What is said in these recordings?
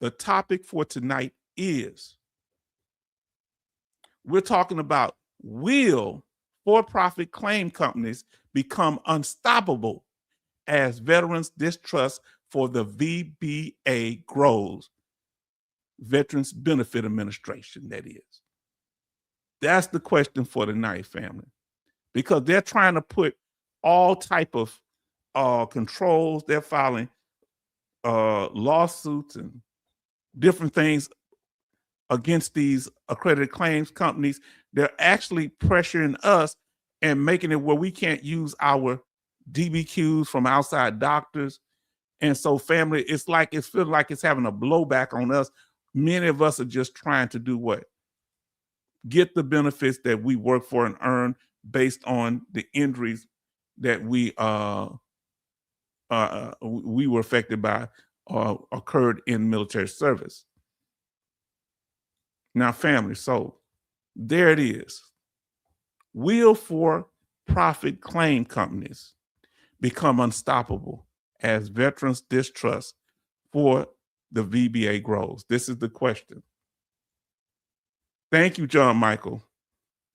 The topic for tonight is we're talking about, will for-profit claim companies become unstoppable as veterans' distrust for the VBA grows? Veterans Benefit Administration, that is. That's the question for tonight, family, because they're trying to put all type of controls. They're filing lawsuits and different things against these accredited claims companies. They're actually pressuring us and making it where we can't use our DBQs from outside doctors. And so, family, it's like it feels like it's having a blowback on us. Many of us are just trying to do what? Get the benefits that we work for and earn based on the injuries that we were affected by or occurred in military service. Now, family, so there it is. Will for-profit claim companies become unstoppable as veterans' distrust for the VBA grows? This is the question. Thank you, John Michael.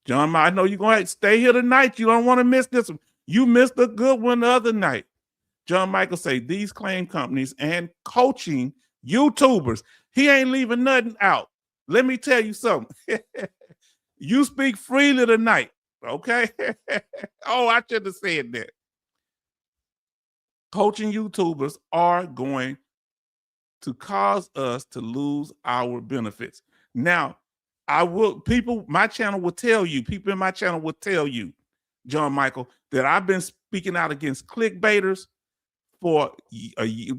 John, I know you're going to stay here tonight. You don't want to miss this one. You missed a good one the other night. John Michael say these claim companies and coaching YouTubers, he ain't leaving nothing out. Let me tell you something. You speak freely tonight, okay? Oh, I should have said that. Coaching YouTubers are going to cause us to lose our benefits. Now, my channel will tell you, people in my channel will tell you, John Michael, that I've been speaking out against clickbaiters for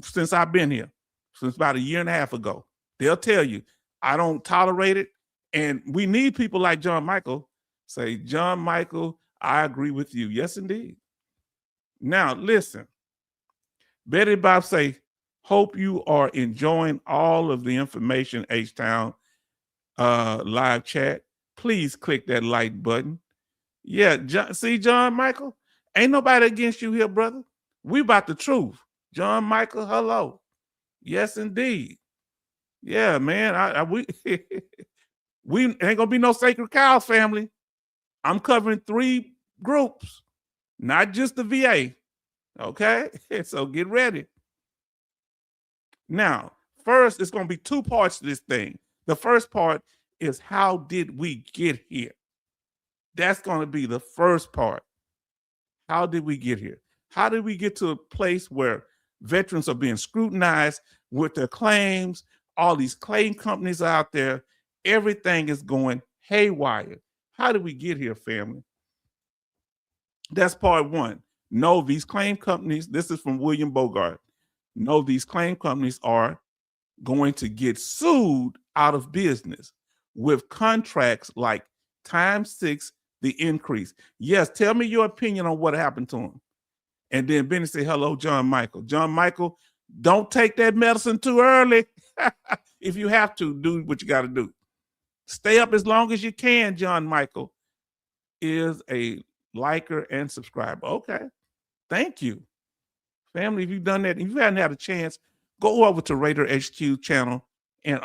since I've been here, since about a year and a half ago. They'll tell you, I don't tolerate it. And we need people like John Michael say, John Michael, I agree with you. Yes, indeed. Now, listen, Betty Bob say, hope you are enjoying all of the information, H-Town live chat. Please click that like button. Yeah, see, John Michael, ain't nobody against you here, brother. We about the truth. John Michael, hello. Yes, indeed. Yeah, man. We we ain't gonna be no sacred cows, family. I'm covering 3 groups, not just the VA. Okay, so get ready. Now, first, it's gonna be 2 parts to this thing. The first part is, how did we get here? That's gonna be the first part. How did we get here? How did we get to a place where veterans are being scrutinized with their claims? All these claim companies out there, everything is going haywire. How did we get here, family? That's part 1. No, these claim companies, this is from William Bogart. No, these claim companies are going to get sued out of business with contracts like times 6 the increase. Yes, tell me your opinion on what happened to him. And then Benny say, hello, John Michael. John Michael, don't take that medicine too early. If you have to, do what you got to do. Stay up as long as you can, John Michael. Is a liker and subscriber. Okay. Thank you. Family, if you've done that, if you haven't had a chance, go over to Raider HQ channel and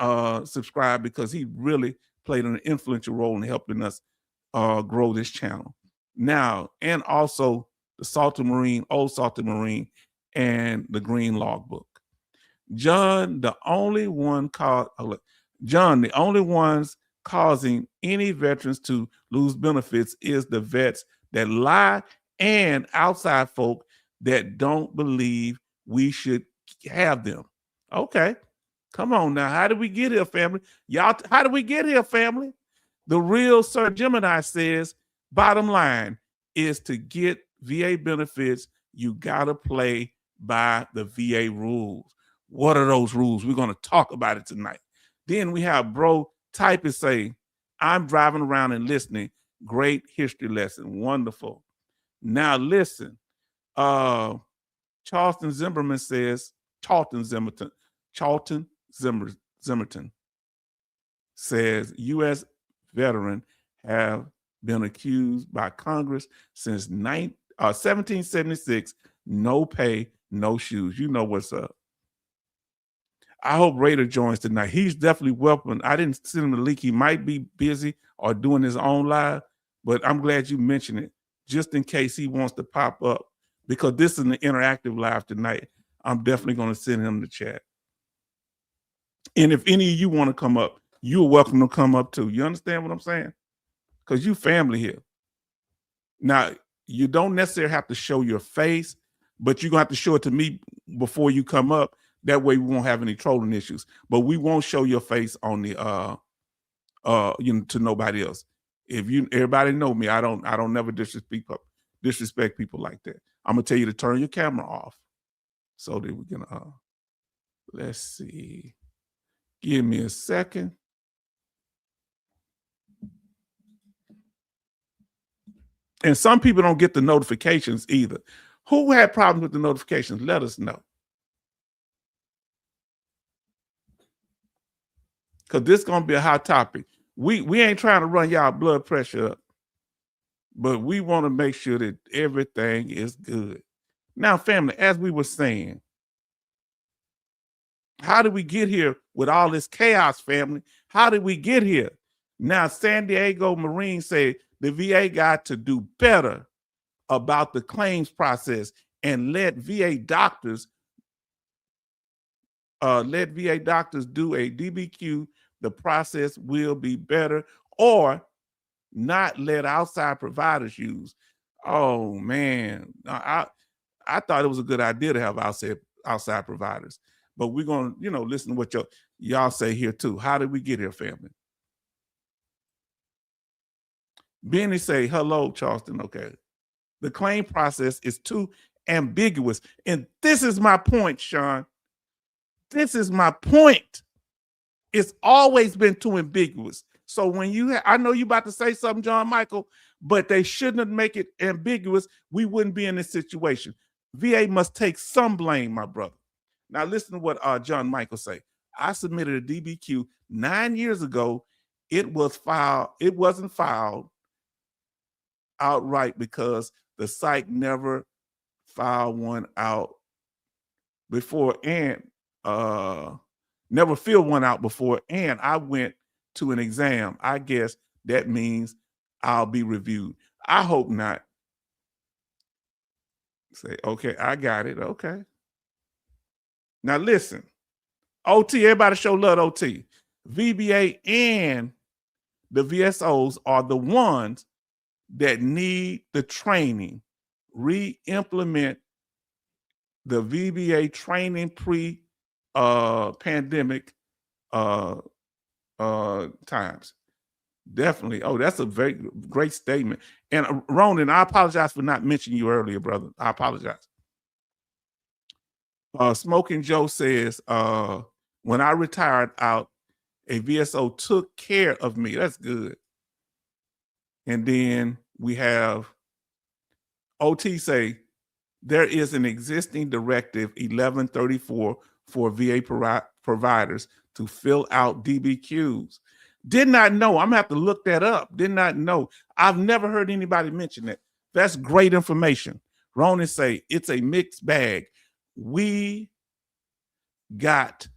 subscribe, because he really played an influential role in helping us grow this channel. Now, and also the Salted Marine, Old Salted Marine, and the Green Logbook. John, the only ones causing any veterans to lose benefits is the vets that lie and outside folk that don't believe we should have them. Okay. Come on now. How did we get here, family? Y'all, how did we get here, family? The real Sir Gemini says, bottom line is, to get VA benefits, you got to play by the VA rules. What are those rules? We're going to talk about it tonight. Then we have Bro Typist say, I'm driving around and listening. Great history lesson. Wonderful. Now listen, Charlton Zimmerman says, Charlton Zimmerton says, U.S. veteran have been accused by Congress since 1776, no pay, no shoes. You know what's up. I hope Raider joins tonight. He's definitely welcome. I didn't send him the link. He might be busy or doing his own live, but I'm glad you mentioned it just in case he wants to pop up, because this is an interactive live tonight. I'm definitely going to send him the chat. And if any of you want to come up, you're welcome to come up too. You understand what I'm saying? Because you family here. Now, you don't necessarily have to show your face, but you're going to have to show it to me before you come up. That way we won't have any trolling issues. But we won't show your face on the to nobody else. Everybody know me, I don't never disrespect people like that. I'm gonna tell you to turn your camera off so that we can let's see. Give me a second. And some people don't get the notifications either. Who had problems with the notifications? Let us know. Because this is going to be a hot topic. We ain't trying to run y'all blood pressure up, but we want to make sure that everything is good. Now, family, as we were saying, how did we get here with all this chaos, family? How did we get here? Now, San Diego Marine say the VA got to do better about the claims process and let VA doctors do a DBQ. The process will be better, or not let outside providers use. Oh man, I thought it was a good idea to have outside providers, but we're gonna listen to what y'all say here too. How did we get here, family? Benny say hello, Charleston. Okay, the claim process is too ambiguous, and this is my point, Sean. This is my point. It's always been too ambiguous. So when I know you about to say something, John Michael, but they shouldn't make it ambiguous. We wouldn't be in this situation. VA must take some blame, my brother. Now listen to what John Michael say. I submitted a DBQ 9 years ago. It wasn't filed outright because the site never filed one out before, and never filled one out before, and I went to an exam. I guess that means I'll be reviewed. I hope not. Say, okay, I got it. Okay. Now listen, OT, everybody show love OT. VBA and the VSOs are the ones that need the training. Re-implement the VBA training pre-pandemic times. Definitely. Oh, that's a very great statement. And Ronan, I apologize for not mentioning you earlier, brother. I apologize. Smoking Joe says, when I retired out, a VSO took care of me. That's good. And then we have OT say, there is an existing directive 1134 for VA providers to fill out DBQs. Did not know. I'm gonna have to look that up. Did not know. I've never heard anybody mention that. That's great information. Ronan say it's a mixed bag. We got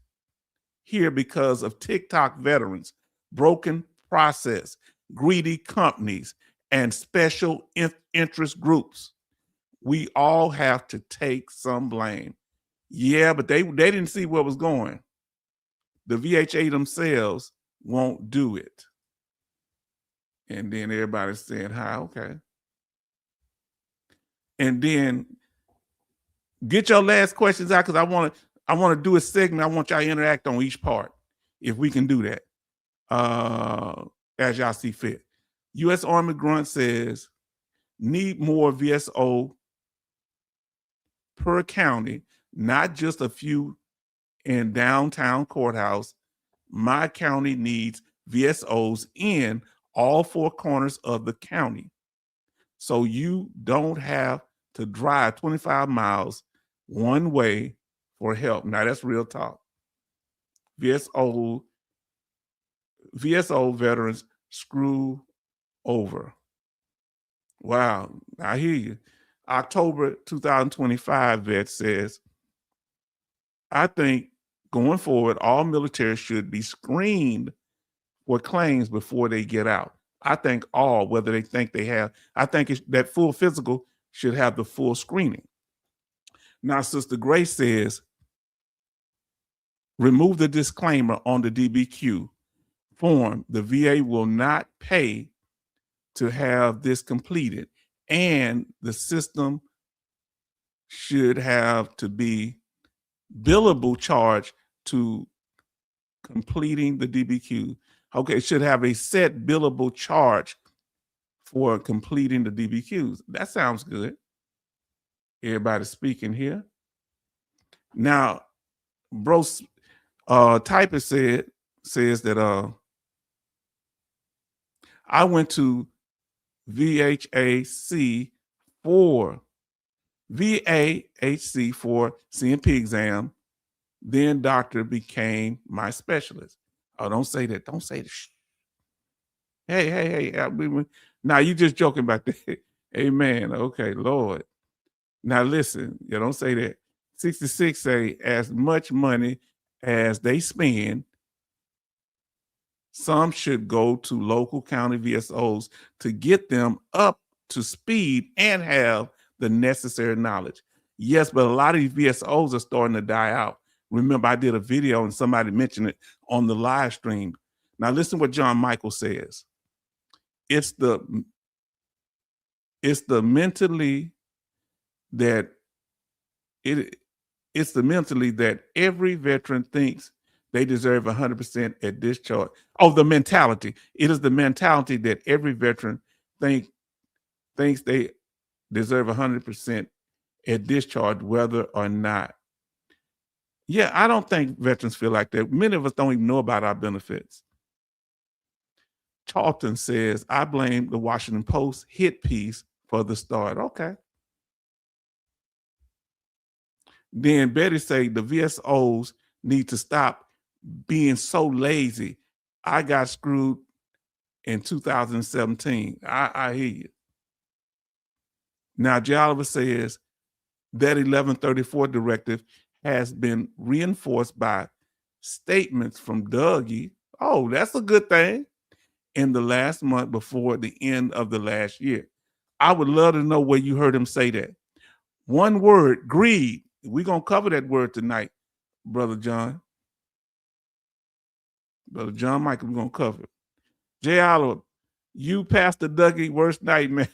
here because of TikTok veterans, broken process, greedy companies, and special interest groups. We all have to take some blame. Yeah, but they didn't see where it was going. The VHA themselves won't do it. And then everybody's saying, hi, okay. And then get your last questions out, because I want to do a segment. I want y'all to interact on each part, if we can do that, as y'all see fit. U.S. Army Grunt says, need more VSO per county, not just a few in downtown courthouse. My county needs VSOs in all four corners of the county, so you don't have to drive 25 miles one way for help. Now that's real talk. VSO veterans screw over. Wow, I hear you. October 2025 vet says, I think going forward, all military should be screened for claims before they get out. I think all, whether they think they have, I think that full physical should have the full screening. Now, Sister Grace says, remove the disclaimer on the DBQ form. The VA will not pay to have this completed, and the system should have to be billable charge to completing the DBQ. Okay, it should have a set billable charge for completing the DBQs. That sounds good. Everybody speaking here. Now, bro, Typist says that I went to VHAC for CMP exam, then doctor became my specialist. Oh, don't say that. Don't say that. Hey. Now you just joking about that. Amen. Okay, Lord. Now listen, you don't say that. 66 say as much money as they spend, some should go to local county VSOs to get them up to speed and have the necessary knowledge. Yes, but a lot of these VSOs are starting to die out. Remember, I did a video and somebody mentioned it on the live stream. Now listen what John Michael says. It's the mentally that it's the mentally that every veteran thinks they deserve 100% at discharge. Oh, the mentality. It is the mentality that every veteran thinks they deserve 100% at discharge, whether or not. Yeah, I don't think veterans feel like that. Many of us don't even know about our benefits. Charlton says, I blame the Washington Post hit piece for the start. Okay. Then Betty say the VSOs need to stop being so lazy. I got screwed in 2017. I hear you. Now, J. Oliver says that 1134 directive has been reinforced by statements from Dougie. Oh, that's a good thing. In the last month before the end of the last year. I would love to know where you heard him say that. One word, greed. We're going to cover that word tonight, Brother John. Brother John Michael, we're going to cover it. J. Oliver, you Pastor Dougie, worst nightmare.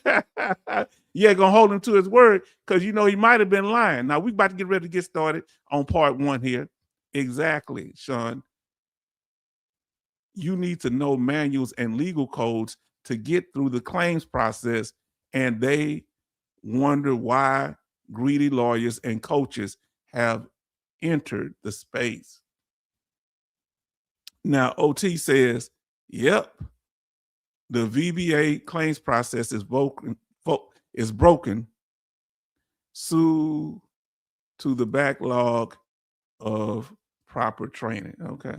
Yeah, going to hold him to his word because, you know, he might have been lying. Now, we're about to get ready to get started on part 1 here. Exactly, Sean. You need to know manuals and legal codes to get through the claims process, and they wonder why greedy lawyers and coaches have entered the space. Now, OT says, yep, the VBA claims process is broken. Sue to the backlog of proper training. Okay.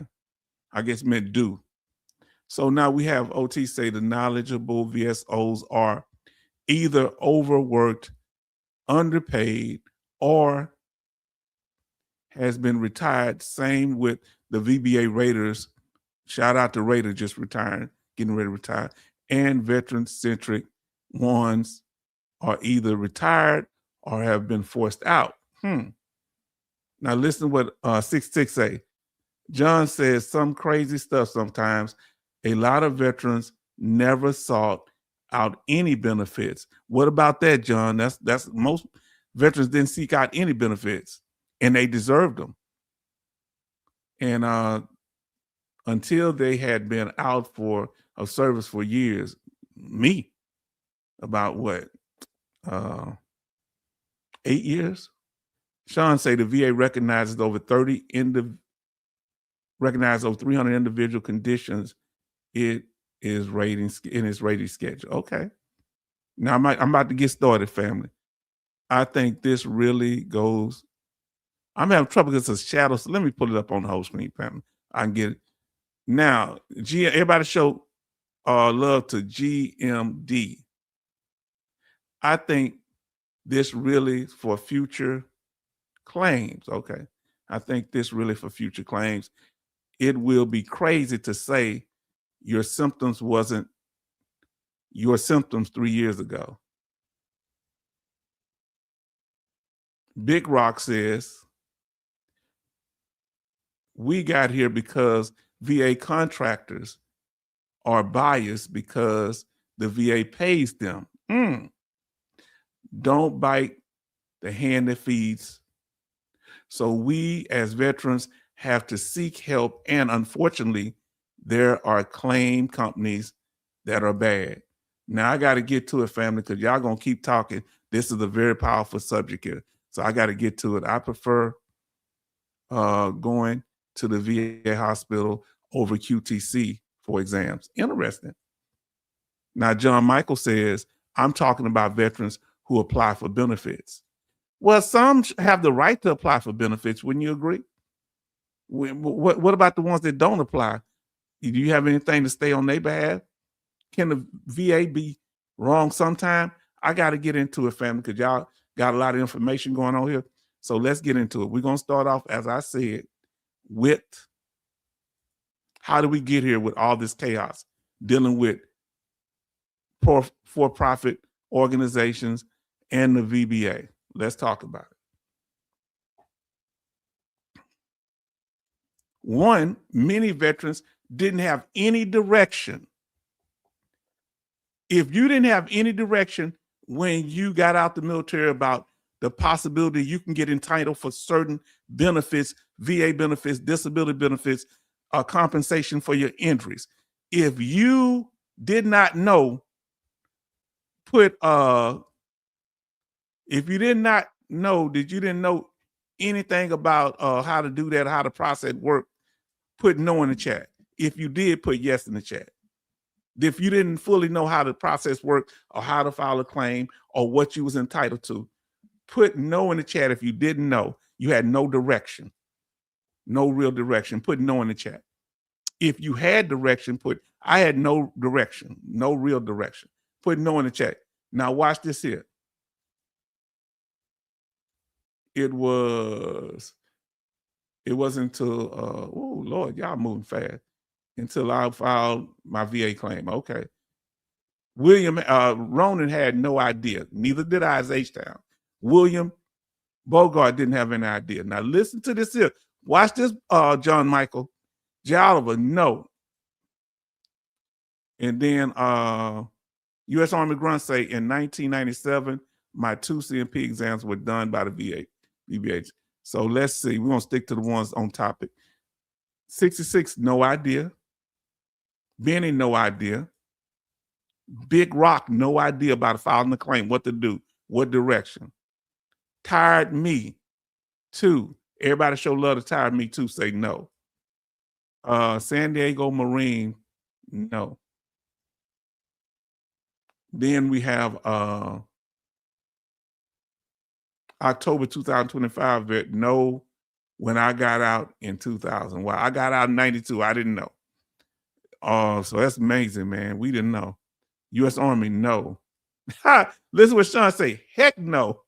I guess meant do. So now we have OT say the knowledgeable VSOs are either overworked, underpaid, or has been retired. Same with the VBA Raiders. Shout out to Raider just retiring, getting ready to retire. And veteran-centric ones are either retired or have been forced out. Now listen to what 66 say. John says some crazy stuff sometimes. A lot of veterans never sought out any benefits. What about that, John? That's most veterans didn't seek out any benefits, and they deserved them. And until they had been out of service for years, about what, 8 years? Sean say the VA recognizes over 300 individual conditions it is rating in its rating schedule. Okay. Now I'm about to get started, family. I think this really goes. I'm having trouble because it's a shadow. So let me pull it up on the whole screen, family. I can get it. Now, everybody show love to GMD. I think this really for future claims. Okay. I think this really for future claims. It will be crazy to say your symptoms wasn't your symptoms 3 years ago. Big Rock says, we got here because VA contractors are biased because the VA pays them. Don't bite the hand that feeds. So we as veterans have to seek help. And unfortunately, there are claim companies that are bad. Now I got to get to it, family, because y'all going to keep talking. This is a very powerful subject here. So I got to get to it. I prefer going to the VA hospital over QTC for exams. Interesting. Now, John Michael says, I'm talking about veterans who apply for benefits. Well, some have the right to apply for benefits. Wouldn't you agree? What about the ones that don't apply? Do you have anything to stay on their behalf? Can the VA be wrong sometime? I got to get into it, family, because y'all got a lot of information going on here. So let's get into it. We're going to start off, as I said, with how do we get here with all this chaos, dealing with for-profit organizations and the VBA. Let's talk about it. One, many veterans didn't have any direction. If you didn't have any direction when you got out the military about the possibility you can get entitled for certain benefits, VA benefits, disability benefits, compensation for your injuries. If you did not know, if you did not know that you didn't know anything about how to do that, how the process work, put no in the chat. If you did, put yes in the chat. If you didn't fully know how the process worked or how to file a claim or what you was entitled to, put no in the chat. If you didn't know, you had no direction, no real direction, put no in the chat. If you had direction, put I had no direction, no real direction, put no in the chat. Now watch this here. It wasn't until, oh Lord, y'all moving fast, until I filed my VA claim. Okay. William Ronan had no idea. Neither did I as H-Town. William Bogart didn't have any idea. Now listen to this here. Watch this, John Michael. J. Oliver, no. And then U.S. Army Grunt say, in 1997, my 2 CMP exams were done by the VBA. So let's see. We're going to stick to the ones on topic. 66, no idea. Benny, no idea. Big Rock, no idea about filing the claim, what to do, what direction. Tired Me, 2. Everybody show love to Tired Me, 2, say no. San Diego Marine, no. Then we have October 2025 vet, no, when I got out in 2000. Well, I got out in 92. I didn't know. So that's amazing, man. We didn't know. U.S. Army, no. Listen what Sean say. Heck no.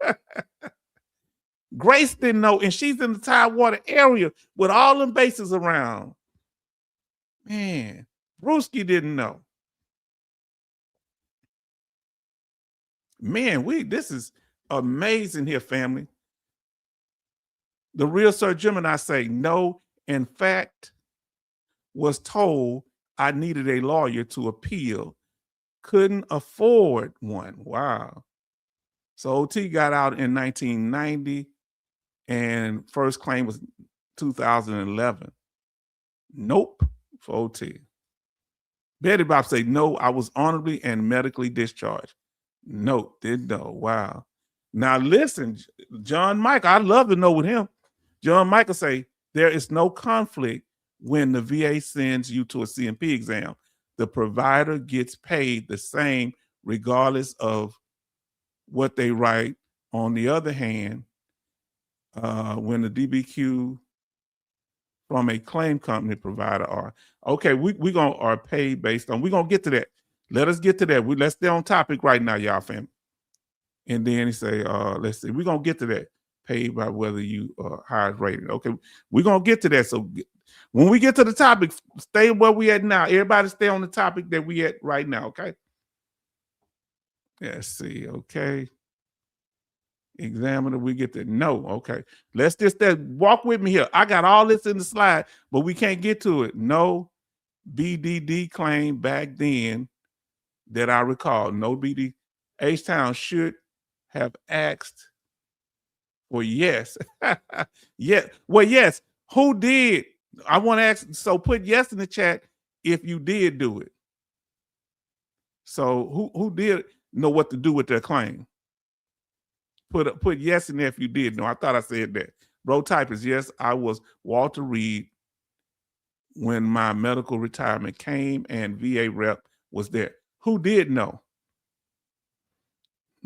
Grace didn't know, and she's in the Tidewater area with all them bases around. Man, Brewski didn't know. Man, this is amazing here, family. The real Sir Gemini say, no, in fact, was told I needed a lawyer to appeal. Couldn't afford one. Wow. So OT got out in 1990 and first claim was 2011. Nope for OT. Betty Bob say, no, I was honorably and medically discharged. No, didn't know. Wow. Now listen, John Michael, I'd love to know with him. John Michael say, there is no conflict when the VA sends you to a CMP exam. The provider gets paid the same regardless of what they write. On the other hand, when the DBQ from a claim company provider are, okay, we are paid based on, we're going to get to that. Let us get to that. Let's stay on topic right now, y'all, fam. And then he say, let's see, we're going to get to that. paid by whether you are highest rated. Okay, we're gonna get to that. So when we get to the topic, stay where we at now. Everybody stay on the topic that we at right now, okay? Let's see, okay. Examiner, we get to no, okay. Let's just walk with me here. I got all this in the slide, but we can't get to it. No BDD claim back then that I recall. No BD. H-Town should have asked for yes. Yeah. Well, yes. Who did? I want to ask. So put yes in the chat if you did do it. So who did know what to do with their claim? Put yes in there if you did know. I thought I said that. Bro type is yes. I was Walter Reed when my medical retirement came and VA rep was there. Who did know?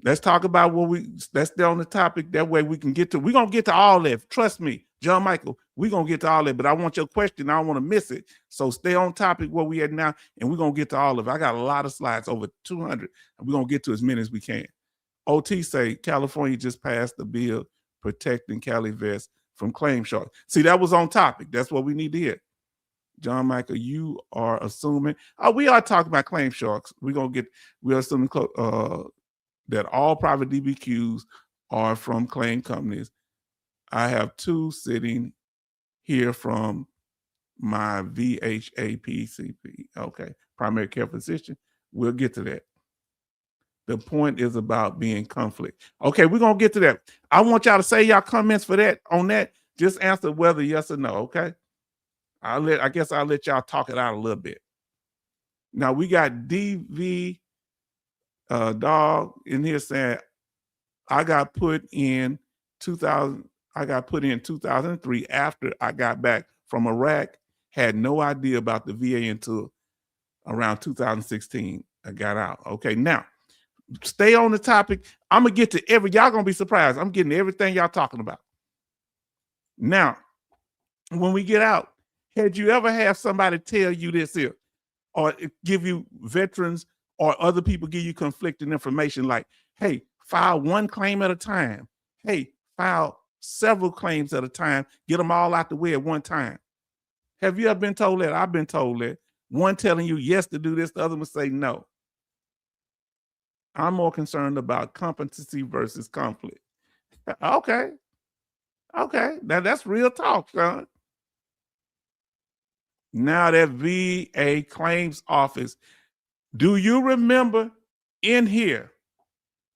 Let's talk about let's stay on the topic. That way we're going to get to all that. Trust me, John Michael, we're going to get to all that, but I want your question. I don't want to miss it. So stay on topic where we at now, and we're going to get to all of it. I got a lot of slides, over 200, and we're going to get to as many as we can. OT say California just passed the bill protecting Cali vets from claim sharks. See, that was on topic. That's what we need to hear. John Michael, you are assuming. We are talking about claim sharks. We're assuming that all private DBQs are from claim companies. I have 2 sitting here from my VHAPCP. Okay, primary care physician. We'll get to that. The point is about being conflict. Okay, we're going to get to that. I want y'all to say y'all comments for that. On that, just answer whether yes or no, okay? I guess I'll let y'all talk it out a little bit. Now, we got DV Dog in here saying, I got put in 2003 after I got back from Iraq, had no idea about the VA until around 2016. I got out. Okay, now stay on the topic. I'm gonna get to y'all gonna be surprised. I'm getting everything y'all talking about. Now, when we get out, had you ever have somebody tell you this here, or give you veterans or other people give you conflicting information like, hey, file one claim at a time. Hey, file several claims at a time. Get them all out the way at one time. Have you ever been told that? I've been told that. One telling you yes to do this, the other one say no. I'm more concerned about competency versus conflict. Okay. Okay. Now that's real talk, son. Now that VA claims office, do you remember in here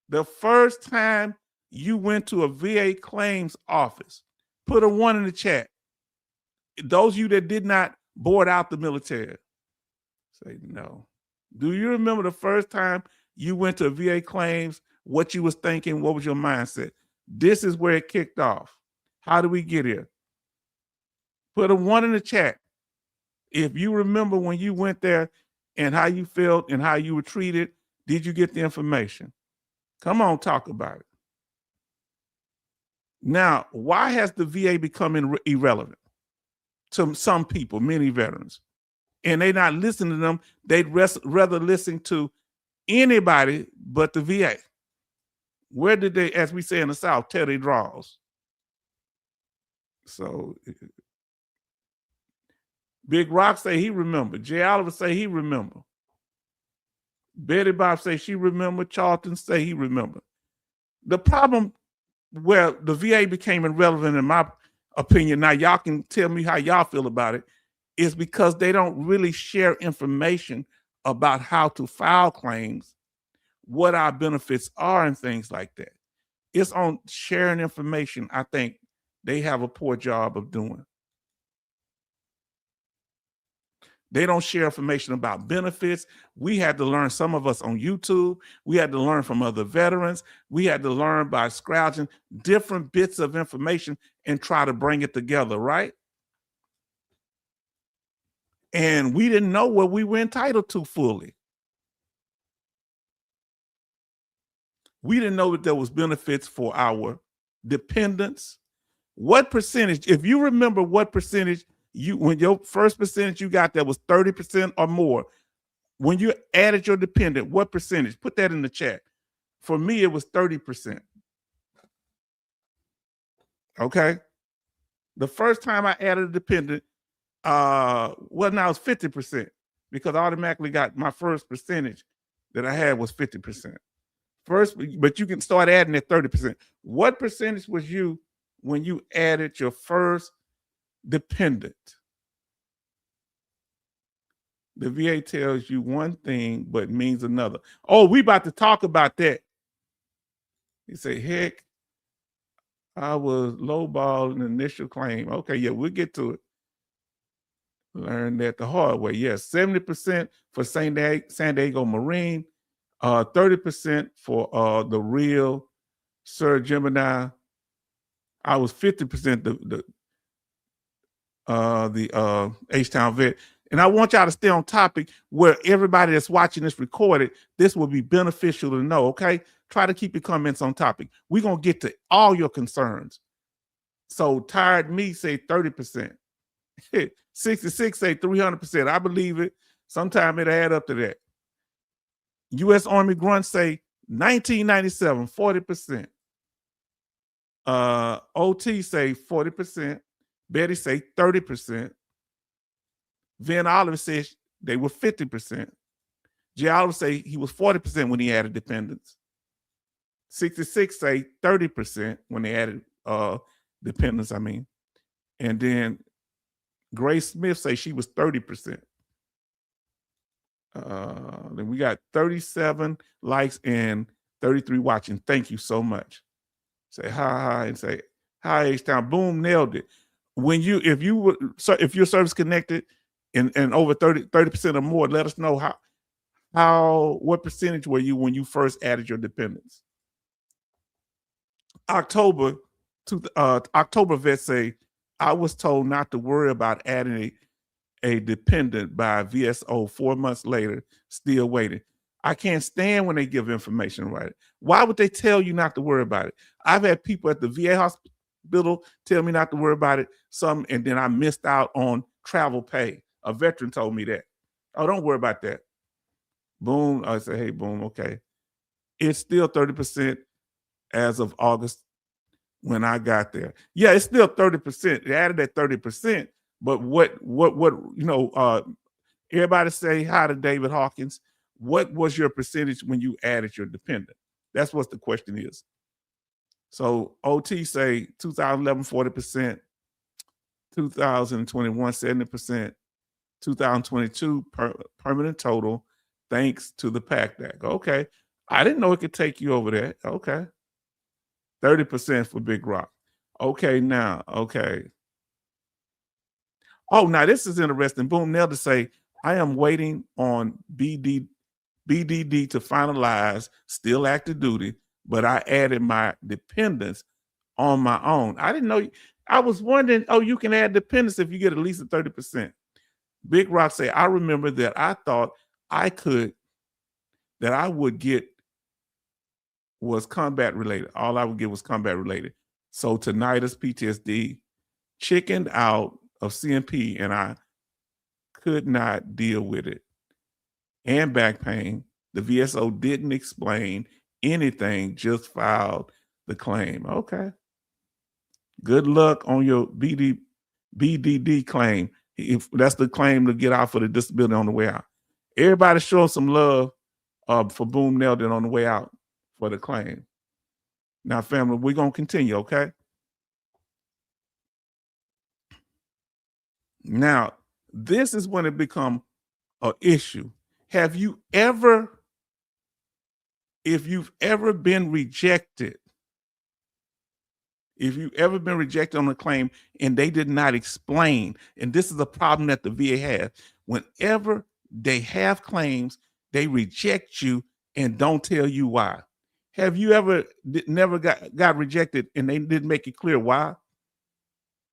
the first time you went to a VA claims office? Put a 1 in the chat. Those of you that did not board out the military, say no. Do you remember the first time you went to a VA claims, what you was thinking, what was your mindset? This is where it kicked off. How did we get here? Put a 1 in the chat. If you remember when you went there and how you felt and how you were treated, did you get the information? Come on, talk about it. Now, why has the VA become irrelevant to some people, many veterans? And they're not listening to them. They'd rather listen to anybody but the VA. Where did they, as we say in the South, tear their draws? So Big Rock say he remember. Jay Oliver say he remember. Betty Bob say she remember. Charlton say he remember. The problem where the VA became irrelevant, in my opinion, now y'all can tell me how y'all feel about it, is because they don't really share information about how to file claims, what our benefits are, and things like that. It's on sharing information, I think they have a poor job of doing. They don't share information about benefits. We had to learn, some of us on YouTube. We had to learn from other veterans. We had to learn by scrounging different bits of information and try to bring it together, right? And we didn't know what we were entitled to fully. We didn't know that there was benefits for our dependents. What percentage, if you remember what percentage when your first percentage you got that was 30% or more, when you added your dependent, what percentage? Put that in the chat. For me, it was 30%. Okay. The first time I added a dependent, well, now it's 50% because I automatically got my first percentage that I had was 50%. First, but you can start adding at 30%. What percentage was you when you added your first dependent? The VA tells you one thing but means another. Oh, we about to talk about that. You say, heck, I was lowballed an initial claim. Okay, yeah, we'll get to it. Learn that the hard way. Yes, 70% for San Diego Marine, 30% for the real Sir Gemini. I was 50% the H-Town vet. And I want y'all to stay on topic where everybody that's watching this recorded, this will be beneficial to know, okay? Try to keep your comments on topic. We're going to get to all your concerns. So tired me say 30%. 66 say 300%. I believe it. Sometime it add up to that. U.S. Army grunt say 1997, 40%. OT say 40%. Betty say 30%. Van Oliver says they were 50%. J. Oliver say he was 40% when he added dependents. 66 say 30% when they added dependents, I mean. And then Grace Smith say she was 30%. Then we got 37 likes and 33 watching. Thank you so much. Say hi and say hi H-Town. Boom, nailed it. When you if you're service connected and over 30% or more, let us know what percentage were you when you first added your dependents. October vets say, I was told not to worry about adding a dependent by VSO 4 months later, still waiting. I can't stand when they give information right. Why would they tell you not to worry about it? I've had people at the VA hospital tell me not to worry about it, and then I missed out on travel pay. A veteran told me that. Oh, don't worry about that. Boom. I say, hey, boom, okay. It's still 30% as of August when I got there. Yeah, it's still 30%. They added that 30%. But what everybody say hi to David Hawkins. What was your percentage when you added your dependent? That's what the question is. So OT say 2011, 40%, 2021, 70%, 2022 permanent total, thanks to the PACT Act. Okay. I didn't know it could take you over that. Okay. 30% for Big Rock. Okay, now, okay. Oh, now this is interesting. Boom, Nelda say, I am waiting on BDD to finalize, still active duty, but I added my dependents on my own. I didn't know. I was wondering, oh, you can add dependents if you get at least a 30%. Big Rock say, I remember that I thought I would get was combat related. All I would get was combat related. So tinnitus, PTSD, chickened out of CMP, and I could not deal with it. And back pain. The VSO didn't explain anything, just filed the claim. Okay. Good luck on your BDD claim. If that's the claim to get out for the disability on the way out. Everybody show some love for Boom Nailed It on the way out for the claim. Now, family, we're going to continue, okay? Now, this is when it becomes an issue. If you've ever been rejected, on a claim and they did not explain, and this is a problem that the VA has, whenever they have claims, they reject you and don't tell you why. Have you ever never got rejected and they didn't make it clear why?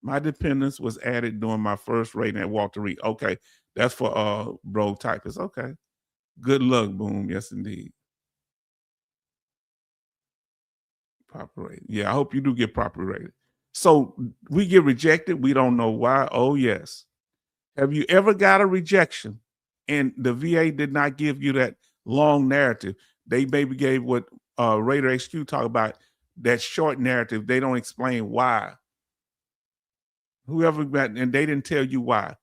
My dependence was added during my first rating at Walter Reed. Okay, that's for bro typists. Okay, good luck, Boom. Yes, indeed. Proper rating. Yeah, I hope you do get properly rated. So we get rejected. We don't know why. Oh yes. Have you ever got a rejection and the VA did not give you that long narrative? They maybe gave what Raider HQ talk about, that short narrative. They don't explain why Whoever got, and they didn't tell you why.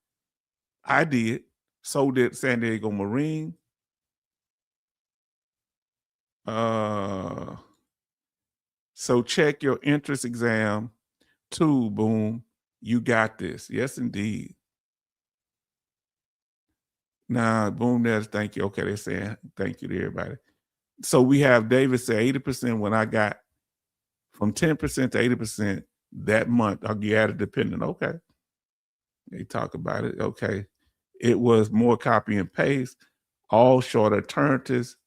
I did. So did San Diego Marine. So check your entrance exam too, boom. You got this. Yes, indeed. Nah, boom, there's thank you. Okay, they're saying thank you to everybody. So we have David say 80% when I got from 10% to 80% that month. I'll get added dependent. Okay. They talk about it. Okay. It was more copy and paste, all short alternatives.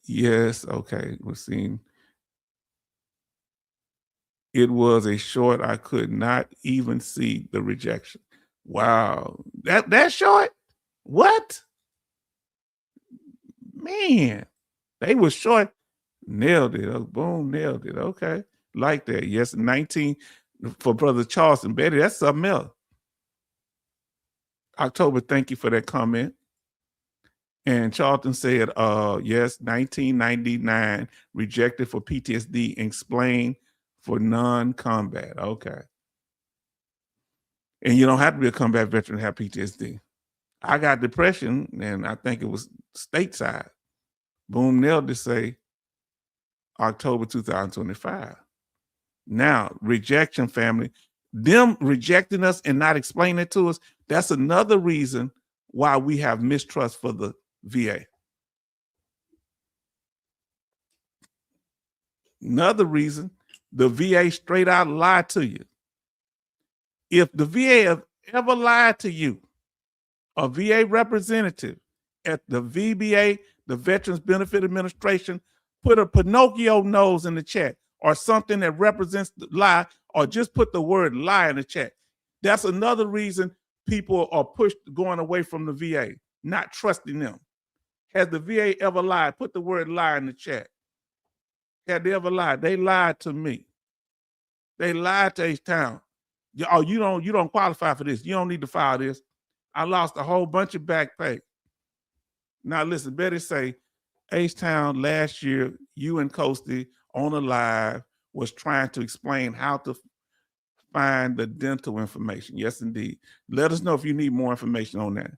Yes. Okay. We're seeing it was a short. I could not even see the rejection. Wow. That short? What? Man. They were short. Nailed it. Oh, boom, nailed it. Okay. Like that. Yes, 19 for Brother Charleston. Betty, that's something else. October, thank you for that comment. And Charlton said, yes, 1999, rejected for PTSD, explained for non-combat. Okay. And you don't have to be a combat veteran to have PTSD. I got depression, and I think it was stateside. Boom, nailed to say October 2025. Now, rejection, family, them rejecting us and not explaining it to us, that's another reason why we have mistrust for the VA. Another reason, the VA straight out lied to you. If the VA have ever lied to you, a VA representative at the VBA, the Veterans Benefit Administration, put a Pinocchio nose in the chat or something that represents the lie, or just put the word lie in the chat. That's another reason people are pushed going away from the VA, not trusting them. Has the VA ever lied? Put the word lie in the chat. Had they ever lied? They lied to me. They lied to H-Town. Oh, you don't qualify for this. You don't need to file this. I lost a whole bunch of back pay. Now listen, Betty say, H-Town last year, you and Coasty on a live was trying to explain how to find the dental information. Yes, indeed. Let us know if you need more information on that.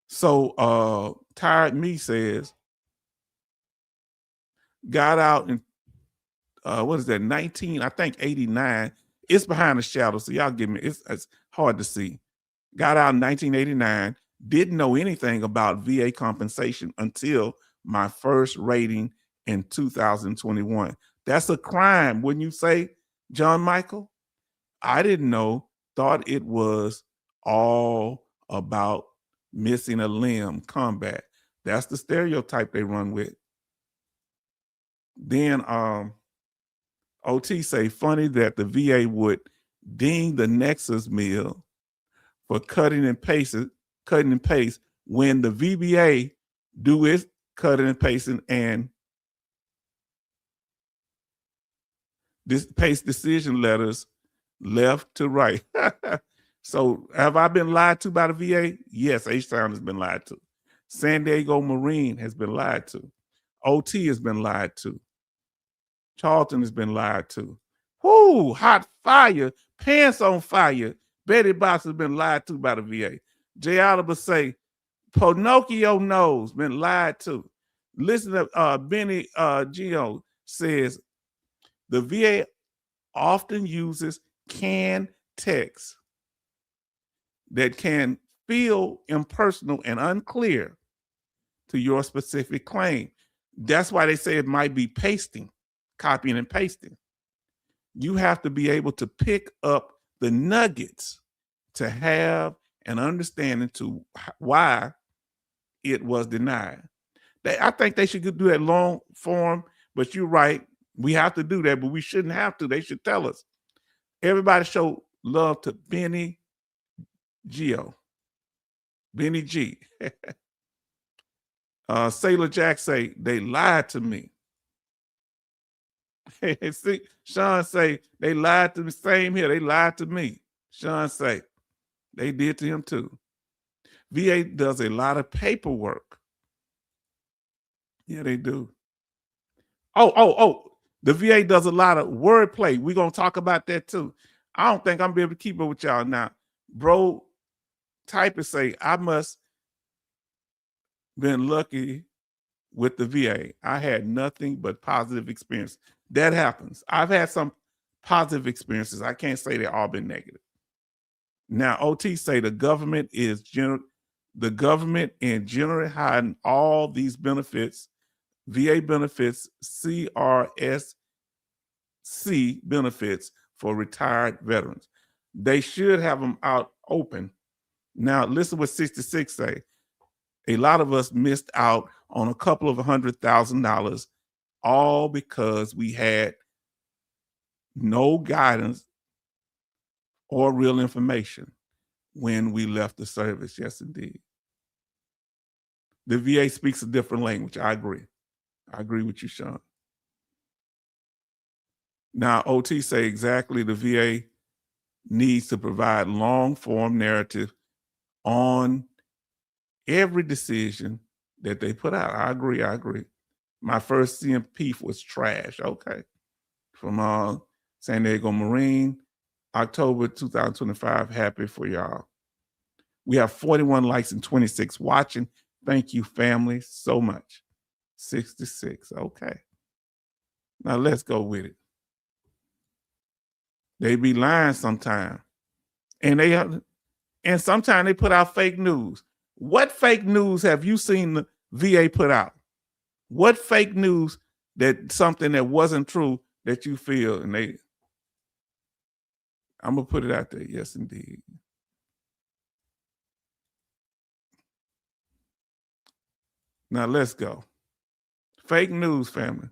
So Tired Me says, got out in what is that, 19, I think 89. It's behind the shadow, so y'all give me, it's hard to see. Got out in 1989, didn't know anything about VA compensation until my first rating in 2021. That's a crime, wouldn't you say, John Michael? I didn't know, thought it was all about missing a limb, combat. That's the stereotype they run with. Then OT say, funny that the VA would ding the Nexus meal for cutting and paste when the VBA do its cutting and pasting and this paste decision letters left to right. So have I been lied to by the VA? Yes, H-Town has been lied to. San Diego Marine has been lied to. OT has been lied to. Charlton has been lied to. Whoo, hot fire, pants on fire. Betty Box has been lied to by the VA. Jay Oliver say, Pinocchio nose, been lied to. Listen to Benny Gio says, the VA often uses canned text that can feel impersonal and unclear to your specific claim. That's why they say it might be pasting, copying and pasting. You have to be able to pick up the nuggets to have an understanding to why it was denied. I think they should do that long form, but you're right. We have to do that, but we shouldn't have to. They should tell us. Everybody show love to Benny Gio. Benny G. Sailor Jack say, they lied to me. See, Sean say, they lied to me. Same here. They lied to me. Sean say, they did to him too. VA does a lot of paperwork. Yeah, they do. Oh, The VA does a lot of wordplay. We're going to talk about that too. I don't think I'm going to be able to keep up with y'all now. Bro, type and say, I must been lucky with the VA. I had nothing but positive experience. That happens. I've had some positive experiences. I can't say they've all been negative. Now, OT say the government in general hiding all these benefits, VA benefits, CRSC benefits for retired veterans. They should have them out open. Now, listen what 66 say. A lot of us missed out on a couple of $100,000, all because we had no guidance or real information when we left the service. Yes, indeed. The VA speaks a different language. I agree. I agree with you, Sean. Now, OT say exactly the VA needs to provide long-form narrative on every decision that they put out. I agree. I agree. My first CMP was trash. Okay. From San Diego Marine, October 2025. Happy for y'all. We have 41 likes and 26 watching. Thank you, family, so much. 66. Okay. Now let's go with it. They be lying sometime. And sometimes they put out fake news. What fake news have you seen the VA put out? What fake news that something that wasn't true that you feel and I'm gonna put it out there. Yes, indeed. Now let's go. Fake news, family.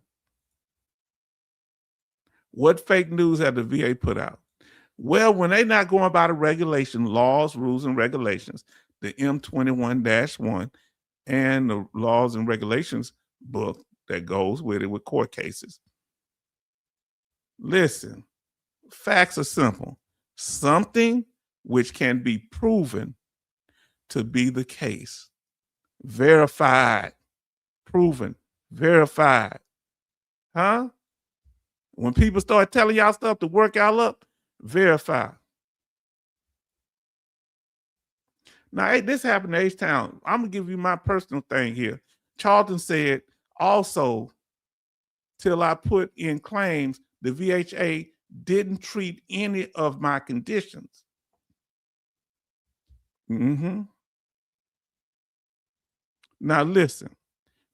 What fake news have the VA put out? Well, when they're not going by the regulation, laws, rules, and regulations, the M21-1 and the laws and regulations book that goes with it with court cases. Listen, facts are simple. Something which can be proven to be the case. Verified, proven, verified. Huh? When people start telling y'all stuff to work y'all up, verify. Now, hey, this happened to H-Town. I'm going to give you my personal thing here. Charlton said, also, till I put in claims, the VHA didn't treat any of my conditions. Now, listen.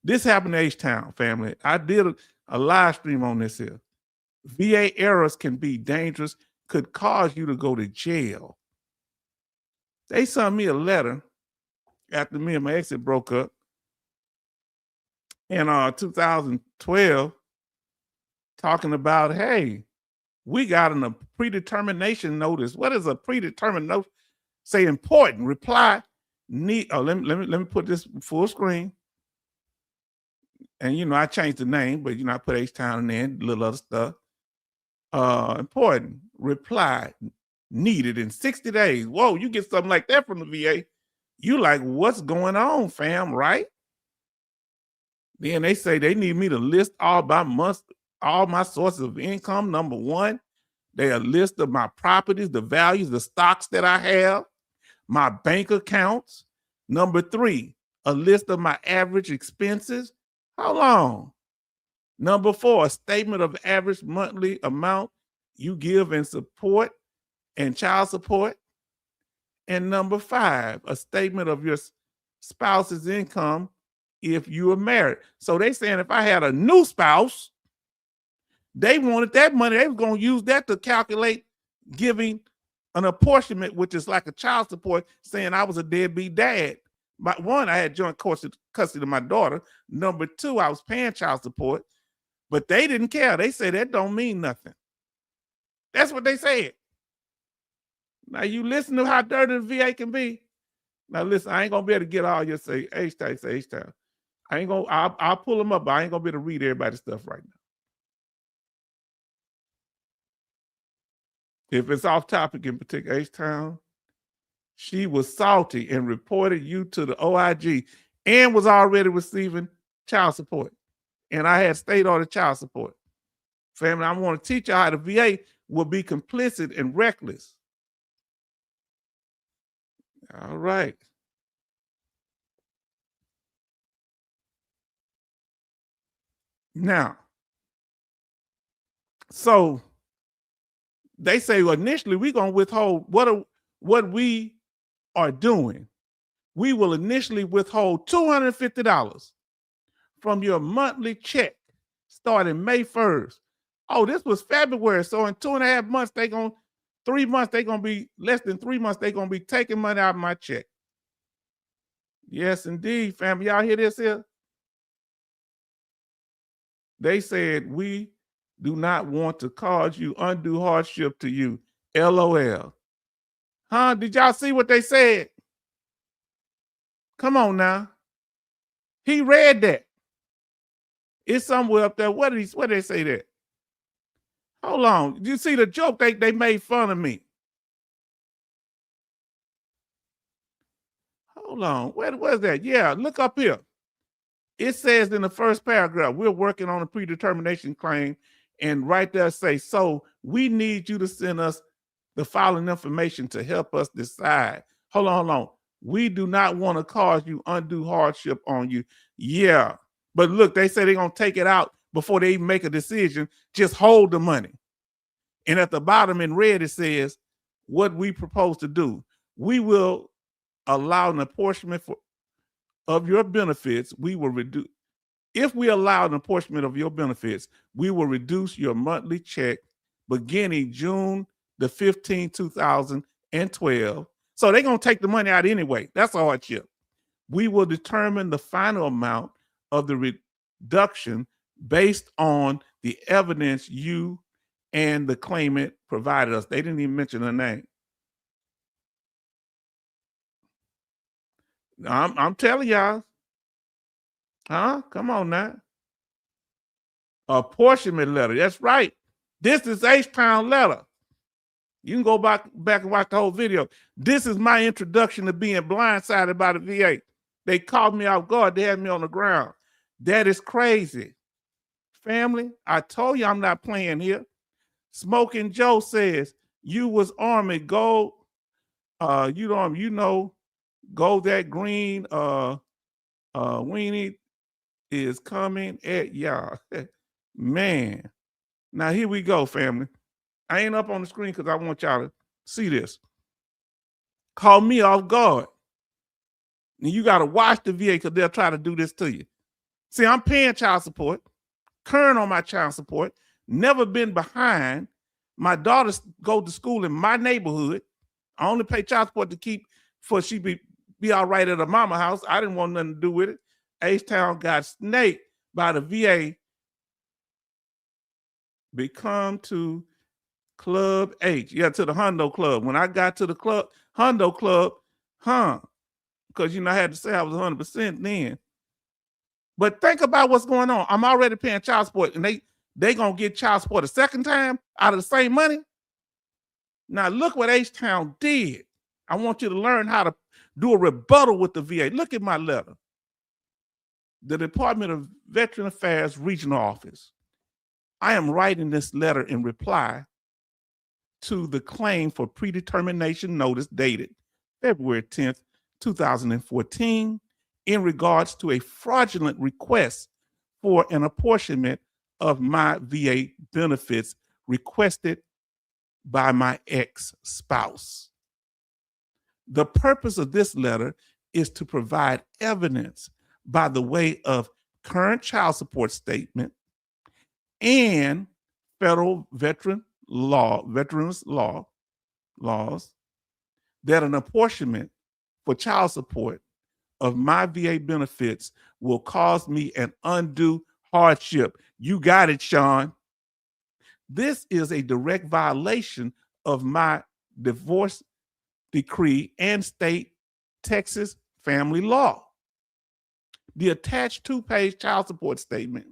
This happened to H-Town, family. I did a live stream on this here. VA errors can be dangerous, could cause you to go to jail. They sent me a letter after me and my ex broke up in 2012 talking about, hey, we got a predetermination notice. What is a predetermined notice? Say important, reply, need, let me put this full screen. And, I changed the name, but, I put H-Town in there, a little other stuff. Important, reply, needed in 60 days. Whoa, you get something like that from the VA. You like, what's going on, fam, right? Then they say they need me to list all my sources of income. Number one, they a list of my properties, the values, the stocks that I have, my bank accounts. Number three, a list of my average expenses. How long? Number four, a statement of average monthly amount you give in support and child support. And number five, a statement of your spouse's income if you are married. So they saying if I had a new spouse, they wanted that money. They were going to use that to calculate giving an apportionment, which is like a child support, saying I was a deadbeat dad. But one, I had joint custody of my daughter. Number two, I was paying child support. But they didn't care. They said that don't mean nothing. That's what they said. Now you listen to how dirty the VA can be. Now listen, I ain't gonna be able to get all your say H-Town, say H-Town. I'll pull them up, but I ain't gonna be able to read everybody's stuff right now. If it's off topic in particular, H-Town, she was salty and reported you to the OIG and was already receiving child support. And I had state order child support. Family, I want to teach you how the VA will be complicit and reckless. All right. Now, so they say, well, initially we're going to withhold what we are doing. We will initially withhold $250 from your monthly check starting May 1st. Oh, this was February. So in 2.5 months, 3 months, they're going to be less than 3 months, they're going to be taking money out of my check. Yes, indeed, family. Y'all hear this here? They said, we do not want to cause you undue hardship to you. LOL. Huh? Did y'all see what they said? Come on now. He read that. It's somewhere up there. Where did they say that? Hold on. Did you see the joke? They made fun of me. Hold on. Where's that? Yeah, look up here. It says in the first paragraph, we're working on a predetermination claim, and right there say, so we need you to send us the following information to help us decide. Hold on. We do not want to cause you undue hardship on you. Yeah. But look, they say they're going to take it out before they even make a decision. Just hold the money. And at the bottom in red, it says what we propose to do. We will allow an apportionment of your benefits. We will reduce. If we allow an apportionment of your benefits, we will reduce your monthly check beginning June the 15th, 2012. So they're going to take the money out anyway. That's a hardship. We will determine the final amount of the reduction based on the evidence you and the claimant provided us. They didn't even mention her name. I'm telling y'all. Huh? Come on now. Apportionment letter. That's right. This is H-Town letter. You can go back and watch the whole video. This is my introduction to being blindsided by the VA. They caught me off guard. They had me on the ground. That is crazy. Family, I told you I'm not playing here. Smoking Joe says, you was Army, go, go that green weenie is coming at y'all. Man. Now here we go, family. I ain't up on the screen because I want y'all to see this. Call me off guard. And you got to watch the VA because they'll try to do this to you. See, I'm paying child support, current on my child support, never been behind. My daughters go to school in my neighborhood. I only pay child support to keep for she be all right at her mama house. I didn't want nothing to do with it. H-Town got snaked by the VA. Become to Club H. Yeah, to the Hundo Club. When I got to the Hundo Club, because I had to say I was 100% then. But think about what's going on. I'm already paying child support, and they gonna get child support a second time out of the same money. Now look what H-Town did. I want you to learn how to do a rebuttal with the VA. Look at my letter. The Department of Veteran Affairs Regional Office. I am writing this letter in reply to the claim for predetermination notice dated February 10th, 2014, in regards to a fraudulent request for an apportionment of my VA benefits requested by my ex-spouse. The purpose of this letter is to provide evidence by the way of current child support statement and federal veterans laws that an apportionment for child support of my VA benefits will cause me an undue hardship. You got it, Sean. This is a direct violation of my divorce decree and state Texas family law. The attached 2-page child support statement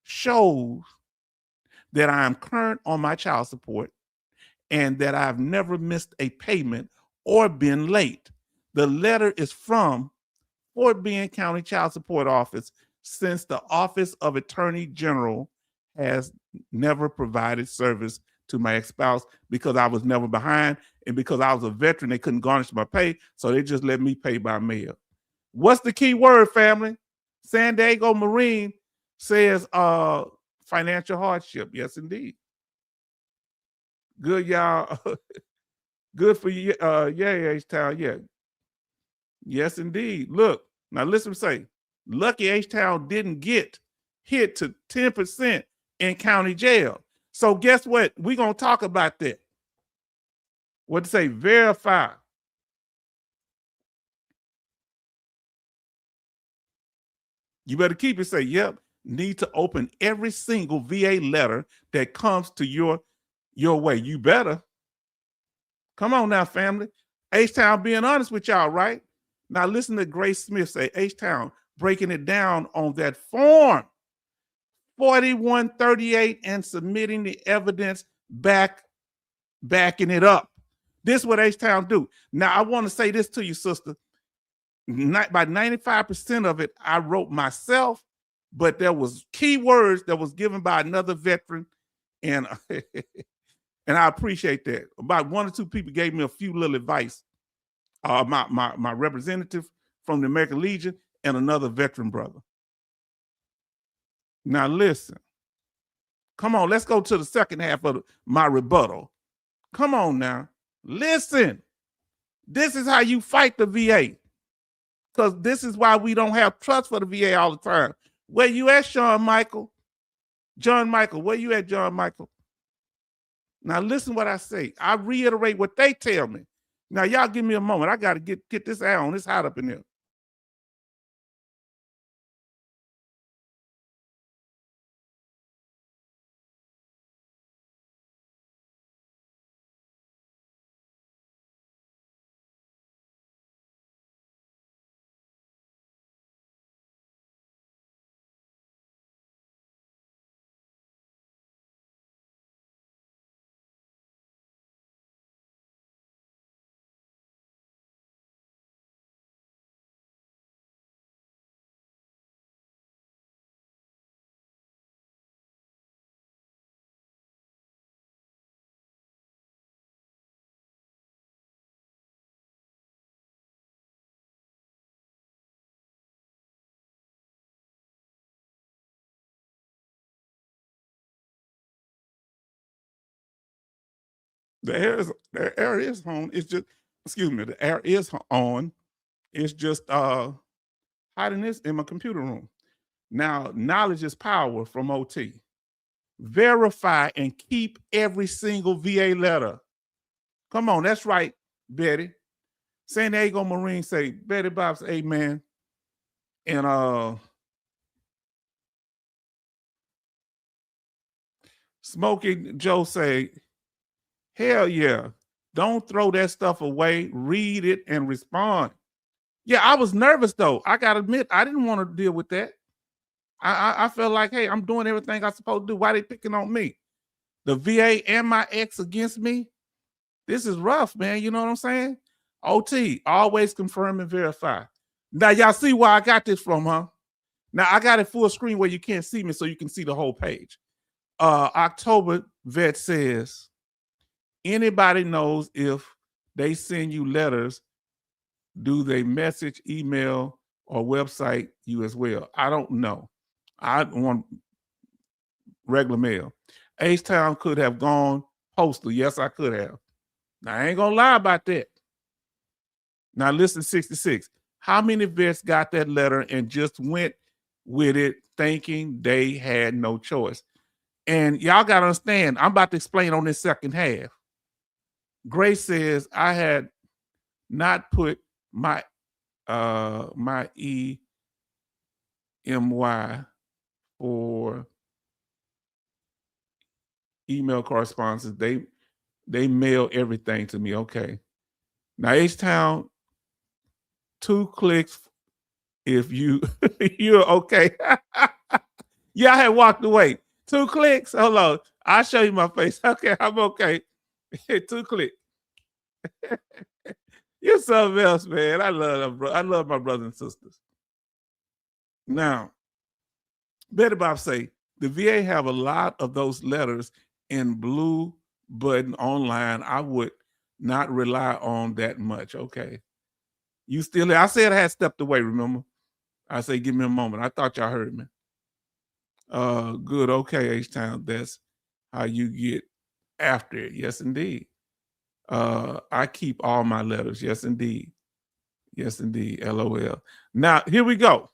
shows that I am current on my child support and that I've never missed a payment or been late. The letter is from Fort Bend County Child Support Office since the Office of Attorney General has never provided service to my ex-spouse because I was never behind, and because I was a veteran, they couldn't garnish my pay, so they just let me pay by mail. What's the key word, family? San Diego Marine says financial hardship. Yes, indeed. Good, y'all. Good for you. Yeah, H-Town. Yeah. Yes, indeed. Look, now listen say, Lucky H-Town didn't get hit to 10% in county jail. So guess what? We're going to talk about that. What to say? Verify. You better keep it. Say, yep, need to open every single VA letter that comes to your way. You better. Come on now, family. H-Town being honest with y'all, right? Now listen to Grace Smith say, H-Town breaking it down on that form 4138 and submitting the evidence backing it up. This is what H-Town do. Now I want to say this to you, sister. By 95% of it, I wrote myself, but there was key words that was given by another veteran, and and I appreciate that. About one or two people gave me a few little advice. My representative from the American Legion and another veteran brother. Now listen. Come on, let's go to the second half of my rebuttal. Come on now. Listen. This is how you fight the VA. Because this is why we don't have trust for the VA all the time. Where you at, Sean Michael? John Michael, where you at, John Michael? Now listen what I say. I reiterate what they tell me. Now y'all give me a moment. I got to get this air on. It's hot up in there. The air is on. It's just, excuse me, the air is on. It's just hot in my computer room. Now, knowledge is power from OT. Verify and keep every single VA letter. Come on, that's right, Betty. San Diego Marine say, Betty Bob's amen. And Smoking Joe say, hell yeah. Don't throw that stuff away. Read it and respond. Yeah, I was nervous though. I gotta admit, I didn't want to deal with that. I felt like, hey, I'm doing everything I'm supposed to do. Why they picking on me? The VA and my ex against me? This is rough, man. You know what I'm saying? OT, always confirm and verify. Now, y'all see where I got this from, huh? Now, I got it full screen where you can't see me so you can see the whole page. October Vet says, anybody knows if they send you letters, do they message, email, or website you as well? I don't know. I want regular mail. H-Town could have gone postal. Yes, I could have. Now, I ain't going to lie about that. Now, listen, 66. How many vets got that letter and just went with it thinking they had no choice? And y'all got to understand, I'm about to explain on this second half. Grace says, I had not put my my EMY for email correspondence. They mail everything to me. Okay. Now, H-Town, 2 clicks if you're okay. Yeah, I had walked away. 2 clicks. Hold on. I'll show you my face. Okay, I'm okay. 2 clicks. You're something else, man. I love my brothers and sisters. Now, Betty Bob say, The VA have a lot of those letters in blue button online. I would not rely on that much. Okay. You still there? I said I had stepped away, remember? I say, give me a moment. I thought y'all heard me. Good. Okay, H-Town. That's how you get after it. Yes, indeed. I keep all my letters. Yes, indeed. Yes, indeed. LOL. Now, here we go.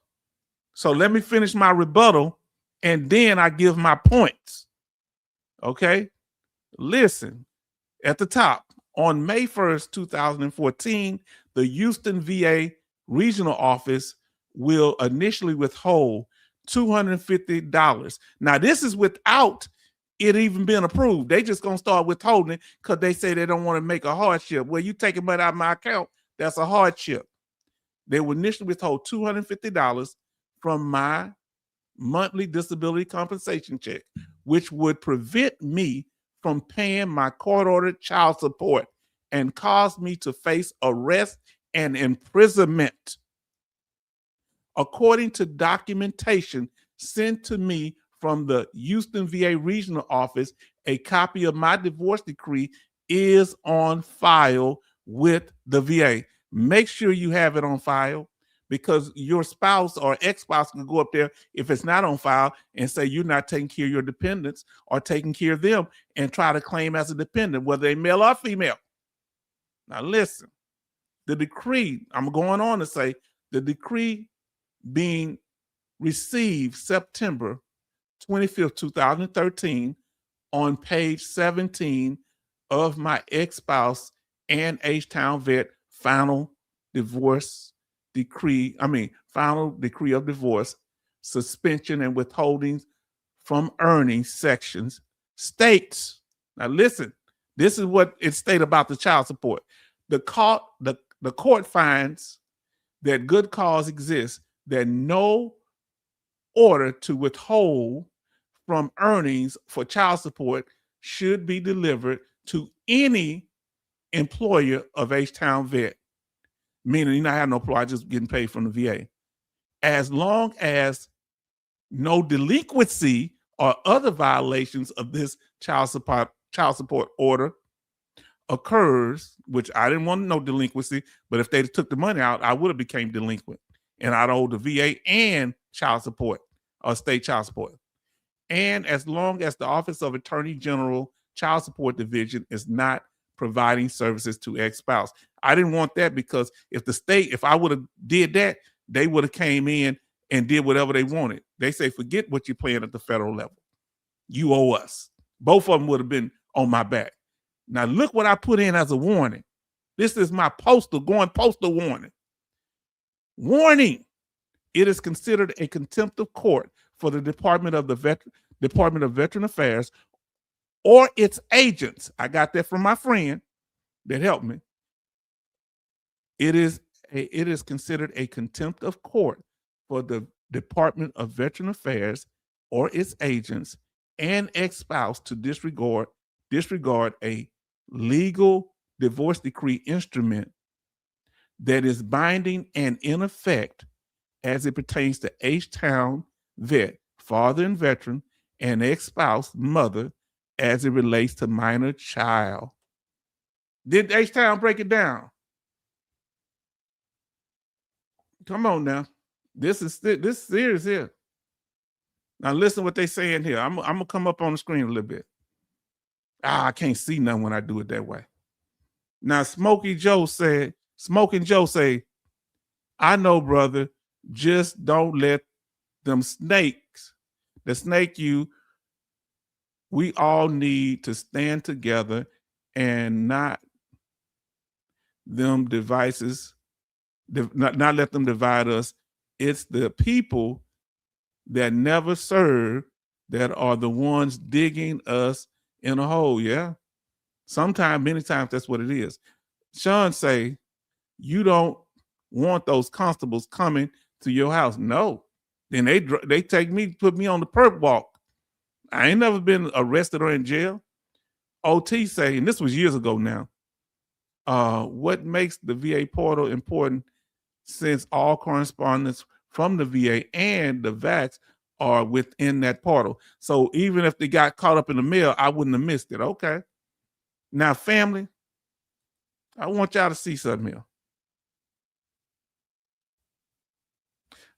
So let me finish my rebuttal and then I give my points. Okay? Listen, at the top, on May 1st, 2014, the Houston VA regional office will initially withhold $250. Now, this is without it even being approved. They just gonna start withholding it because they say they don't want to make a hardship. Well, you taking money out of my account, that's a hardship. They will initially withhold $250 from my monthly disability compensation check, which would prevent me from paying my court-ordered child support and cause me to face arrest and imprisonment. According to documentation sent to me from the Houston VA regional office, a copy of my divorce decree is on file with the VA. Make sure you have it on file because your spouse or ex-spouse can go up there if it's not on file and say you're not taking care of your dependents or taking care of them and try to claim as a dependent, whether they male or female. Now listen, the decree, I'm going on to say, the decree being received September 25th, 2013 on page 17 of my ex-spouse and H-Town vet final decree of divorce, suspension and withholding from earnings sections states. Now listen, this is what it states about the child support. The court finds that good cause exists that no order to withhold from earnings for child support should be delivered to any employer of H-Town vet, meaning you're not having no employer, just getting paid from the VA, as long as no delinquency or other violations of this child support order occurs, which I didn't want no delinquency, but if they took the money out, I would have became delinquent and I'd owe the VA and child support or state child support. And as long as the Office of Attorney General Child Support Division is not providing services to ex-spouse. I didn't want that because if I would have did that, they would have came in and did whatever they wanted. They say, forget what you're playing at the federal level. You owe us. Both of them would have been on my back. Now look what I put in as a warning. This is my postal warning. Warning. It is considered a contempt of court for the Department of Veteran Affairs or its agents. I got that from my friend that helped me. It is considered a contempt of court for the Department of Veteran Affairs or its agents and ex-spouse to disregard a legal divorce decree instrument that is binding and in effect as it pertains to H-Town vet, father and veteran, and ex-spouse, mother, as it relates to minor child. Did H-Town break it down? Come on now. This is serious here. Now listen what they're saying here. I'm gonna come up on the screen a little bit. I can't see nothing when I do it that way. Now Smoking Joe say, I know, brother, just don't let them snakes that snake you. We all need to stand together and not let them divide us. It's the people that never serve that are the ones digging us in a hole. Yeah. Many times that's what it is. Sean say, you don't want those constables coming to your house. No. Then they take me, put me on the perp walk. I ain't never been arrested or in jail. OT say, and this was years ago now, what makes the VA portal important since all correspondence from the VA and the VAX are within that portal. So even if they got caught up in the mail, I wouldn't have missed it. Okay. Now, family, I want y'all to see something here.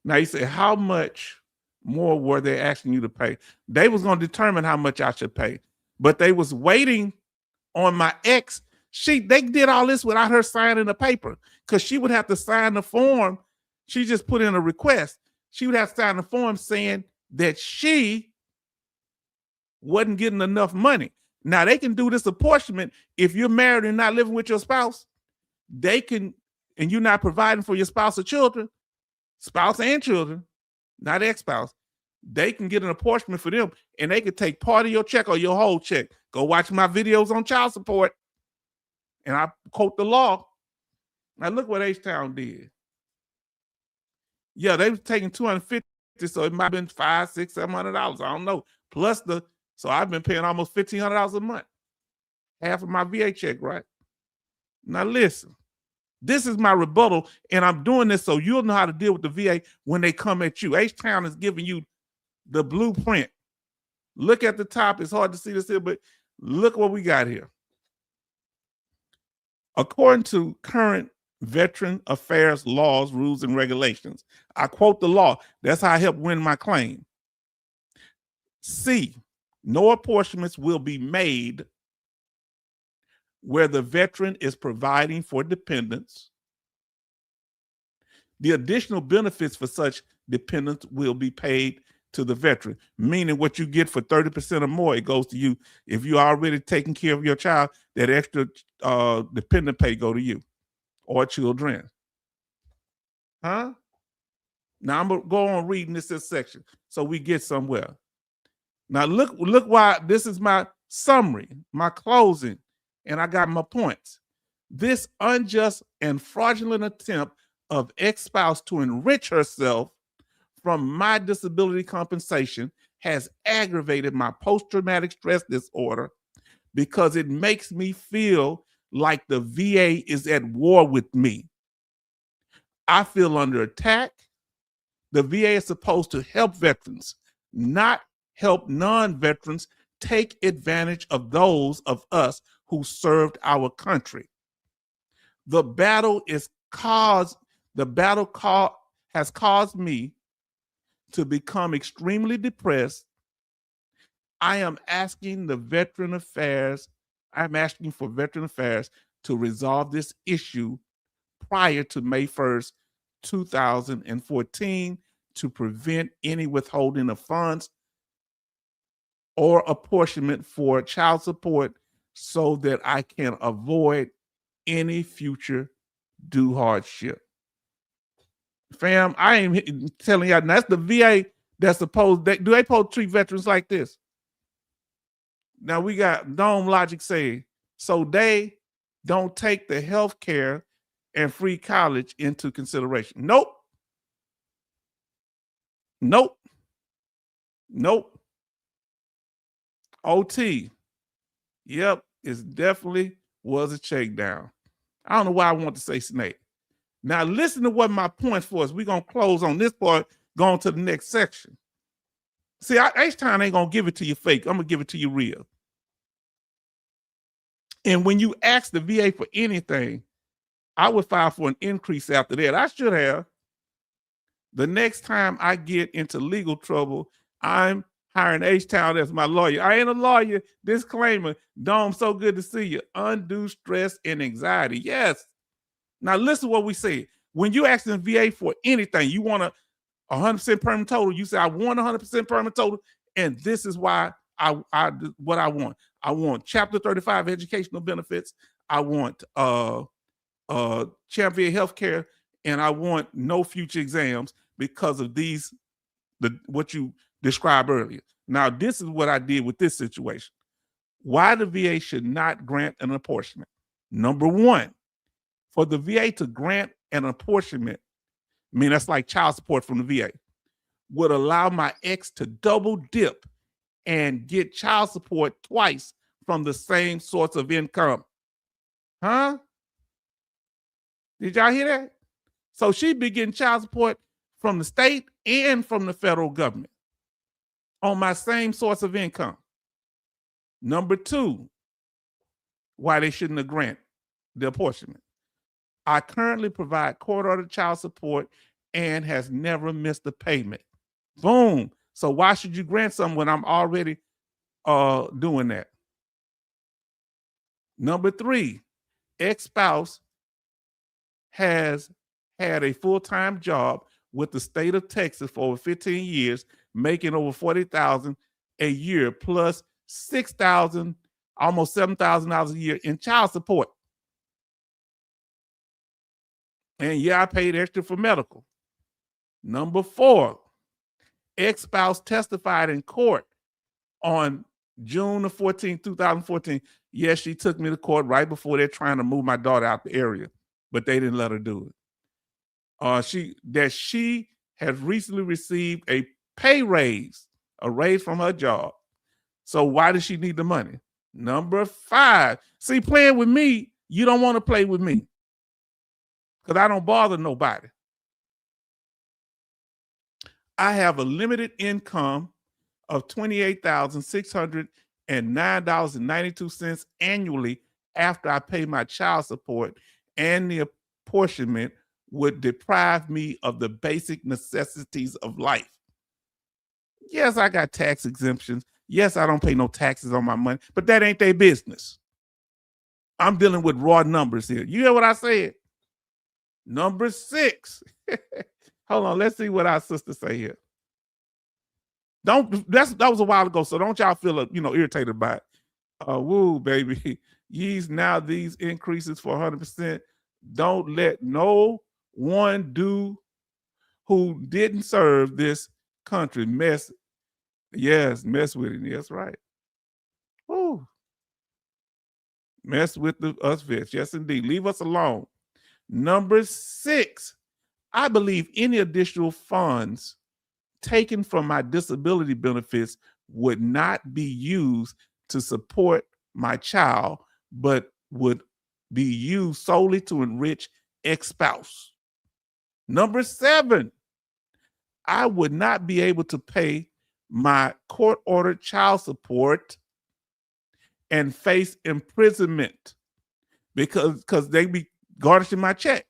Now you say, how much more were they asking you to pay? They was going to determine how much I should pay, but they was waiting on my ex. They did all this without her signing the paper because she would have to sign the form. She just put in a request. She would have to sign the form saying that she wasn't getting enough money. Now they can do this apportionment if you're married and not living with your spouse. They can, and you're not providing for your spouse or children, spouse and children, not ex-spouse. They can get an apportionment for them, and they can take part of your check or your whole check. Go watch my videos on child support, and I quote the law. Now look what H-Town did. Yeah, they was taking $250, so it might have been $500, $600, $700. I don't know. Plus so I've been paying almost $1,500 a month. Half of my VA check, right? Now listen, this is my rebuttal, and I'm doing this so you'll know how to deal with the VA when they come at you. H-Town is giving you the blueprint. Look at the top. It's hard to see this here, but look what we got here. According to current Veteran Affairs laws, rules, and regulations, I quote the law. That's how I help win my claim. C, no apportionments will be made where the veteran is providing for dependents. The additional benefits for such dependents will be paid to the veteran, meaning what you get for 30% or more, it goes to you. If you're already taking care of your child, that extra dependent pay go to you or children. Huh? Now I'm gonna go on reading this section so we get somewhere. Now look why this is my summary, my closing, and I got my points. This unjust and fraudulent attempt of ex-spouse to enrich herself from my disability compensation has aggravated my post-traumatic stress disorder because it makes me feel like the VA is at war with me. I feel under attack. The VA is supposed to help veterans, not help non-veterans take advantage of those of us who served our country. The battle has caused me to become extremely depressed. I am asking for Veteran Affairs to resolve this issue prior to May 1st, 2014 to prevent any withholding of funds or apportionment for child support so that I can avoid any future due hardship. Fam, I ain't telling y'all, that's the VA that's supposed, do they supposed to treat veterans like this? Now we got Dome Logic saying, so they don't take the health care and free college into consideration. Nope. Nope. Nope. OT. Yep, it definitely was a shakedown. I don't know why I want to say snake. Now listen to what my points was. We're going to close on this part, going to the next section. See, H-Town ain't going to give it to you fake. I'm going to give it to you real. And when you ask the VA for anything, I would file for an increase after that. I should have. The next time I get into legal trouble, I'm hiring H-Town as my lawyer. I ain't a lawyer. Disclaimer. Dome, so good to see you. Undue stress and anxiety. Yes. Now listen to what we say. When you ask the VA for anything, you want a 100% permanent total. You say, I want 100% permanent total. And this is why what I want. I want Chapter 35 educational benefits. I want champion healthcare, and I want no future exams because of what you described earlier. Now, this is what I did with this situation. Why the VA should not grant an apportionment. Number one, for the VA to grant an apportionment, I mean, that's like child support from the VA, would allow my ex to double dip and get child support twice from the same source of income. Huh? Did y'all hear that? So she'd be getting child support from the state and from the federal government. on my same source of income. Number two, why they shouldn't have grant the apportionment. I currently provide court-ordered child support and has never missed a payment. Boom. So why should you grant something when I'm already doing that? Number three, ex-spouse has had a full-time job with the state of Texas for over 15 years, making over $40,000 a year plus $6,000, almost $7,000 a year in child support. And yeah, I paid extra for medical. Number four, ex-spouse testified in court on June the 14th, 2014. Yes, she took me to court right before they're trying to move my daughter out the area, but they didn't let her do it. She has recently received a pay raise, a raise from her job. So why does she need the money? Number five, see, playing with me, you don't want to play with me because I don't bother nobody. I have a limited income of $28,609.92 annually after I pay my child support, and the apportionment would deprive me of the basic necessities of life. Yes, I got tax exemptions. Yes, I don't pay no taxes on my money, but that ain't their business. I'm dealing with raw numbers here. You hear what I said? Number six. Hold on, let's see what our sisters say here. That was a while ago, so don't y'all feel irritated by it. Woo, baby. These increases for 100%. Don't let no one do who didn't serve this country mess with it. That's right. Woo. Mess with us vets. Yes, indeed. Leave us alone. Number six, I believe any additional funds taken from my disability benefits would not be used to support my child, but would be used solely to enrich ex-spouse. Number seven, I would not be able to pay my court-ordered child support and face imprisonment because they be garnishing my check.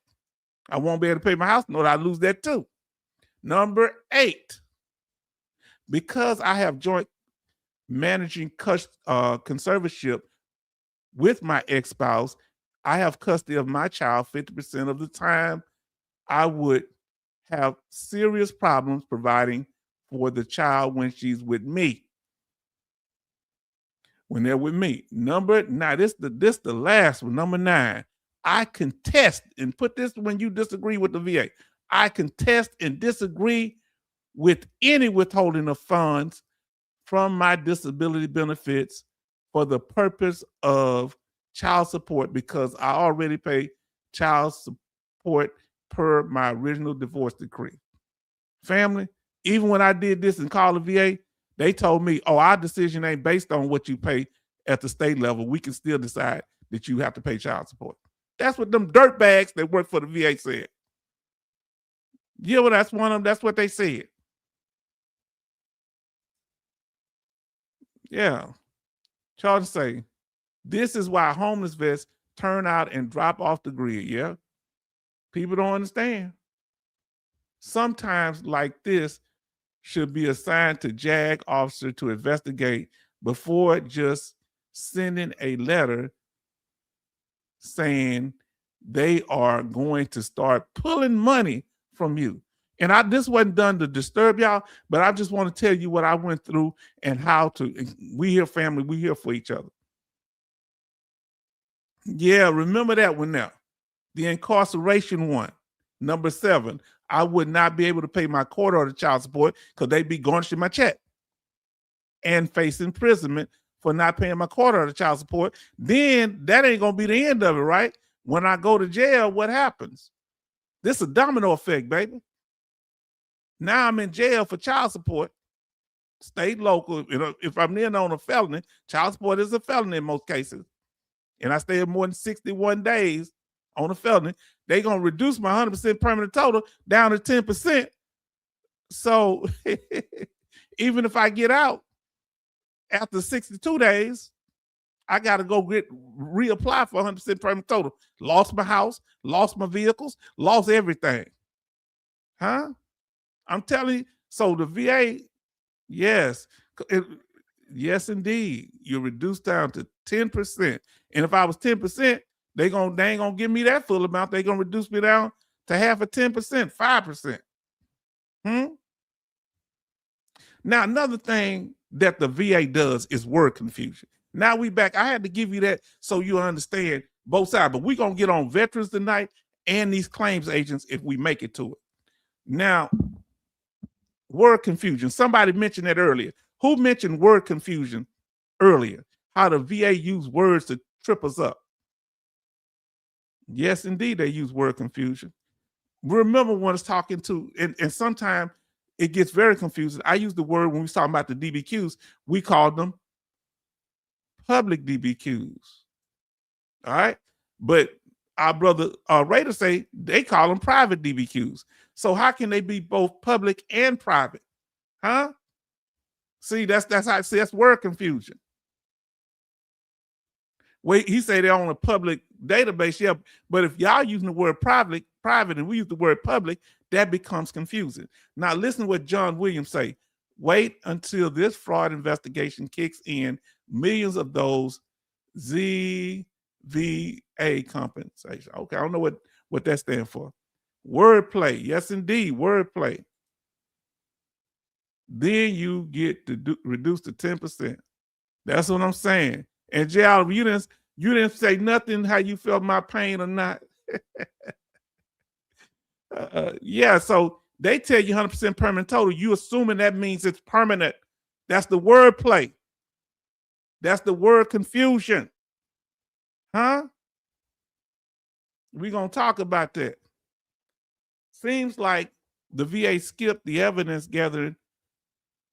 I won't be able to pay my house note. I lose that too. Number eight, because I have joint managing conservatorship with my ex-spouse, I have custody of my child 50% of the time. I would have serious problems providing for the child when she's with me. When they're with me. This the last one, number 9. I contest, and put this when you disagree with the VA. I contest and disagree with any withholding of funds from my disability benefits for the purpose of child support because I already pay child support per my original divorce decree. Family, even when I did this and called the VA, they told me, our decision ain't based on what you pay at the state level. We can still decide that you have to pay child support. That's what them dirtbags that work for the VA said. Yeah, well, that's one of them. That's what they said. Yeah. Charles say, this is why homeless vets turn out and drop off the grid. Yeah. People don't understand. Sometimes like this should be assigned to JAG officer to investigate before just sending a letter saying they are going to start pulling money from you. And this wasn't done to disturb y'all, but I just want to tell you what I went through and how to, we here family, we here for each other. Yeah, remember that one now. The incarceration one. Number 7, I would not be able to pay my court order child support because they'd be garnishing my check and face imprisonment for not paying my court order child support. Then that ain't going to be the end of it, right? When I go to jail, what happens? This is a domino effect, baby. Now I'm in jail for child support, state, local. If I'm in on a felony, child support is a felony in most cases, and I stay more than 61 days on a felony, they're going to reduce my 100% permanent total down to 10%. So even if I get out after 62 days, I got to go reapply for 100% permanent total. Lost my house, lost my vehicles, lost everything. Huh? I'm telling you. So the VA, yes, yes, indeed. You're reduced down to 10%. And if I was 10%, they ain't gonna give me that full amount. They're gonna reduce me down to half of 10%, 5%. Now, another thing that the VA does is word confusion. Now we back. I had to give you that so you understand both sides, but we're going to get on veterans tonight and these claims agents if we make it to it. Now, word confusion. Somebody mentioned that earlier. Who mentioned word confusion earlier? How the VA use words to trip us up. Yes, indeed, they use word confusion. Remember when it's talking to, and sometimes it gets very confusing. I use the word when we was talking about the DBQs, we called them public DBQs. All right. But our brother Raider say they call them private DBQs. So how can they be both public and private? Huh? See, that's how I see that's word confusion. Wait, he say they're on a public database, yeah. But if y'all using the word private, and we use the word public, that becomes confusing. Now listen to what John Williams say. Wait until this fraud investigation kicks in. Millions of those VBA compensation. Okay, I don't know what that stands for. Wordplay. Yes, indeed, wordplay. Then you get to reduce to 10%. That's what I'm saying. And JL, you didn't say nothing how you felt my pain or not. Yeah, so they tell you 100% permanent total. You assuming that means it's permanent. That's the word play. That's the word confusion. Huh? We're going to talk about that. Seems like the VA skipped the evidence gathering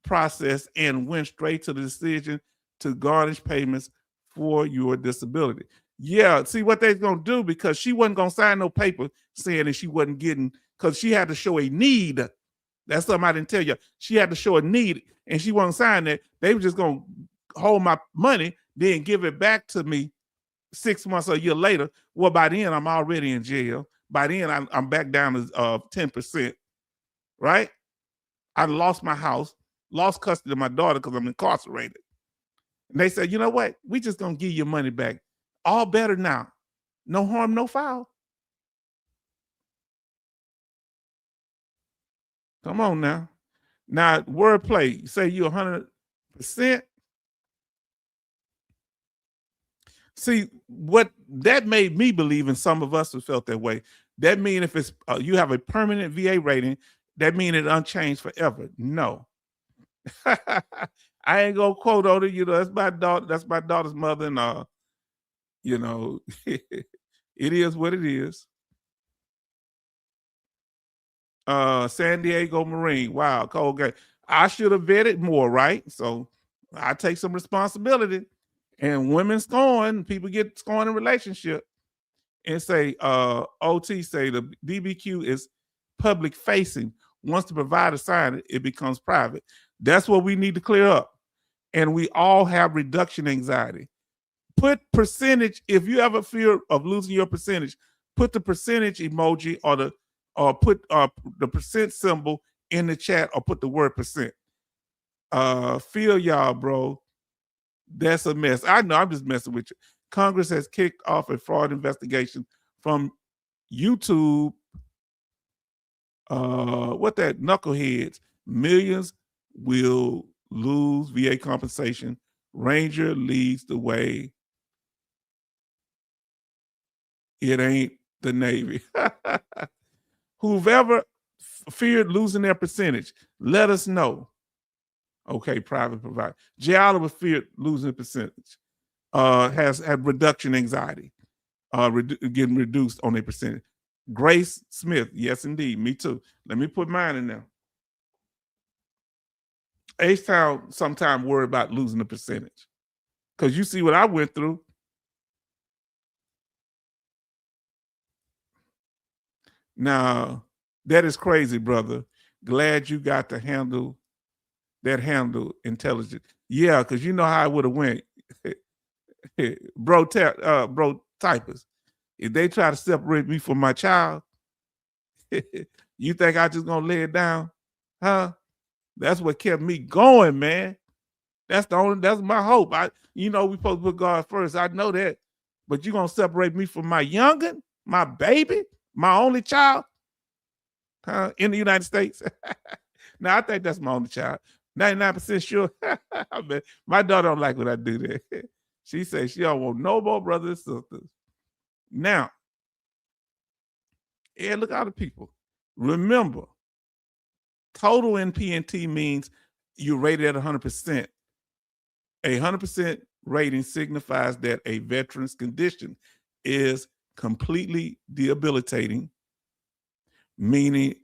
process and went straight to the decision to garnish payments for your disability. Yeah, see what they're going to do, because she wasn't going to sign no paper saying that she wasn't getting, because she had to show a need. That's something I didn't tell you. She had to show a need, and she wasn't signing that. They were just going to hold my money, then give it back to me 6 months or a year later. Well, by then, I'm already in jail. By then, I'm back down to 10%, right? I lost my house, lost custody of my daughter because I'm incarcerated. And they said, you know what? We just going to give your money back. All better now. No harm, no foul. Come on now. Now, wordplay, you say you're 100%. See, what that made me believe, and some of us have felt that way, that means if it's you have a permanent VA rating, that means it's unchanged forever. No. I ain't gonna quote on it, that's my daughter's mother, and it is what it is. San Diego Marine. Wow, cold game. I should have vetted more, right? So I take some responsibility. And women scorn, people get scorned in relationship, and say, OT say the DBQ is public facing. Once the provider signs it, it becomes private. That's what we need to clear up. And we all have reduction anxiety. Put percentage, if you ever fear of losing your percentage, put the percentage emoji or put the percent symbol in the chat, or put the word percent. Feel y'all, bro. That's a mess. I know, I'm just messing with you. Congress has kicked off a fraud investigation from YouTube. What that knuckleheads? Millions will lose VA compensation. Ranger leads the way. It ain't the Navy. Whoever feared losing their percentage, let us know. Okay, private provider. Jay Oliver feared losing percentage. Has had reduction anxiety, getting reduced on a percentage. Grace Smith, yes, indeed, me too. Let me put mine in there. H-Town sometimes worry about losing the percentage, because you see what I went through. Now, that is crazy, brother. Glad you got to handle that handle intelligence. Yeah, because you know how I would have went. bro typers. If they try to separate me from my child, you think I just gonna lay it down? Huh? That's what kept me going, man. That's my hope. We supposed to put God first. I know that. But you gonna separate me from my youngin, my baby, my only child, in the United States? Now I think that's my only child. 99% sure. I mean, my daughter don't like when I do that. She says she don't want no more brothers and sisters. Now, look at the people. Remember, total in PNT means you're rated at 100%. A 100% rating signifies that a veteran's condition is completely debilitating, meaning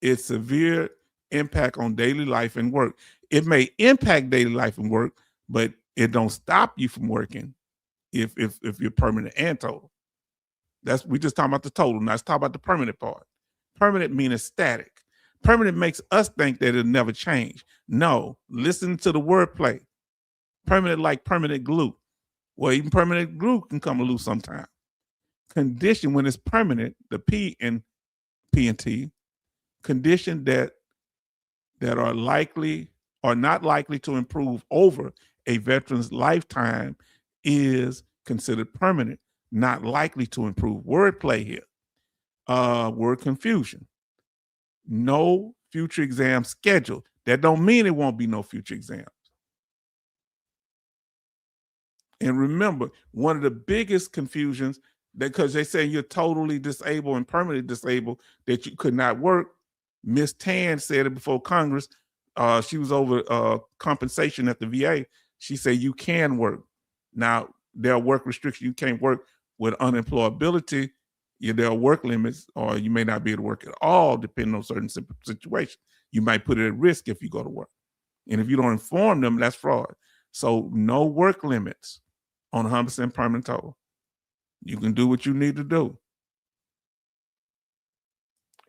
its severe impact on daily life and work. It may impact daily life and work, but it don't stop you from working if you're permanent and total. We just talking about the total. Now let's talk about the permanent part. Permanent meaning static. Permanent makes us think that it'll never change. No, listen to the wordplay. Permanent like permanent glue. Well, even permanent glue can come loose sometime. Condition, when it's permanent, the P in P&T, condition that are likely or not likely to improve over a veteran's lifetime is considered permanent, not likely to improve. Wordplay here. Word confusion. No future exam scheduled. That don't mean it won't be no future exams. And remember, one of the biggest confusions, because they say you're totally disabled and permanently disabled, that you could not work. Miss Tan said it before Congress. She was over compensation at the VA. She said you can work. Now, there are work restrictions. You can't work with unemployability. There are work limits, or you may not be able to work at all, depending on certain situations. You might put it at risk if you go to work. And if you don't inform them, that's fraud. So no work limits on 100% permanent total. You can do what you need to do.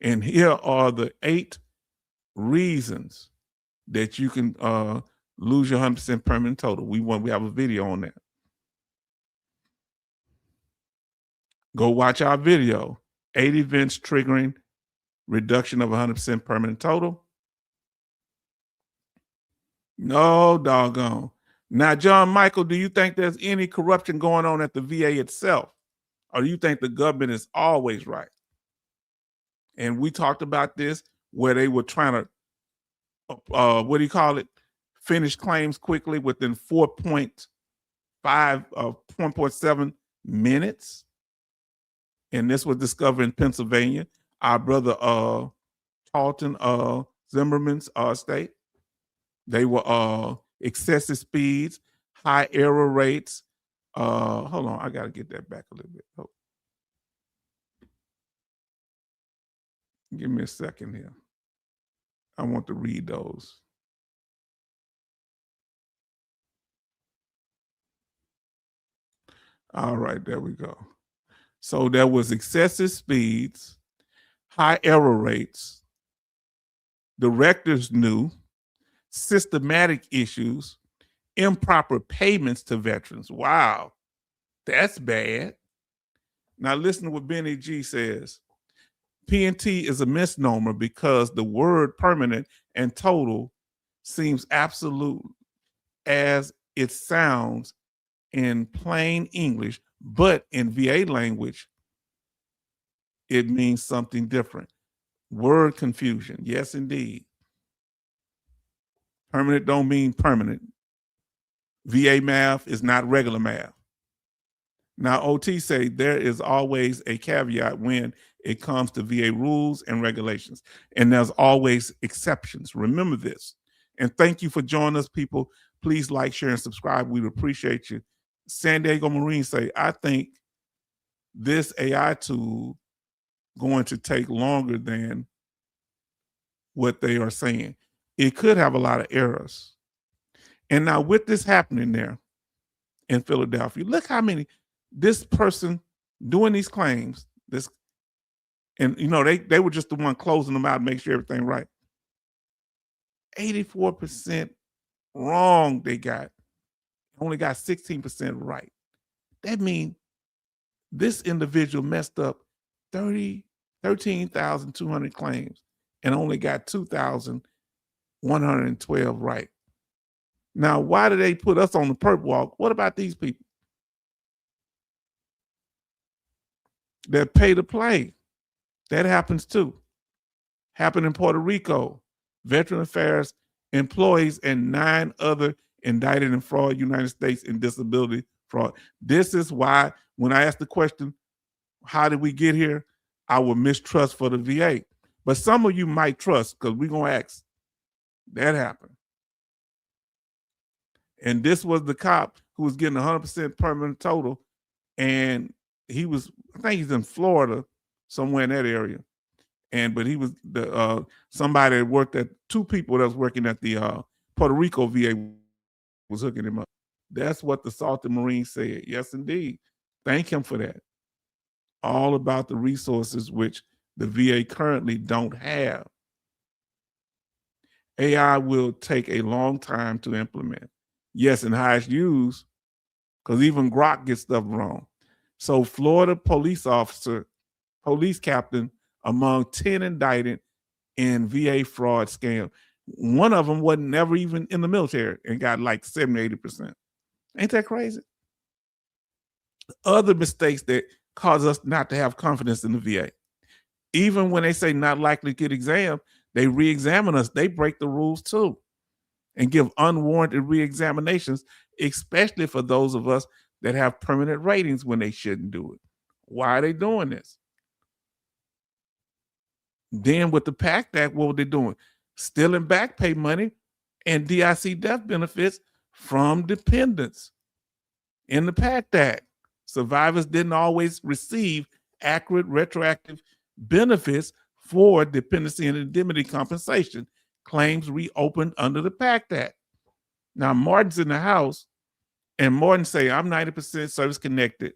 And here are the 8 reasons that you can lose your 100% permanent total. We have a video on that. Go watch our video, 8 events triggering reduction of 100% permanent total. No doggone. Now, John Michael, do you think there's any corruption going on at the VA itself? Or do you think the government is always right? And we talked about this where they were trying to, finish claims quickly within 4.7 minutes. And this was discovered in Pennsylvania. Our brother Tarleton Zimmerman's state. They were excessive speeds, high error rates. Hold on, I got to get that back a little bit. Oh. Give me a second here. I want to read those. All right, there we go. So there was excessive speeds, high error rates, directors knew, systematic issues, improper payments to veterans. Wow, that's bad. Now listen to what Benny G says. P&T is a misnomer because the word permanent and total seems absolute as it sounds in plain English, but in VA language, it means something different. Word confusion. Yes, indeed. Permanent don't mean permanent. VA math is not regular math. Now, OT say there is always a caveat when it comes to VA rules and regulations, and there's always exceptions. Remember this. And thank you for joining us, people. Please like, share, and subscribe. We appreciate you. San Diego Marine say, I think this AI tool going to take longer than what they are saying. It could have a lot of errors. And now with this happening there in Philadelphia, look how many, this person doing these claims, and they were just the one closing them out and make sure everything right. 84% wrong they got. Only got 16% right. That means this individual messed up 13,200 claims and only got 2,112 right. Now, why do they put us on the perp walk? What about these people that pay to play? That happens too. Happened in Puerto Rico. Veteran Affairs employees and 9 other indicted in fraud, United States in disability fraud. This is why when I ask the question, how did we get here? I would mistrust for the VA. But some of you might trust because we're going to ask. That happened. And this was the cop who was getting 100% permanent total. And he was, I think he's in Florida, somewhere in that area. But he was the somebody that worked at 2 people that was working at the Puerto Rico VA was hooking him up. That's what the Salted Marine said. Yes, indeed. Thank him for that. All about the resources which the VA currently don't have. AI will take a long time to implement. Yes, and how it's used, because even Grok gets stuff wrong. So Florida police captain among 10 indicted in VA fraud scam. One of them wasn't never even in the military and got like 70, 80%. Ain't that crazy? Other mistakes that cause us not to have confidence in the VA. Even when they say not likely to get exam, they re-examine us. They break the rules too and give unwarranted re-examinations, especially for those of us that have permanent ratings when they shouldn't do it. Why are they doing this? Then with the PACT Act, what were they doing? Stealing back pay money and DIC death benefits from dependents. In the PACT Act, survivors didn't always receive accurate retroactive benefits for dependency and indemnity compensation. Claims reopened under the PACT Act. Now, Martin's in the house, and Martin say, I'm 90% service connected.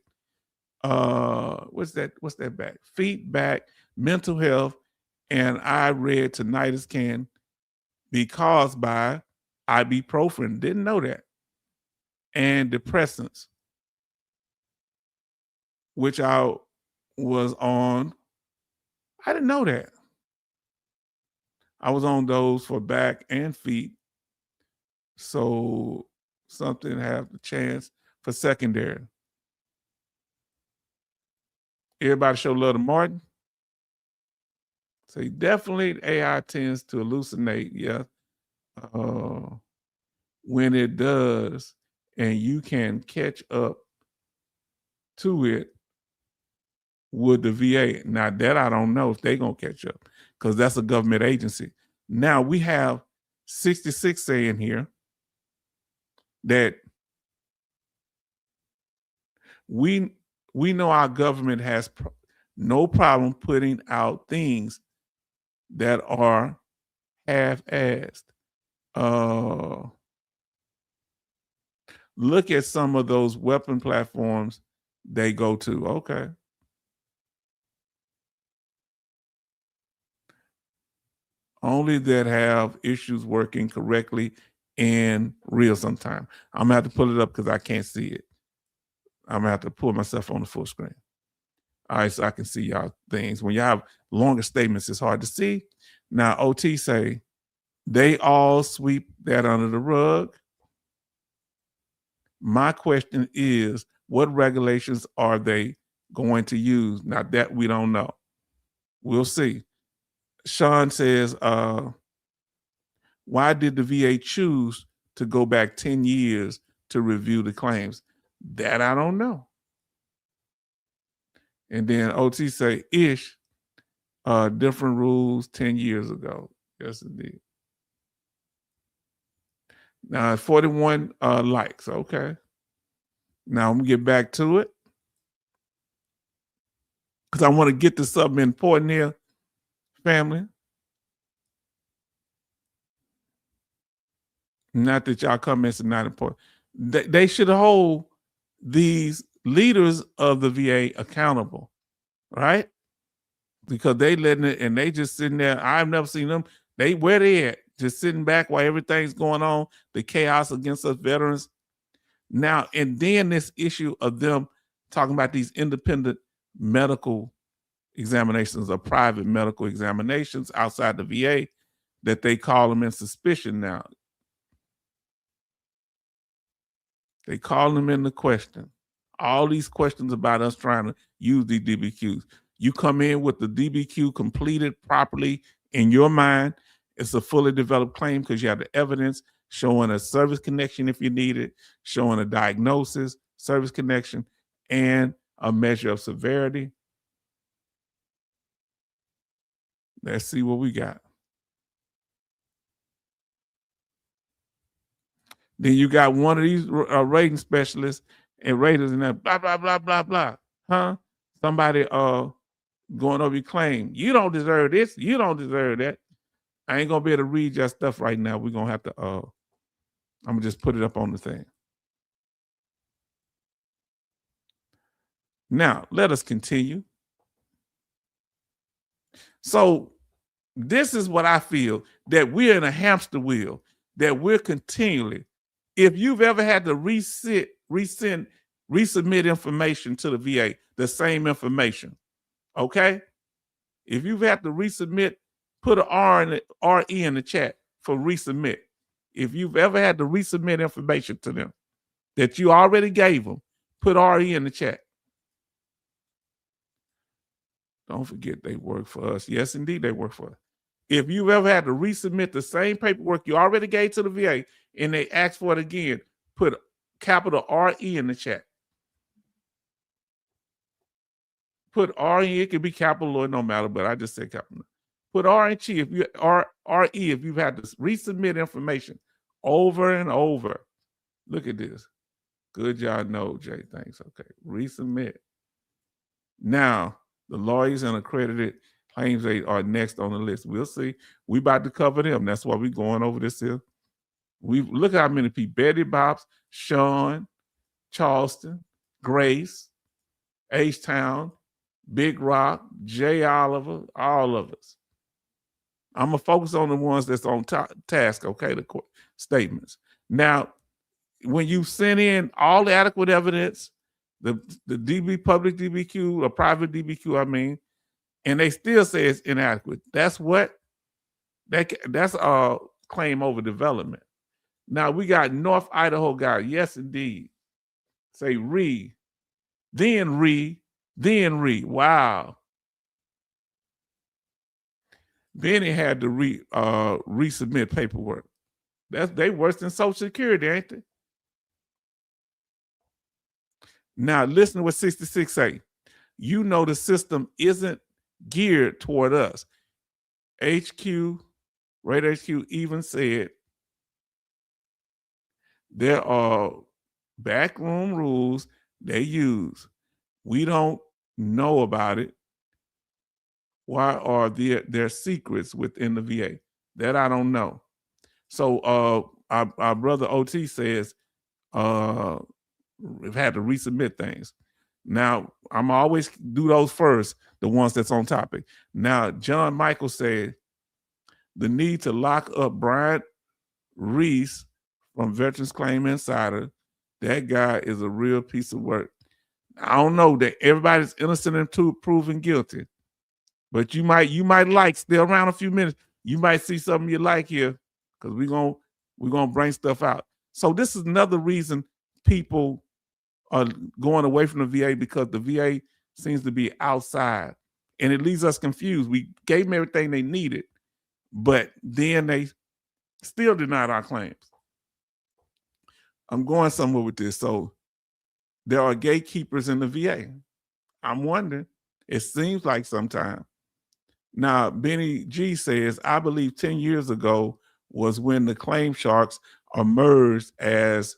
What's that back? Feedback, mental health, and I read tinnitus can be caused by ibuprofen. Didn't know that. And depressants, which I was on. I didn't know that. I was on those for back and feet. So something have the chance for secondary. Everybody show love to Martin. So definitely AI tends to hallucinate, yeah. When it does, and you can catch up to it with the VA. Now that I don't know if they're gonna catch up, because that's a government agency. Now we have 66 saying here that we know our government has no problem putting out things that are half-assed. Look at some of those weapon platforms they go to. Okay. Only that have issues working correctly in real time. I'm gonna have to pull it up because I can't see it. I'm gonna have to pull myself on the full screen. All right, so I can see y'all things. When you have longer statements, it's hard to see. Now, OT say they all sweep that under the rug. My question is, what regulations are they going to use? Now that we don't know. We'll see. Sean says, why did the VA choose to go back 10 years to review the claims? That I don't know. And then OT say, ish, different rules 10 years ago. Yes, indeed. Now, 41 likes. Okay. Now, I'm going to get back to it because I want to get to something important here, family. Not that y'all comments are not important. They should hold these leaders of the VA accountable, right? Because they letting it, and they just sitting there. I've never seen them. Where they at? just sitting back while everything's going on, the chaos against us veterans. Now, and then this issue of them talking about these independent medical examinations or private medical examinations outside the VA, that they call them in suspicion now. They call them into question. All these questions about us trying to use these DBQs. You come in with the DBQ completed properly in your mind. It's a fully developed claim because you have the evidence showing a service connection if you need it, showing a diagnosis, service connection, and a measure of severity. Let's see what we got. Then you got one of these rating specialists and raters and that blah, blah, blah, blah, blah. Huh? Somebody going over your claim. You don't deserve this. You don't deserve that. I ain't gonna be able to read your stuff right now. We're gonna have to I'm gonna just put it up on the thing. Now let us continue. So this is what I feel, that we're in a hamster wheel, that we're continually, if you've ever had to resubmit information to the VA, the same information, okay? If you've had to resubmit, put an RE in the chat for resubmit. If you've ever had to resubmit information to them that you already gave them, put RE in the chat. Don't forget they work for us. Yes, indeed, they work for us. If you've ever had to resubmit the same paperwork you already gave to the VA and they ask for it again, put capital RE in the chat. Put RE, it could be capital or no matter, but I just said capital. Put RE if you RE if you've had to resubmit information over and over. Look at this. Good job, no, Jay. Thanks. Okay. Resubmit. Now, the lawyers and accredited claims they are next on the list. We'll see. We about to cover them. That's why we're going over this here. We look at how many people: Betty Bops, Sean, Charleston, Grace, H-Town, Big Rock, Jay Oliver, all of us. I'm gonna focus on the ones that's on task, okay, the court statements. Now, when you send in all the adequate evidence, the DB public DBQ or private DBQ, I mean, and they still say it's inadequate. That's what that's a claim over development. Now we got North Idaho guy. Yes, indeed. Say then re. Wow. Benny had to resubmit paperwork. They worse than Social Security, ain't they? Now listen to what 66 say. You know the system isn't geared toward us. Radar HQ even said there are backroom rules they use. We don't know about it. Why are there secrets within the VA? That I don't know. So our brother OT says we've had to resubmit things. Now, I'm always do those first, the ones that's on topic. Now, John Michael said the need to lock up Brian Reese from Veterans Claim Insider. That guy is a real piece of work. I don't know that everybody's innocent until proven guilty, but you might like, stay around a few minutes. You might see something you like here, because we're gonna bring stuff out. So this is another reason people are going away from the VA, because the VA seems to be outside, and it leaves us confused. We gave them everything they needed, but then they still denied our claims. I'm going somewhere with this. So there are gatekeepers in the VA. I'm wondering, it seems like sometimes. Now, Benny G says, I believe 10 years ago was when the claim sharks emerged as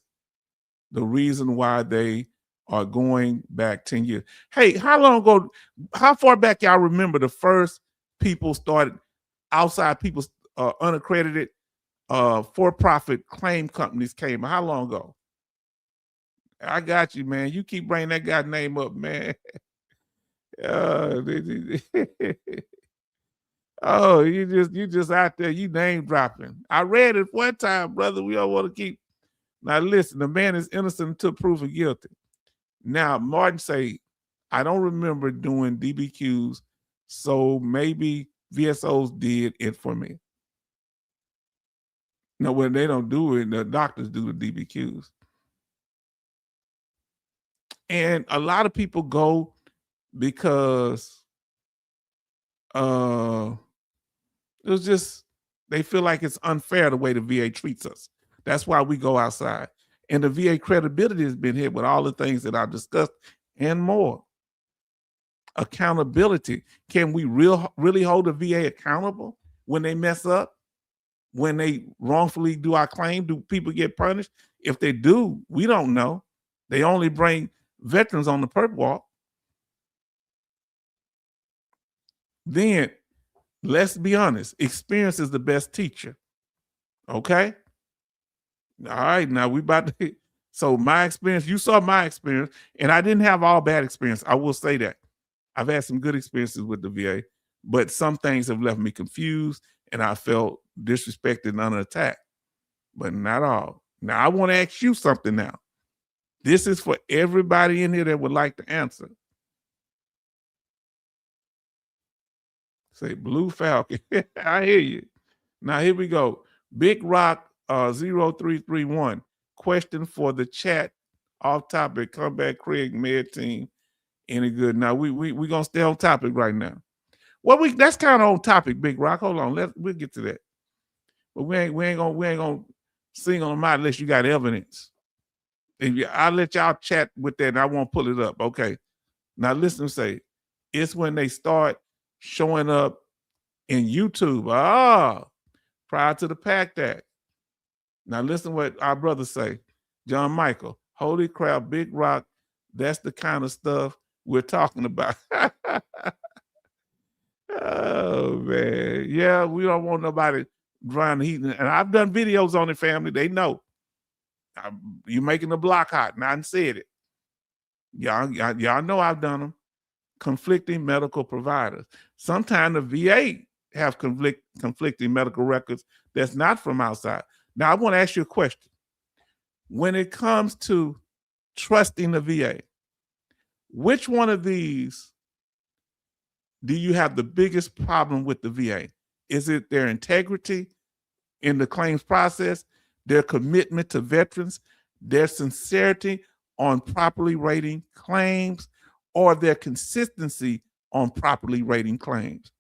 the reason why they are going back 10 years. Hey, how far back y'all remember the first people started, outside people, unaccredited for-profit claim companies came? How long ago? I got you, man. You keep bringing that guy's name up, man. Oh, you just out there, you name dropping. I read it one time, brother. We don't want to keep. Now listen, the man is innocent until proven guilty. Now Martin say, I don't remember doing DBQs, so maybe VSOs did it for me. No, when they don't do it, the doctors do the DBQs. And a lot of people go because it was just they feel like it's unfair the way the VA treats us. That's why we go outside. And the VA credibility has been hit with all the things that I discussed and more. Accountability. Can we really hold the VA accountable when they mess up? When they wrongfully do our claim? Do people get punished? If they do, we don't know. They only bring veterans on the perp walk. Then let's be honest, experience is the best teacher. Okay? All right, now we about to. So my experience, you saw my experience, and I didn't have all bad experience. I will say that. I've had some good experiences with the VA, but some things have left me confused and I felt disrespected and under attack, but not all. Now I want to ask you something now. This is for everybody in here that would like to answer. Say Blue Falcon. I hear you. Now here we go. Big Rock 0331. Question for the chat. Off topic. Comeback Craig Med team. Any good? Now we gonna stay on topic right now. Well, that's kind of on topic, Big Rock. Hold on. We'll get to that. But we ain't gonna sing on them out unless you got evidence. And I'll let y'all chat with that and I won't pull it up. Okay. Now listen, say it's when they start showing up in YouTube. Prior to the PACT Act. Now listen what our brothers say. John Michael, holy crap, Big Rock, that's the kind of stuff we're talking about. Oh man. Yeah, we don't want nobody drying the heat. And I've done videos on it, family. They know. You're making the block hot, and I said it. Y'all know I've done them. Conflicting medical providers. Sometimes the VA have conflicting medical records that's not from outside. Now, I want to ask you a question. When it comes to trusting the VA, which one of these do you have the biggest problem with the VA? Is it their integrity in the claims process, their commitment to veterans, their sincerity on properly rating claims, or their consistency on properly rating claims?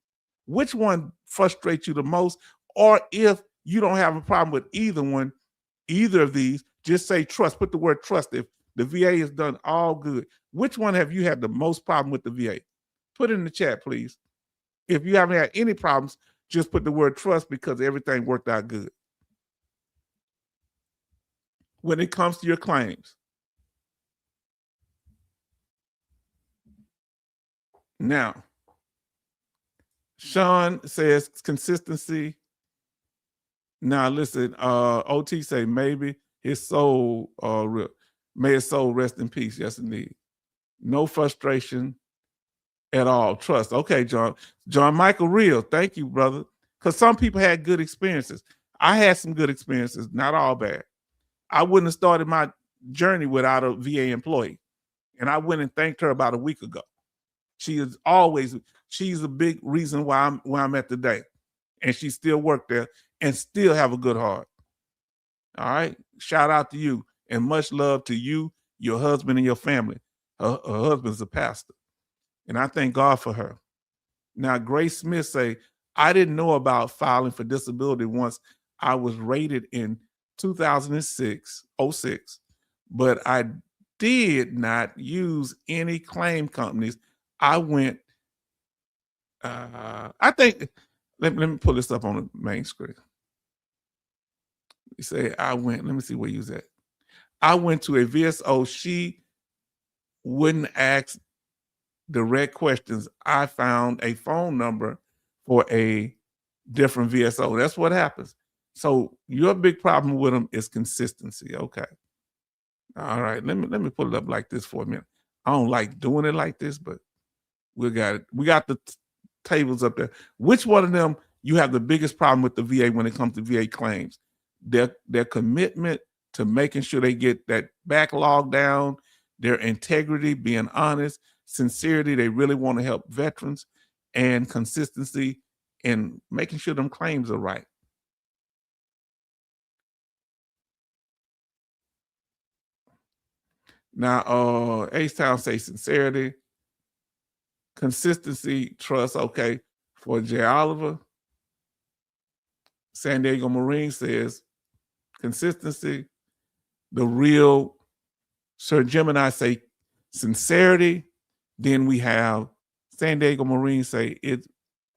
Which one frustrates you the most? Or if you don't have a problem with either of these, just say trust. Put the word trust. If the VA has done all good, which one have you had the most problem with the VA? Put it in the chat, please. If you haven't had any problems, just put the word trust because everything worked out good. When it comes to your claims. Now, Sean says consistency. Now listen, OT say maybe his soul, may his soul rest in peace. Yes, indeed. No frustration at all. Trust. Okay, John. John Michael Real. Thank you, brother. Because some people had good experiences. I had some good experiences, not all bad. I wouldn't have started my journey without a VA employee. And I went and thanked her about a week ago. She's a big reason why I'm at today. And she still worked there and still have a good heart. All right. Shout out to you and much love to you, your husband, and your family. Her husband's a pastor. And I thank God for her. Now, Grace Smith say, I didn't know about filing for disability once I was rated in 2006, but I did not use any claim companies. I went, I think, let me pull this up on the main screen. You say, let me see where you was at. I went to a VSO. She wouldn't ask direct questions. I found a phone number for a different VSO. That's what happens. So your big problem with them is consistency. Okay. All right. Let me pull it up like this for a minute. I don't like doing it like this, but we got it. We got the tables up there. Which one of them you have the biggest problem with the VA when it comes to VA claims? Their commitment to making sure they get that backlog down, their integrity, being honest, sincerity, they really want to help veterans, and consistency in making sure them claims are right. Now, H-Town say sincerity, consistency, trust, okay. For Jay Oliver, San Diego Marine says consistency. The real Sir Gemini say sincerity. Then we have San Diego Marine say it's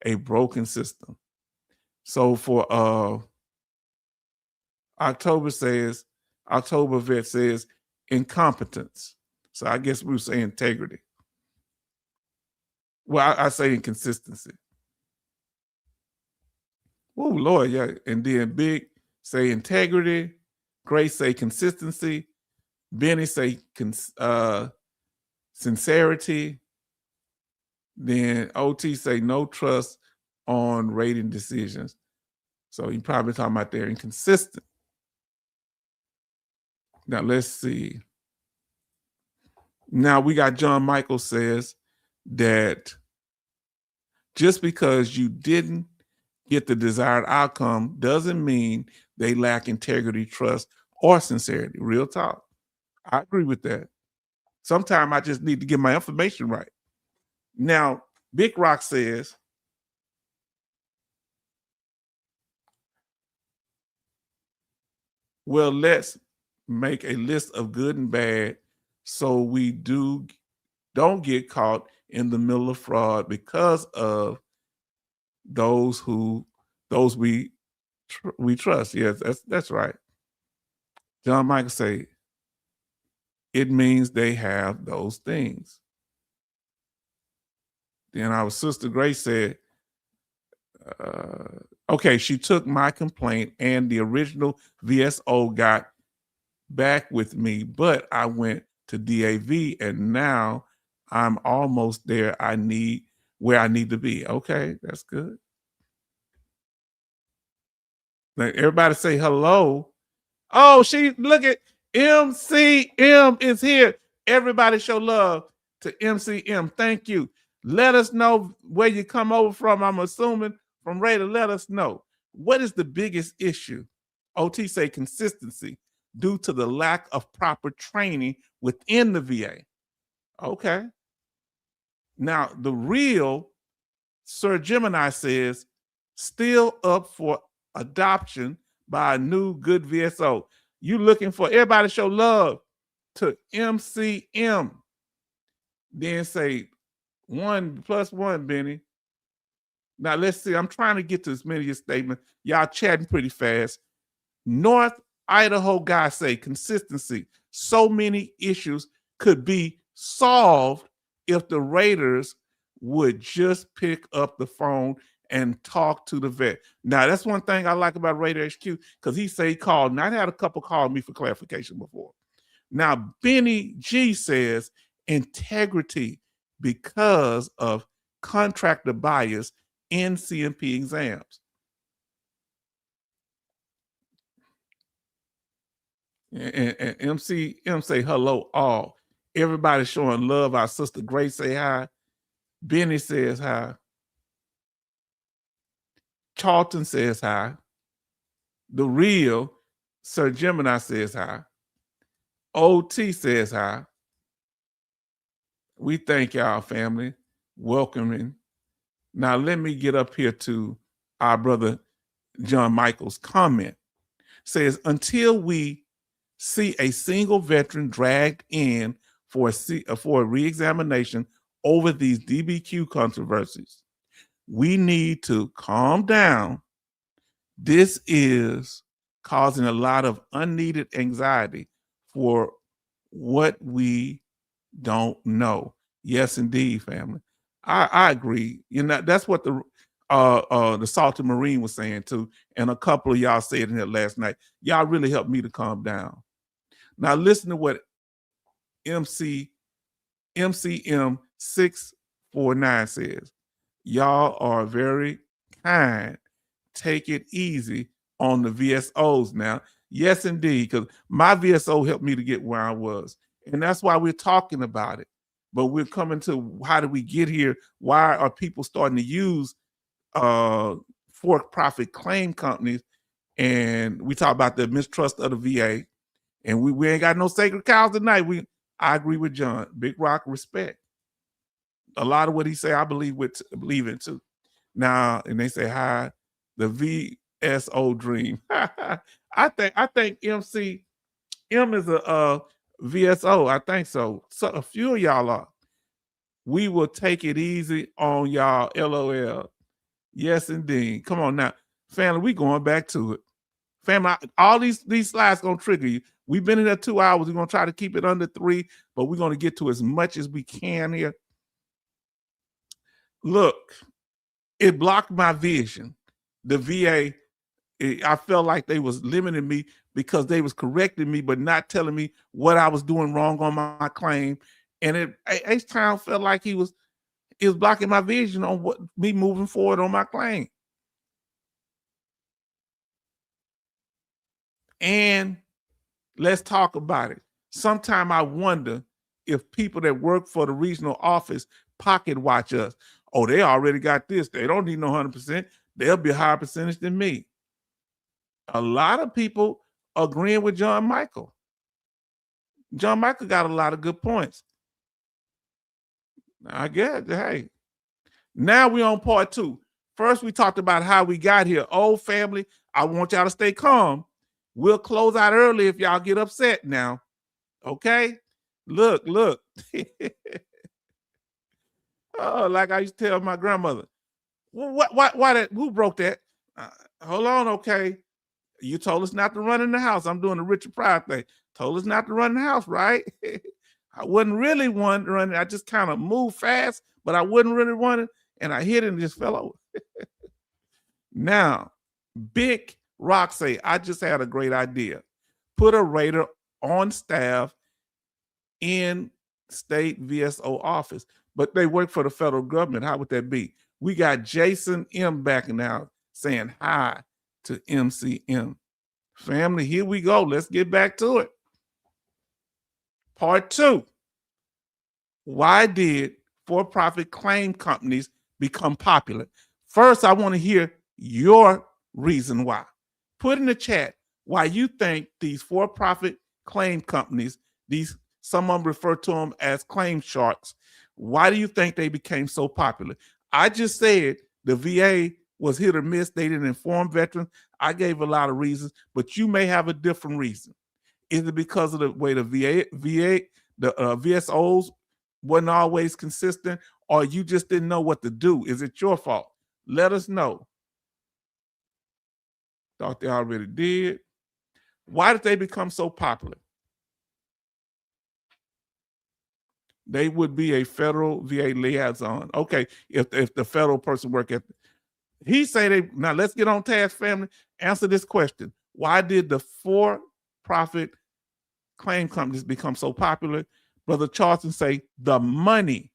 a broken system. So for October Vet says incompetence. So I guess we would say integrity. Well, I say inconsistency. Oh Lord, yeah. And then Big say integrity. Grace say consistency. Benny say sincerity. Then OT say no trust on rating decisions. So you probably talking about they're inconsistent. Now let's see. Now we got John Michael says that just because you didn't get the desired outcome doesn't mean they lack integrity, trust, or sincerity. Real talk. I agree with that. Sometimes I just need to get my information right. Now, Big Rock says, well, let's make a list of good and bad so we don't get caught in the middle of fraud because of those we trust. Yes, that's right. John Michael say it means they have those things. Then our sister Grace said, okay, she took my complaint and the original VSO got back with me, but I went to DAV and now I'm almost there. Where I need to be. Okay, that's good. Now, everybody say hello. Oh, look at MCM is here. Everybody show love to MCM. Thank you. Let us know where you come over from. I'm assuming from Raider. Let us know. What is the biggest issue? OT say consistency due to the lack of proper training within the VA. Okay. Now, the real Sir Gemini says still up for adoption by a new good VSO. You looking for everybody show love to MCM. Then say 1+1, Benny. Now let's see. I'm trying to get to as many of your statements. Y'all chatting pretty fast. North Idaho guy say consistency. So many issues could be solved if the Raiders would just pick up the phone and talk to the vet. Now, that's one thing I like about Raider HQ, because he say he called, and I had a couple call me for clarification before. Now, Benny G says integrity because of contractor bias in CMP exams. And MCM say hello all. Everybody showing love. Our sister Grace say hi. Benny says hi. Charlton says hi. The real Sir Gemini says hi. OT says hi. We thank y'all, family. Welcoming. Now let me get up here to our brother John Michael's comment. Says, until we see a single veteran dragged in for a re-examination over these DBQ controversies, we need to calm down. This is causing a lot of unneeded anxiety for what we don't know. Yes, indeed, family. I agree. You know, that's what the Salted Marine was saying too, and a couple of y'all said in here last night. Y'all really helped me to calm down. Now listen to what MCM 649 says. Y'all are very kind. Take it easy on the VSOs now. Yes, indeed, because my VSO helped me to get where I was. And that's why we're talking about it. But we're coming to how did we get here? Why are people starting to use for-profit claim companies? And we talk about the mistrust of the VA. And we ain't got no sacred cows tonight. I agree with John. Big Rock, respect. A lot of what he say, I believe in too. Now, and they say hi, the VSO dream. I think M is a VSO. I think so. So a few of y'all are. We will take it easy on y'all. LOL. Yes, indeed. Come on now, family. We going back to it. Family, all these slides gonna trigger you. We've been in there 2 hours. We're gonna try to keep it under 3, but we're gonna get to as much as we can here. Look, it blocked my vision. The VA, I felt like they was limiting me because they was correcting me, but not telling me what I was doing wrong on my claim. And H-Town felt like he was blocking my vision on me moving forward on my claim. And let's talk about it. Sometimes I wonder if people that work for the regional office pocket watch us. Oh, they already got this. They don't need no 100%. They'll be a higher percentage than me. A lot of people agreeing with John Michael. John Michael got a lot of good points. I guess, hey. Now we on part 2. First, we talked about how we got here. Oh, family, I want y'all to stay calm. We'll close out early if y'all get upset now. Okay? Look. Oh, like I used to tell my grandmother. Why that? Who broke that? Hold on, okay. You told us not to run in the house. I'm doing the Richard Pryor thing. Told us not to run in the house, right? I wasn't really running. I just kind of moved fast, but I wasn't really running. And I hit it and just fell over. Now, Big Rock say, I just had a great idea. Put a rater on staff in state VSO office, but they work for the federal government. How would that be? We got Jason M backing out saying hi to MCM. Family, here we go. Let's get back to it. Part 2. Why did for-profit claim companies become popular? First, I want to hear your reason why. Put in the chat why you think these for-profit claim companies, some of them refer to them as claim sharks, why do you think they became so popular? I just said the VA was hit or miss. They didn't inform veterans. I gave a lot of reasons, but you may have a different reason. Is it because of the way the VSOs wasn't always consistent, or you just didn't know what to do? Is it your fault? Let us know. Thought they already did. Why did they become so popular? They would be a federal VA liaison. Okay, if the federal person work at, he say they, now let's get on task, family. Answer this question. Why did the for-profit claim companies become so popular? Brother Charleston say the money.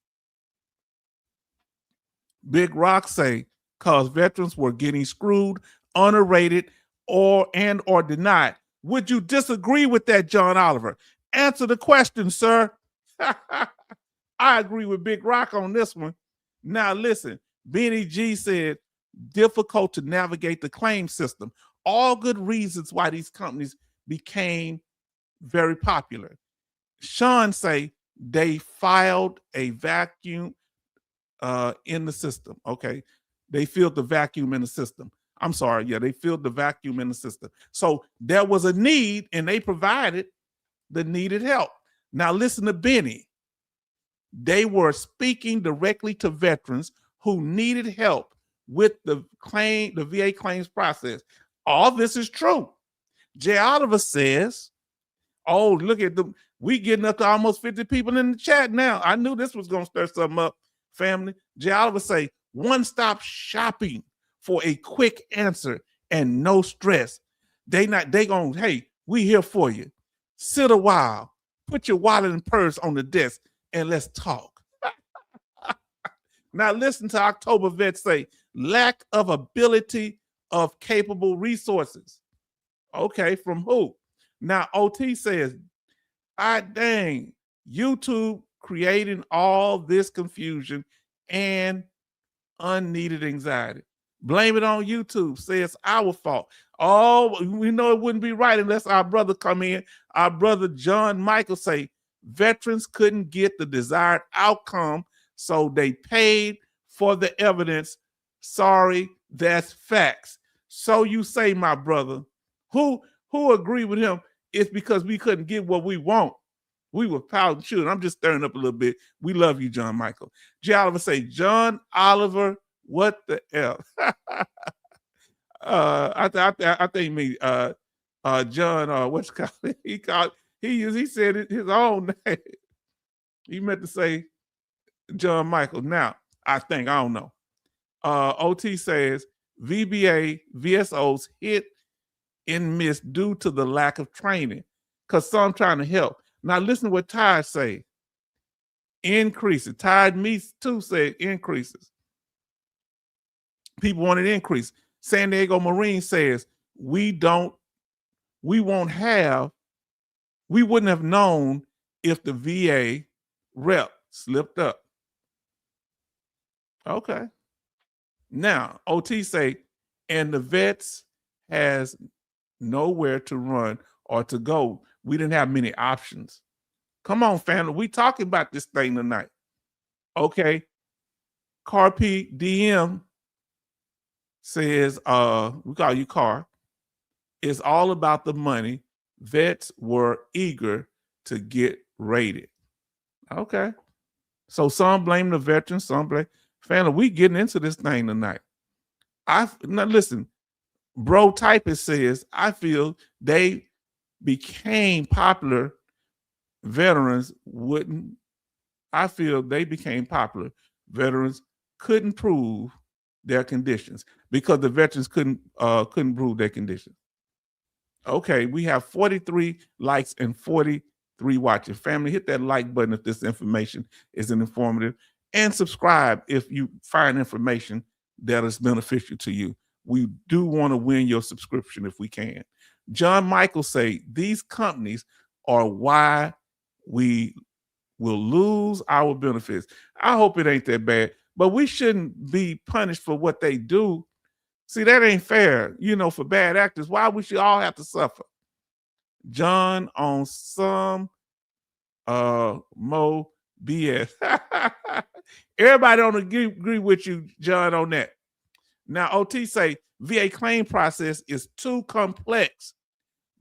Big Rock say because veterans were getting screwed, underrated, or denied. Would you disagree with that, John Oliver? Answer the question, sir. I agree with Big Rock on this one. Now listen, Benny G said difficult to navigate the claim system. All good reasons why these companies became very popular. Sean say they filed a vacuum in the system. Okay, they filled the vacuum in the system. I'm sorry, yeah, they filled the vacuum in the system. So there was a need, and they provided the needed help. Now listen to Benny. They were speaking directly to veterans who needed help with the VA claims process. All this is true. Jay Oliver says, oh, look at them. We getting up to almost 50 people in the chat now. I knew this was going to stir something up, family. Jay Oliver say, one-stop shopping for a quick answer and no stress. They going, hey, we here for you. Sit a while. Put your wallet and purse on the desk and let's talk. Now listen to October Vet say, lack of ability of capable resources. Okay, from who? Now OT says, dang, YouTube creating all this confusion and unneeded anxiety. Blame it on YouTube. Say it's our fault. Oh, we know it wouldn't be right unless our brother come in. Our brother John Michael say veterans couldn't get the desired outcome, so they paid for the evidence. Sorry, that's facts. So you say, my brother, who agree with him? It's because we couldn't get what we want. We were pouting, shooting. I'm just stirring up a little bit. We love you, John Michael. J. Oliver say, John Oliver, what the hell? I think me, John, what's it called? He said his own name. He meant to say John Michael. Now, I don't know. OT says VBA, VSOs hit and miss due to the lack of training because some trying to help. Now listen to what Tide say. Increases. Tide Me Too said increases. People want an increase. San Diego Marine says we wouldn't have known if the VA rep slipped up. Okay. Now, OT say, and the vets has nowhere to run or to go. We didn't have many options. Come on, family. We talking about this thing tonight. Okay. Carp DM says, we call you Car. It's all about the money. Vets were eager to get rated. Okay. So some blame the veterans, some blame family. We getting into this thing tonight. Now listen, Bro Typist says, I feel they became popular. Veterans wouldn't. I feel they became popular. Veterans couldn't prove their conditions because the veterans couldn't prove their conditions. Okay, we have 43 likes and 43 watching. Family, hit that like button if this information is informative, and subscribe if you find information that is beneficial to you. We do want to win your subscription if we can. John Michael say these companies are why we will lose our benefits. I hope it ain't that bad, but we shouldn't be punished for what they do. See, that ain't fair, for bad actors. Why we should all have to suffer? John on some Mo BS. Everybody don't agree with you, John, on that. Now, OT say VA claim process is too complex,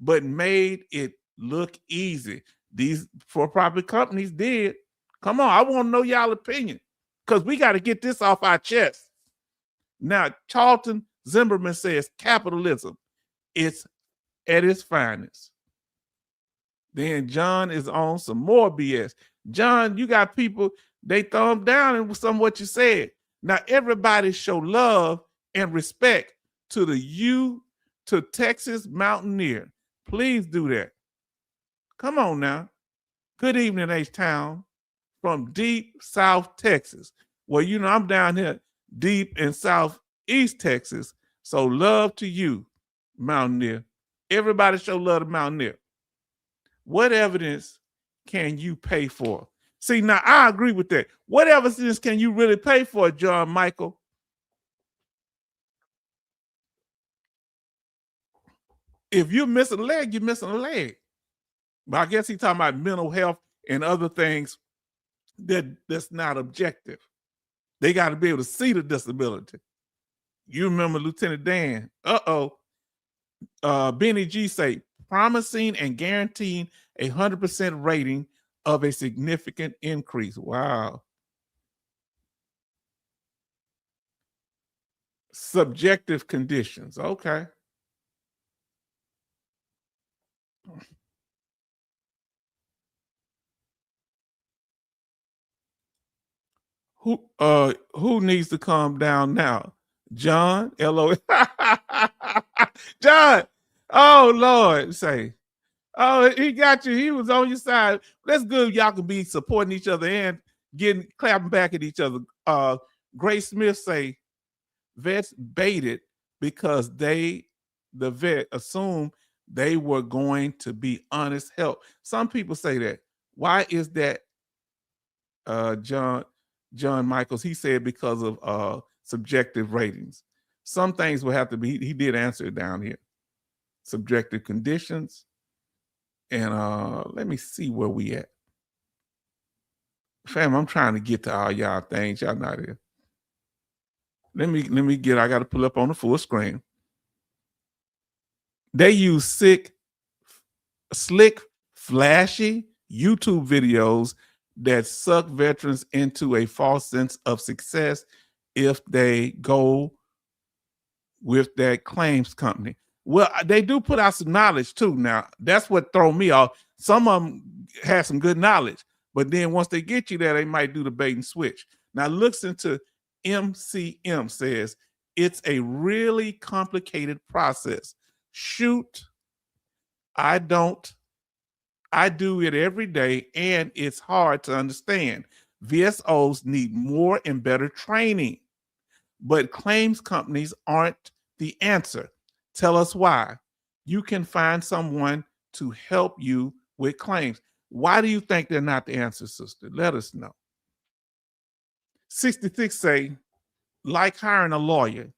but made it look easy. These for-profit companies did. Come on, I want to know y'all opinion because we got to get this off our chest. Now, Charlton Zimmerman says capitalism is at its finest. Then John is on some more BS. John, you got people, they thumb down in some of what you said. Now, everybody show love and respect to to Texas Mountaineer. Please do that. Come on now. Good evening, H-Town, from deep South Texas. Well, I'm down here deep in Southeast Texas. So love to you, Mountaineer. Everybody show love to Mountaineer. What evidence can you pay for? See, now I agree with that. What evidence can you really pay for, John Michael? If you're missing a leg, you're missing a leg. But I guess he's talking about mental health and other things that's not objective. They got to be able to see the disability. You remember Lieutenant Dan. Benny G say, promising and guaranteeing 100% rating of a significant increase. Wow. Subjective conditions. Okay. Who needs to calm down now? John, LO. John, oh Lord, say. Oh, he got you. He was on your side. That's good. Y'all can be supporting each other and clapping back at each other. Grace Smith say vets baited because the vet assumed they were going to be honest help. Some people say that. Why is that, John Michaels? He said because of subjective ratings. Some things will have to be, he did answer it down here. Subjective conditions. And let me see where we at. Fam, I'm trying to get to all y'all things. Y'all not here. Let me get, I got to pull up on the full screen. They use slick, flashy YouTube videos that suck veterans into a false sense of success if they go with that claims company. Well, they do put out some knowledge too. Now, that's what throw me off. Some of them have some good knowledge, but then once they get you there, they might do the bait and switch. Now, looks into MCM says it's a really complicated process. Shoot, I don't. I do it every day, and it's hard to understand. VSOs need more and better training, but claims companies aren't the answer. Tell us why. You can find someone to help you with claims. Why do you think they're not the answer, sister? Let us know. 66 say, like hiring a lawyer,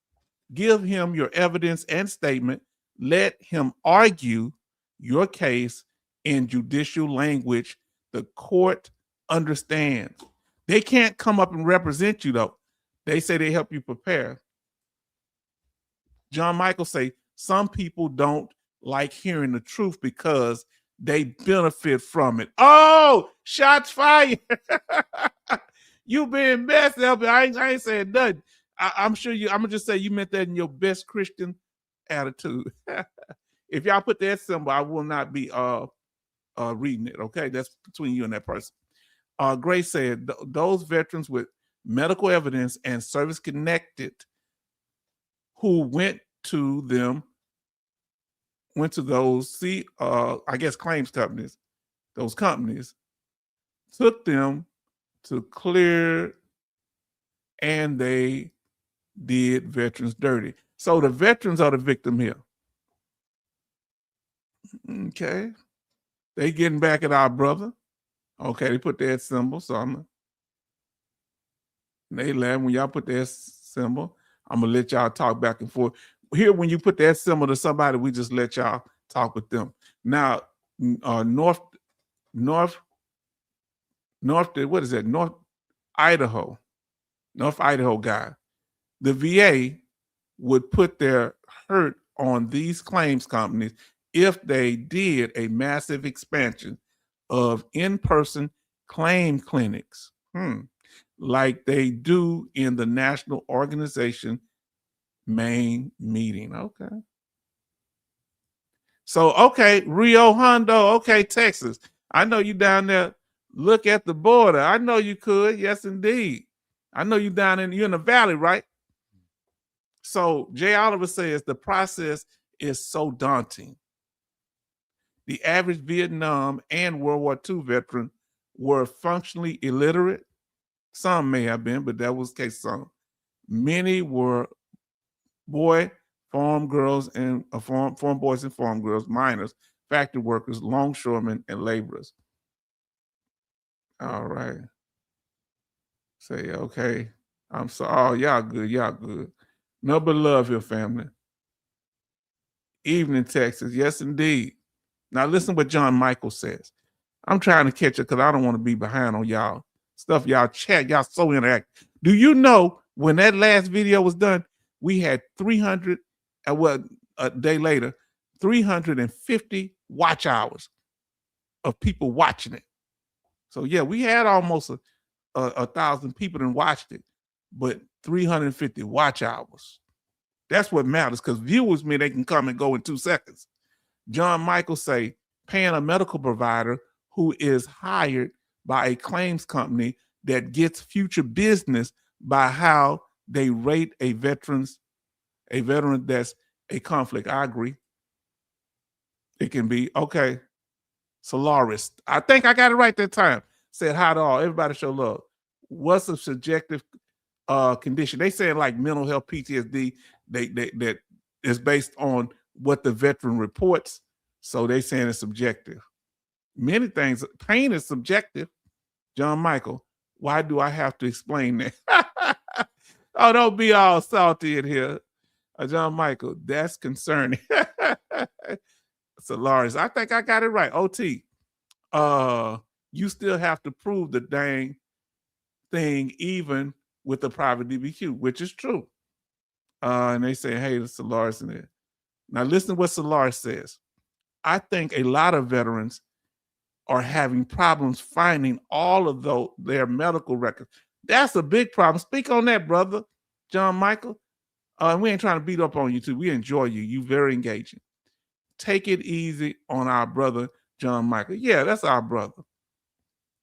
give him your evidence and statement. Let him argue your case in judicial language the court understands. They can't come up and represent you, though. They say they help you prepare. John Michael say some people don't like hearing the truth because they benefit from it. Oh, shots fired. You being messed up. I ain't saying nothing. I'm sure you, I'm gonna just say you meant that in your best Christian attitude. If y'all put that symbol, I will not be reading it. Okay, that's between you and that person. Grace said those veterans with medical evidence and service connected who went to those I guess claims companies, those companies took them to clear, and they did veterans dirty. So the veterans are the victim here. Okay. They getting back at our brother. Okay, they put that symbol. So they laugh when y'all put that symbol. I'm gonna let y'all talk back and forth. Here, when you put that symbol to somebody, we just let y'all talk with them. Now, North, what is that? North Idaho guy. The VA would put their hurt on these claims companies if they did a massive expansion of in-person claim clinics, like they do in the national organization main meeting. Okay. So, okay, Rio Hondo, okay, Texas. I know you down there. Look at the border. I know you could. Yes, indeed. I know you're in the valley, right? So Jay Oliver says the process is so daunting. The average Vietnam and World War II veteran were functionally illiterate. Some may have been, but that was the case. Some. Many were farm girls and farm boys and farm girls, miners, factory workers, longshoremen, and laborers. All right. Say, okay. I'm sorry. Oh, y'all good. Y'all good. Nothing but love here, family. Evening, Texas. Yes, indeed. Now listen what John Michael says. I'm trying to catch it because I don't want to be behind on y'all stuff. Y'all chat. Y'all so interactive. Do you know when that last video was done, we had 300, a day later, 350 watch hours of people watching it. So yeah, we had almost a 1,000 people that watched it, but 350 watch hours. That's what matters, because viewers mean they can come and go in 2 seconds. John Michael say paying a medical provider who is hired by a claims company that gets future business by how they rate a veteran that's a conflict. I agree. It can be, okay. Solaris. I think I got it right that time. Said hi to all. Everybody show love. What's a subjective condition. They saying like mental health PTSD, that is based on what the veteran reports. So they saying it's subjective. Many things, pain is subjective. John Michael, why do I have to explain that? Oh, don't be all salty in here. John Michael, that's concerning. Solaris, I think I got it right. OT, you still have to prove the dang thing even with the private DBQ, which is true. And they say, hey, there's Solaris in there. Now listen to what Solaris says. I think a lot of veterans are having problems finding all of their medical records. That's a big problem. Speak on that, brother, John Michael. We ain't trying to beat up on you too. We enjoy you. You very engaging. Take it easy on our brother, John Michael. Yeah, that's our brother.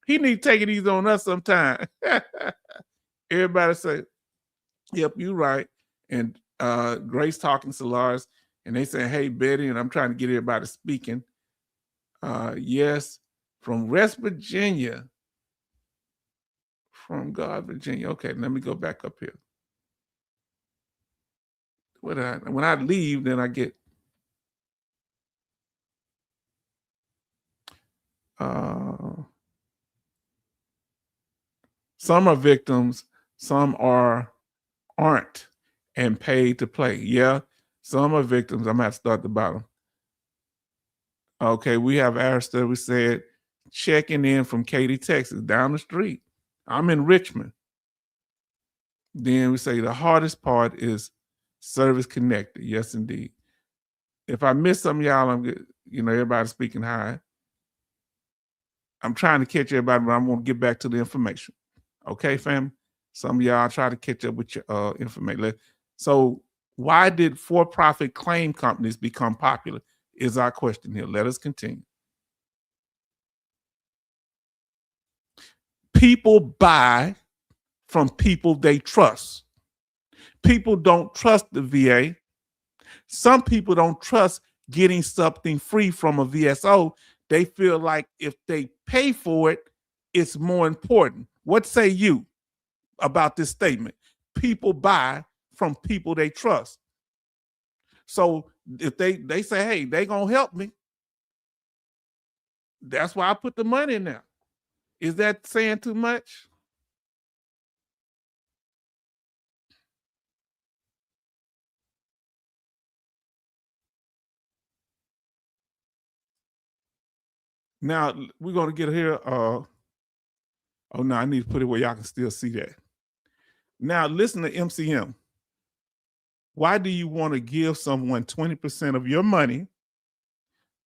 He need to take it easy on us sometime. Everybody say, yep, you right. And Grace talking to Lars, and they say, hey, Betty, and I'm trying to get everybody speaking. Yes, from West Virginia. From God, Virginia. Okay, let me go back up here. When I leave, then I get some are victims, some aren't and paid to play. Yeah, some are victims. I'm gonna have to start at the bottom. Okay, we have Arista. We said checking in from Katy, Texas, down the street. I'm in Richmond. Then we say the hardest part is service connected. Yes, indeed. If I miss some of y'all, I'm good. Everybody's speaking high. I'm trying to catch everybody, but I'm going to get back to the information. Okay, fam? Some of y'all try to catch up with your information. So why did for-profit claim companies become popular is our question here. Let us continue. People buy from people they trust. People don't trust the VA. Some people don't trust getting something free from a VSO. They feel like if they pay for it, it's more important. What say you about this statement? People buy from people they trust. So if they say, hey, they gonna help me, that's why I put the money in there. Is that saying too much? Now we're gonna get here. Oh no, I need to put it where y'all can still see that. Now listen to MCM. Why do you want to give someone 20% of your money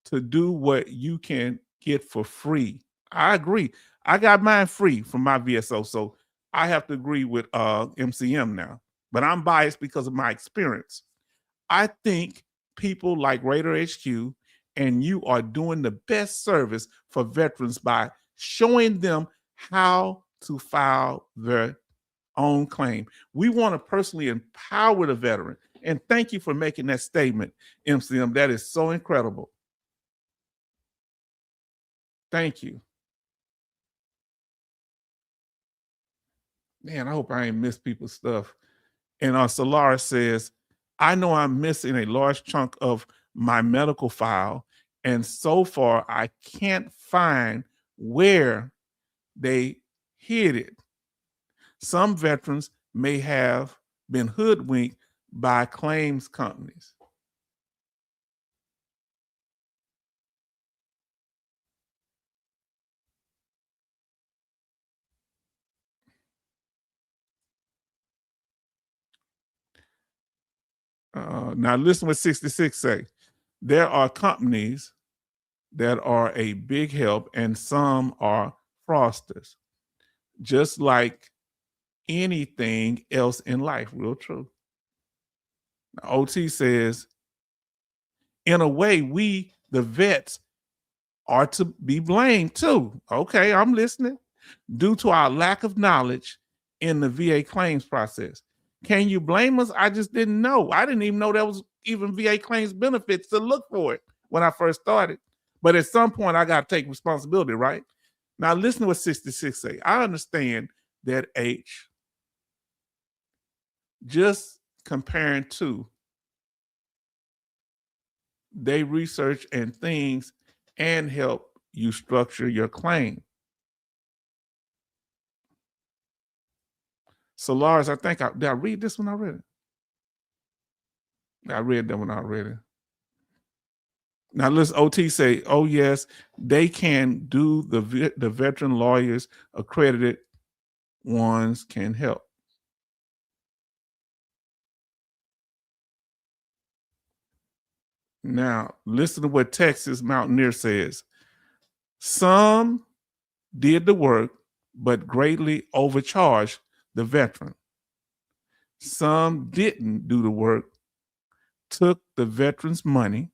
to do what you can get for free? I agree. I got mine free from my VSO, so I have to agree with MCM now. But I'm biased because of my experience. I think people like Raider HQ and you are doing the best service for veterans by showing them how to file their own claim. We want to personally empower the veteran. And thank you for making that statement, MCM. That is so incredible. Thank you. Man, I hope I ain't missed people's stuff. And Solaris says, I know I'm missing a large chunk of my medical file, and so far I can't find where they hid it. Some veterans may have been hoodwinked by claims companies. Now listen what 66 say. There are companies that are a big help and some are fraudsters. Just like anything else in life, real true. Now, OT says, in a way, we, the vets, are to be blamed too. Okay, I'm listening. Due to our lack of knowledge in the VA claims process. Can you blame us? I just didn't know. I didn't even know there was even VA claims benefits to look for it when I first started. But at some point, I got to take responsibility, right? Now, listen to what 66 say. I understand that H just comparing to they research and things and help you structure your claim. So Lars, I think did I read this one already? I read that one already. Now let's OT say, oh yes, they can do the veteran lawyers accredited ones can help. Now listen to what Texas Mountaineer says. Some did the work, but greatly overcharged the veteran. Some didn't do the work, took the veteran's money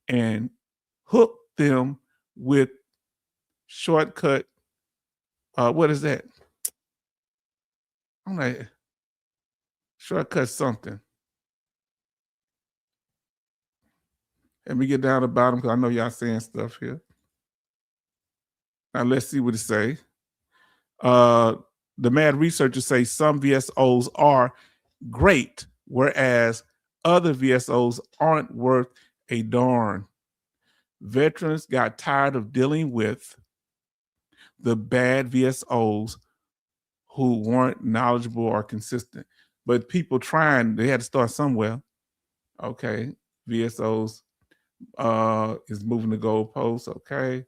and hooked them with shortcut. What is that? I'm like, shortcut something. Let me get down the bottom because I know y'all saying stuff here. Now let's see what it say. The mad researchers say some VSOs are great, whereas other VSOs aren't worth a darn. Veterans got tired of dealing with the bad VSOs who weren't knowledgeable or consistent. But people trying, they had to start somewhere. Okay, VSOs is moving the goalposts. Okay,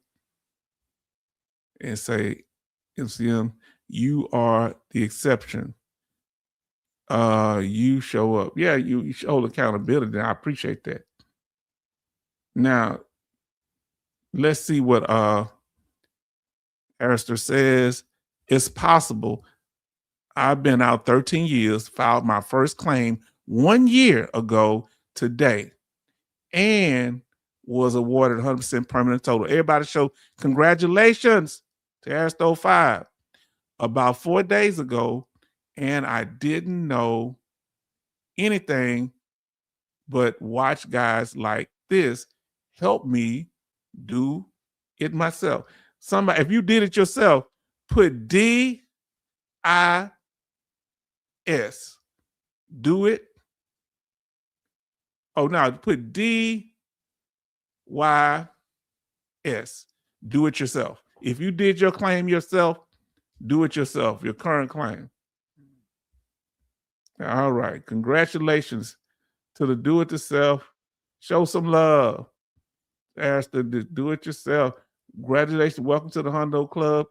and say, MCM, you are the exception. You show up. Yeah, you show accountability. I appreciate that. Now, let's see what Arister says. It's possible. I've been out 13 years, filed my first claim 1 year ago today, and was awarded 100% permanent total. Everybody show congratulations to Aristo 5. About 4 days ago, and I didn't know anything but watch guys like this help me do it myself. Somebody, if you did it yourself, put DIS. Do it. Oh, no, put DYS. Do it yourself. If you did your claim yourself, do it yourself, your current claim. All right. Congratulations to the do it yourself. Show some love. Ask the do it yourself. Congratulations. Welcome to the Hundo Club.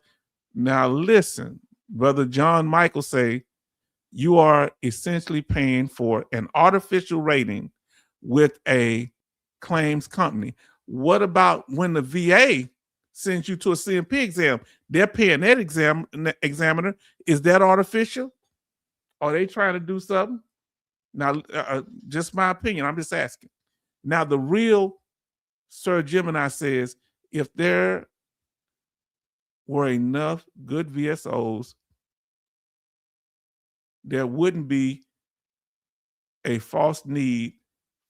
Now listen, Brother John Michael say, you are essentially paying for an artificial rating with a claims company. What about when the VA sends you to a CMP exam? They're paying that examiner. Is that artificial? Are they trying to do something? Now, just my opinion. I'm just asking. Now, the real Sir Gemini says, if there were enough good VSOs, there wouldn't be a false need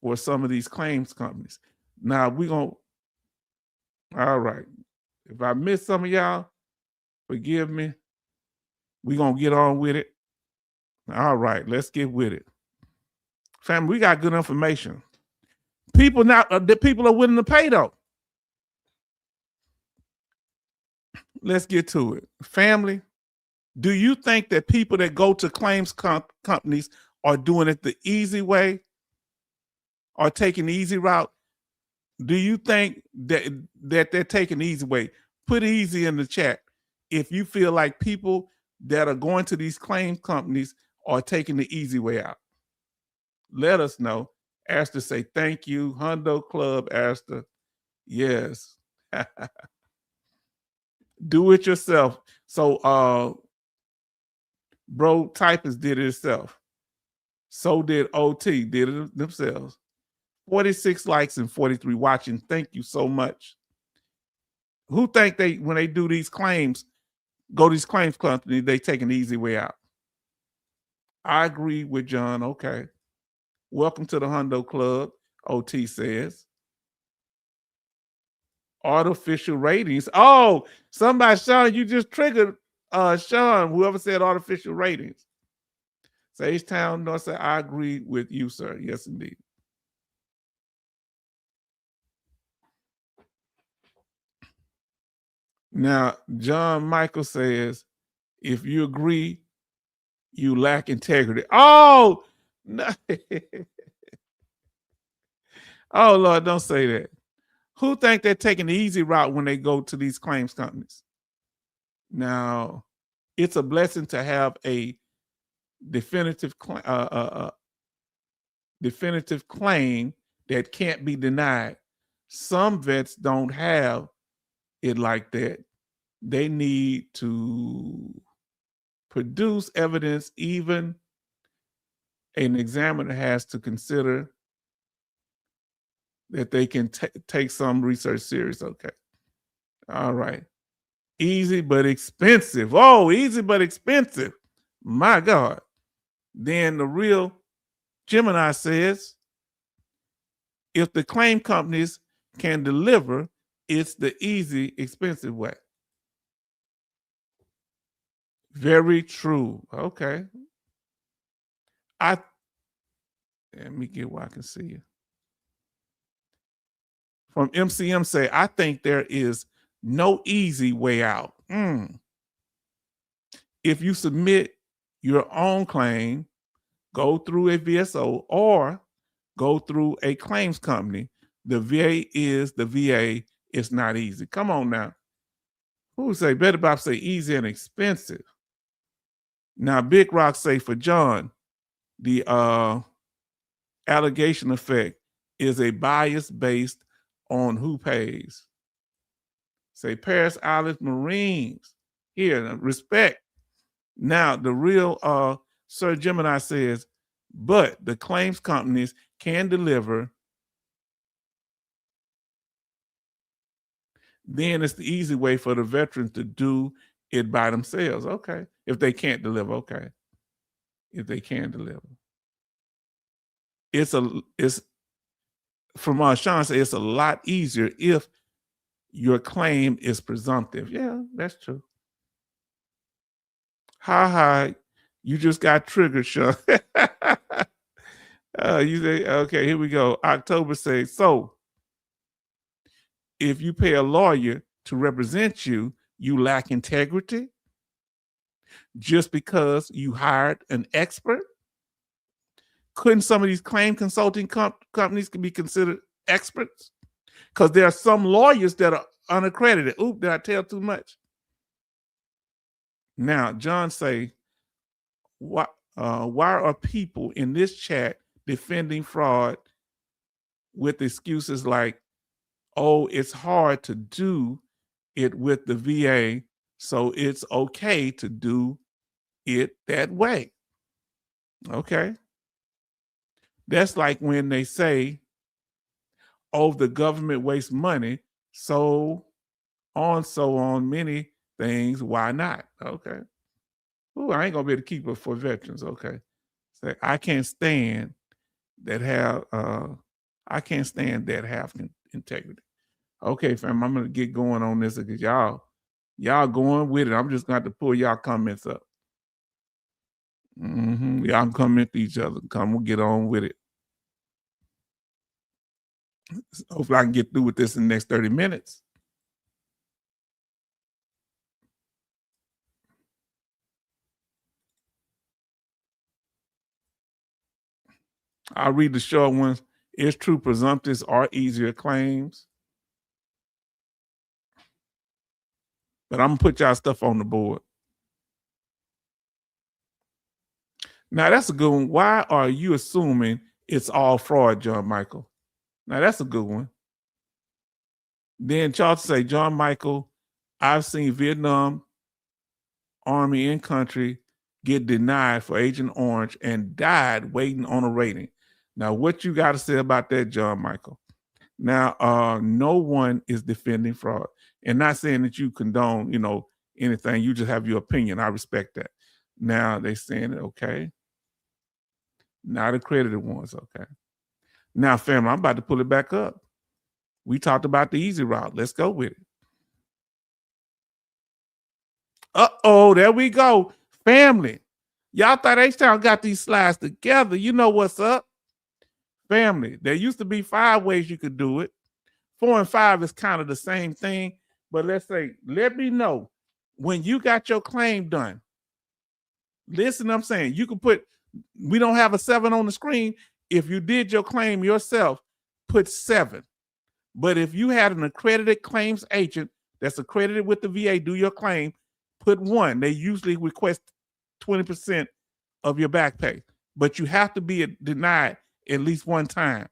for some of these claims companies. Now, we're going to, all right. If I missed some of y'all, forgive me. We're going to get on with it. All right, let's get with it. Family, we got good information. People now, the people are willing to pay though. Let's get to it. Family, do you think that people that go to claims companies are doing it the easy way or taking the easy route? Do you think that they're taking the easy way? Put easy in the chat if you feel like people that are going to these claim companies are taking the easy way out. Let us know. Aster say thank you. Hundo Club, Aster. Yes. Do it yourself. So Bro Typist did it himself. So did OT, did it themselves. 46 likes and 43 watching. Thank you so much. Who think they, when they do these claims, go to these claims companies, they take an easy way out? I agree with John. Okay. Welcome to the Hundo Club, OT says. Artificial ratings. Oh, somebody, Sean, you just triggered Sean, whoever said artificial ratings. Sagetown North said, I agree with you, sir. Yes, indeed. Now, John Michael says, if you agree, you lack integrity. Oh, no. Oh, Lord, don't say that. Who think they're taking the easy route when they go to these claims companies? Now, it's a blessing to have a definitive definitive claim that can't be denied. Some vets don't have it like that. They need to produce evidence. Even an examiner has to consider that they can take some research serious. Okay. All right. Easy but expensive. Oh, easy but expensive. My God. Then the real Gemini says, if the claim companies can deliver, it's the easy, expensive way. Very true. Okay. Let me get where I can see you. From MCM say, I think there is no easy way out. If you submit your own claim, go through a VSO or go through a claims company. The VA is the VA. It's not easy. Come on now. Who would say, Betty Bob say easy and expensive? Now, Big Rock say for John, the allegation effect is a bias based on who pays. Say Paris Island Marines. Here, respect. Now, the real Sir Gemini says, but the claims companies can deliver. Then it's the easy way for the veterans to do it by themselves. Okay. If they can't deliver, okay. If they can deliver. It's from Sean said, it's a lot easier if your claim is presumptive. Yeah, that's true. Ha, you just got triggered, Sean. You say, okay, here we go. October says, so if you pay a lawyer to represent you, you lack integrity just because you hired an expert? Couldn't some of these claim consulting companies be considered experts? Because there are some lawyers that are unaccredited. Oop, did I tell too much? Now, John say, why are people in this chat defending fraud with excuses like, oh, it's hard to do it with the VA, so it's okay to do it that way? Okay. That's like when they say, oh, the government wastes money, so on many things, why not? Okay. Ooh, I ain't gonna be able to keep it for veterans. Okay. So I can't stand that have integrity. Okay, fam, I'm gonna get going on this because y'all going with it. I'm just gonna have to pull y'all comments up. Y'all can comment to each other. We'll get on with it. Hopefully I can get through with this in the next 30 minutes. I'll read the short ones. It's true presumptives are easier claims. But I'm gonna put y'all stuff on the board. Now that's a good one. Why are you assuming it's all fraud, John Michael? Now that's a good one. Then Charles say, John Michael, I've seen Vietnam Army in country get denied for Agent Orange and died waiting on a rating. Now, what you got to say about that, John Michael? Now, no one is defending fraud, and not saying that you condone, anything. You just have your opinion. I respect that. Now they saying, okay, not accredited ones, okay. Now, family, I'm about to pull it back up. We talked about the easy route. Let's go with it. Uh-oh, there we go. Family. Y'all thought H-Town got these slides together. You know what's up, family. There used to be 5 ways you could do it. 4 and 5 is kind of the same thing, but let's say, let me know when you got your claim done. Listen, I'm saying you can put, we don't have a 7 on the screen. If you did your claim yourself, put 7. But if you had an accredited claims agent that's accredited with the VA, do your claim, put 1. They usually request 20% of your back pay, but you have to be denied at least 1 time.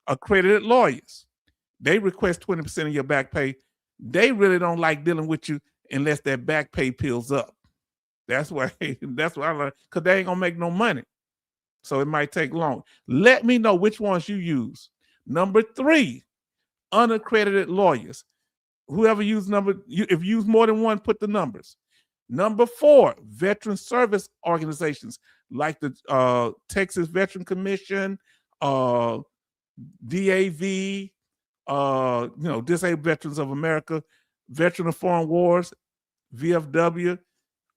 Accredited lawyers, they request 20% of your back pay. They really don't like dealing with you unless that back pay peels up. That's why I learned, because they ain't gonna make no money. So it might take long. Let me know which ones you use. Number 3, unaccredited lawyers. Whoever use if you use more than 1, put the numbers. Number 4, veteran service organizations like the Texas Veteran Commission, DAV, Disabled Veterans of America, Veteran of Foreign Wars, VFW.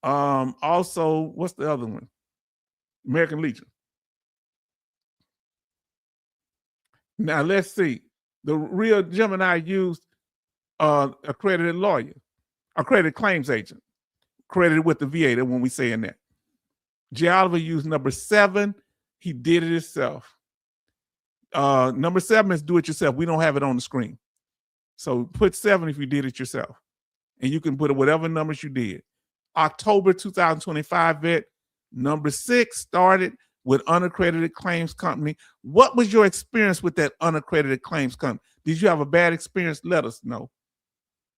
Also, what's the other one? American Legion. Now let's see. The real Gemini used accredited lawyer, accredited claims agent, accredited with the VA. That when we saying that. J. Oliver used number 7. He did it himself. Number 7 is do it yourself. We don't have it on the screen. So put 7 if you did it yourself. And you can put whatever numbers you did. October 2025 vet. Number 6 started with unaccredited claims company. What was your experience with that unaccredited claims company? Did you have a bad experience? Let us know.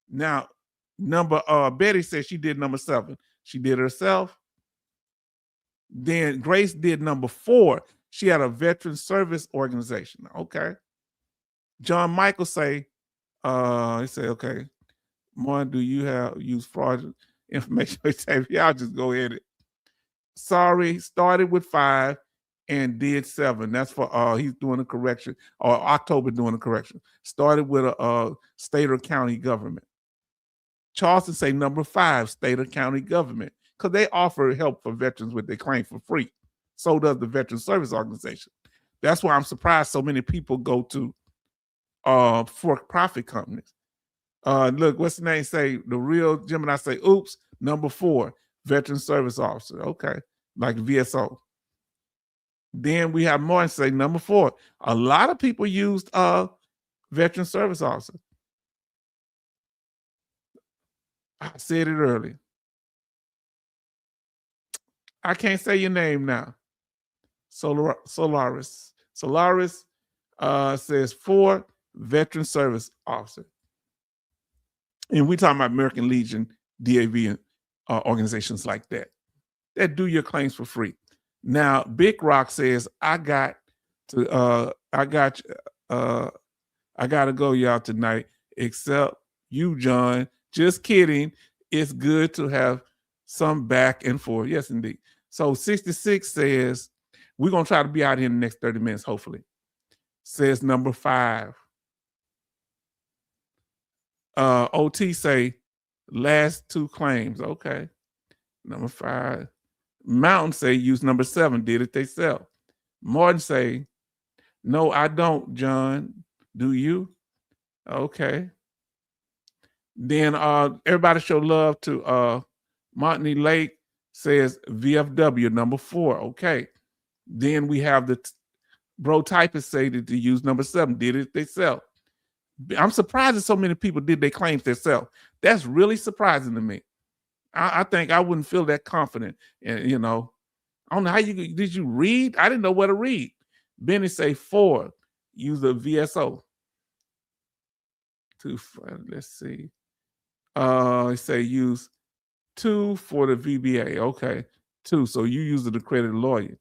Now, Betty said she did number 7. She did it herself. Then Grace did number 4. She had a veteran service organization. Okay. John Michael say, he said, okay, Martin, do you use fraudulent information? He said, yeah, I'll just go ahead. Sorry, started with 5 and did 7. That's for he's doing a correction, or October doing a correction. Started with a state or county government. Charleston say number 5, state or county government, because they offer help for veterans with their claim for free. So does the Veteran Service Organization. That's why I'm surprised so many people go to for-profit companies. Look, what's the name say? The real Gemini say, oops, number 4, Veteran Service Officer. Okay, like VSO. Then we have Martin say number 4. A lot of people used Veteran Service Officer. I said it earlier. I can't say your name now. Solaris says 4, Veteran Service Officer. And we're talking about American Legion, DAV, and organizations like that do your claims for free. Now, Big Rock says, I got to go, y'all, tonight, except you, John. Just kidding. It's good to have some back and forth. Yes, indeed. So 66 says, we're going to try to be out here in the next 30 minutes, hopefully. Says number 5. OT say, last 2 claims. Okay. Number 5. Mountain say, use number 7. Did it themselves. Martin say, no, I don't, John. Do you? Okay. Then everybody show love to Montney Lake says VFW number 4. Okay. Then we have the bro typist say that to use number 7. Did it themselves. I'm surprised that so many people did their claims themselves. That's really surprising to me. I think I wouldn't feel that confident. And I don't know how did you read? I didn't know where to read. Benny say 4. Use a VSO. 2. Let's see. He say use 2 for the VBA. Okay, 2. So you use an accredited lawyer.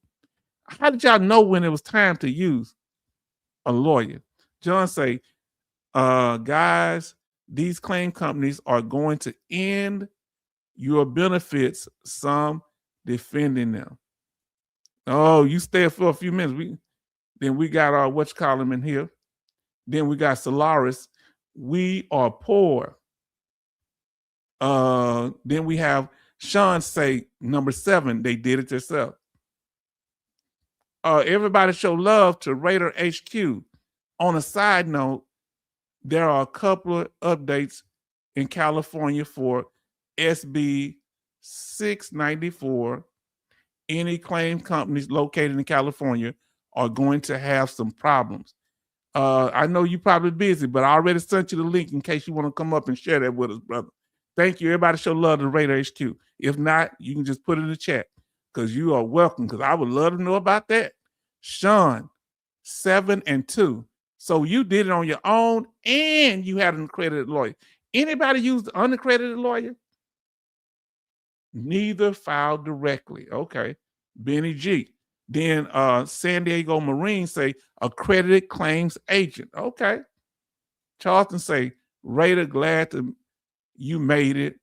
How did y'all know when it was time to use a lawyer? John say, guys, these claim companies are going to end your benefits, some defending them. Oh, you stay for a few minutes. Then we got our whatchamacallit in here. Then we got Solaris. We are poor. Then we have Sean say number 7, they did it themselves. Everybody show love to Raider HQ. On a side note, there are a couple of updates in California for SB 694. Any claim companies located in California are going to have some problems. I know you're probably busy, but I already sent you the link in case you want to come up and share that with us, brother. Thank you. Everybody show love to Radar HQ. If not, you can just put it in the chat because you are welcome, because I would love to know about that. Sean, 7 and 2. So you did it on your own and you had an accredited lawyer. Anybody use the unaccredited lawyer? Neither filed directly. Okay. Benny G. Then San Diego Marine say accredited claims agent. Okay. Charleston say, Raider, glad to you made it.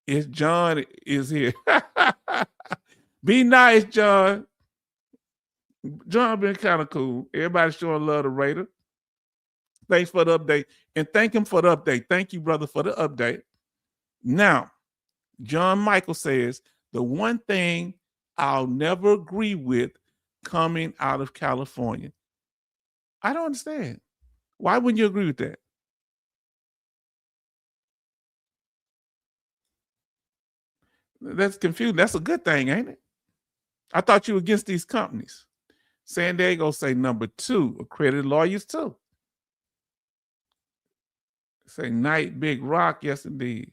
It's John is here. Be nice, John. John been kind of cool. Everybody showing love to Raider. Thanks for the update. And thank him for the update. Thank you, brother, for the update. Now, John Michael says, the one thing I'll never agree with coming out of California. I don't understand. Why wouldn't you agree with that? That's confusing. That's a good thing, ain't it? I thought you were against these companies. San Diego say number 2, accredited lawyers too. Say Night Big Rock, yes indeed.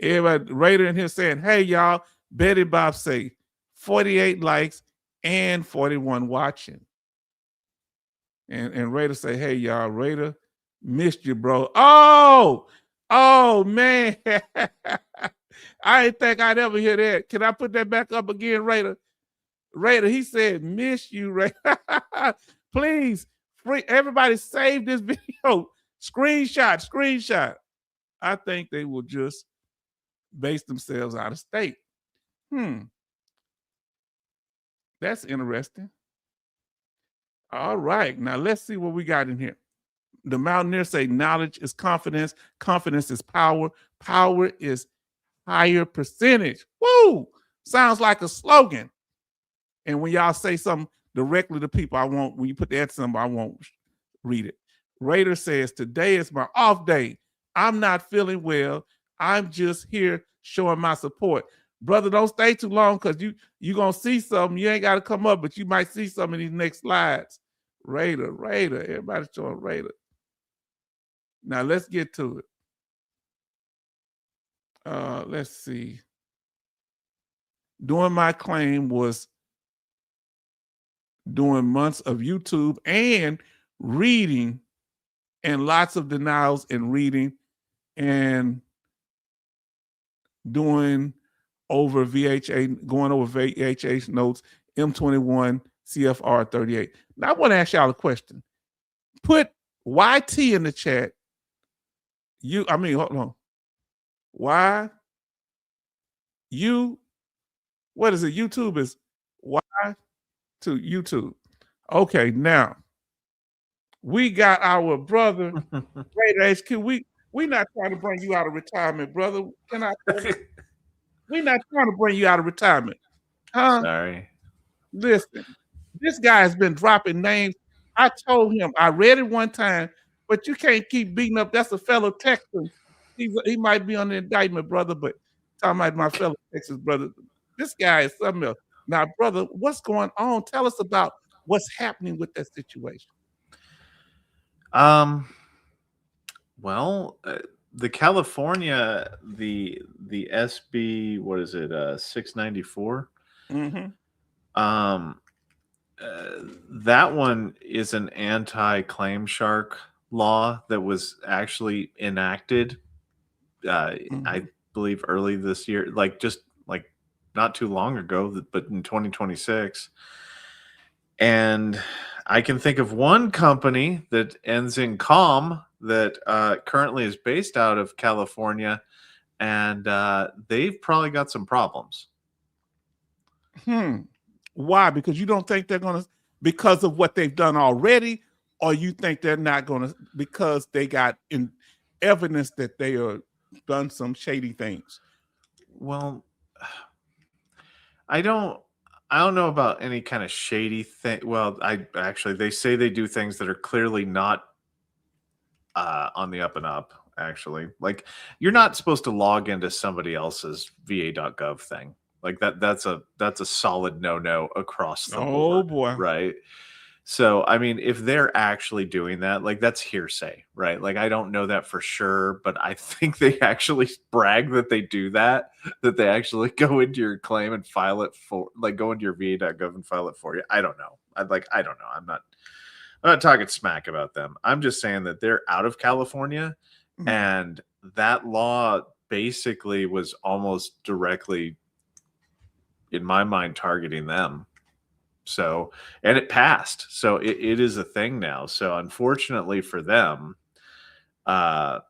Everybody, Raider in here saying, hey y'all, Betty Bob say 48 likes and 41 watching. And Raider say, hey y'all, Raider, missed you, bro. Oh man. I didn't think I'd ever hear that. Can I put that back up again, Raider? Raider, he said, miss you, Raider. Please, everybody save this video. Screenshot. I think they will just base themselves out of state. That's interesting. All right, now let's see what we got in here. The Mountaineers say knowledge is confidence. Confidence is power. Power is higher percentage. Woo! Sounds like a slogan. And when y'all say something directly to people, when you put that symbol, I won't read it. Raider says, today is my off day. I'm not feeling well. I'm just here showing my support. Brother, don't stay too long because you're going to see something. You ain't got to come up, but you might see some in these next slides. Raider. Everybody's showing Raider. Now, let's get to it. Let's see. Doing my claim was doing months of YouTube and reading, and lots of denials and reading and doing over VHA, going over VHA notes, M21, CFR 38. Now I want to ask y'all a question. Put YT in the chat. Hold on. What is it? YouTube is Y to YouTube. Okay, now we got our brother Raider HQ. We not trying to bring you out of retirement, brother. We're not trying to bring you out of retirement. Huh? Sorry. Listen, this guy has been dropping names. I told him, I read it one time, but you can't keep beating up. That's a fellow Texan. He might be on the indictment, brother, but talking about my fellow Texas brother. This guy is something else. Now, brother, what's going on? Tell us about what's happening with that situation. Well, the California, the SB, what is it, 694? Mm-hmm. That one is an anti-claim shark law that was actually enacted, I believe, early this year, just not too long ago, but in 2026. And I can think of one company that ends in com that currently is based out of California, and they've probably got some problems. Why? Because you don't think they're going to, because of what they've done already, or you think they're not going to, because they got evidence that they are done some shady things? Well, I don't I don't know about any kind of shady thing. Well, I actually they say they do things that are clearly not on the up and up. Actually, like you're not supposed to log into somebody else's VA.gov thing. Like that's a solid no across the Oh board, boy. right? So, I mean, if they're actually doing that, like that's hearsay, right? Like I don't know that for sure, but I think they actually brag that they do that, that they actually go into your claim and file it for, like go into your VA.gov and file it for you. I don't know. I don't know. I'm not talking smack about them. I'm just saying that they're out of California, Mhm. and that law basically was almost directly, in my mind, targeting them. So, and it passed. So it is a thing now. So unfortunately for them, uh,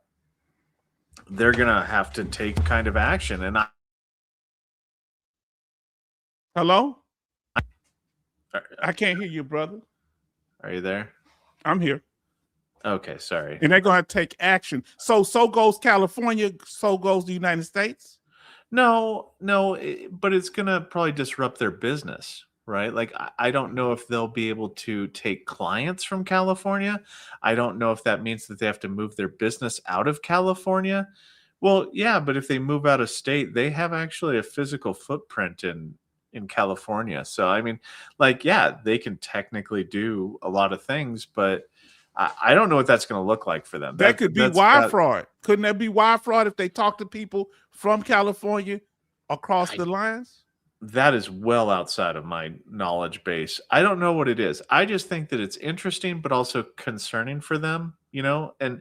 they're gonna have to take kind of action. And Hello? are, I can't hear you, brother. are you there? I'm here. Okay, sorry. And they're going to take action. So goes California, so goes the United States. No, but it's gonna probably disrupt their business, right? Like I don't know if they'll be able to take clients from California. I don't know if that means that they have to move their business out of California. Well, yeah, but if they move out of state, they have actually a physical footprint in California. So I mean, like, yeah, they can technically do a lot of things, but I don't know what that's going to look like for them. That could be That's wire that. fraud. Couldn't that be wire fraud if they talk to people from California across I the lines? That is well outside of my knowledge base. I don't know what it is. I just think that it's interesting, but also concerning for them, you know? And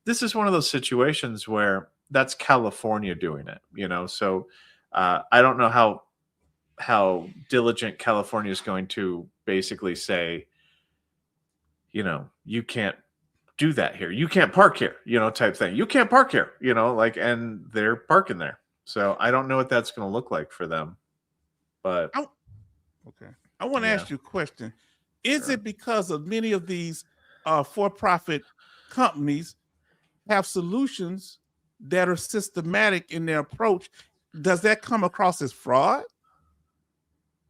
this is one of those situations where that's California doing it, you know? So I don't know how diligent California is going to basically say, you know, you can't do that here. You can't park here, you know, type thing. You can't park here, you know, like, and they're parking there. So I don't know what that's going to look like for them, but I, okay. I want to yeah. ask you a question. Is Sure. it because of many of these for-profit companies have solutions that are systematic in their approach? Does that come across as fraud?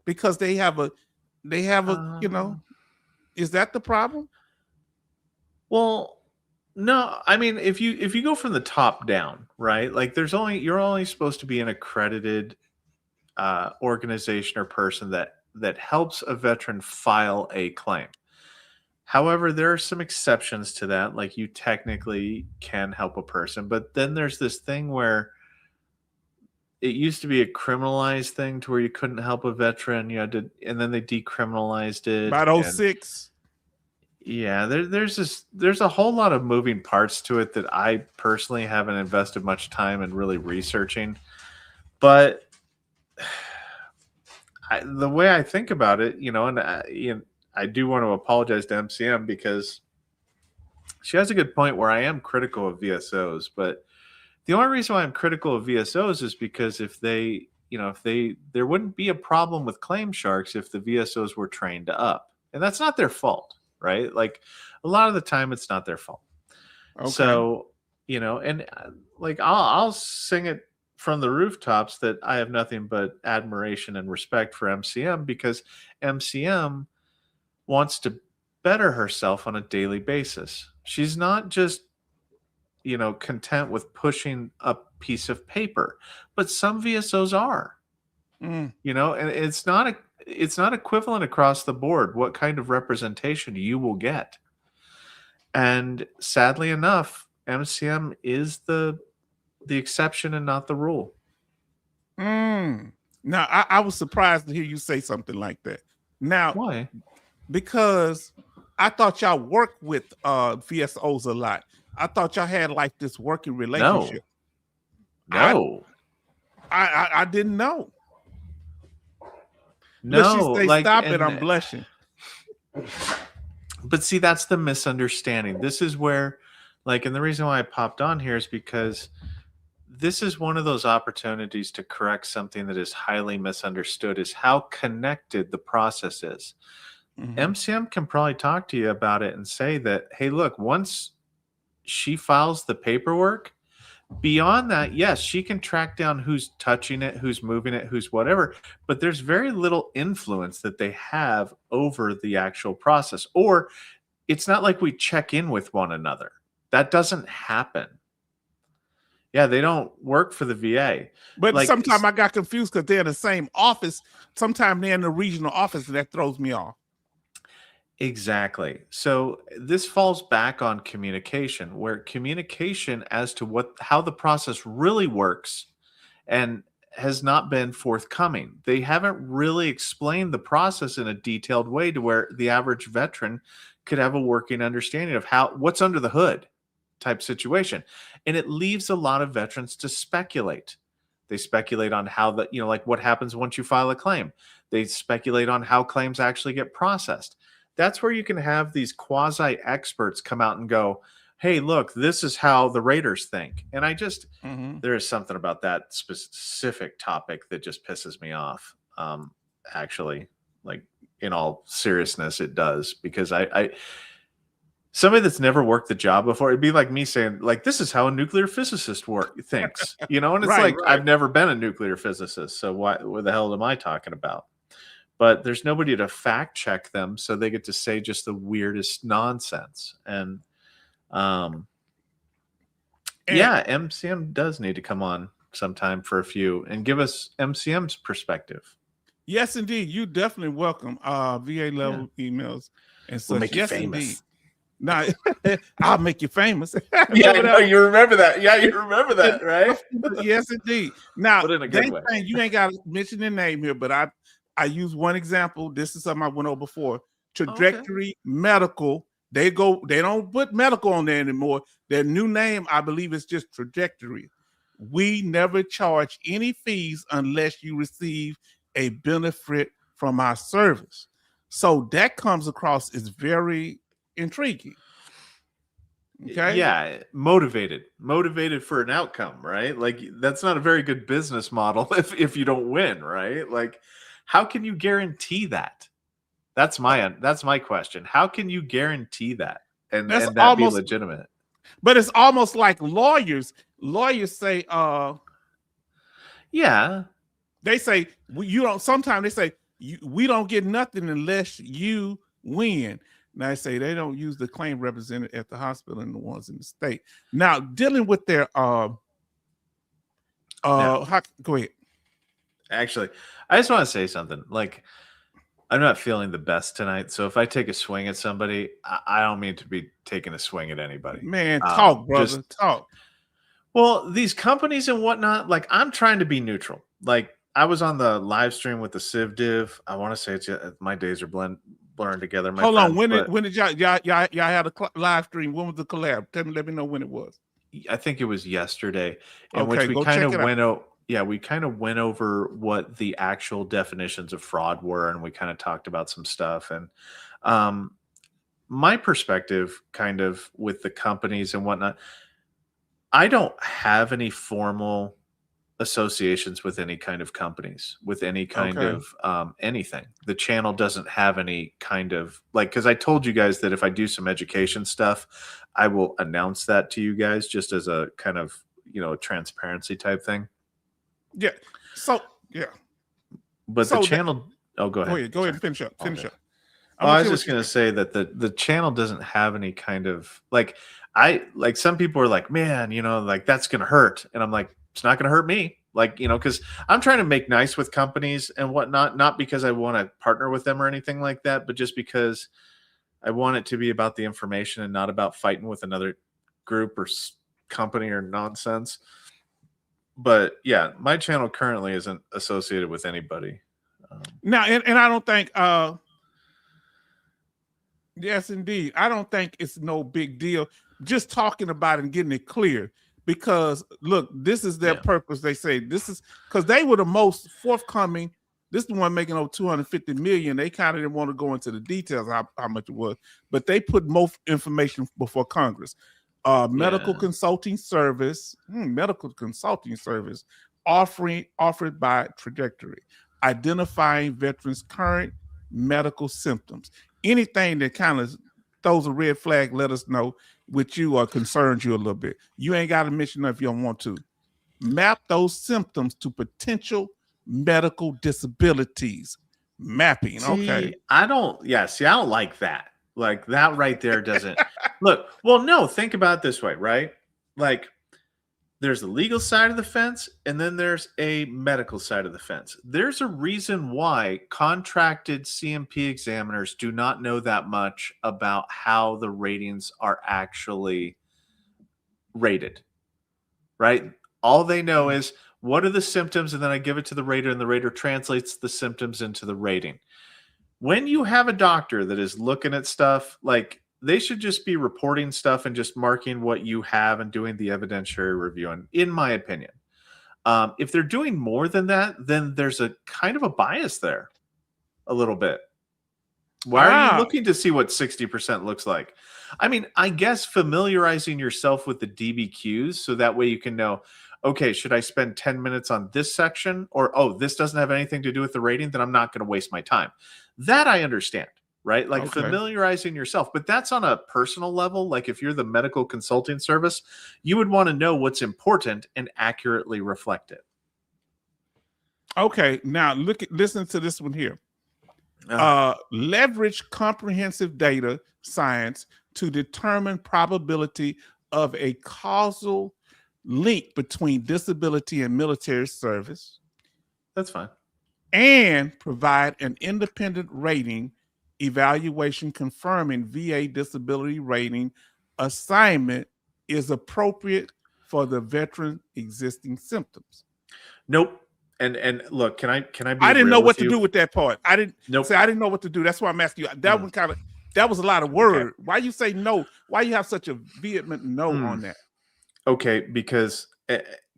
Because you know, Um, is that the problem? well, no, I mean if you go from the top down, right? Like you're only supposed to be an accredited organization or person that helps a veteran file a claim. However, there are some exceptions to that. Like you technically can help a person, but then there's this thing where it used to be a criminalized thing to where you couldn't help a veteran. You had to, and then they decriminalized it, About and 06? yeah, there's a whole lot of moving parts to it that I personally haven't invested much time in really researching. But the way I think about it, you know, and I do want to apologize to MCM because she has a good point where I am critical of VSOs, but the only reason why I'm critical of VSOs is because if they, you know, if they, there wouldn't be a problem with claim sharks if the VSOs were trained up, and that's not their fault, right? Like a lot of the time, it's not their fault. Okay. So, you know, and like I'll sing it from the rooftops that I have nothing but admiration and respect for MCM because MCM wants to better herself on a daily basis. She's not just, you know, content with pushing a piece of paper, but some VSOs are, Mm. you know, and it's not equivalent across the board what kind of representation you will get. And sadly enough, MCM is the exception and not the rule. Mm. Now, I was surprised to hear you say something like that. Now, Why? because I thought y'all worked with VSOs a lot. I thought y'all had like this working No. relationship. I No. I didn't know. Look, she No, say, like "Stop it! I'm and blushing." but see that's the misunderstanding. This is where like and the reason why I popped on here is because this is one of those opportunities to correct something that is highly misunderstood is how connected the process is. Mhm. MCM can probably talk to you about it and say that, hey, look, once she files the paperwork, Beyond that, yes, she can track down who's touching it, who's moving it, who's whatever, but there's very little influence that they have over the actual process. Or it's not like we check in with one another. That doesn't happen. Yeah, they don't work for the VA. But Like, sometimes I got confused because they're in the same office. Sometimes they're in the regional office, and that throws me off. exactly. So this falls back on communication, where communication as to how the process really works and has not been forthcoming. They haven't really explained the process in a detailed way to where the average veteran could have a working understanding of what's under the hood type situation. And it leaves a lot of veterans to speculate. They speculate on how like what happens once you file a claim. They speculate on how claims actually get processed. That's where you can have these quasi experts come out and go, hey, look, this is how the raters think. And there is something about that specific topic that just pisses me off. Actually, like in all seriousness, it does, because I somebody that's never worked the job before, it'd be like me saying, like, this is how a nuclear physicist thinks, and it's Right, like, right. I've never been a nuclear physicist, so what the hell am I talking about? But there's nobody to fact check them, so they get to say just the weirdest nonsense. And yeah, MCM does need to come on sometime for a few and give us MCM's perspective. Yes, indeed. You definitely welcome VA level emails and such. We'll make you yes, famous. Indeed. Now, I'll make you famous. Yeah, no, you remember that. Yeah, you remember that, right? Yes, indeed. Now, but in a good way. You ain't got to mention the name here, but I use one example. This is something I went over before. Trajectory Medical. They don't put medical on there anymore. Their new name, I believe, is just Trajectory. We never charge any fees unless you receive a benefit from our service. So that comes across as very intriguing. Okay. Yeah, motivated for an outcome, right? Like, that's not a very good business model if you don't win, right? Like, how can you guarantee that? That's my question. How can you guarantee that and that be legitimate? But it's almost like lawyers. Lawyers say, yeah. They say you don't. Sometimes they say we don't get nothing unless you win. Now they say they don't use the claim representative at the hospital and the ones in the state. Now dealing with their go ahead. Actually, I just want to say something. Like, I'm not feeling the best tonight, so if I take a swing at somebody, I don't mean to be taking a swing at anybody. Man, talk, brother, talk. Well, these companies and whatnot, like, I'm trying to be neutral. Like, I was on the live stream with the Civ Div. I want to say my days are blurring together. Hold on, when did y'all had a live stream? When was the collab? Let me know when it was. I think it was yesterday, in which we kind of went out. Yeah, we kind of went over what the actual definitions of fraud were, and we kind of talked about some stuff. And my perspective, kind of with the companies and whatnot, I don't have any formal associations with any kind of companies, with any kind of anything. The channel doesn't have any kind of, like, because I told you guys that if I do some education stuff, I will announce that to you guys just as a kind of, transparency type thing. Yeah. So, yeah. But the channel... Oh, go ahead. Go ahead and finish up. I was just going to say that the channel doesn't have any kind of... Like, some people are like, man, like, that's going to hurt. And I'm like, it's not going to hurt me. Like, because I'm trying to make nice with companies and whatnot, not because I want to partner with them or anything like that, but just because I want it to be about the information and not about fighting with another group or company or nonsense. But yeah, my channel currently isn't associated with anybody. Now, and I don't think, yes, indeed, I don't think it's no big deal. Just talking about it and getting it clear, because look, this is their purpose. They say this is because they were the most forthcoming. This is the one making over 250 million. They kind of didn't want to go into the details how much it was, but they put most information before Congress. Medical consulting service offered by Trajectory, identifying veterans' current medical symptoms. Anything that kind of throws a red flag, let us know with you or concerns you a little bit. You ain't got to mention it if you don't want to. Map those symptoms to potential medical disabilities. Mapping, okay. I don't like that. Like that right there doesn't look. Well, no, think about it this way, right? Like there's the legal side of the fence and then there's a medical side of the fence. There's a reason why contracted CMP examiners do not know that much about how the ratings are actually rated, right? All they know is what are the symptoms, and then I give it to the rater, and the rater translates the symptoms into the rating. When you have a doctor that is looking at stuff, like they should just be reporting stuff and just marking what you have and doing the evidentiary review. And in my opinion, if they're doing more than that, then there's a kind of a bias there a little bit. Why are you looking to see what 60% looks like? I mean, I guess familiarizing yourself with the DBQs so that way you can know, okay, should I spend 10 minutes on this section? Or, oh, this doesn't have anything to do with the rating, then I'm not going to waste my time. That I understand, right? Like familiarizing yourself. But that's on a personal level. Like if you're the medical consulting service, you would want to know what's important and accurately reflect it. Okay, now listen to this one here. Leverage comprehensive data science to determine probability of a causal link between disability and military service. That's fine. And provide an independent rating evaluation confirming VA disability rating assignment is appropriate for the veteran existing symptoms. Nope. And look, can I be I didn't know what to do with that part. I didn't say I didn't know what to do. That's why I'm asking you. That one that was a lot of word. Okay. Why you say no? Why you have such a vehement no on that? Okay, because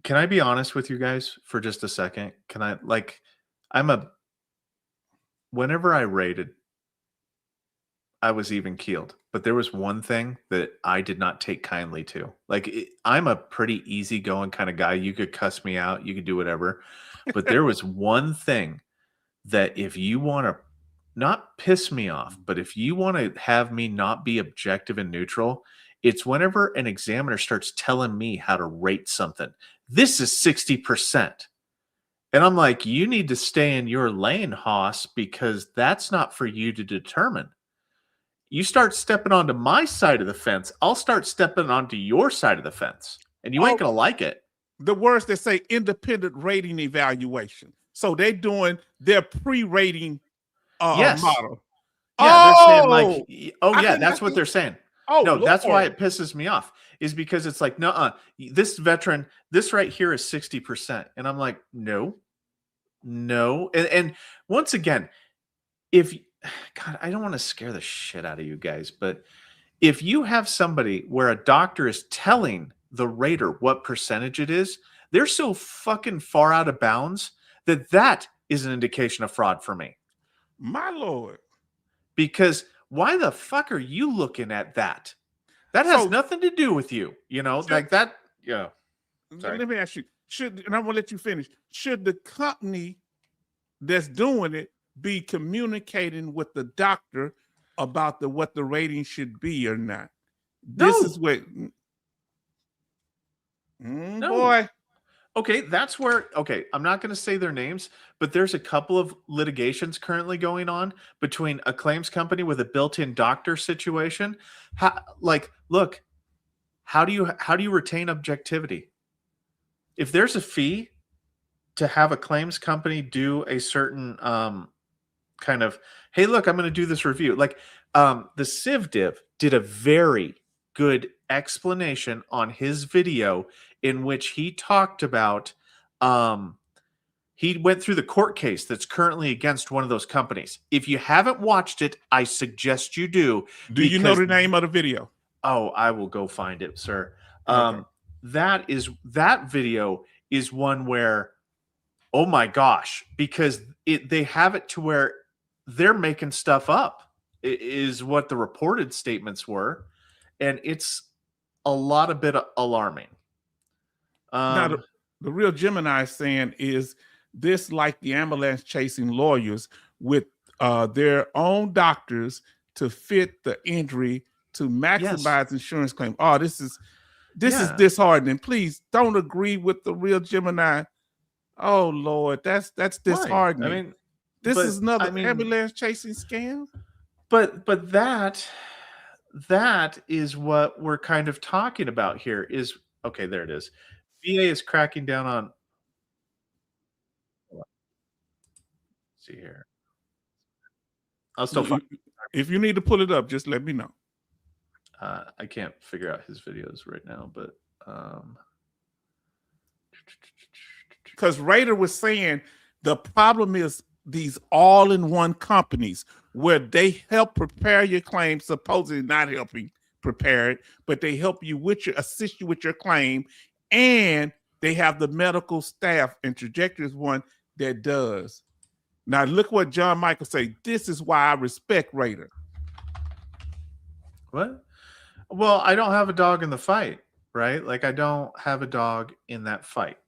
can I be honest with you guys for just a second? Can I whenever I rated, I was even keeled. But there was one thing that I did not take kindly to. Like I'm a pretty easygoing kind of guy. You could cuss me out. You could do whatever. But there was one thing that if you want to not piss me off, but if you want to have me not be objective and neutral, it's whenever an examiner starts telling me how to rate something. This is 60%. And I'm like, you need to stay in your lane, Haas, because that's not for you to determine. You start stepping onto my side of the fence, I'll start stepping onto your side of the fence. And you ain't going to like it. The words that say independent rating evaluation. So they're doing their pre-rating model. Yeah, they're saying like, oh yeah, that's what they're saying. Oh, no, that's why it pisses me off, is because it's like, no, this veteran, this right here is 60%. And I'm like, no. And once again, God, I don't want to scare the shit out of you guys, but if you have somebody where a doctor is telling the rater what percentage it is, they're so fucking far out of bounds that is an indication of fraud for me. My Lord. Because why the fuck are you looking at that? That has nothing to do with you, like that. Yeah. Sorry. Let me ask you, and I'm going to let you finish. Should the company that's doing it be communicating with the doctor about what the rating should be or not? This is what... No. Boy. Okay, that's where, I'm not going to say their names, but there's a couple of litigations currently going on between a claims company with a built-in doctor situation. Look, how do you retain objectivity? If there's a fee to have a claims company do a certain kind of, hey, look, I'm going to do this review. Like the CivDiv did a very good explanation on his video in which he talked about he went through the court case that's currently against one of those companies. If you haven't watched it, I suggest you do. Do you know the name of the video? Oh, I will go find it, sir. Okay. That video is one where, oh my gosh, because they have it to where they're making stuff up, is what the reported statements were. And it's a lot of bit alarming. Now, the real Gemini is saying is this like the ambulance chasing lawyers with their own doctors to fit the injury to Yes. maximize insurance claim. Oh, this is Yeah. disheartening. Please don't agree with the real Gemini. Oh Lord, that's Why? disheartening. I mean, This is but another I mean, ambulance chasing scam. but that is what we're kind of talking about here. Is okay. There it is. VA is cracking down on. Let's see here. I'll still find. If you need to pull it up, just let me know. I can't figure out his videos right now, but because Raider was saying the problem is these all-in-one companies where they help prepare your claim, supposedly not helping prepare it, but they help you with your assist you with your claim, and they have the medical staff, and Trajectory is one that does. Now look what John Michael say. This is why I respect Raider. what? Well, I don't have a dog in the fight, right? Like I don't have a dog in that fight.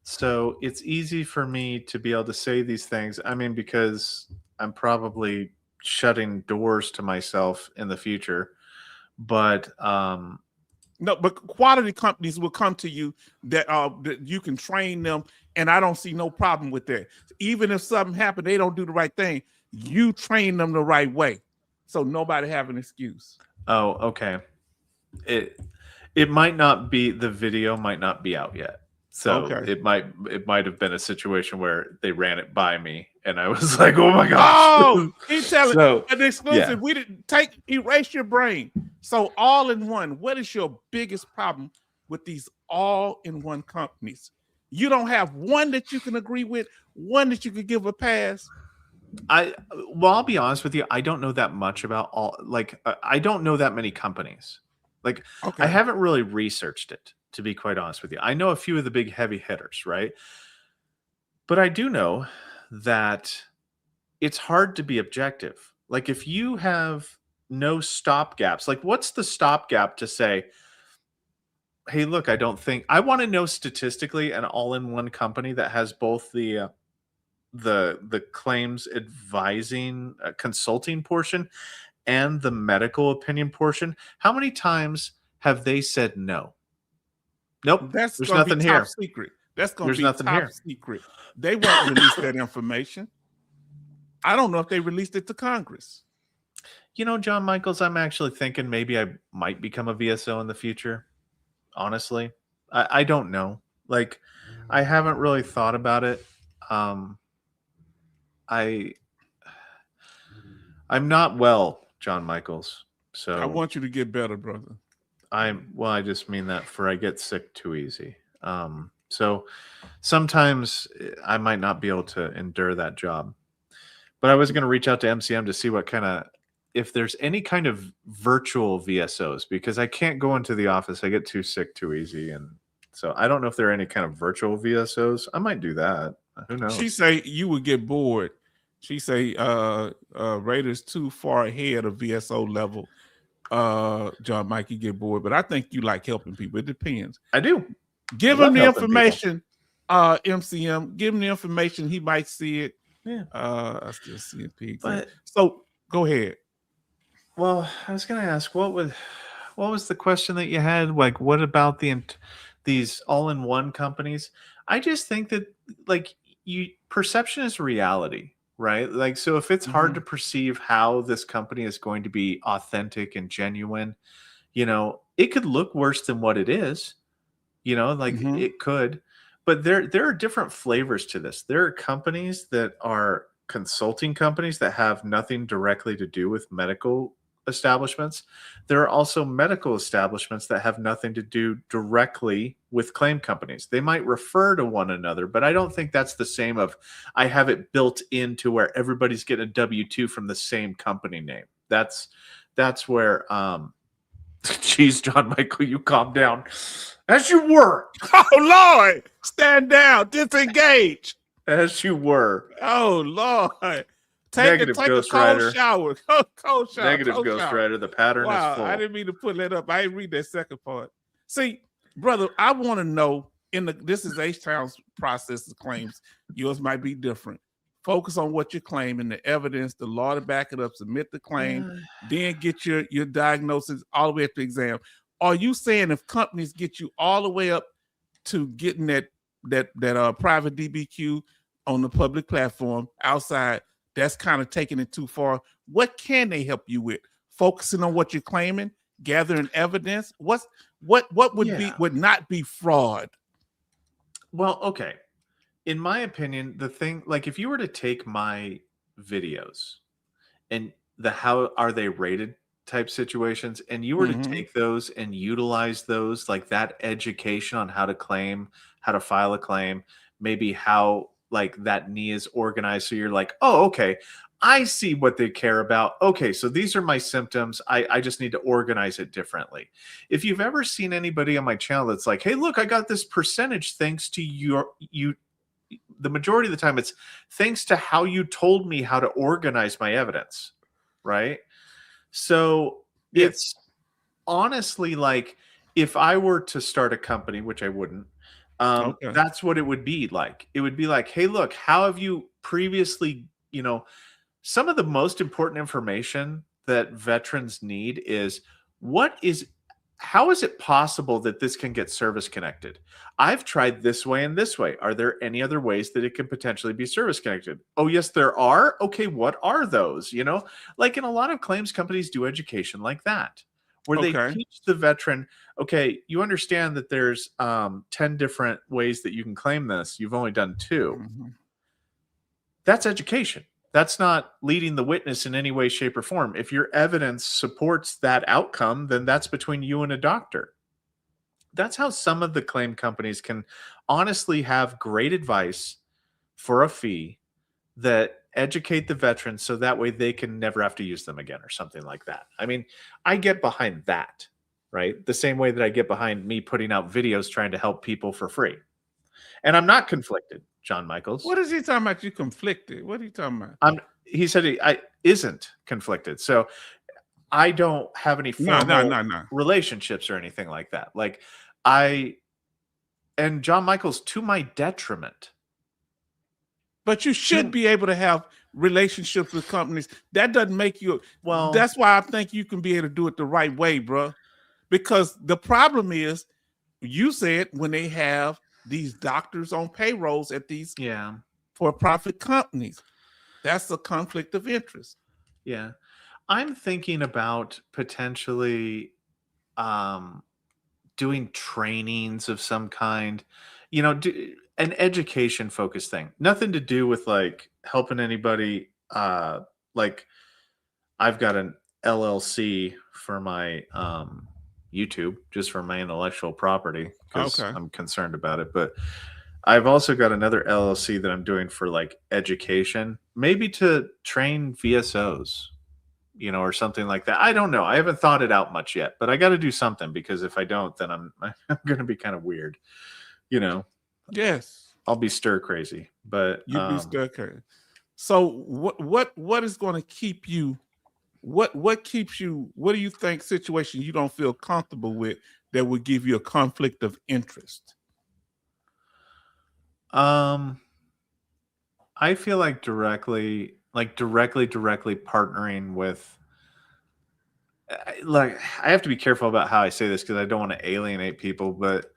So it's easy for me to be able to say these things. I mean, because I'm probably shutting doors to myself in the future. But No, but quality companies will come to you that you can train them, and I don't see no problem with that. Even if something happened, they don't do the right thing. You train them the right way, so nobody have an excuse. oh, okay. It might not be, the video might not be out yet. So Okay. it might have been a situation where they ran it by me and I was like, oh my gosh. Oh, he's telling So, an exclusive. yeah. We didn't erase your brain. So all in one. What is your biggest problem with these all in one companies? You don't have one that you can agree with, one that you could give a pass. Well, I'll be honest with you. I don't know that much about I don't know that many companies. Like, Okay. I haven't really researched it, to be quite honest with you. I know a few of the big heavy hitters, right? But I do know that it's hard to be objective. Like, if you have no stopgaps, like, what's the stopgap to say, hey, look, I want to know statistically an all-in-one company that has both the claims advising consulting portion and the medical opinion portion. How many times have they said no? Nope. That's There's going to nothing be top here. secret. That's going to There's be nothing top here. secret. They won't release that information. I don't know if they released it to Congress. You know, John Michaels, I'm actually thinking maybe I might become a VSO in the future. Honestly, I don't know. Like, I haven't really thought about it. I'm not well, John Michaels. So I want you to get better, brother. I just mean that for I get sick too easy. So sometimes I might not be able to endure that job. But I was going to reach out to MCM to see what kind of, if there's any kind of virtual VSOs, because I can't go into the office. I get too sick too easy. And so I don't know if there are any kind of virtual VSOs. I might do that. Who knows? She say you would get bored. She say Raiders too far ahead of VSO level. John Mike, you get bored, but I think you like helping people. It depends. I do. Give him the information, MCM. Give him the information. He might see it. Yeah. I still see it, pigs. But so go ahead. Well, I was going to ask, what was the question that you had? Like, what about these all-in-one companies? I just think that, like, perception is reality, right? Like, so if it's hard to perceive how this company is going to be authentic and genuine, you know, it could look worse than what it is, you know, like it could. But there are different flavors to this. There are companies that are consulting companies that have nothing directly to do with medical establishments. There are also medical establishments that have nothing to do directly with claim companies. They might refer to one another, but I don't think that's the same of I have it built into where everybody's getting a W-2 from the same company name. That's where geez, John Michael, you calm down. As you were. Oh Lord, stand down, disengage. As you were. Oh Lord. Take a cold shower. Cold shower. Negative Ghost Rider. The pattern is full. I didn't mean to put that up. I didn't read that second part. See, brother, I want to know this is H-Town's process of claims. Yours might be different. Focus on what you're claiming, the evidence, the law to back it up, submit the claim, Yeah. then get your diagnosis all the way up to exam. Are you saying if companies get you all the way up to getting that private DBQ on the public platform outside, that's kind of taking it too far? What can they help you with? Focusing on what you're claiming, gathering evidence. What would not be fraud? Well, okay. In my opinion, the thing, like, if you were to take my videos and the how are they rated type situations, and you were to Mm-hmm. take those and utilize those, like that education on how to claim, how to file a claim, maybe how like that knee is organized. So you're like, oh, okay, I see what they care about. Okay, so these are my symptoms. I just need to organize it differently. If you've ever seen anybody on my channel that's like, hey, look, I got this percentage thanks to you, the majority of the time it's thanks to how you told me how to organize my evidence, right? So Yes. it's honestly like if I were to start a company, which I wouldn't, Okay. that's what it would be like. It would be like, hey, look, how have you previously, some of the most important information that veterans need is what is how is it possible that this can get service connected? I've tried this way and this way. Are there any other ways that it can potentially be service connected? Oh, yes, there are. Okay, what are those? Like in a lot of claims companies do education like that, where they Okay. teach the veteran, okay, you understand that there's 10 different ways that you can claim this. You've only done 2. Mm-hmm. That's education. That's not leading the witness in any way, shape, or form. If your evidence supports that outcome, then that's between you and a doctor. That's how some of the claim companies can honestly have great advice for a fee that educate the veterans so that way they can never have to use them again or something like that. I mean, I get behind that, right? The same way that I get behind me putting out videos trying to help people for free. And I'm not conflicted, John Michaels. What is he talking about? You conflicted. What are you talking about? He said I isn't conflicted. So I don't have any formal No. relationships or anything like that. Like and John Michaels, to my detriment. But you should be able to have relationships with companies. That doesn't make you. Well, that's why I think you can be able to do it the right way, bro. Because the problem is, you said when they have these doctors on payrolls at these for-profit companies, that's a conflict of interest. Yeah. I'm thinking about potentially doing trainings of some kind, an education focused thing. Nothing to do with like helping anybody. Like I've got an LLC for my YouTube, just for my intellectual property, because I'm concerned about it. But I've also got another LLC that I'm doing for like education, maybe to train VSOs, or something like that. I don't know. I haven't thought it out much yet, but I got to do something, because if I don't, then I'm going to be kind of weird, Yes. I'll be stir crazy, but you'd be stir crazy. So what is going to keep you? What keeps you? What do you think situation you don't feel comfortable with that would give you a conflict of interest? I feel like directly partnering with, like, I have to be careful about how I say this because I don't want to alienate people, but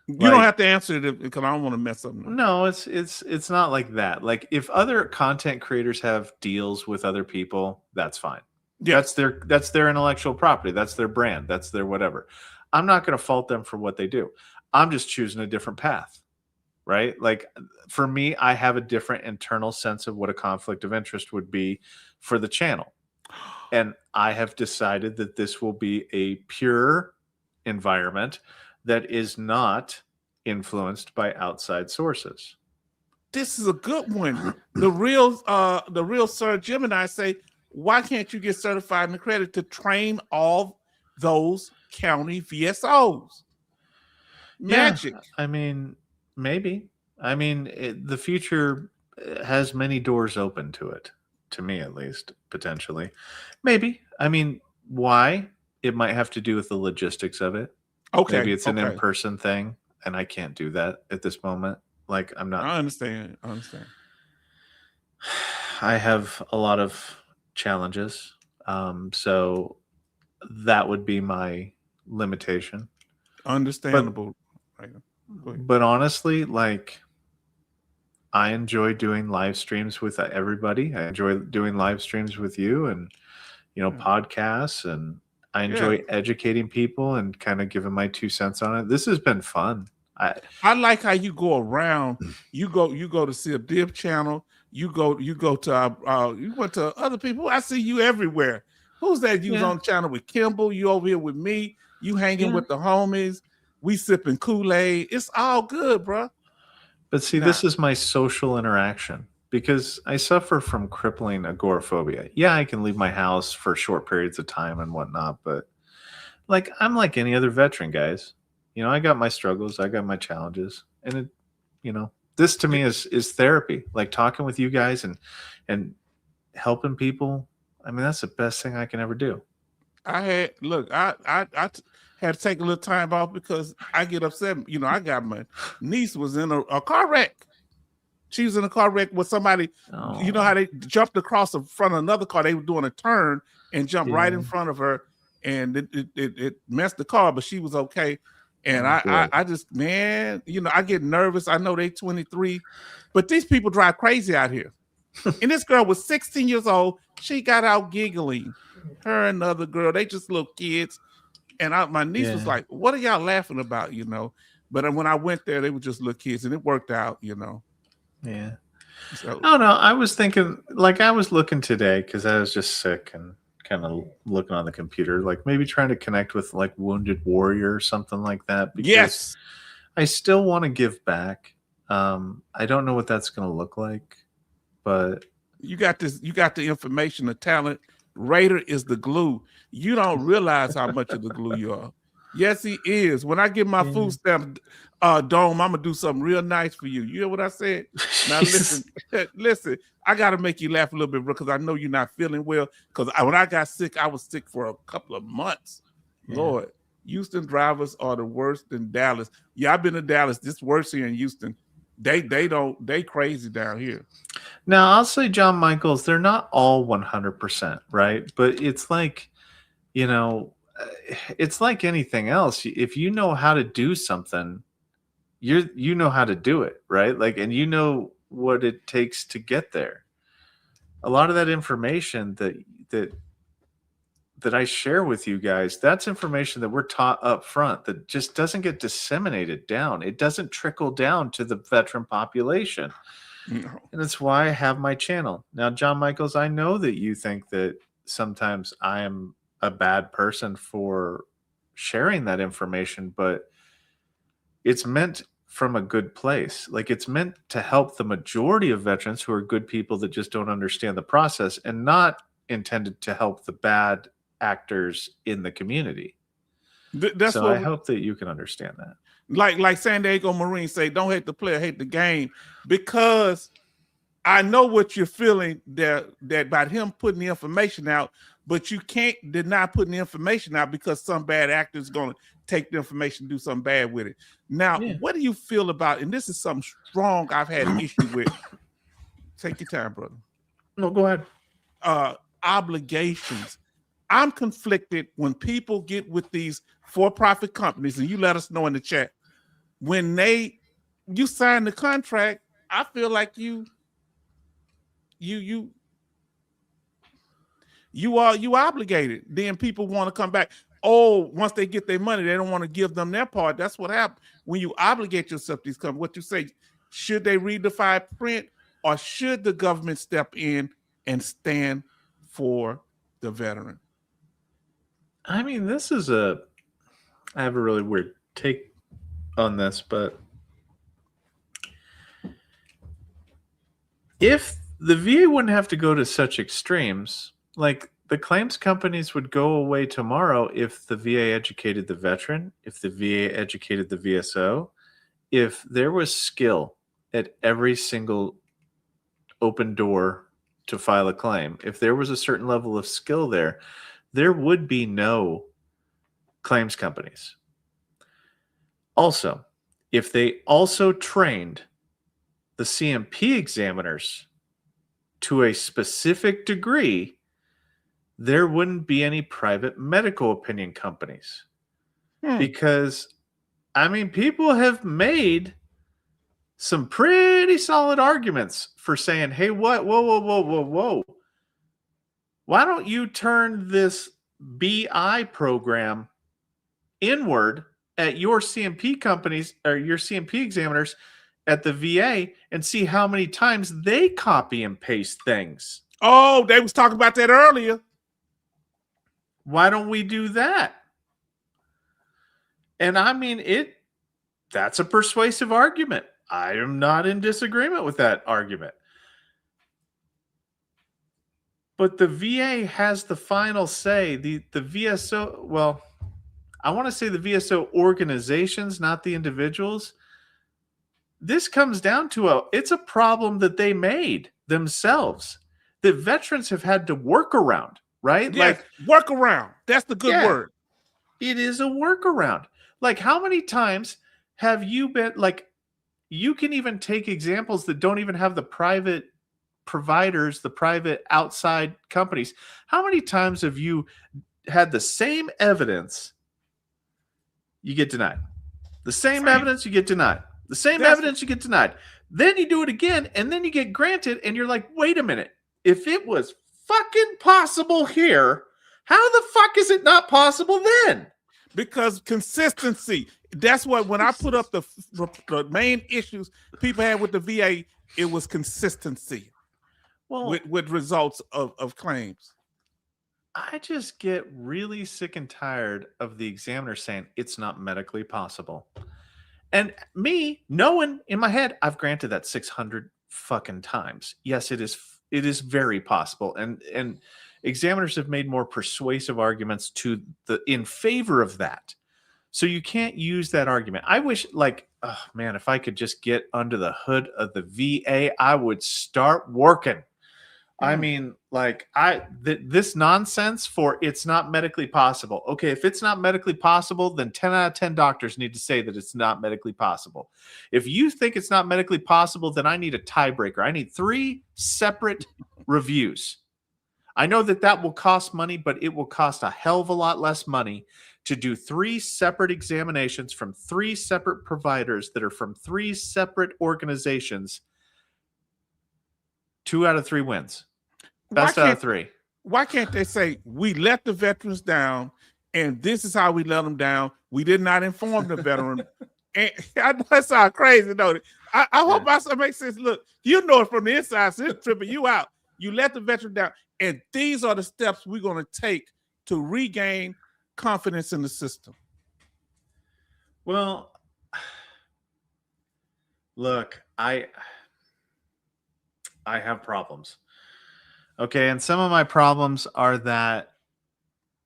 you don't have to answer it because I don't want to mess up. No, it's not like that. Like if other content creators have deals with other people, that's fine. Yeah. That's their intellectual property. That's their brand. That's their whatever. I'm not going to fault them for what they do. I'm just choosing a different path. Right? Like for me, I have a different internal sense of what a conflict of interest would be for the channel. And I have decided that this will be a pure environment that is not influenced by outside sources. This is a good one. The real Sir Jim and I say, why can't you get certified and accredited to train all those county VSOs? Magic. Yeah, I mean, maybe. I mean, the future has many doors open to it, to me at least, potentially. Maybe. I mean, why? It might have to do with the logistics of it. Okay. Maybe it's an in-person thing, and I can't do that at this moment. Like, I'm not. I understand. I have a lot of challenges. So that would be my limitation. But Understandable. Right. Go ahead. but honestly, like I enjoy doing live streams with everybody. I enjoy doing live streams with you and Yeah. podcasts, and I Yeah. enjoy educating people and kind of giving my 2 cents on it. This has been fun. I like how you go around. You go to see a Dip channel. You go to you went to other people. I see you everywhere. Who's that? You was Yeah. on the channel with Kimball. You over here with me. You hanging Yeah. with the homies. We sipping Kool-Aid. It's all good, bro. But see, Nah, this is my social interaction because I suffer from crippling agoraphobia. Yeah, I can leave my house for short periods of time and whatnot, but like I'm like any other veteran, guys. I got my struggles, I got my challenges, and this to me is therapy. Like talking with you guys and helping people. I mean, that's the best thing I can ever do. Had to take a little time off because I get upset. I got my niece was in a car wreck. She was in a car wreck with somebody. You know Oh, how they jumped across the front of another car. They were doing a turn and jumped right yeah. in front of her, and it messed the car, but she was okay. And Oh boy. I just, man, I get nervous. I know they 23, but these people drive crazy out here. And this girl was 16 years old. She got out giggling. Her and the other girl, they just little kids. And my niece was Yeah. like, "What are y'all laughing about?" But when I went there, they were just little kids, and it worked out. Yeah. So Oh no, I was thinking like I was looking today because I was just sick and kind of looking on the computer, like maybe trying to connect with like Wounded Warrior or something like that because yes, I still want to give back. I don't know what that's going to look like, but you got this. You got the information, the talent. Raider is the glue. You don't realize how much of the glue you are. Yes, he is. When I get my yeah. food stamp dome, I'm gonna do something real nice for you. You hear what I said? Now listen, listen. I gotta make you laugh a little bit because I know you're not feeling well. Because when I got sick, I was sick for a couple of months. Yeah. Lord, Houston drivers are the worst in Dallas. Yeah, I've been to Dallas. This worse here in Houston. They crazy down here. Now I'll say John Michaels, they're not all 100%, right? But it's like, you know, it's like anything else. If you know how to do something, you know how to do it, right? Like, and you know what it takes to get there. A lot of that information that that I share with you guys, that's information that we're taught up front that just doesn't get disseminated down. It doesn't trickle down to the veteran population. No. And it's why I have my channel. Now, John Michaels, I know that you think that sometimes I am a bad person for sharing that information, but it's meant from a good place. Like it's meant to help the majority of veterans who are good people that just don't understand the process and not intended to help the bad actors in the community. That's So I what hope that you can understand that. like San Diego Marines say, don't hate the player, hate the game. Because I know what you're feeling that about him putting the information out, but you can't deny putting the information out because some bad actor is going to take the information and do something bad with it. Now, Yeah. what do you feel about, and this is something strong I've had issue with. Take your time, brother. No, go ahead. Obligations. I'm conflicted when people get with these for-profit companies, and you let us know in the chat when you sign the contract. I feel like you obligated. Then people want to come back. Oh, once they get their money, they don't want to give them their part. That's what happens when you obligate yourself to these companies. What you say, should they read the fine print, or should the government step in and stand for the veteran? I mean, I have a really weird take on this, but if the VA wouldn't have to go to such extremes, like the claims companies would go away tomorrow if the VA educated the veteran, if the VA educated the VSO, if there was skill at every single open door to file a claim, if there was a certain level of skill there, there would be no claims companies. Also, if they also trained the CMP examiners to a specific degree, there wouldn't be any private medical opinion companies. Because, I mean, people have made some pretty solid arguments for saying, hey, whoa. Why don't you turn this BI program inward at your CMP companies or your CMP examiners at the VA and see how many times they copy and paste things? Oh, they was talking about that earlier. Why don't we do that? And I mean, that's a persuasive argument. I am not in disagreement with that argument. But the VA has the final say. The VSO, well, I want to say the VSO organizations, not the individuals. This comes down to it's a problem that they made themselves that veterans have had to work around, right? Yes, like work around. That's the good word. It is a workaround. Like, how many times have you been, like, you can even take examples that don't even have the private providers, the private outside companies. How many times have you had the same evidence, you get denied? The same evidence, you get denied. The same evidence, you get denied. Then you do it again, and then you get granted, and you're like, wait a minute. If it was fucking possible here, how the fuck is it not possible then? Because consistency. That's what, when I put up the main issues people had with the VA, it was consistency. Well, with results of claims. I just get really sick and tired of the examiner saying it's not medically possible. And me knowing in my head, I've granted that 600 fucking times. Yes, it is very possible. And examiners have made more persuasive arguments in favor of that. So you can't use that argument. I wish, like, oh man, if I could just get under the hood of the VA, I would start working. I mean, like, this nonsense for it's not medically possible. Okay, if it's not medically possible, then 10 out of 10 doctors need to say that it's not medically possible. If you think it's not medically possible, then I need a tiebreaker. I need 3 separate reviews. I know that will cost money, but it will cost a hell of a lot less money to do 3 separate examinations from 3 separate providers that are from 3 separate organizations. 2 out of 3 wins. Best out of 3. Why can't they say, we let the veterans down, and this is how we let them down? We did not inform the veteran. And I know that sounds crazy, don't it? I hope that makes sense. Look, you know it from the inside, so it's tripping you out. You let the veteran down, and these are the steps we're going to take to regain confidence in the system. Well, look, I have problems. Okay, and some of my problems are that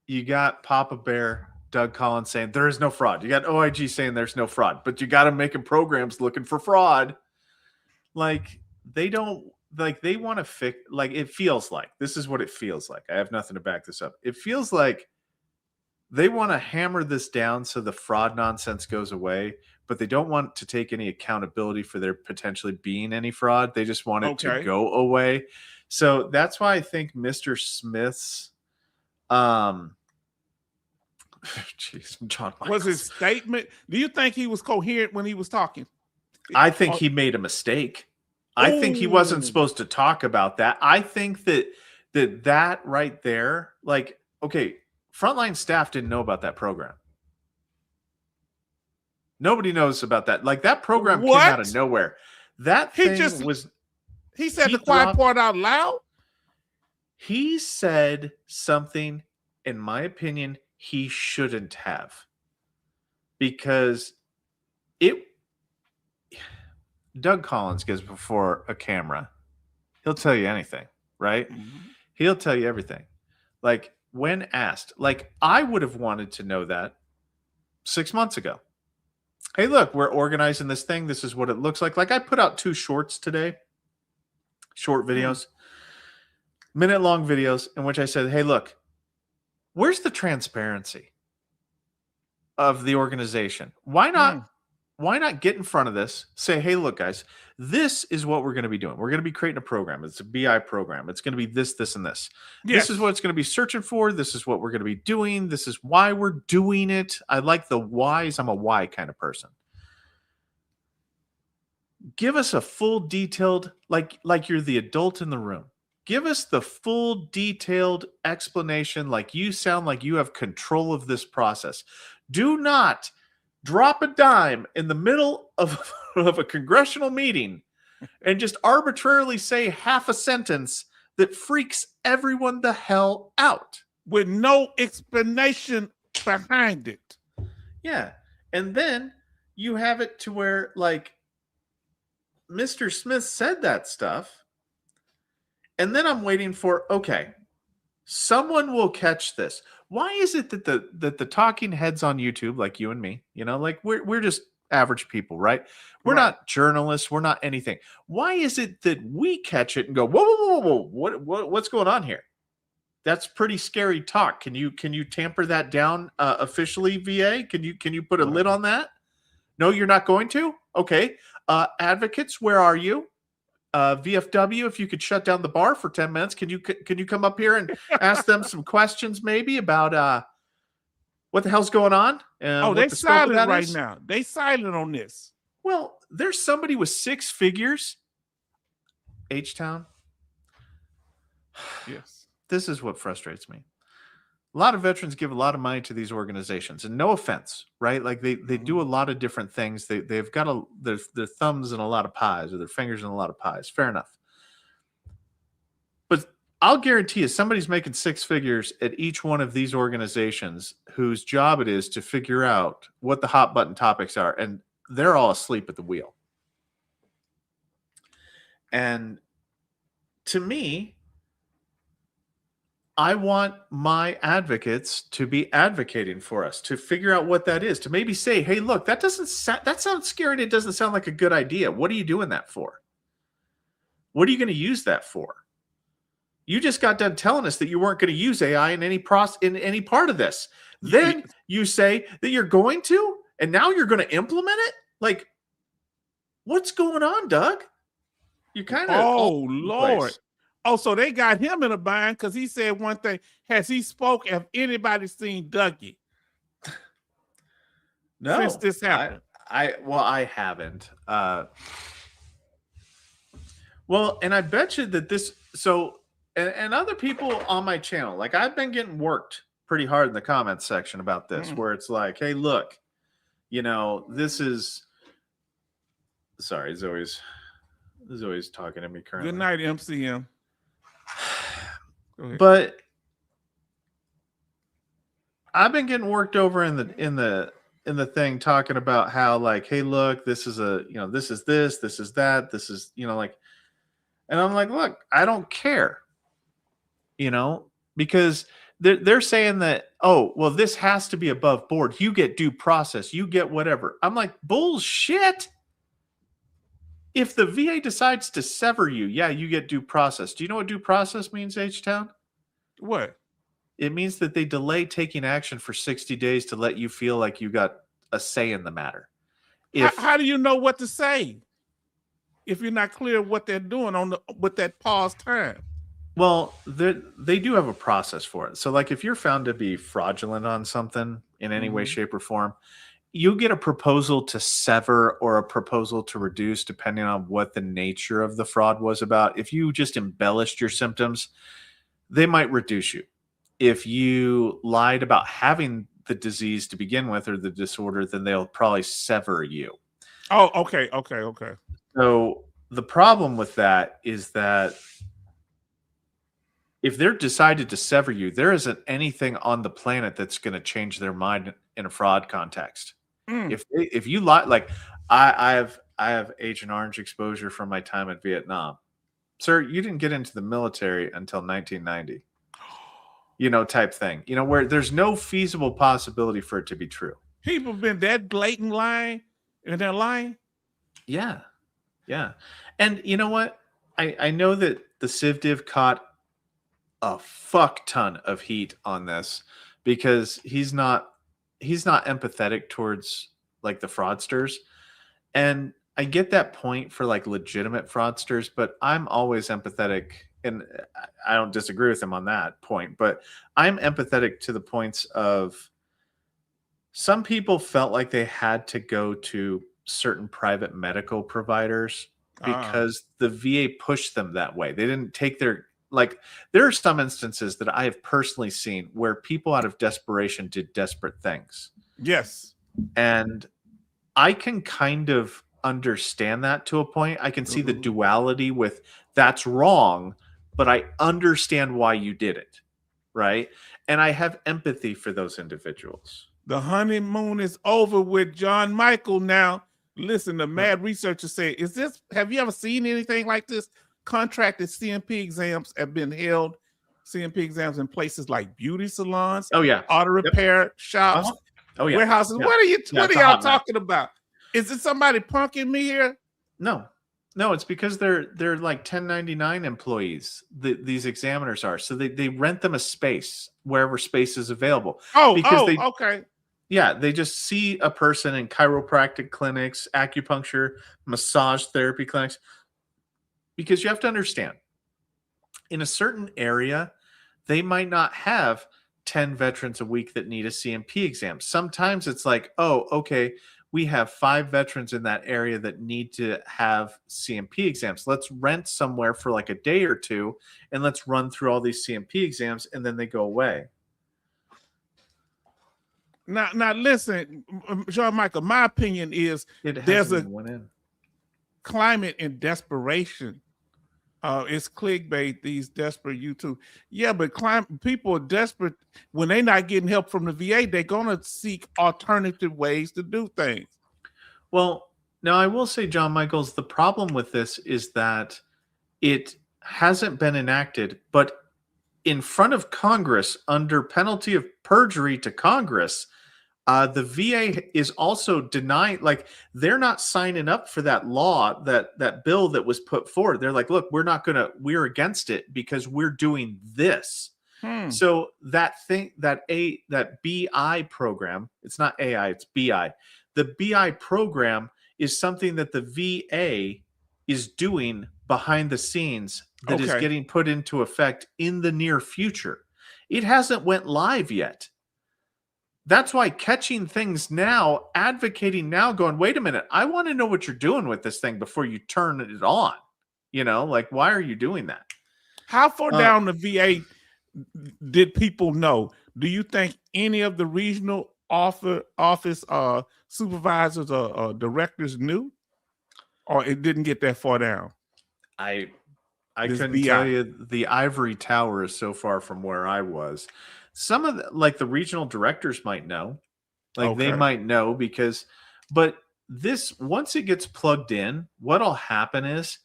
you got Papa Bear, Doug Collins saying there is no fraud. You got OIG saying there's no fraud, but you got them making programs looking for fraud. Like, they don't, like, they want to fix, like, it feels like, this is what it feels like. I have nothing to back this up. It feels like they want to hammer this down so the fraud nonsense goes away, but they don't want to take any accountability for there potentially being any fraud. They just want it to go away. So that's why I think Mr. Smith's John Michaels. Was his statement, do you think he was coherent when he was talking? I think he made a mistake. I think he wasn't supposed to talk about that. I think that right there, like, okay, frontline staff didn't know about that program. Nobody knows about that. Like, that program came out of nowhere. That thing he said the quiet part out loud. He said something, in my opinion, he shouldn't have. Because Doug Collins gets before a camera. He'll tell you anything, right? Mm-hmm. He'll tell you everything. Like, when asked, like, I would have wanted to know that 6 months ago. Hey, look, we're organizing this thing. This is what it looks like. Like, I put out 2 shorts today. Short videos, minute-long videos, in which I said, hey, look, where's the transparency of the organization? Why not why not get in front of this? Say, hey, look, guys, this is what we're going to be doing. We're going to be creating a program. It's a BI program. It's going to be this, this, and this. This is Yes. what it's going to be searching for. This is what we're going to be doing. This is why we're doing it. I like the whys. I'm a why kind of person. Give us a full detailed, like you're the adult in the room. Give us the full detailed explanation, like you sound like you have control of this process. Do not drop a dime in the middle of, of a congressional meeting and just arbitrarily say half a sentence that freaks everyone the hell out. With no explanation behind it. Yeah. And then you have it to where, like, Mr. Smith said that stuff. And then I'm waiting for, okay, someone will catch this. Why is it that the talking heads on YouTube, like you and me, like we're just average people, right? We're not journalists. We're not anything. Why is it that we catch it and go, whoa, whoa, whoa, whoa, what's going on here? That's pretty scary talk. Can you tamper that down officially, VA? Can you put a lid on that? No, you're not going to? Okay. Advocates, where are you? VFW, if you could shut down the bar for 10 minutes, can you come up here and ask them some questions maybe about what the hell's going on? They're silent right now. They silent on this. Well, there's somebody with 6 figures. H-Town. Yes. This is what frustrates me. A lot of veterans give a lot of money to these organizations, and no offense, right? Like they do a lot of different things. They've got their thumbs in a lot of pies, or their fingers in a lot of pies. Fair enough. But I'll guarantee you somebody's making 6 figures at each one of these organizations whose job it is to figure out what the hot button topics are, and they're all asleep at the wheel. And to me, I want my advocates to be advocating for us, to figure out what that is, to maybe say, hey, look, that sounds scary and it doesn't sound like a good idea. What are you doing that for? What are you going to use that for? You just got done telling us that you weren't going to use AI in any part of this. Then you say that you're going to, and now you're going to implement it? Like, what's going on, Doug? You're kind of Lord. Oh, so they got him in a bind because he said one thing. Has he spoke? Have anybody seen Dougie? No. Since this happened? I haven't. Well, and I bet you that this, so, and other people on my channel, like I've been getting worked pretty hard in the comments section about this, where it's like, hey, look, this is, sorry, Zoe's talking to me currently. Good night, MCM. But I've been getting worked over in the thing talking about how, like, hey, look, this is this is this is that, this is, like, and I'm like, look, I don't care, because they're saying that, oh, well, this has to be above board. You get due process, you get whatever. I'm like, bullshit. If the VA decides to sever you, yeah, you get due process. Do you know what due process means, H-Town? What? It means that they delay taking action for 60 days to let you feel like you got a say in the matter. How do you know what to say if you're not clear what they're doing with that pause time? Well, they do have a process for it. So, like, if you're found to be fraudulent on something in any way, shape, or form, you get a proposal to sever or a proposal to reduce, depending on what the nature of the fraud was about. If you just embellished your symptoms, they might reduce you. If you lied about having the disease to begin with, or the disorder, then they'll probably sever you. Oh, okay. So the problem with that is that if they're decided to sever you, there isn't anything on the planet that's going to change their mind in a fraud context. If you lie, like I have Agent Orange exposure from my time in Vietnam. Sir, you didn't get into the military until 1990. Type thing. Where there's no feasible possibility for it to be true. People have been that blatant lying, and they're lying. Yeah. And you know what? I know that the CivDiv caught a fuck ton of heat on this because he's not empathetic towards, like, the fraudsters. And I get that point for like legitimate fraudsters, but I'm always empathetic, and I don't disagree with him on that point, but I'm empathetic to the points of some people felt like they had to go to certain private medical providers Ah, because the VA pushed them that way. They didn't take their, like, there are some instances that I have personally seen where people out of desperation did desperate things. yes. And I can kind of understand that to a point. I can see the Ooh. duality with that's wrong, but I understand why you did it. Right. And I have empathy for those individuals. The honeymoon is over with John Michael now. Listen, the mad researchers say, have you ever seen anything like this? Contracted CMP exams have been held, CMP exams in places like beauty salons, Oh, yeah. auto Yep. repair shops, Uh-huh. Oh, yeah. warehouses. Yeah. What are It's a y'all hot mess. talking about? Is it somebody punking me here? No, no, it's because they're like 1099 employees. These examiners are, so they rent them a space wherever space is available because they Okay. yeah, they just see a person in chiropractic clinics, acupuncture, massage therapy clinics. Because you have to understand, in a certain area, they might not have 10 veterans a week that need a CMP exam. Sometimes it's like, oh, okay, we have 5 veterans in that area that need to have CMP exams. Let's rent somewhere for like a day or two and let's run through all these CMP exams, and then they go away. Now listen, John Michael, my opinion is It there's hasn't a even went in. climate in desperation. It's clickbait, these desperate YouTube. Yeah, but people are desperate when they're not getting help from the VA. They're gonna seek alternative ways to do things. Well, now I will say, John Michaels, the problem with this is that it hasn't been enacted, but in front of Congress, under penalty of perjury to Congress, the VA is also denying, like, they're not signing up for that law, that bill that was put forward. They're like, look, we're against it because we're doing this. So that BI program, it's not AI, it's BI. The BI program is something that the VA is doing behind the scenes that is Okay. getting put into effect in the near future. It hasn't went live yet. That's why catching things now, advocating now, going, wait a minute, I want to know what you're doing with this thing before you turn it on. Like, why are you doing that? How far down the VA did people know? Do you think any of the regional office supervisors or directors knew, or it didn't get that far down? I This couldn't BI. tell you. The ivory tower is so far from where I was. Some of like the regional directors might know, like they Okay. might know but this, once it gets plugged in, what'll happen is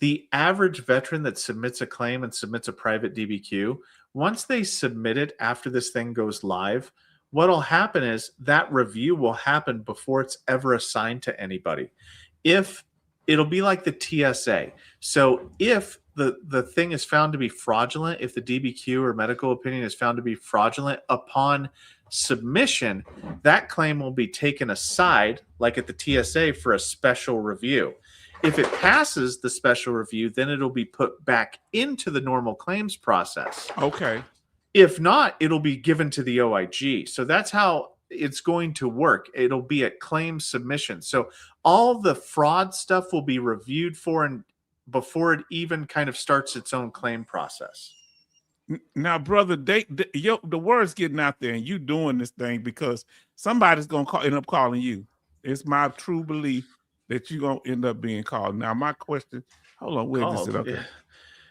the average veteran that submits a claim and submits a private DBQ, once they submit it after this thing goes live, what'll happen is that review will happen before it's ever assigned to anybody. If it'll be like the TSA. So if the thing is found to be fraudulent, if the DBQ or medical opinion is found to be fraudulent upon submission, that claim will be taken aside, like at the TSA, for a special review. If it passes the special review, then it'll be put back into the normal claims process. Okay. If not, it'll be given to the OIG. So that's how it's going to work. It'll be at claim submission. So all the fraud stuff will be reviewed for and before it even kind of starts its own claim process. Now, brother, the word's getting out there, and you doing this thing because somebody's gonna end up calling you. It's my true belief that you're gonna end up being called. Now, my question, hold on, where is it? Okay.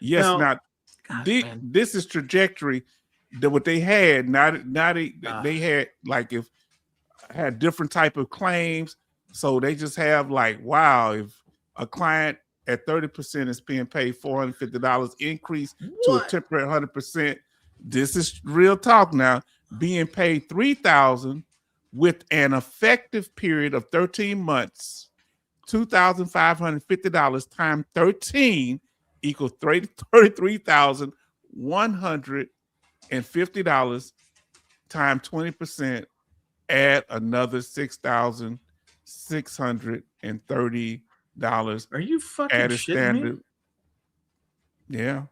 Yeah. Yes, Now, this is trajectory that what they had. They had like if had different type of claims, so they just have like, wow, if a client at 30% is being paid $450 increase to a temporary 100%. This is real talk now. Being paid $3,000 with an effective period of 13 months, $2,550 times 13 equals $33,150 times 20%. Add another $6,000. $630 Are you fucking added shitting me? standard. Yeah.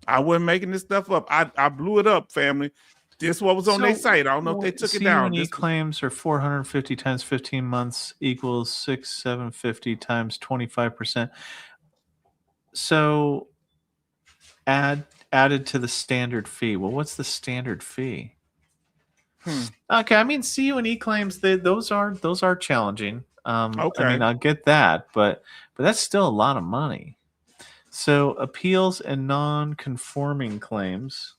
I wasn't making this stuff up. I blew it up, family. This what was on their site. I don't know if they took it down. CUNE This was, claims are 450 times 15 months equals 6,750 times 25%. So added to the standard fee. Well, what's the standard fee? Okay, I mean CUNE claims that those are challenging. okay. I mean, I'll get that, but that's still a lot of money. So appeals and non-conforming claims.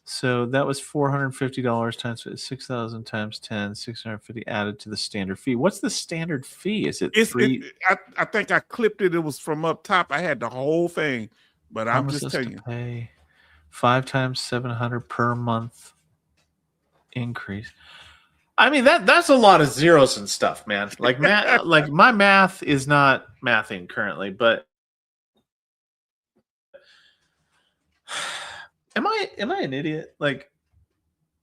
So that was $450 times 6,000 times 10, 650 added to the standard fee. What's the standard fee? Is it I think I clipped it. It was from up top. I had the whole thing, but I'm just telling you. Pay 5 times 700 per month increase. I mean that's a lot of zeros and stuff, man. Like like my math is not mathing currently, but am I an idiot? Like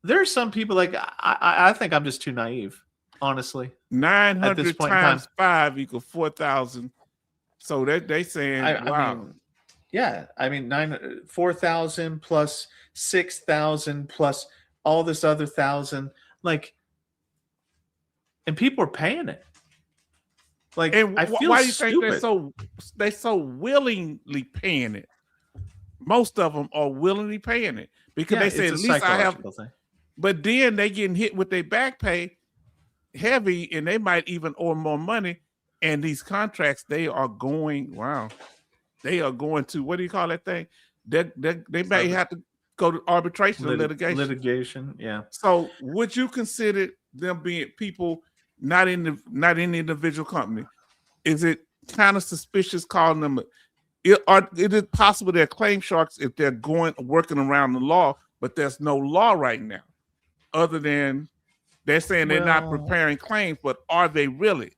there are some people like I think I'm just too naive, honestly. 900 times 5 equals 4,000. So they saying, wow. I mean 4,000 plus 6,000 plus all this other 1,000, like, and people are paying it. Like, and I feel why do you stupid. think they so willingly paying it? Most of them are willingly paying it because they say at least I have. Thing. But then they getting hit with their back pay heavy, and they might even owe more money. And these contracts, they are going. Wow, they are going to, what do you call that thing? They may have to go to arbitration or litigation. Yeah. So would you consider them being people not in the individual company? Is it kind of suspicious calling them? Is it possible they're claim sharks if they're working around the law, but there's no law right now, other than they're saying they're not preparing claims, but are they really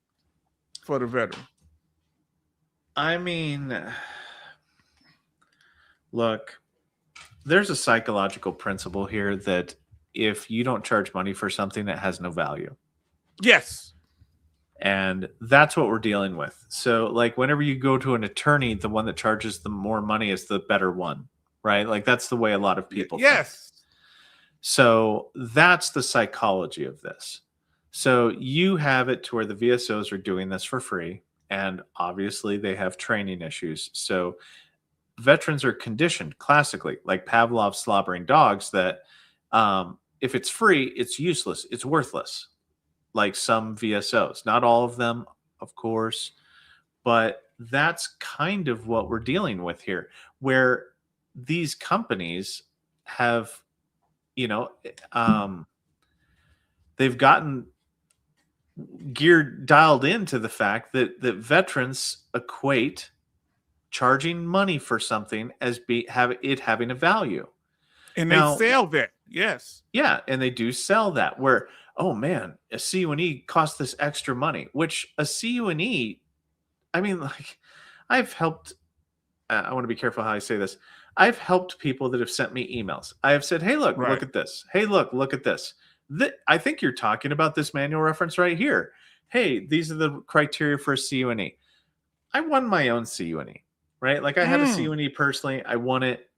for the veteran? I mean, look, there's a psychological principle here that if you don't charge money for something, that has no value. Yes. And that's what we're dealing with. So, like, whenever you go to an attorney, the one that charges the more money is the better one, right? Like, that's the way a lot of people think. So that's the psychology of this. So you have it to where the VSOs are doing this for free, and obviously they have training issues. So veterans are conditioned classically, like Pavlov's slobbering dogs, that if it's free, it's useless, it's worthless. Like some VSOs, not all of them, of course, but that's kind of what we're dealing with here, where these companies have, they've gotten dialed into the fact that veterans equate charging money for something as having a value. And they sell that. Yes. Yeah, and they do sell that, where, oh man, a CUNE costs this extra money, which a CUNE, I mean, like, I've helped, I want to be careful how I say this. I've helped people that have sent me emails. I have said, hey, look at this. Hey, look at this. I think you're talking about this manual reference right here. Hey, these are the criteria for a CUNE. I won my own CUNE, right? Like, I had a CUNE personally. I won it.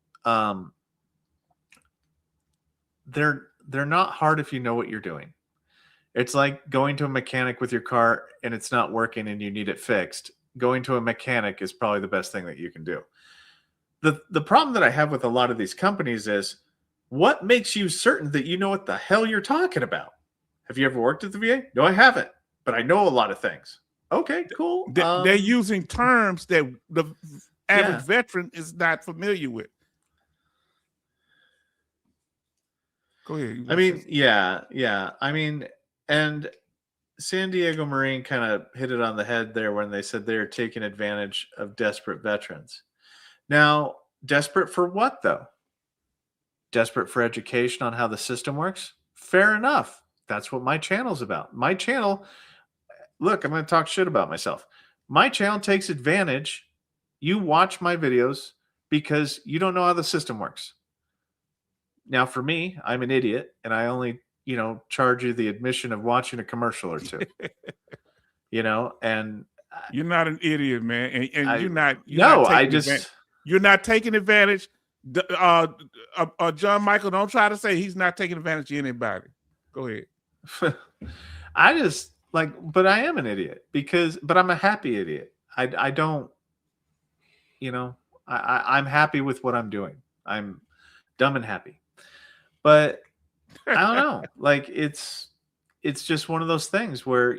They're not hard if you know what you're doing. It's like going to a mechanic with your car and it's not working and you need it fixed. Going to a mechanic is probably the best thing that you can do. The problem that I have with a lot of these companies is, what makes you certain that you know what the hell you're talking about? Have you ever worked at the VA? No, I haven't, but I know a lot of things. Okay, cool. They're using terms that the average veteran is not familiar with. Go ahead. I mean, yeah. I mean, and San Diego Marine kind of hit it on the head there when they said they're taking advantage of desperate veterans. Now, desperate for what, though? Desperate for education on how the system works? Fair enough. That's what my channel's about. My channel, look, I'm going to talk shit about myself. My channel takes advantage. You watch my videos because you don't know how the system works. Now, for me, I'm an idiot, and I only, charge you the admission of watching a commercial or two. And You're not an idiot, man, and you're not I taking advantage. just You're not taking advantage. John Michael, don't try to say he's not taking advantage of anybody. Go ahead. I just but I am an idiot but I'm a happy idiot. I don't, I'm happy with what I'm doing. I'm dumb and happy, but I don't know. It's just one of those things where,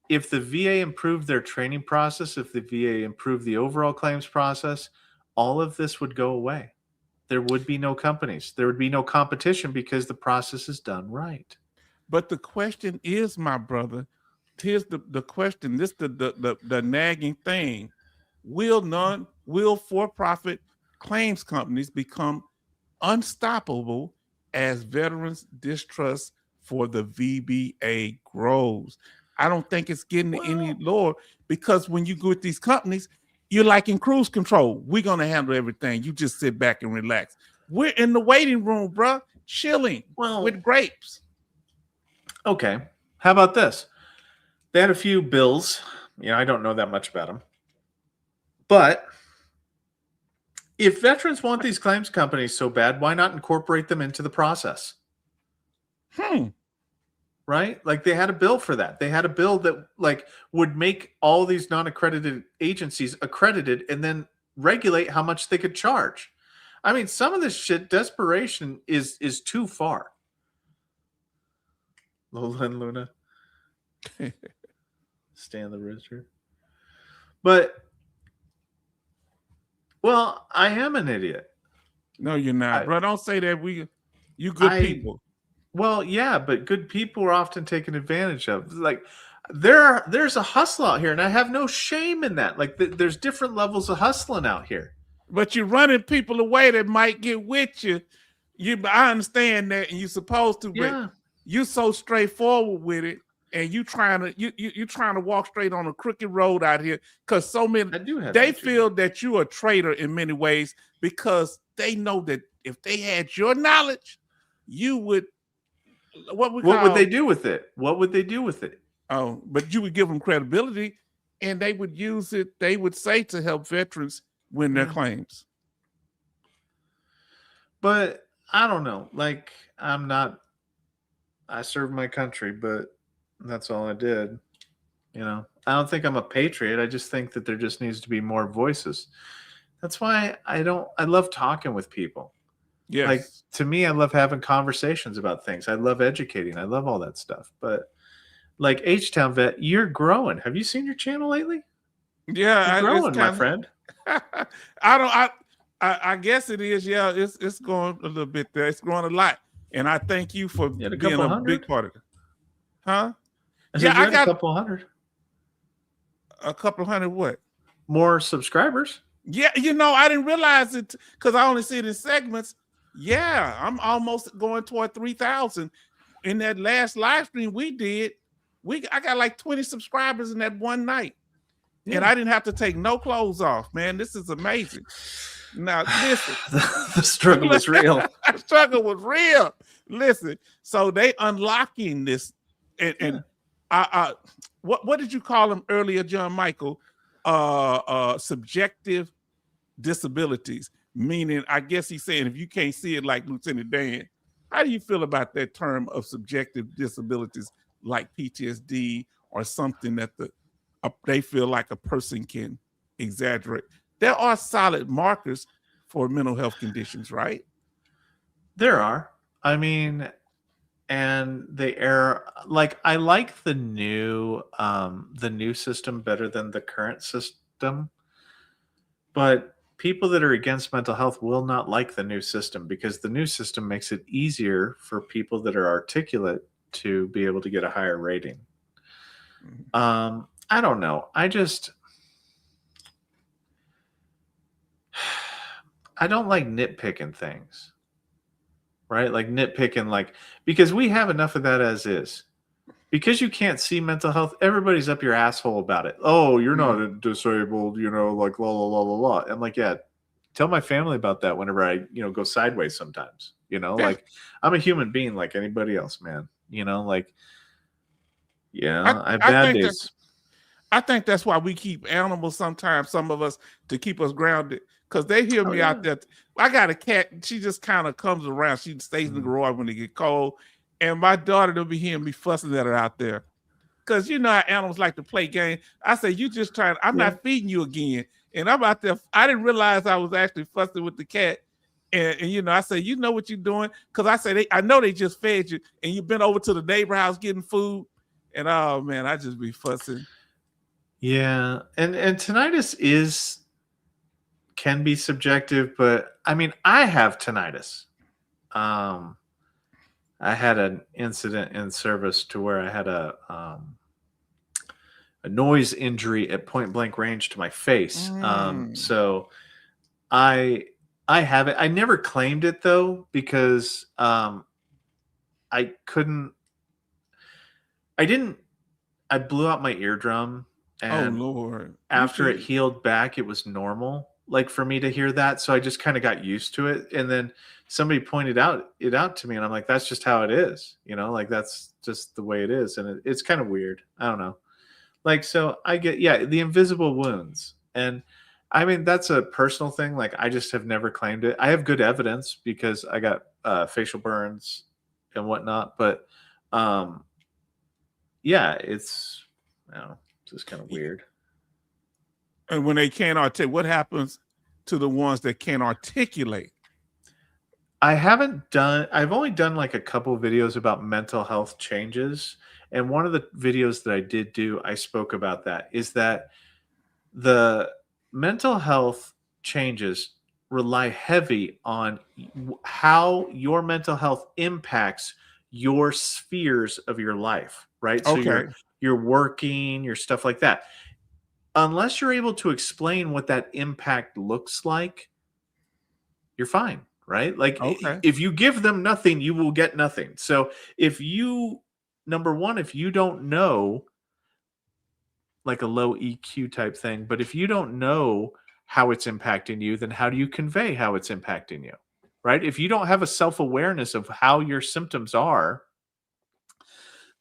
if the VA improved their training process, if the VA improved the overall claims process, all of this would go away. There would be no companies. There would be no competition because the process is done right. But the question is, my brother, here's the question. This the nagging thing. Will for-profit claims companies become unstoppable as veterans' distrust for the VBA grows? I don't think it's getting any lower, because when you go with these companies, you're like in cruise control. We're going to handle everything. You just sit back and relax. We're in the waiting room, bro, chilling with grapes. Okay. How about this? They had a few bills. I don't know that much about them. But if veterans want these claims companies so bad, why not incorporate them into the process? Right? They had a bill for that. They had a bill that would make all these non-accredited agencies accredited and then regulate how much they could charge. I mean, some of this shit, desperation is too far. Lola and Luna. Stan the Rooster. But, well, I am an idiot. No, you're not, bro. Don't say that. You good people. Well, yeah, but good people are often taken advantage of. There's a hustle out here, and I have no shame in that. There's different levels of hustling out here. But you're running people away that might get with you. I understand that, and you're supposed to, but you're so straightforward with it, and you're trying to walk straight on a crooked road out here, because so many they feel that you're a traitor in many ways, because they know that if they had your knowledge, you would. What would they do with it? What would they do with it? Oh, but you would give them credibility, and they would use it. They would say to help veterans win their claims. But I don't know. I served my country, but that's all I did. I don't think I'm a patriot. I just think that there just needs to be more voices. That's why I love talking with people. Yes. To me, I love having conversations about things. I love educating. I love all that stuff. But H-Town Vet, you're growing. Have you seen your channel lately? Yeah, you're growing, my friend. I guess it is. Yeah, it's going a little bit there. It's growing a lot, and I thank you for being a big part of it. Huh? I got a couple hundred. A couple hundred what? More subscribers. Yeah, I didn't realize it because I only see it in segments. Yeah, I'm almost going toward 3,000. In that last live stream we did, I got 20 subscribers in that one night. Yeah. And I didn't have to take no clothes off, man. This is amazing. Now, listen. The struggle is real. The struggle was real. Listen, so they unlocking this. And what did you call them earlier, John Michael? Subjective disabilities. Meaning, I guess he's saying if you can't see it like Lieutenant Dan, how do you feel about that term of subjective disabilities like PTSD or something that they feel like a person can exaggerate? There are solid markers for mental health conditions, right? There are. I mean, and they are I like the new system better than the current system, but people that are against mental health will not like the new system because the new system makes it easier for people that are articulate to be able to get a higher rating. I don't know. I don't like nitpicking things, right? Nitpicking, because we have enough of that as is. Because you can't see mental health, everybody's up your asshole about it. Oh, you're not disabled, la, la, la, la, la. I'm like, yeah, tell my family about that whenever I, go sideways sometimes, Yeah, like I'm a human being like anybody else, man. Like, I I have I bad think that days. I think that's why we keep animals sometimes, some of us, to keep us grounded. Because they hear Oh me yeah. out there. I got a cat. She just kind of comes around. She stays in the Mhm. garage when it get cold. And my daughter will be hearing me fussing at her out there. Because you know how animals like to play games. I say, you just trying, I'm Yeah. not feeding you again. And I'm out there. I didn't realize I was actually fussing with the cat. And I say, you know what you're doing? Because I say, I know they just fed you and you've been over to the neighbor house getting food. And oh man, I just be fussing. Yeah. And tinnitus can be subjective, but I mean, I have tinnitus. Um, I had an incident in service to where I had a noise injury at point blank range to my face. Mm. So I I have it. I never claimed it though because I couldn't. I didn't. I blew out my eardrum, Oh and Lord, you after it should. healed back, it was normal, like, for me to hear that, so I just kinda got used to it, and then somebody pointed out to me, and I'm like, "That's just how it is," like, that's just the way it is, and it's kinda weird. I don't know. Like, so I get, yeah, the invisible wounds, and, I mean, that's a personal thing, like, I just have never claimed it. I have good evidence because I got, facial burns and whatnot, but, um, yeah, it's, I don't know, just kinda weird. And when they can't articulate, what happens to the ones that can't articulate? I've only done like a couple videos about mental health changes. And one of the videos that I did do, I spoke about that is that the mental health changes rely heavy on how your mental health impacts your spheres of your life, right? So Okay, your working, your stuff like that. Unless you're able to explain what that impact looks like, you're fine, right? Like, okay. if you give them nothing, you will get nothing. So if you, number one, if you don't know, like a low EQ type thing, but if you don't know how it's impacting you, then how do you convey how it's impacting you? Right? If you don't have a self awareness of how your symptoms are,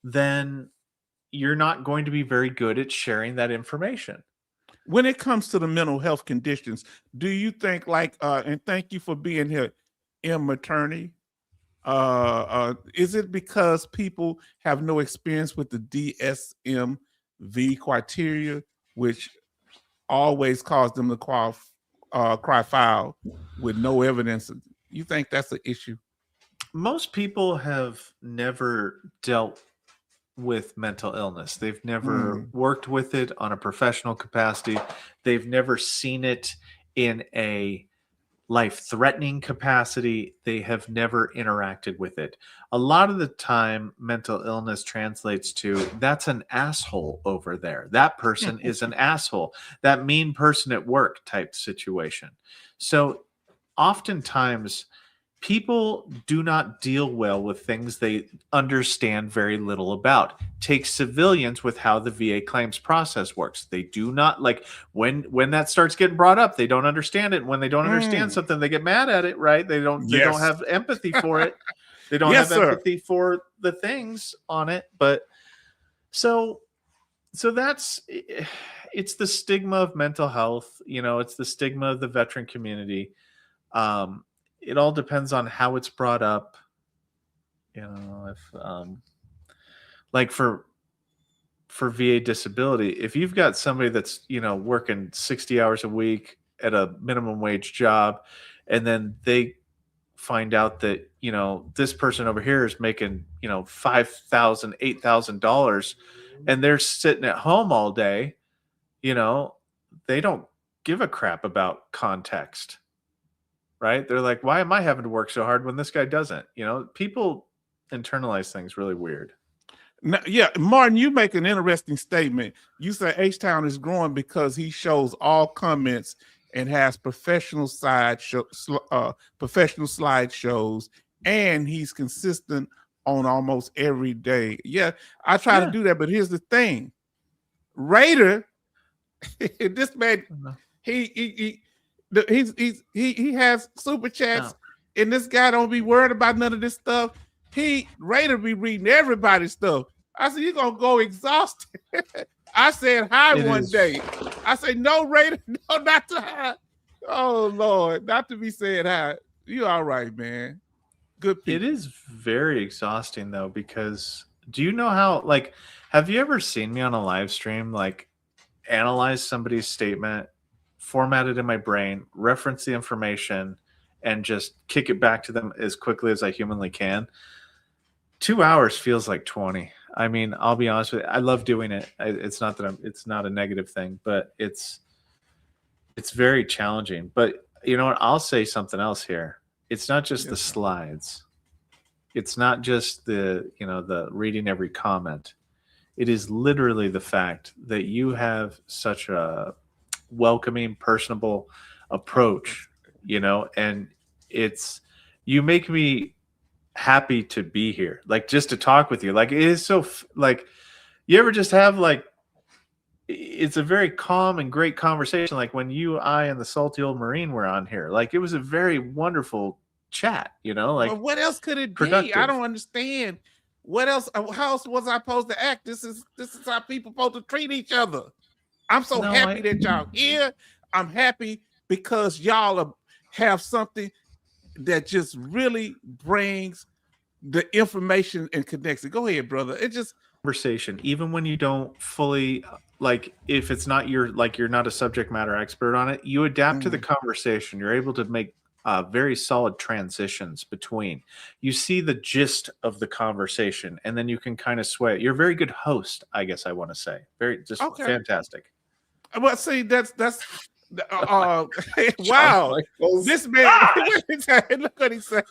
then you're not going to be very good at sharing that information. When it comes to the mental health conditions, do you think and thank you for being here, in maternity? Is it because people have no experience with the DSMV criteria, which always cause them to cry foul with no evidence? You think that's an issue? Most people have never dealt with mental illness. They've never Mm, worked with it on a professional capacity. They've never seen it in a life threatening capacity. They have never interacted with it. A lot of the time, mental illness translates to that's an asshole over there. That person is an asshole. That mean person at work type situation. So, oftentimes, people do not deal well with things they understand very little about. Take civilians with how the VA claims process works. They do not, like, when that starts getting brought up, they don't understand it. When they don't understand mm, something, they get mad at it, right? They don't yes. have empathy for it. They don't Yes, have sir. empathy for the things on it. But so that's, it's the stigma of mental health, it's the stigma of the veteran community. um it all depends on how it's brought up. If like for VA disability, if you've got somebody that's working 60 hours a week at a minimum wage job, and then they find out that this person over here is making $5,000, $8,000, and they're sitting at home all day, you know they don't give a crap about context, right? They're like, why am I having to work so hard when this guy doesn't? People internalize things really weird. Now, yeah, Martin, you make an interesting statement. You say H Town is growing because he shows all comments and has professional slideshows, and he's consistent on almost every day. Yeah, I try to Yeah. do that, but here's the thing: Raider, this man, Uh-huh. he He has super chats, Oh, and this guy don't be worried about none of this stuff. He Raider be reading everybody's stuff. I said, "You gonna go exhausted." I said hi it one is. day. I say, "No, Raider, no, not to hi." Oh Lord, not to be saying hi. You all right, man? Good It people. is very exhausting though, because do you know how, like, have you ever seen me on a live stream, like, analyze somebody's statement, format it in my brain, reference the information, and just kick it back to them as quickly as I humanly can? 2 hours feels like 20. I mean, I'll be honest with you, I love doing it. It's not that it's not a negative thing, but it's very challenging. But you know what? I'll say something else here. It's not just the Yes, sir. slides. It's not just the reading every comment. It is literally the fact that you have such a welcoming, personable approach, and it's you make me happy to be here, like just to talk with you. Like it is so like you ever just have like it's a very calm and great conversation, like when you, I, and the salty old Marine were on here. Like it was a very wonderful chat, Well, like what else could it be? I productive. don't understand. What else? How else was I supposed to act? This is how people supposed to treat each other. I'm so No, happy I that y'all here. I'm happy because have something that just really brings the information and connects it. Go ahead, brother. It just conversation, even when you don't fully, like, if it's not your, like, you're not a subject matter expert on it, you adapt to the mhm. conversation. You're able to make very solid transitions between. You see the gist of the conversation, and then you can kind of sway it. You're a very good host, I guess I want to say. Very, just Okay. fantastic. Well, see, that's uh, John wow. Michaels. This man, look what he said.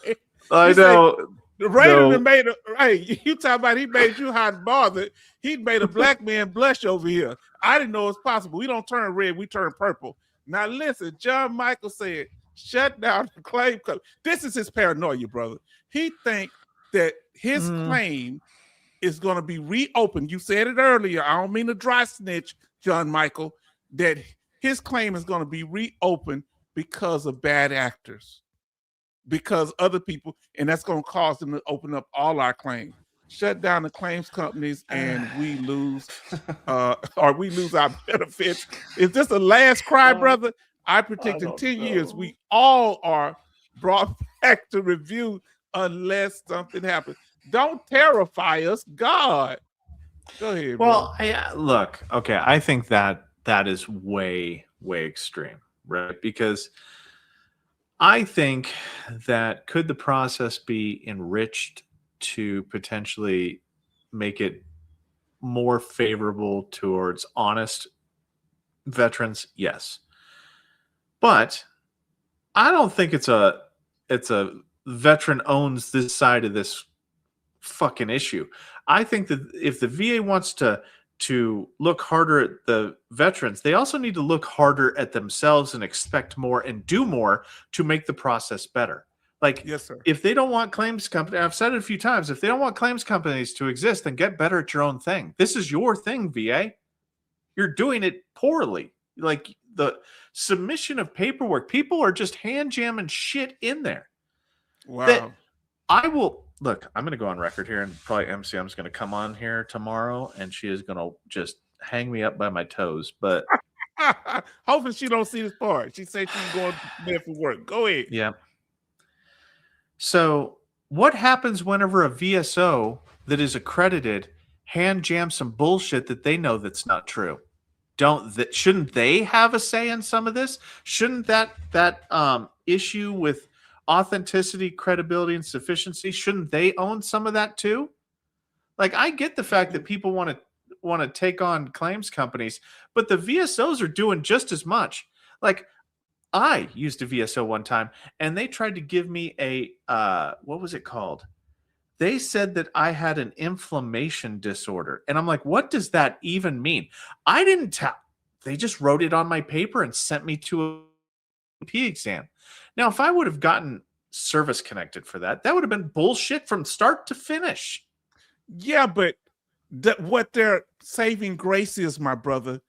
I He said know. the Raider No. that made a hey, you talking about he made you hot and bothered. He made a black man blush over here. I didn't know it's possible. We don't turn red, we turn purple. Now listen, John Michael said, shut down the claim. This is his paranoia, brother. He think that his Mm, claim is going to be reopened. You said it earlier. I don't mean to dry snitch, John Michael, that his claim is going to be reopened because of bad actors, because other people, and that's going to cause them to open up all our claims, shut down the claims companies, and we lose, or we lose our benefits. Is this a last cry, brother? I I predict in don't 10 years know. we all are brought back to review unless something happens. Don't terrify us, God. Go ahead, brother. Well, look, okay, I think that is way, way extreme, right? Because I think that could the process be enriched to potentially make it more favorable towards honest veterans? Yes. But I don't think it's a veteran owns this side of this fucking issue. I think that if the VA wants to look harder at the veterans, they also need to look harder at themselves and expect more and do more to make the process better. Like Yes, sir. if they don't want claims company, I've said it a few times, if they don't want claims companies to exist, then get better at your own thing. This is your thing, VA. You're doing it poorly. Like the submission of paperwork, people are just hand jamming shit in there that Wow. I will look. I'm going to go on record here, and probably MCM's going to come on here tomorrow, and she is going to just hang me up by my toes. But Hopefully she don't see this part. She said she's going there for work. Go ahead. yeah. So what happens whenever a VSO that is accredited hand jams some bullshit that they know that's not true? Shouldn't they have a say in some of this? Shouldn't that issue with authenticity, credibility, and sufficiency, shouldn't they own some of that too? Like I get the fact that people want to take on claims companies, but the VSOs are doing just as much. Like I used a VSO one time, and they tried to give me a what was it called? They said that I had an inflammation disorder, and I'm like, what does that even mean? I didn't tell. They just wrote it on my paper and sent me to a P exam. Now, if I would have gotten service connected for that, that would have been bullshit from start to finish. Yeah, but what their saving grace is, my brother,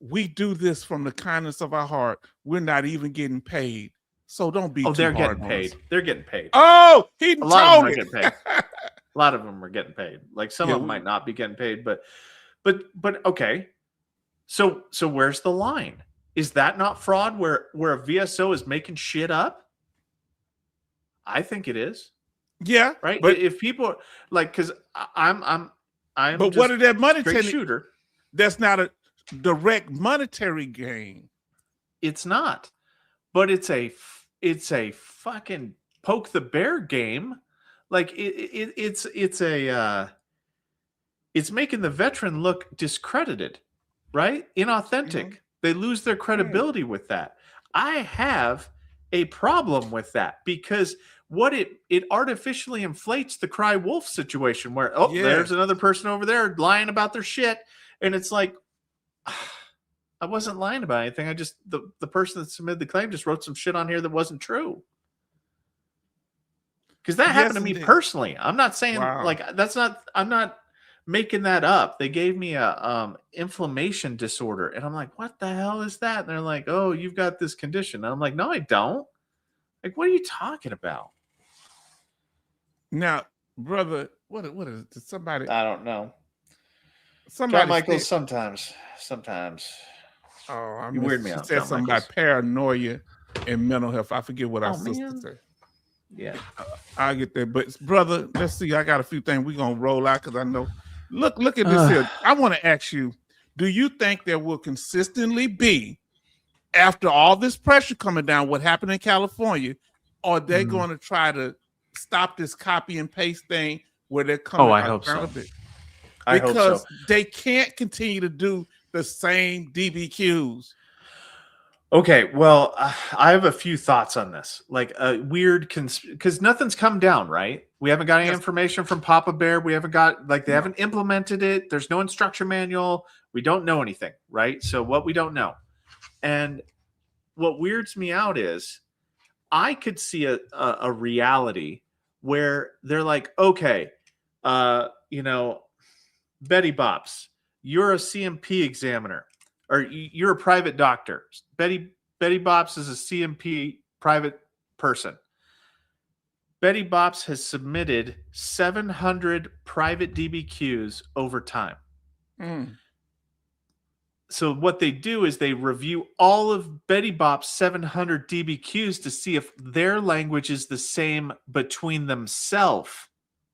we do this from the kindness of our heart. We're not even getting paid. So don't be Oh, too they're hard getting on paid. us. They're getting paid. Oh, he A lot of them told are it. getting paid. A lot of them are getting paid. Like some Yeah, of them might not be getting paid, but okay. So where's the line? Is that not fraud where a VSO is making shit up? I think it is. yeah, Right? but If people like, because I'm what just did that money straight tell you? shooter. That's not a direct monetary gain. It's not, but it's a fucking poke the bear game. Like it's making the veteran look discredited, right? Inauthentic. They lose their credibility with that. I have a problem with that because what it artificially inflates the cry wolf situation where there's another person over there lying about their shit, and it's like I wasn't lying about anything. I just the person that submitted the claim just wrote some shit on here that wasn't true. Because that happened to me personally. I'm not saying like that's not. I'm not making that up. They gave me a inflammation disorder, and I'm like, what the hell is that? And they're like, oh, you've got this condition. And I'm like, no, I don't. Like, what are you talking about? Now, brother, what is it? Somebody? I don't know. Somebody, Michael. Sometimes. Oh, I you weird me she out. said something about paranoia and mental health. I forget what our sister said. Yeah, I'll get there. But brother, let's see. I got a few things we're gonna roll out because I know. Look at this here. I want to ask you: do you think there will consistently be, after all this pressure coming down, what happened in California, are they going to try to stop this copy and paste thing where they're coming? Oh, I hope so. Because they can't continue to do the same DBQs. Okay, well, I have a few thoughts on this. Like a weird, because nothing's come down, right? We haven't got any information from Papa Bear. We haven't got, like, they haven't implemented it. There's no instruction manual. We don't know anything, right? So what we don't know. And what weirds me out is I could see a reality where they're like, okay, Betty Bops, you're a CMP examiner, or you're a private doctor. Betty Bops is a CMP private person. Betty Bops has submitted 700 private DBQs over time. So what they do is they review all of Betty Bop's 700 DBQs to see if their language is the same between themselves,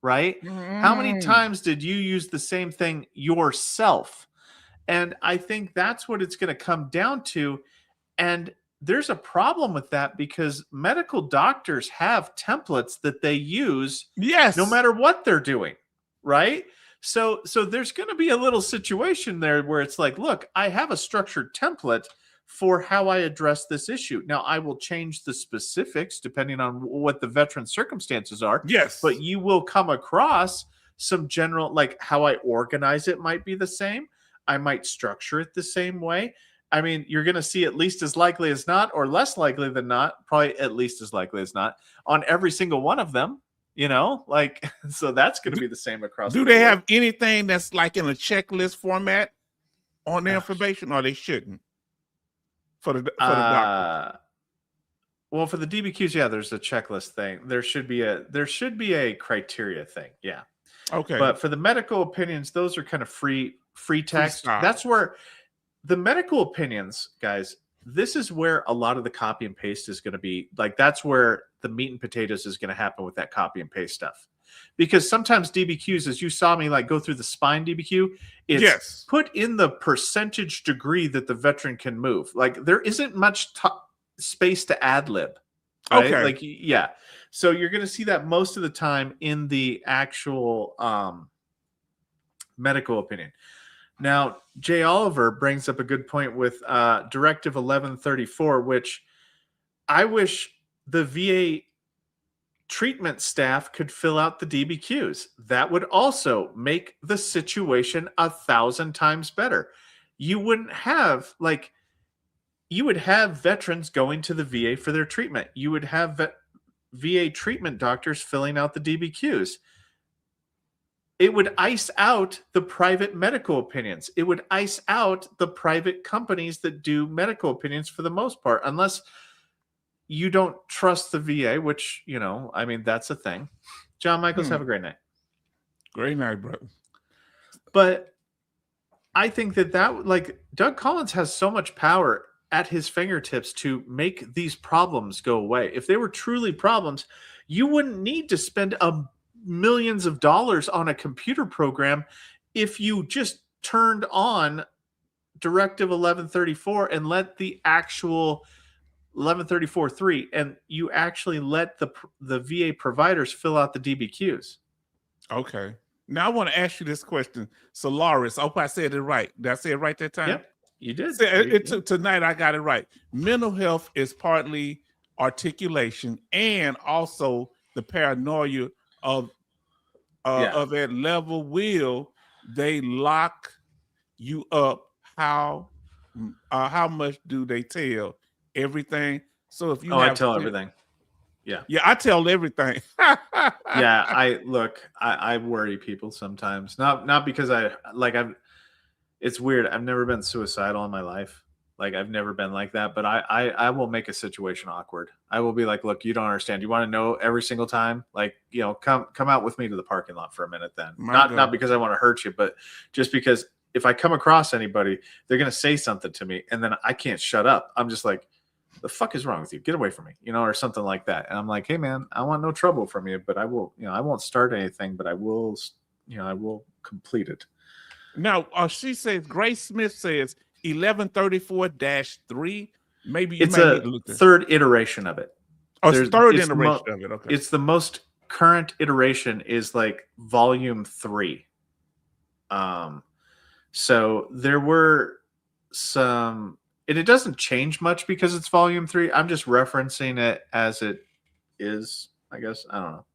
right? How many times did you use the same thing yourself? And I think that's what it's going to come down to. And there's a problem with that because medical doctors have templates that they use no matter what they're doing, right? So there's going to be a little situation there where it's like, look, I have a structured template for how I address this issue. Now, I will change the specifics depending on what the veteran's circumstances are. Yes. But you will come across some general, like how I organize it might be the same. I might structure it the same way. I mean, you're going to see at least as likely as not, or less likely than not, probably at least as likely as not, on every single one of them, like, so that's going to be the same across the board. Do they have anything that's like in a checklist format on the information, or they shouldn't? For the doctor? Well, for the DBQs, yeah, there's a checklist thing. There should be a criteria thing. Yeah. Okay. But for the medical opinions, those are kind of free text. That's where the medical opinions, guys, this is where a lot of the copy and paste is going to be. Like, that's where the meat and potatoes is going to happen with that copy and paste stuff. Because sometimes DBQs, as you saw me like go through the spine DBQ, it's put in the percentage degree that the veteran can move. Like, there isn't much space to ad lib. Right? Okay. Like, yeah. So you're going to see that most of the time in the actual medical opinion. Now, Jay Oliver brings up a good point with Directive 1134, which I wish the VA treatment staff could fill out the DBQs. That would also make the situation 1,000 times better. You wouldn't have, like, you would have veterans going to the VA for their treatment. You would have VA treatment doctors filling out the DBQs. it would ice out the private medical opinions. It would ice out the private companies that do medical opinions for the most part, unless you don't trust the VA, which, I mean, that's a thing. John Michaels, have a great night. Great night, brother. But I think that like Doug Collins has so much power at his fingertips to make these problems go away. If they were truly problems, you wouldn't need to spend millions of dollars on a computer program if you just turned on Directive 1134 and let the actual 1134.3 and you actually let the VA providers fill out the DBQs. Okay. Now I want to ask you this question. Solaris, I hope I said it right. Did I say it right that time? Yep, you did. Tonight I got it right. Mental health is partly articulation and also the paranoia of that level. Will they lock you up? How much do they tell? Everything. So if you I tell everything. Yeah, I tell everything. Yeah, I worry people sometimes. Not because it's weird. I've never been suicidal in my life. Like, I've never been like that, but I will make a situation awkward. I will be like, look, you don't understand. You want to know every single time? Like, come out with me to the parking lot for a minute then. Not because I want to hurt you, but just because if I come across anybody, they're going to say something to me and then I can't shut up. I'm just like, the fuck is wrong with you? Get away from me, or something like that. And I'm like, hey man, I want no trouble from you, but I will, I won't start anything, but I will, I will complete it. Now, she says, Grace Smith says 1134-3. Maybe it's a third iteration of it. Oh, it's third iteration of it. Okay. It's the most current iteration is like volume 3. So there were some, and it doesn't change much because it's volume 3. I'm just referencing it as it is, I guess. I don't know.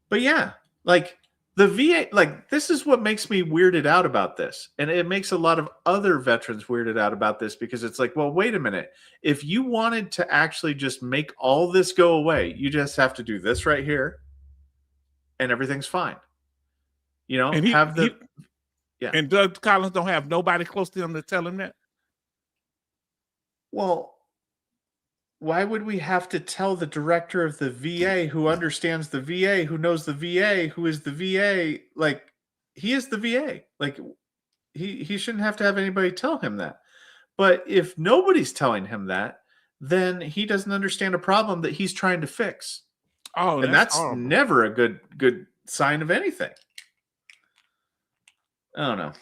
But yeah, like the VA, like this is what makes me weirded out about this. And it makes a lot of other veterans weirded out about this because it's like, well, wait a minute. If you wanted to actually just make all this go away, you just have to do this right here and everything's fine. And and Doug Collins don't have nobody close to him to tell him that? Well, why would we have to tell the director of the VA who understands the VA, who knows the VA, who is the VA? Like, he is the VA. Like, he shouldn't have to have anybody tell him that. But if nobody's telling him that, then he doesn't understand a problem that he's trying to fix. Oh, and that's never a good sign of anything. I don't know.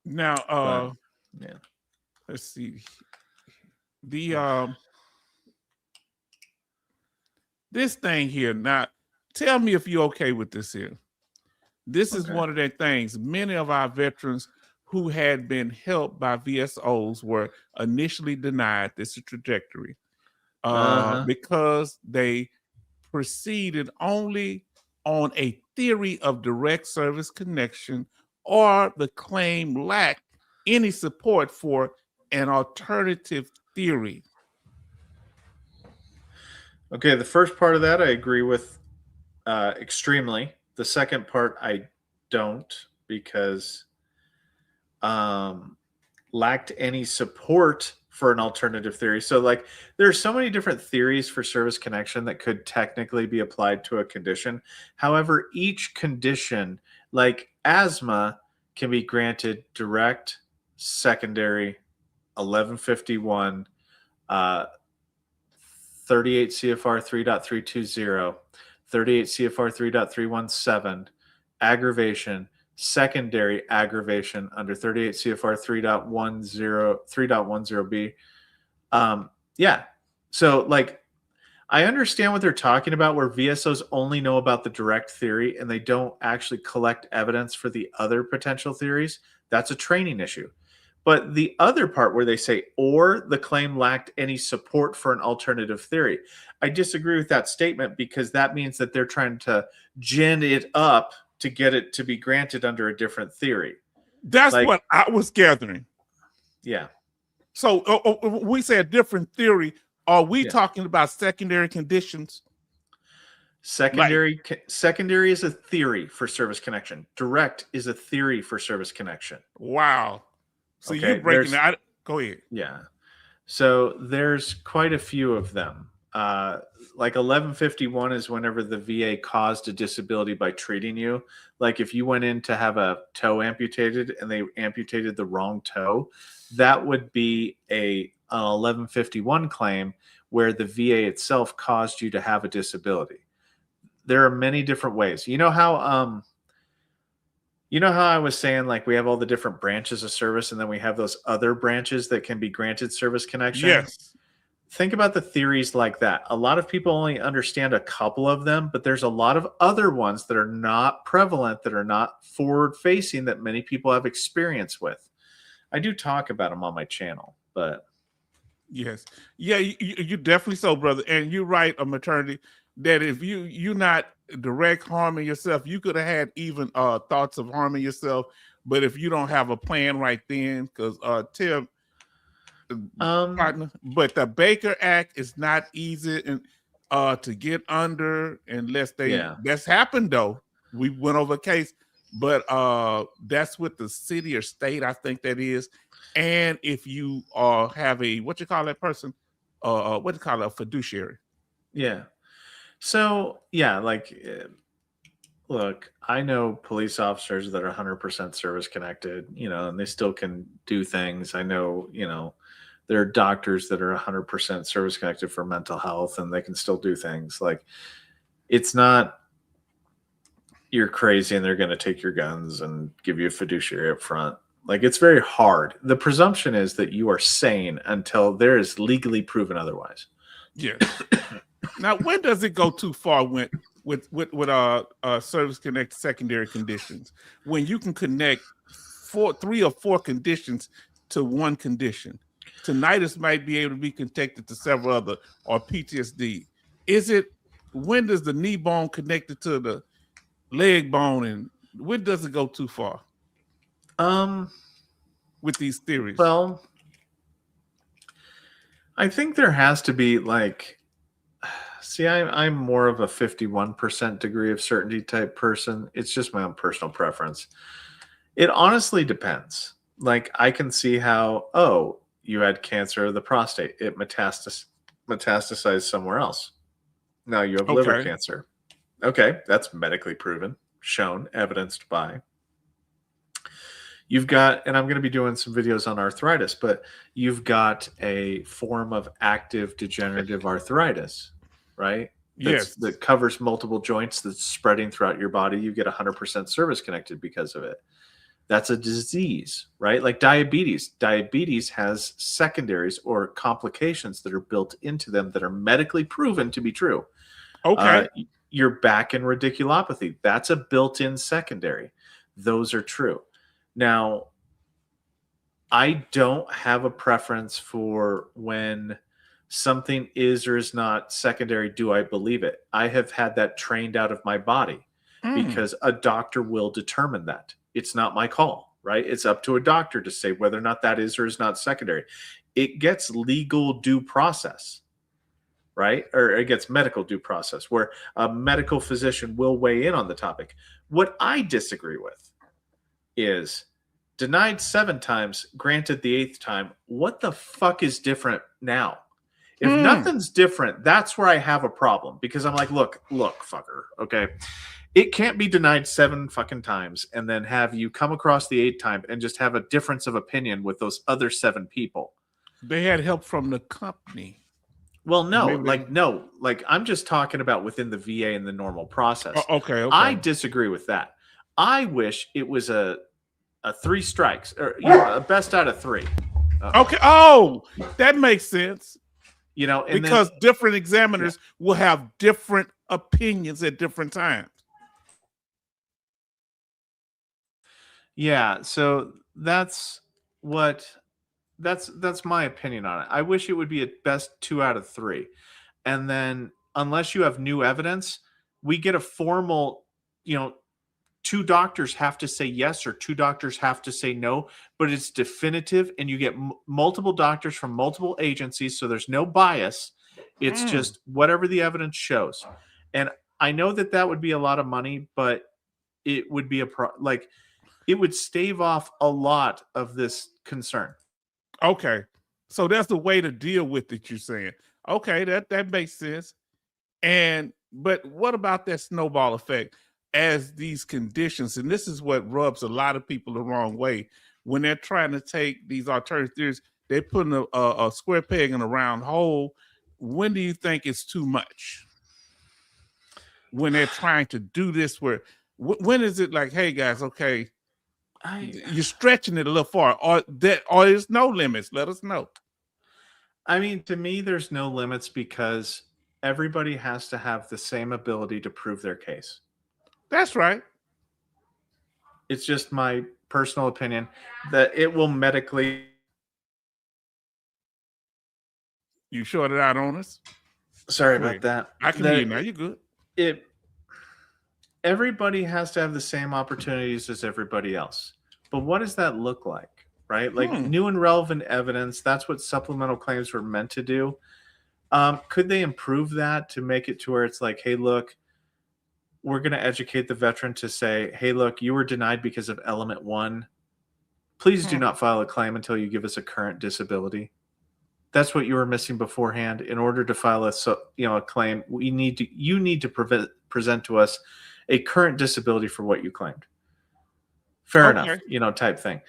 Now, yeah. Let's see. The this thing here. Now, tell me if you're okay with this here. This is one of the things. Many of our veterans who had been helped by VSOs were initially denied this trajectory because they proceeded only on a theory of direct service connection, or the claim lacked any support for an alternative theory. Okay, the first part of that I agree with extremely. The second part I don't, because lacked any support for an alternative theory. So like there are so many different theories for service connection that could technically be applied to a condition. However, each condition, like asthma, can be granted direct, secondary, 1151, 38 CFR 3.320, 38 CFR 3.317, aggravation, secondary aggravation under 38 CFR 3.10b. Yeah. So like, I understand what they're talking about, where VSOs only know about the direct theory and they don't actually collect evidence for the other potential theories. That's a training issue. But the other part where they say, or the claim lacked any support for an alternative theory, I disagree with that statement, because that means that they're trying to gin it up to get it to be granted under a different theory. That's like, what I was gathering. Yeah. So we say a different theory. Are we talking about secondary conditions? Like, Secondary is a theory for service connection. Direct is a theory for service connection. wow. So you Okay, breaking out. Go ahead. yeah. So there's quite a few of them. Like 1151 is whenever the VA caused a disability by treating you. Like if you went in to have a toe amputated and they amputated the wrong toe, that would be an 1151 claim where the VA itself caused you to have a disability. There are many different ways. You know how I was saying, like, we have all the different branches of service and then we have those other branches that can be granted service connection? Yes. Think about the theories like that. A lot of people only understand a couple of them, but there's a lot of other ones that are not prevalent, that are not forward facing, that many people have experience with. I do talk about them on my channel, but yes. Yeah, you definitely so, brother. And you're right, a maternity, that if you're not direct harming yourself, you could have had even thoughts of harming yourself. But if you don't have a plan right then, because Tim, partner, but the Baker Act is not easy and to get under unless that's happened though. We went over a case, but that's with the city or state, I think that is. And if you have a what you call that person, what do you call it, a fiduciary? Yeah. So yeah, like look, I know police officers that are 100% service connected, and they still can do things. I know, there are doctors that are 100% service connected for mental health and they can still do things. Like, it's not you're crazy and they're going to take your guns and give you a fiduciary up front. Like, it's very hard. The presumption is that you are sane until there is legally proven otherwise. Yes. Now, when does it go too far with service connected secondary conditions? When you can connect 3 or 4 conditions to one condition. Tinnitus might be able to be connected to several other, or PTSD. When does the knee bone connected to the leg bone, and when does it go too far? With these theories. Well, I think there has to be like, see, I'm more of a 51% degree of certainty type person. It's just my own personal preference. It honestly depends. Like, I can see how, you had cancer of the prostate. It metastasized somewhere else. Now you have liver cancer. Okay, that's medically proven, shown, evidenced by. You've got, and I'm going to be doing some videos on arthritis, but you've got a form of active degenerative arthritis, right? Yes. That covers multiple joints, that's spreading throughout your body. You get 100% service connected because of it. That's a disease, right? Like diabetes. Diabetes has secondaries or complications that are built into them that are medically proven to be true. Okay. Your back and radiculopathy, that's a built-in secondary. Those are true. Now, I don't have a preference for when something is or is not secondary. Do I believe it? I have had that trained out of my body because a doctor will determine that. It's not my call, right? It's up to a doctor to say whether or not that is or is not secondary. It gets legal due process, right? Or it gets medical due process where a medical physician will weigh in on the topic. What I disagree with is denied 7 times, granted the 8th time. What the fuck is different now? If nothing's different, that's where I have a problem, because I'm like, look, fucker, okay? It can't be denied 7 fucking times and then have you come across the 8th time and just have a difference of opinion with those other 7 people. They had help from the company. Well, no, I'm just talking about within the VA and the normal process. Okay. I disagree with that. I wish it was a 3 strikes, or a best out of 3. Okay. Oh, that makes sense. And because different examiners will have different opinions at different times. Yeah, so that's my opinion on it. I wish it would be at best 2 out of 3. And then unless you have new evidence, we get a formal, 2 doctors have to say yes or 2 doctors have to say no, but it's definitive, and you get multiple doctors from multiple agencies, so there's no bias. It's just whatever the evidence shows. And I know that that would be a lot of money, but it would be like it would stave off a lot of this concern. Okay. So that's the way to deal with it, you're saying. Okay, that makes sense. And but what about that snowball effect as these conditions, and this is what rubs a lot of people the wrong way when they're trying to take these alternative theories, they're putting a square peg in a round hole. When do you think it's too much? When they're trying to do this, where when is it like, hey guys, okay, you're stretching it a little far, or there's no limits? Let us know. I mean, to me, there's no limits because everybody has to have the same ability to prove their case. That's right. It's just my personal opinion that it will medically. You shorted out on us. Sorry Go about ahead. that. I can hear you now. You're good. It everybody has to have the same opportunities as everybody else. But what does that look like? Right? Like new and relevant evidence, that's what supplemental claims were meant to do. Could they improve that to make it to where it's like, hey, look, we're going to educate the veteran to say, hey, look, you were denied because of element 1. Please do not file a claim until you give us a current disability. That's what you were missing beforehand. In order to file a claim, you need to present to us a current disability for what you claimed. Fair enough, type thing.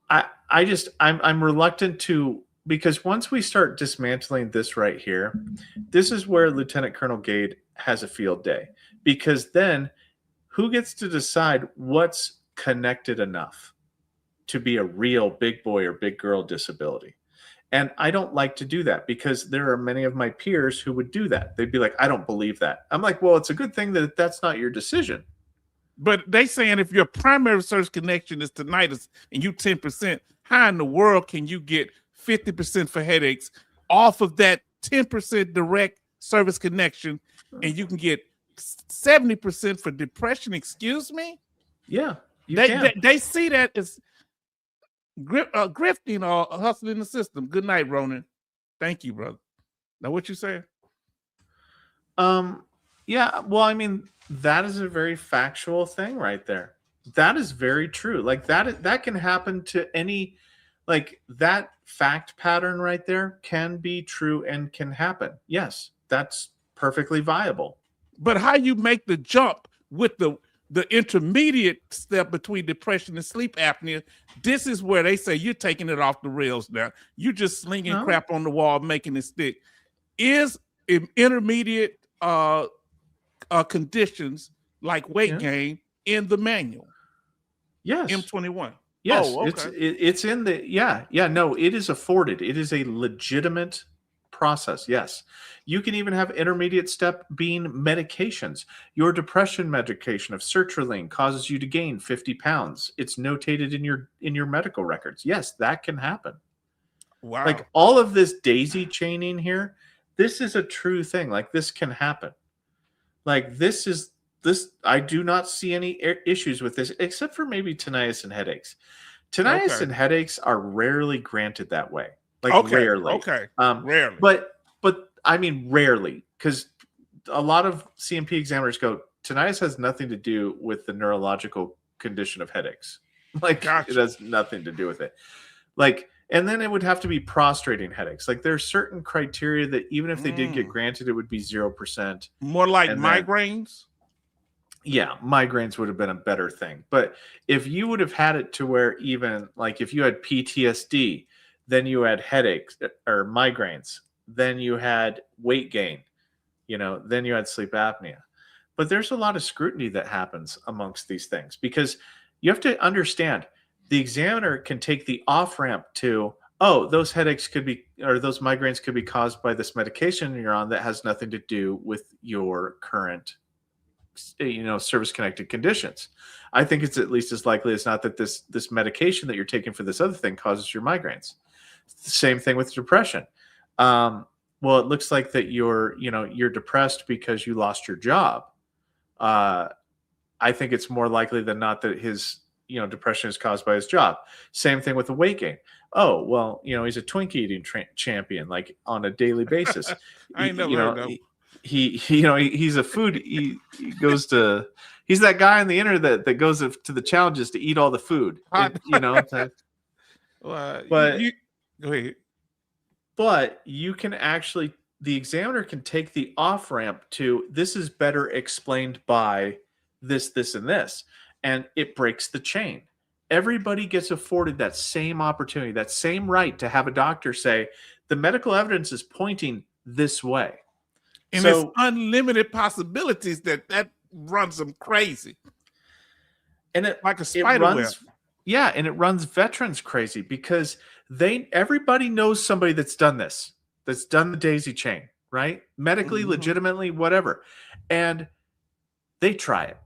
I'm reluctant to, because once we start dismantling this right here, this is where Lieutenant Colonel Gade has a field day, because then who gets to decide what's connected enough to be a real big boy or big girl disability? And I don't like to do that because there are many of my peers who would do that. They'd be like, I don't believe that. I'm like, well, it's a good thing that that's not your decision. But they saying if your primary service connection is tinnitus and you 10%, how in the world can you get 50% for headaches off of that 10% direct service connection, and you can get 70% for depression? Excuse me? Yeah, they see that as grifting or hustling the system. Good night, Ronan. Thank you, brother. Now, what you saying? Yeah. Well, I mean, that is a very factual thing right there. That is very true. Like that can happen to any, like that fact pattern right there can be true and can happen. Yes, that's perfectly viable. But how you make the jump with the intermediate step between depression and sleep apnea, this is where they say you're taking it off the rails now. You're just slinging crap on the wall, making it stick. Is intermediate conditions like weight gain in the manual? Yes. M21. Yes. Oh, okay. It's in the, no, it is afforded. It is a legitimate process. Yes. You can even have intermediate step being medications. Your depression medication of sertraline causes you to gain 50 pounds. It's notated in your medical records. Yes, that can happen. Wow. Like all of this daisy chaining here, this is a true thing. Like this can happen. Like this, I do not see any issues with this, except for maybe tinnitus and headaches. Tinnitus and headaches are rarely granted that way. Like rarely. Okay. Rarely. But I mean rarely, because a lot of CMP examiners go, tinnitus has nothing to do with the neurological condition of headaches. Like it has nothing to do with it. Like, and then it would have to be prostrating headaches. Like there are certain criteria that even if they did get granted, it would be 0%. More like migraines? Yeah, migraines would have been a better thing. But if you would have had it to where even like if you had PTSD, then you had headaches or migraines, then you had weight gain, then you had sleep apnea. But there's a lot of scrutiny that happens amongst these things because you have to understand the examiner can take the off ramp to, oh, those headaches could be, or those migraines could be caused by this medication you're on that has nothing to do with your current, service connected conditions. I think it's at least as likely as not that this medication that you're taking for this other thing causes your migraines. It's the same thing with depression. Well, it looks like that you're depressed because you lost your job. I think it's more likely than not that his depression is caused by his job. Same thing with the weight gain. Oh, well, he's a Twinkie eating champion, like on a daily basis. I ain't never heard of. he's a food. He goes to. He's that guy on the internet that goes to the challenges to eat all the food. Well, But go ahead. but you can actually, the examiner can take the off ramp to, this is better explained by this, and this, and it breaks the chain. Everybody gets afforded that same opportunity, that same right to have a doctor say, the medical evidence is pointing this way. And it's unlimited possibilities that runs them crazy. And it like a spider web. Yeah, and it runs veterans crazy because everybody knows somebody that's done this, that's done the daisy chain, right? Medically, legitimately, whatever. And they try it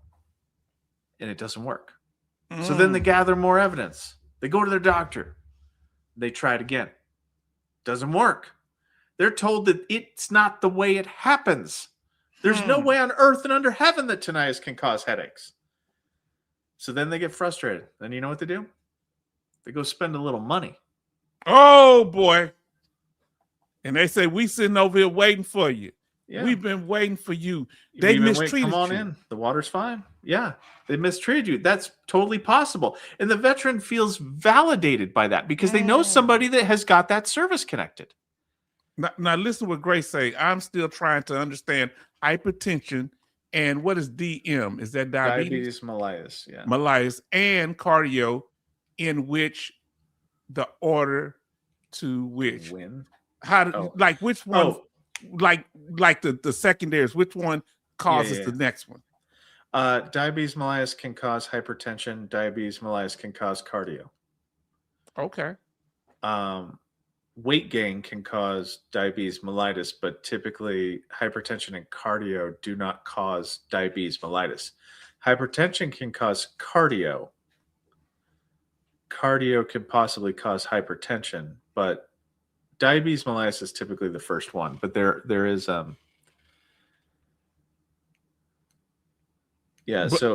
and it doesn't work. So then they gather more evidence. They go to their doctor. They try it again. Doesn't work. They're told that it's not the way it happens. There's no way on earth and under heaven that tinnitus can cause headaches. So then they get frustrated. Then you know what they do? They go spend a little money. Oh, boy. And they say, we sitting over here waiting for you. Yeah. We've been waiting for you. They mistreated you. Come on in. The water's fine. Yeah. They mistreated you. That's totally possible. And the veteran feels validated by that because they know somebody that has got that service connected. Now listen what Grace say. I'm still trying to understand hypertension and what is DM? Is that diabetes? Diabetes mellitus, yeah. Mellitus and cardio, in which the order to which? When? Like which one? Like the secondaries, which one causes the next one? Diabetes mellitus can cause hypertension. Diabetes mellitus can cause cardio. Okay. Weight gain can cause diabetes mellitus, but typically hypertension and cardio do not cause diabetes mellitus. Hypertension can cause cardio. Cardio can possibly cause hypertension, but diabetes mellitus is typically the first one. But there is so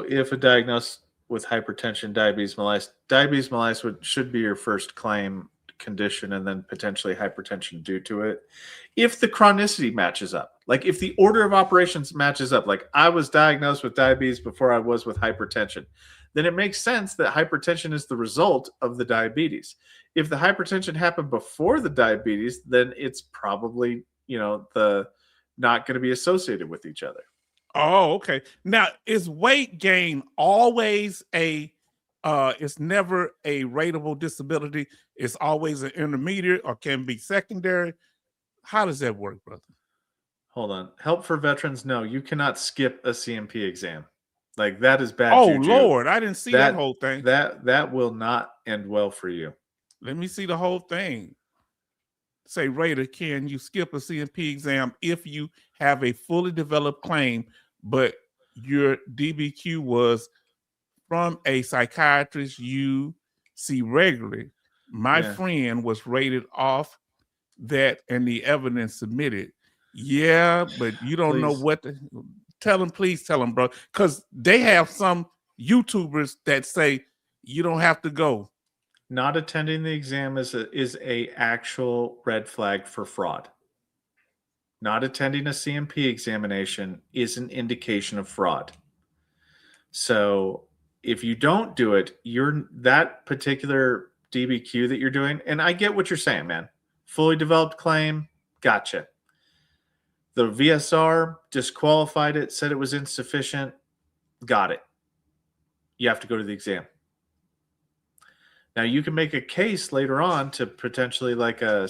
if a diagnosed with hypertension, diabetes mellitus should be your first claim condition, and then potentially hypertension due to it. If the chronicity matches up, like if the order of operations matches up, like I was diagnosed with diabetes before I was with hypertension, then it makes sense that hypertension is the result of the diabetes. If the hypertension happened before the diabetes, then it's probably, the not going to be associated with each other. Oh, okay. Now, is weight gain always it's never a rateable disability? It's always an intermediate or can be secondary? How does that work, brother? Hold on. Help for veterans. No, you cannot skip a CMP exam. Like that is bad. Oh, juju. Lord, I didn't see that whole thing. That will not end well for you. Let me see the whole thing. Say, Raider, can you skip a CMP exam if you have a fully developed claim, but your DBQ was from a psychiatrist you see regularly? My friend was rated off that and the evidence submitted. Yeah, but you don't know what to please tell them, bro. Because they have some YouTubers that say you don't have to go. Not attending the exam is a actual red flag for fraud. Not attending a CMP examination is an indication of fraud. So if you don't do it, that particular DBQ that you're doing, and I get what you're saying, man. Fully developed claim, gotcha. The VSR disqualified it, said it was insufficient, got it. You have to go to the exam. Now, you can make a case later on to potentially like a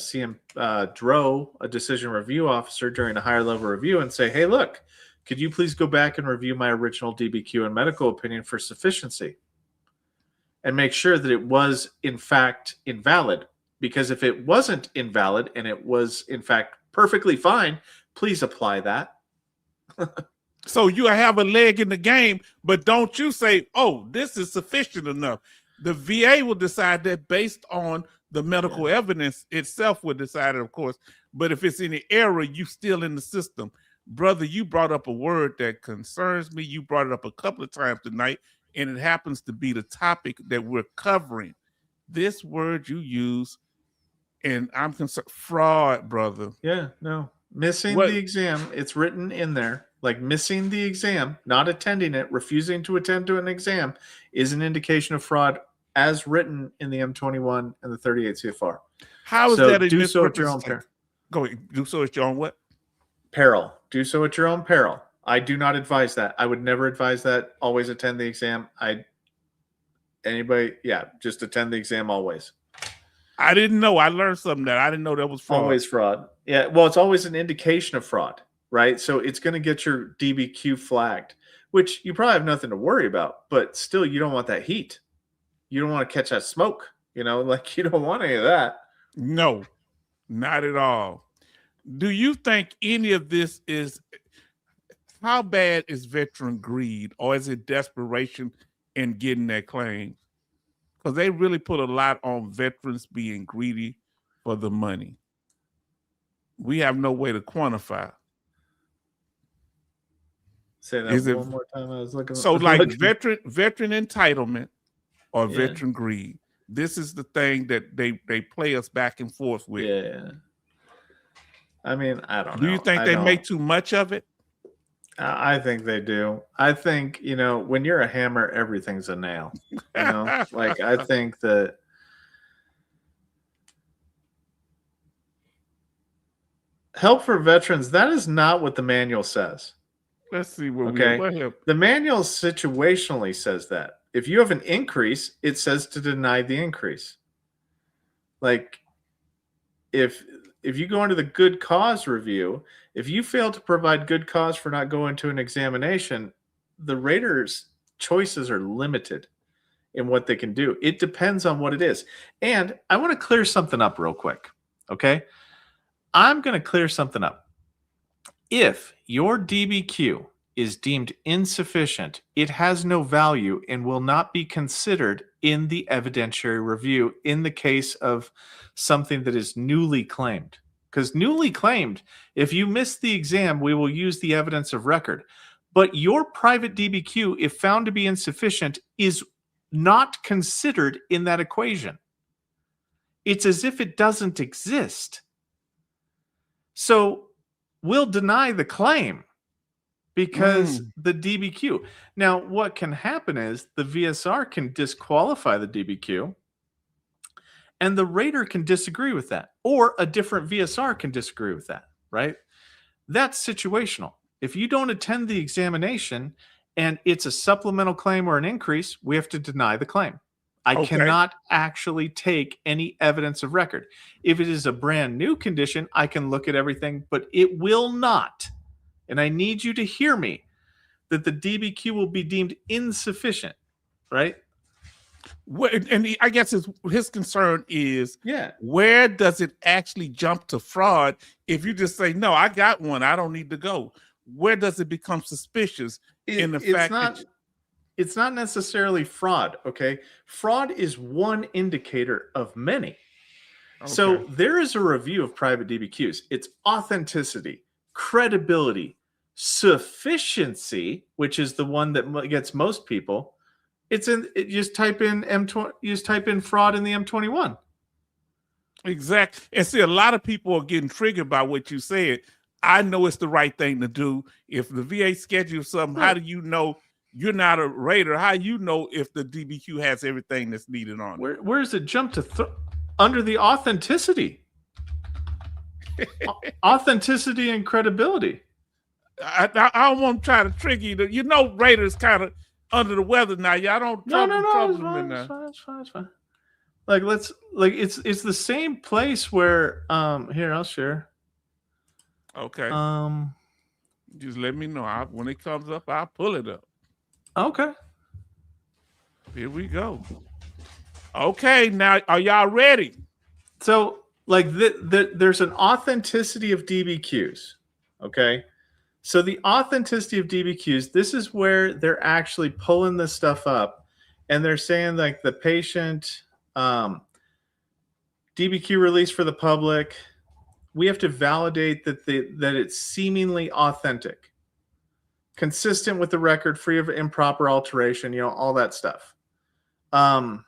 DRO, a decision review officer during a higher level review and say, hey, look, could you please go back and review my original DBQ and medical opinion for sufficiency and make sure that it was, in fact, invalid? Because if it wasn't invalid and it was, in fact, perfectly fine, please apply that. So you have a leg in the game, but don't you say, oh, this is sufficient enough. The VA will decide that based on the medical evidence itself will decide it, of course. But if it's any error, you still in the system. Brother, you brought up a word that concerns me. You brought it up a couple of times tonight, and it happens to be the topic that we're covering. This word you use, and I'm concerned, fraud, brother. Yeah, no. Missing What? the exam, it's written in there. Like missing the exam, not attending it, refusing to attend to an exam is an indication of fraud as written in the M21 and the 38 CFR. How is So that a do so at your own misrepresentation? Go ahead. Do so at your own what? peril. Do so at your own peril. I do not advise that. I would never advise that. Always attend the exam. Just attend the exam always. I didn't know. I learned something that I didn't know that was fraud. Always fraud. Yeah. Well, it's always an indication of fraud, right? So it's going to get your DBQ flagged, which you probably have nothing to worry about, but still, you don't want that heat. You don't want to catch that smoke. Like you don't want any of that. No, not at all. Do you think any of this is, how bad is veteran greed, or is it desperation in getting their claims? Because they really put a lot on veterans being greedy for the money. We have no way to quantify. Say that one more time. I was looking. So, like veteran entitlement or veteran greed. This is the thing that they play us back and forth with. Yeah. I mean, I don't know. Do you think they make too much of it? I think they do. I think, when you're a hammer, everything's a nail. Like I think that help for veterans, that is not what the manual says. Let's see what the manual situationally says that. If you have an increase, it says to deny the increase. Like if you go into the good cause review, if you fail to provide good cause for not going to an examination, the rater's choices are limited in what they can do. It depends on what it is. And I want to clear something up real quick. Okay. I'm going to clear something up. If your DBQ is deemed insufficient, it has no value and will not be considered in the evidentiary review in the case of something that is newly claimed. Because newly claimed, if you miss the exam, we will use the evidence of record. But your private DBQ, if found to be insufficient, is not considered in that equation. It's as if it doesn't exist. So we'll deny the claim because the DBQ. Now, what can happen is the VSR can disqualify the DBQ and the rater can disagree with that, or a different VSR can disagree with that, right? That's situational. If you don't attend the examination and it's a supplemental claim or an increase, we have to deny the claim. I cannot actually take any evidence of record. If it is a brand new condition, I can look at everything, but it will not. And I need you to hear me that the DBQ will be deemed insufficient, right? And I guess his concern is, yeah, where does it actually jump to fraud? If you just say, no, I got one, I don't need to go. Where does it become suspicious in the fact that it's not necessarily fraud, okay? Fraud is one indicator of many. Okay. So there is a review of private DBQs. It's authenticity, credibility, sufficiency, which is the one that gets most people. You just type in M20, you just type in fraud in the M21. Exactly. And see, a lot of people are getting triggered by what you said. I know it's the right thing to do. If the VA schedules something, how do you know you're not a rater? How you know if the DBQ has everything that's needed on it? Where does it jump to under the authenticity? Authenticity and credibility. I don't want to try to trigger you. Rater's kind of under the weather now. Y'all don't trouble them it's fine. Like it's the same place where here, I'll share. Okay. Just let me know. When it comes up, I'll pull it up. Okay. Here we go. Okay, now are y'all ready? So there's an authenticity of DBQs. Okay. So the authenticity of DBQs, this is where they're actually pulling this stuff up and they're saying like the patient DBQ release for the public, we have to validate that it's seemingly authentic, consistent with the record, free of improper alteration, all that stuff. And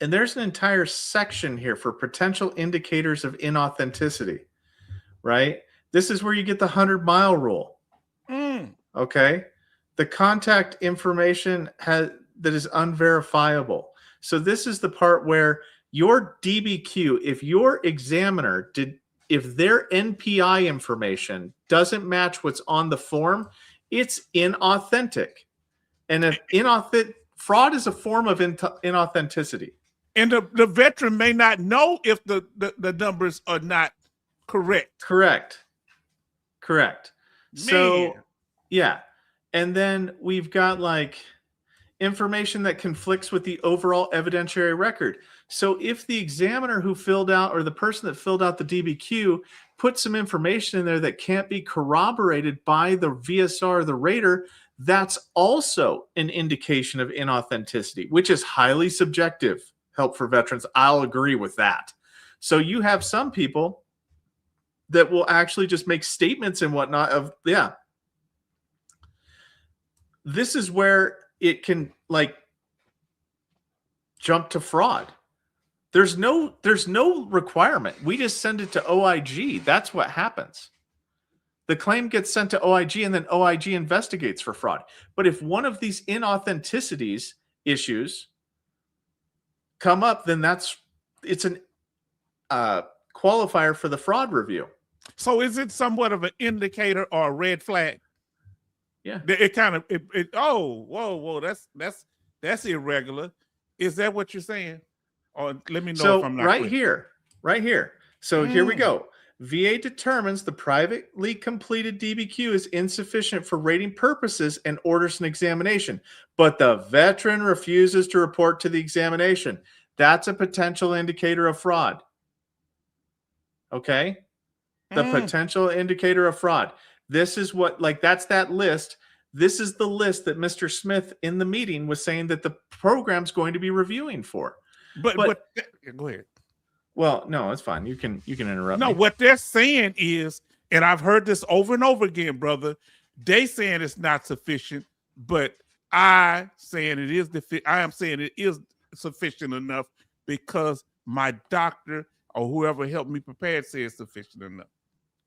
there's an entire section here for potential indicators of inauthenticity. right? This is where you get the 100-mile rule. Okay? The contact information that is unverifiable. So this is the part where your DBQ, if your examiner if their NPI information doesn't match what's on the form, it's inauthentic. And if fraud is a form of inauthenticity. And the veteran may not know if the numbers are not correct. Correct. Man. So, yeah. And then we've got like information that conflicts with the overall evidentiary record. So if the examiner who filled out, or the person that filled out the DBQ, put some information in there that can't be corroborated by the VSR or the rater, that's also an indication of inauthenticity, which is highly subjective. Help for veterans, I'll agree with that. So you have some people that will actually just make statements and whatnot of, yeah. This is where it can like jump to fraud. There's no requirement. We just send it to OIG. That's what happens. The claim gets sent to OIG and then OIG investigates for fraud. But if one of these inauthenticities issues come up, then it's an qualifier for the fraud review. So is it somewhat of an indicator or a red flag? Yeah. It kind of whoa, that's irregular. Is that what you're saying? Or let me know if I'm not right here. So here we go. VA determines the privately completed DBQ is insufficient for rating purposes and orders an examination, but the veteran refuses to report to the examination. That's a potential indicator of fraud. Okay? The potential indicator of fraud. This is what, like, that's that list. This is the list that Mr. Smith in the meeting was saying that the program's going to be reviewing for. But go ahead. Well, no, it's fine. You can interrupt me. No, what they're saying is, and I've heard this over and over again, brother, they saying it's not sufficient, but I am saying it is sufficient enough because my doctor or whoever helped me prepare said it's sufficient enough.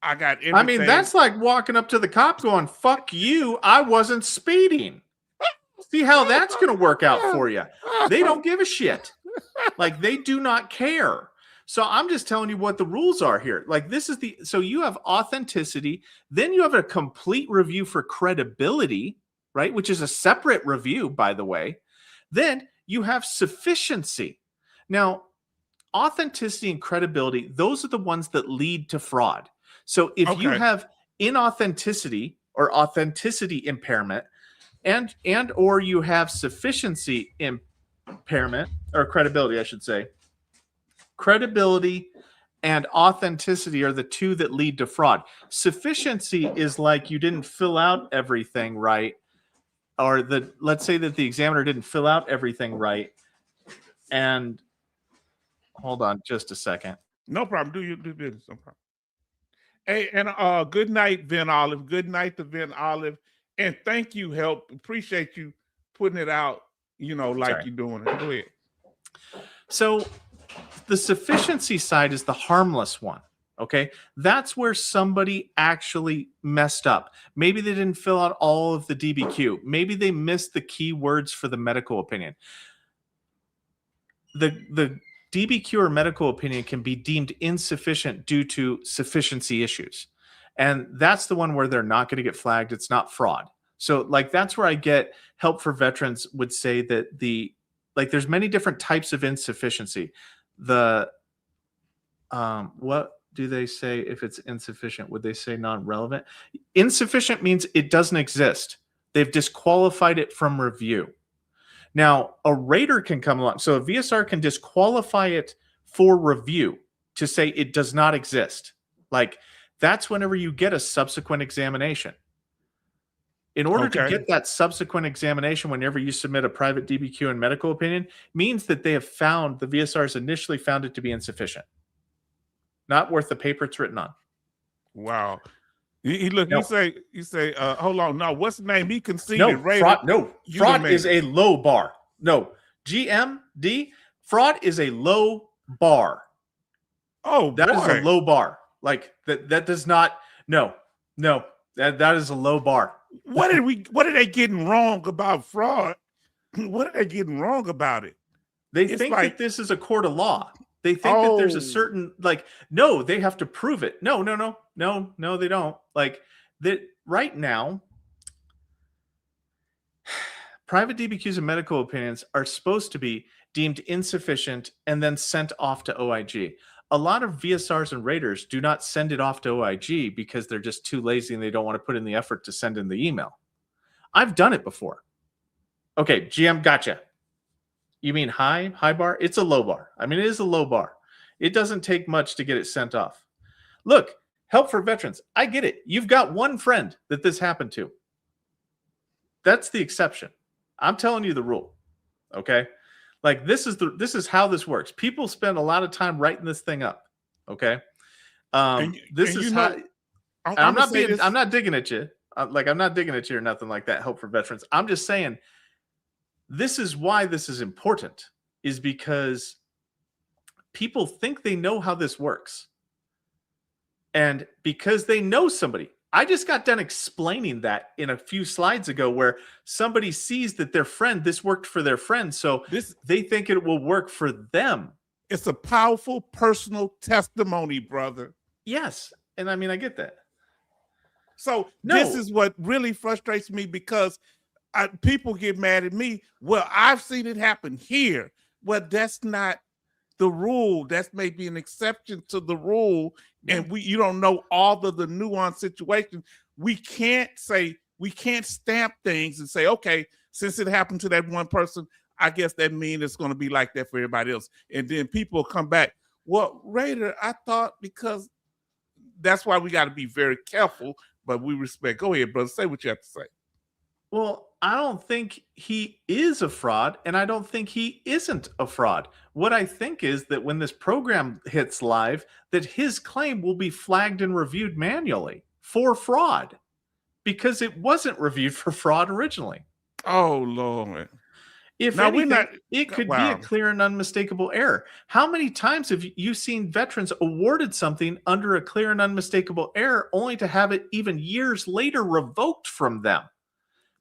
I got everything. I mean, that's like walking up to the cops going, fuck you, I wasn't speeding. See how that's going to work out for you. They don't give a shit. Like, they do not care. So I'm just telling you what the rules are here. Like, so you have authenticity, then you have a complete review for credibility, right? Which is a separate review, by the way. Then you have sufficiency. Now, authenticity and credibility, those are the ones that lead to fraud. So if you have inauthenticity or authenticity impairment and or you have sufficiency impairment, or credibility, I should say, credibility and authenticity are the two that lead to fraud. Sufficiency is like you didn't fill out everything right, or let's say that the examiner didn't fill out everything right. And hold on just a second. No problem. Do business. No problem. Hey, and good night, Vin Olive. Good night to Vin Olive. And thank you, Help. Appreciate you putting it out, like you're doing it. Go ahead. So the sufficiency side is the harmless one. Okay. That's where somebody actually messed up. Maybe they didn't fill out all of the DBQ. Maybe they missed the key words for the medical opinion. The DBQ or medical opinion can be deemed insufficient due to sufficiency issues. And that's the one where they're not going to get flagged. It's not fraud. So like, that's where I get Help for Veterans would say that there's many different types of insufficiency. What do they say if it's insufficient? Would they say non-relevant? Insufficient means it doesn't exist. They've disqualified it from review. Now, a rater can come along. So a VSR can disqualify it for review to say it does not exist. Like, that's whenever you get a subsequent examination. In order to get that subsequent examination, whenever you submit a private DBQ and medical opinion, means that the VSRs initially found it to be insufficient. Not worth the paper it's written on. Wow. You say, hold on. No, what's the name? He conceded. Fraud is a low bar. No, GMD, fraud is a low bar. Oh, that is a low bar. Like that does not. No. That is a low bar. What are they getting wrong about fraud? What are they getting wrong about it? They It's think like, that this is a court of law. They think that there's a oh, certain no, they have to prove it. No, they don't. Like that right now, private DBQs and medical opinions are supposed to be deemed insufficient and then sent off to OIG. A lot of VSRs and raters do not send it off to OIG because they're just too lazy and they don't want to put in the effort to send in the email. I've done it before. Okay, GM, gotcha. You mean high bar? It's a low bar. I mean, it is a low bar. It doesn't take much to get it sent off. Look, help for veterans. I get it. You've got one friend that this happened to. That's the exception. I'm telling you the rule. Okay? Like this is how this works. People spend a lot of time writing this thing up. Okay? This is how I'm not digging at you. I'm not digging at you or nothing like that. Help for veterans. I'm just saying this is why this is important, is because people think they know how this works. And because they know somebody, I just got done explaining that in a few slides ago, where somebody sees that their friend, this worked for their friend. So they think it will work for them. It's a powerful personal testimony, brother. Yes. And I mean, I get that. So this is what really frustrates me, because people get mad at me. Well, I've seen it happen here. Well, that's not the rule. That's maybe an exception to the rule. Yeah. And you don't know all of the nuanced situations. We can't stamp things and say, okay, since it happened to that one person, I guess that means it's going to be like that for everybody else. And then people come back. Well, Raider, I thought, because that's why we got to be very careful, but we respect. Go ahead, brother. Say what you have to say. Well, I don't think he is a fraud, and I don't think he isn't a fraud. What I think is that when this program hits live, that his claim will be flagged and reviewed manually for fraud, because it wasn't reviewed for fraud originally. Oh, Lord. If anything, it could be a clear and unmistakable error. How many times have you seen veterans awarded something under a clear and unmistakable error only to have it even years later revoked from them?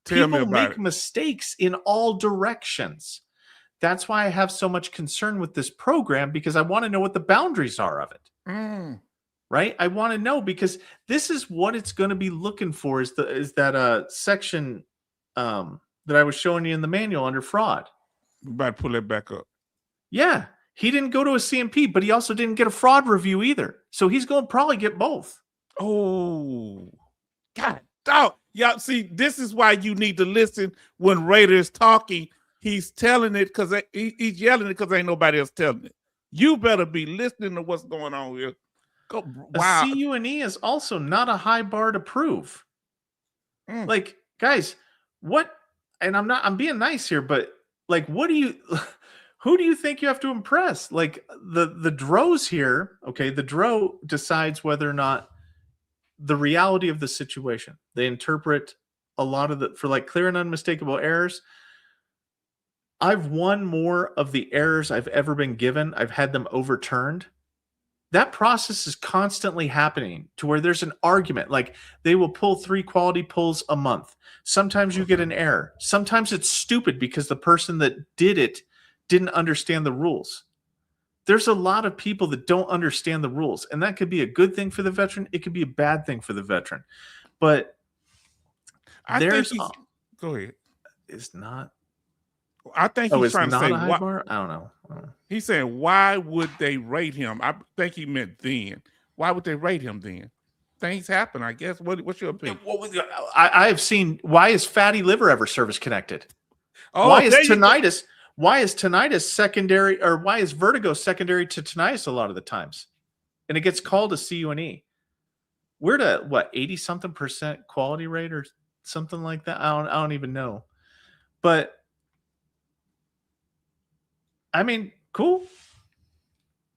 People make mistakes in all directions. That's why I have so much concern with this program, because I want to know what the boundaries are of it. Right? I want to know, because this is what it's going to be looking for, is that section that I was showing you in the manual under fraud. We about to pull it back up. Yeah. He didn't go to a CMP, but he also didn't get a fraud review either. So he's going to probably get both. Oh, God. Oh, y'all see, this is why you need to listen when Raider is talking. He's telling it because he's yelling it because ain't nobody else telling it. You better be listening to what's going on here. Wow. A CUNE is also not a high bar to prove. Like, guys, what? And I'm being nice here, but like, who do you think you have to impress? Like the DROs here, okay, the DRO decides whether or not the reality of the situation. They interpret a lot of for like clear and unmistakable errors. I've won more of the errors I've ever been given. I've had them overturned. That process is constantly happening to where there's an argument. Like, they will pull 3 quality pulls a month. Sometimes you get an error. Sometimes it's stupid because the person that did it didn't understand the rules. There's a lot of people that don't understand the rules, and that could be a good thing for the veteran. It could be a bad thing for the veteran. But go ahead. It's not. I think he's trying to say high bar? I don't know. He's saying, why would they rate him? I think he meant then. Why would they rate him then? Things happen, I guess. What's your opinion? I have seen, why is fatty liver ever service connected? Oh, why is tinnitus? Why is tinnitus secondary, or why is vertigo secondary to tinnitus a lot of the times? And it gets called a CUNE. We're at what, 80-something% quality rate or something like that? I don't even know. But I mean, cool.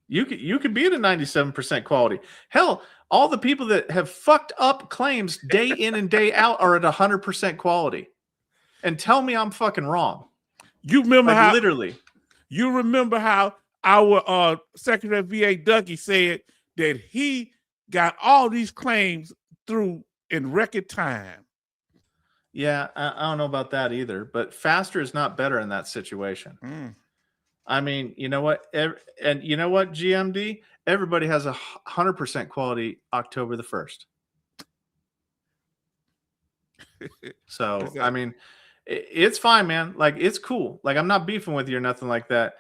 You could be at a 97% quality. Hell, all the people that have fucked up claims day in and day out are at 100% quality. And tell me I'm fucking wrong. You remember how literally? You remember how our Secretary of VA Dougie said that he got all these claims through in record time. Yeah, I don't know about that either, but faster is not better in that situation. I mean, you know what? And you know what, GMD? Everybody has 100% quality October the 1st. So, I mean, it's fine, man. Like, it's cool. Like, I'm not beefing with you or nothing like that.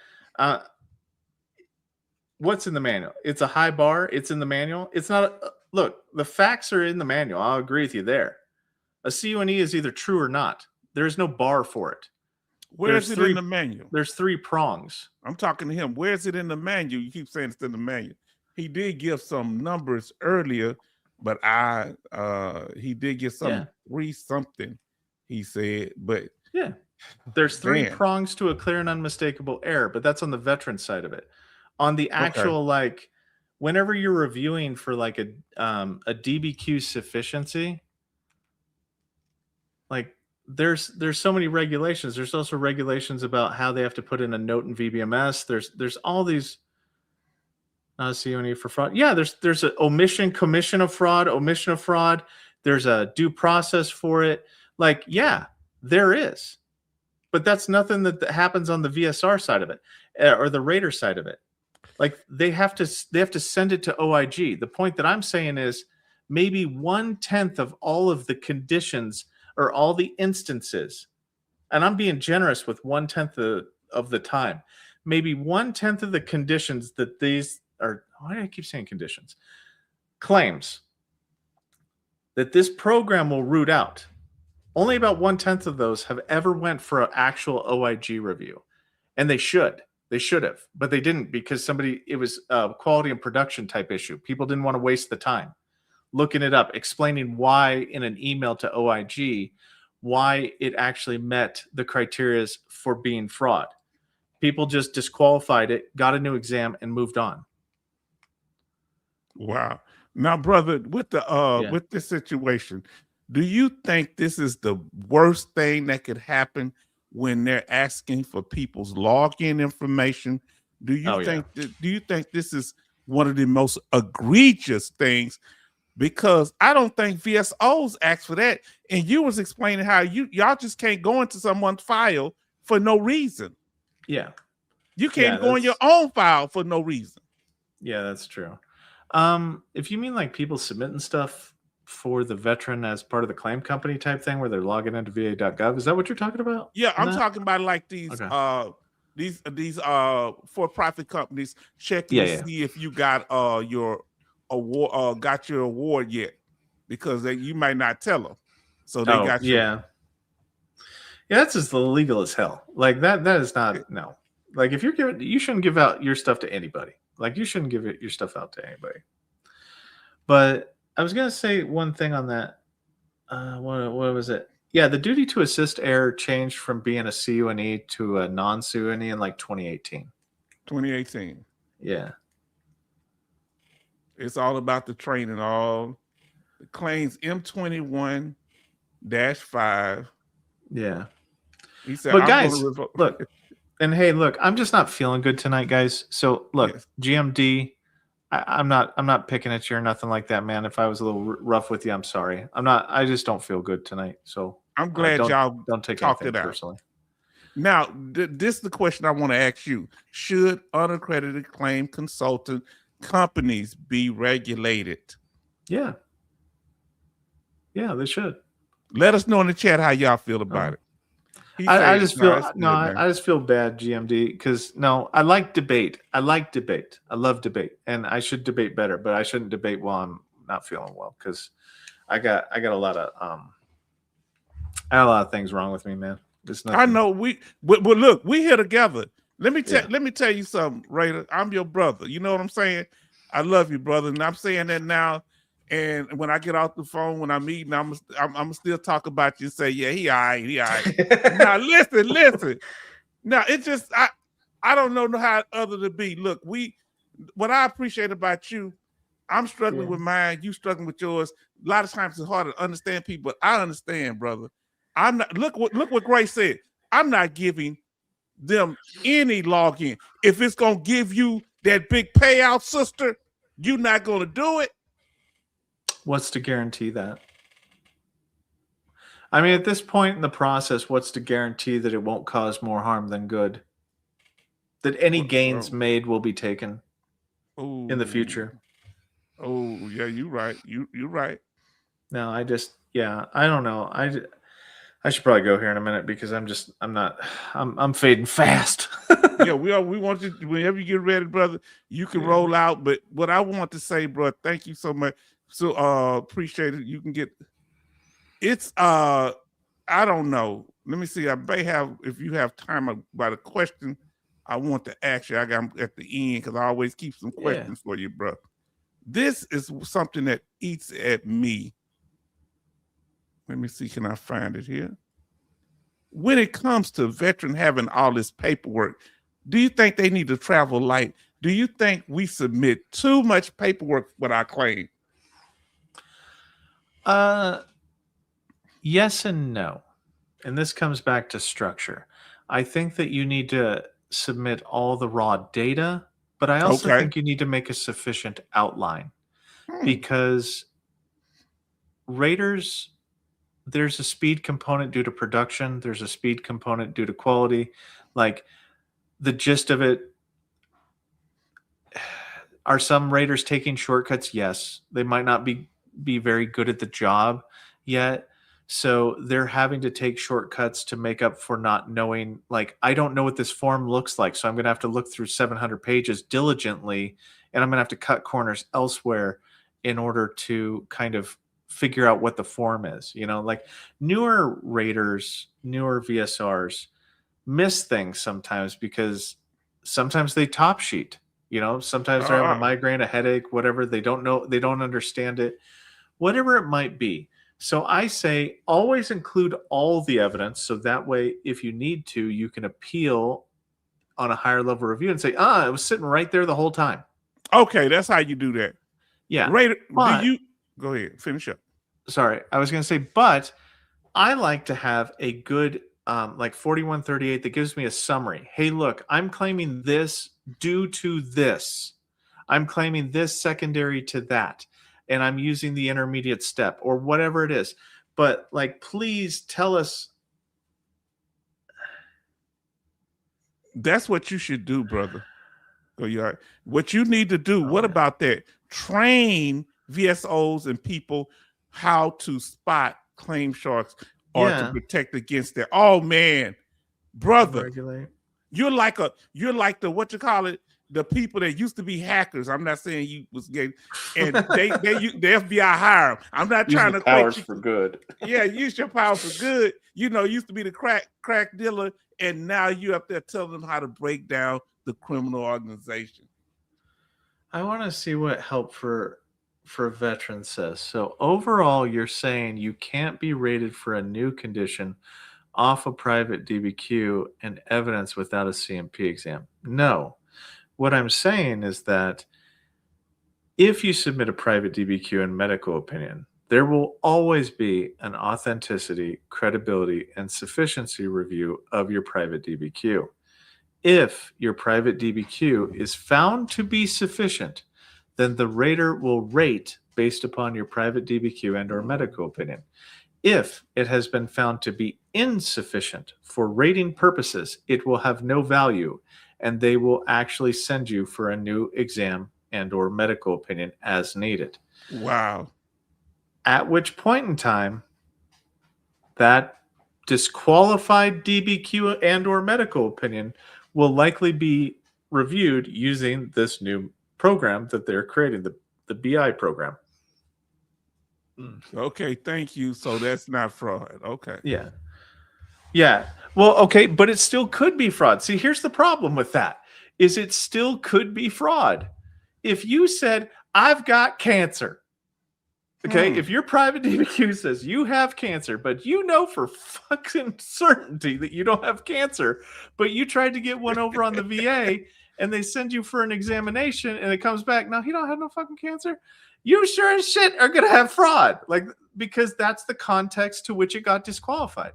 What's in the manual? It's a high bar. It's in the manual. It's not. Look, the facts are in the manual. I'll agree with you there. A CUNE is either true or not. There's no bar for it. Where's it in the manual? There's 3 prongs. I'm talking to him. Where's it in the manual? You keep saying it's in the manual. He did give some numbers earlier, but he did give some 3 something. He said, but yeah, there's 3 prongs to a clear and unmistakable error, but that's on the veteran side of it. On the actual like, whenever you're reviewing for like a DBQ sufficiency, like there's so many regulations. There's also regulations about how they have to put in a note in VBMS. There's all these. Not a CUNE for fraud. Yeah, there's an omission of fraud. There's a due process for it. Like, yeah, there is, but that's nothing that happens on the VSR side of it or the Raider side of it. Like they have to send it to OIG. The point that I'm saying is maybe 1/10 of all of the conditions or all the instances, and I'm being generous with 1/10 of the time, maybe 1/10 of the conditions that these are, why do I keep saying conditions? Claims that this program will root out. Only about 1/10 of those have ever went for an actual OIG review. And they should. They should have, but they didn't because it was a quality and production type issue. People didn't want to waste the time looking it up, explaining why in an email to OIG, why it actually met the criteria for being fraud. People just disqualified it, got a new exam, and moved on. Wow. Now, brother, with with this situation, do you think this is the worst thing that could happen when they're asking for people's login information? Do you think this is one of the most egregious things? Because I don't think VSOs ask for that. And you was explaining how y'all just can't go into someone's file for no reason. Yeah. You can't go in your own file for no reason. Yeah, that's true. If you mean like people submitting stuff for the veteran as part of the claim company type thing where they're logging into va.gov, is that what you're talking about? Yeah, I'm talking about like these for-profit companies checking to see if you got your award yet, because you might not tell them, so they got you. Yeah, that's just illegal as hell. Like that is not, no. Like if you shouldn't give out your stuff to anybody. Like you shouldn't give your stuff out to anybody. But I was gonna say one thing on that. What was it? Yeah, the duty to assist error changed from being a CUNE to a non-CUNE in like 2018. 2018. Yeah. It's all about the training. All the claims M21-5. Yeah. He said, but guys, look, and hey, look, I'm just not feeling good tonight, guys. So look, GMD, I'm not picking at you or nothing like that, man. If I was a little rough with you, I'm sorry. I just don't feel good tonight. So I'm glad y'all don't take talked anything it out personally. Now, this is the question I want to ask you. Should unaccredited claim consultant companies be regulated? Yeah. Yeah, they should. Let us know in the chat how y'all feel about it. I just feel I just feel bad, GMD, because I like debate. I love debate, and I should debate better, but I shouldn't debate while I'm not feeling well, because I got a lot of things wrong with me, man. I know but look, we here together. Let me tell you something, Raider. I'm your brother. You know what I'm saying? I love you, brother, and I'm saying that now. And when I get off the phone, when I'm eating, I'm still talk about you and say, yeah, he all right. Now listen. Now it's just I don't know how other to be. Look, what I appreciate about you, I'm struggling with mine, you struggling with yours. A lot of times it's hard to understand people, but I understand, brother. I'm not look what Grace said. I'm not giving them any login. If it's gonna give you that big payout, sister, you're not gonna do it. What's to guarantee that? I mean, at this point in the process, what's to guarantee that it won't cause more harm than good? That any gains made will be taken in the future. Oh, yeah, you're right. You're right. No, I don't know. I should probably go here in a minute because I'm fading fast. Yeah, we want you whenever you get ready, brother, you can roll out. But what I want to say, bro, thank you so much. So appreciate it. You can get it's I don't know. Let me see. I may have if you have time about a question I want to ask you. I got at the end because I always keep some questions for you, bro. This is something that eats at me. Let me see, can I find it here? When it comes to veteran having all this paperwork, do you think they need to travel light? Do you think we submit too much paperwork with our claim? Yes and no. And this comes back to structure. I think that you need to submit all the raw data, but I also think you need to make a sufficient outline because raters, there's a speed component due to production, there's a speed component due to quality. Like the gist of it, are some raters taking shortcuts? Yes. They might not be very good at the job yet. So they're having to take shortcuts to make up for not knowing, like, I don't know what this form looks like. So I'm going to have to look through 700 pages diligently, and I'm going to have to cut corners elsewhere in order to kind of figure out what the form is. You know, like newer raters, newer VSRs miss things sometimes because sometimes they top sheet. You know, sometimes they're having a migraine, a headache, whatever. They don't know, they don't understand it, whatever it might be. So I say always include all the evidence. So that way, if you need to, you can appeal on a higher level review and say, it was sitting right there the whole time. Okay, that's how you do that. Yeah. Rater, go ahead, finish up. Sorry, I was going to say, but I like to have a good like 4138 that gives me a summary. Hey, look, I'm claiming this due to this. I'm claiming this secondary to that. And I'm using the intermediate step or whatever it is. But like, please tell us. That's what you should do, brother. What you need to do, what about that? Train VSOs and people how to spot claim sharks or to protect against that. Oh man, brother, you're like the what you call it, the people that used to be hackers. I'm not saying you was getting, and the FBI hire them. I'm not trying to powers for good. Yeah, use your power for good. You know, used to be the crack dealer, and now you up there telling them how to break down the criminal organization. I want to see what Help for Veterans says. So overall, you're saying you can't be rated for a new condition off a private DBQ and evidence without a CMP exam. No. What I'm saying is that if you submit a private DBQ and medical opinion, there will always be an authenticity, credibility, and sufficiency review of your private DBQ. If your private DBQ is found to be sufficient, then the rater will rate based upon your private DBQ and or medical opinion. If it has been found to be insufficient for rating purposes, it will have no value, and they will actually send you for a new exam and or medical opinion as needed. Wow. At which point in time, that disqualified DBQ and or medical opinion will likely be reviewed using this new program that they're creating, the BI program. Okay, thank you. So that's not fraud. Okay. Yeah. Yeah. Well, okay, but it still could be fraud. See, here's the problem with that, is it still could be fraud. If you said, I've got cancer, okay, if your private DBQ says you have cancer, but you know for fucking certainty that you don't have cancer, but you tried to get one over on the VA and they send you for an examination and it comes back, no, he don't have no fucking cancer. You sure as shit are going to have fraud. Like, because that's the context to which it got disqualified.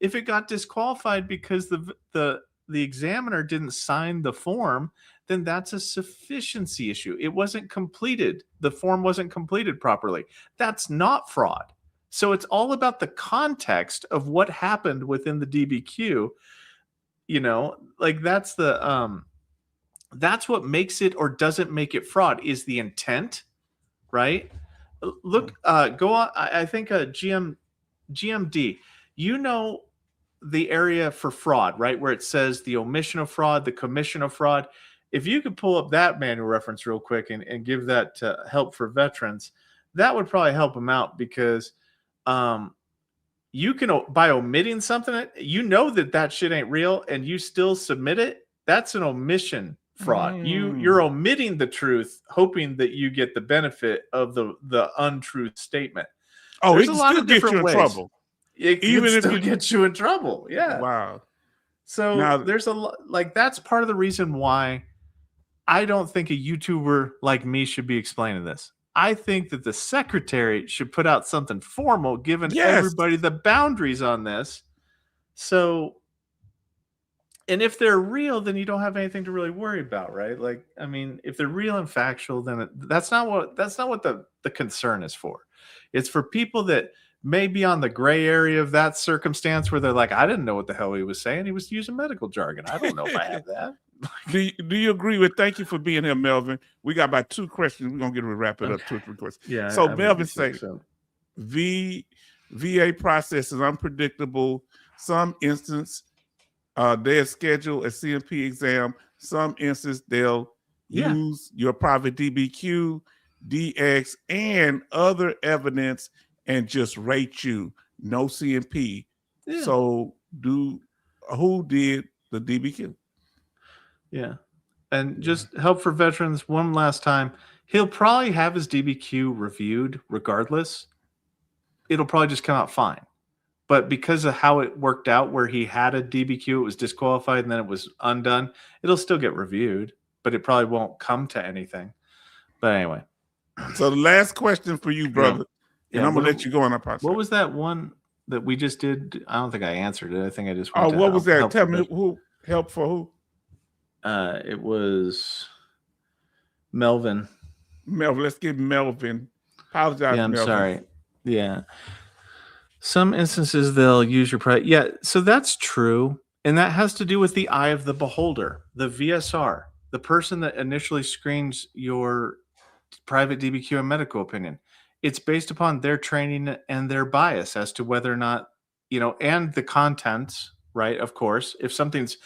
If it got disqualified because the the examiner didn't sign the form, then that's a sufficiency issue. It wasn't completed. The form wasn't completed properly. That's not fraud. So it's all about the context of what happened within the DBQ. Like that's what makes it or doesn't make it fraud is the intent, right? Look, go on. I think GMD, the area for fraud, right? Where it says the omission of fraud, the commission of fraud. If you could pull up that manual reference real quick and give that to help for veterans, that would probably help them out because you can, by omitting something, that shit ain't real and you still submit it. That's an omission fraud. You're omitting the truth, hoping that you get the benefit of the untruth statement. Oh, there's a lot of different ways. Trouble. Even if it gets you in trouble. Yeah. Wow. So now, there's that's part of the reason why I don't think a YouTuber like me should be explaining this. I think that the secretary should put out something formal, giving everybody the boundaries on this. So, and if they're real, then you don't have anything to really worry about, right? Like, I mean, if they're real and factual, then that's not what the concern is for. It's for people that may be on the gray area of that circumstance where they're like, I didn't know what the hell he was saying. He was using medical jargon. I don't know if I have that. Do you agree with? Thank you for being here, Melvin. We got about 2 questions. We're gonna get to wrap it up. 2 or 3 questions. Yeah. So Melvin say VA process is unpredictable. Some instance they'll schedule a CMP exam. Some instance they'll use your private DBQ, DX, and other evidence and just rate you. No CMP. Yeah. So who did the DBQ? Yeah. And just help for veterans one last time. He'll probably have his DBQ reviewed regardless. It'll probably just come out fine. But because of how it worked out where he had a DBQ, it was disqualified and then it was undone, it'll still get reviewed, but it probably won't come to anything. But anyway. So the last question for you, brother, and I'm going to let you go on our podcast. What was that one that we just did? I don't think I answered it. I think I just went what was that? Tell me who help for who? It was Melvin. Let's give Melvin. Apologize, yeah, I'm Melvin. Sorry. Yeah. Some instances they'll use your private. Yeah, so that's true. And that has to do with the eye of the beholder, the VSR, the person that initially screens your private DBQ and medical opinion. It's based upon their training and their bias as to whether or not, and the contents, right? Of course, if something's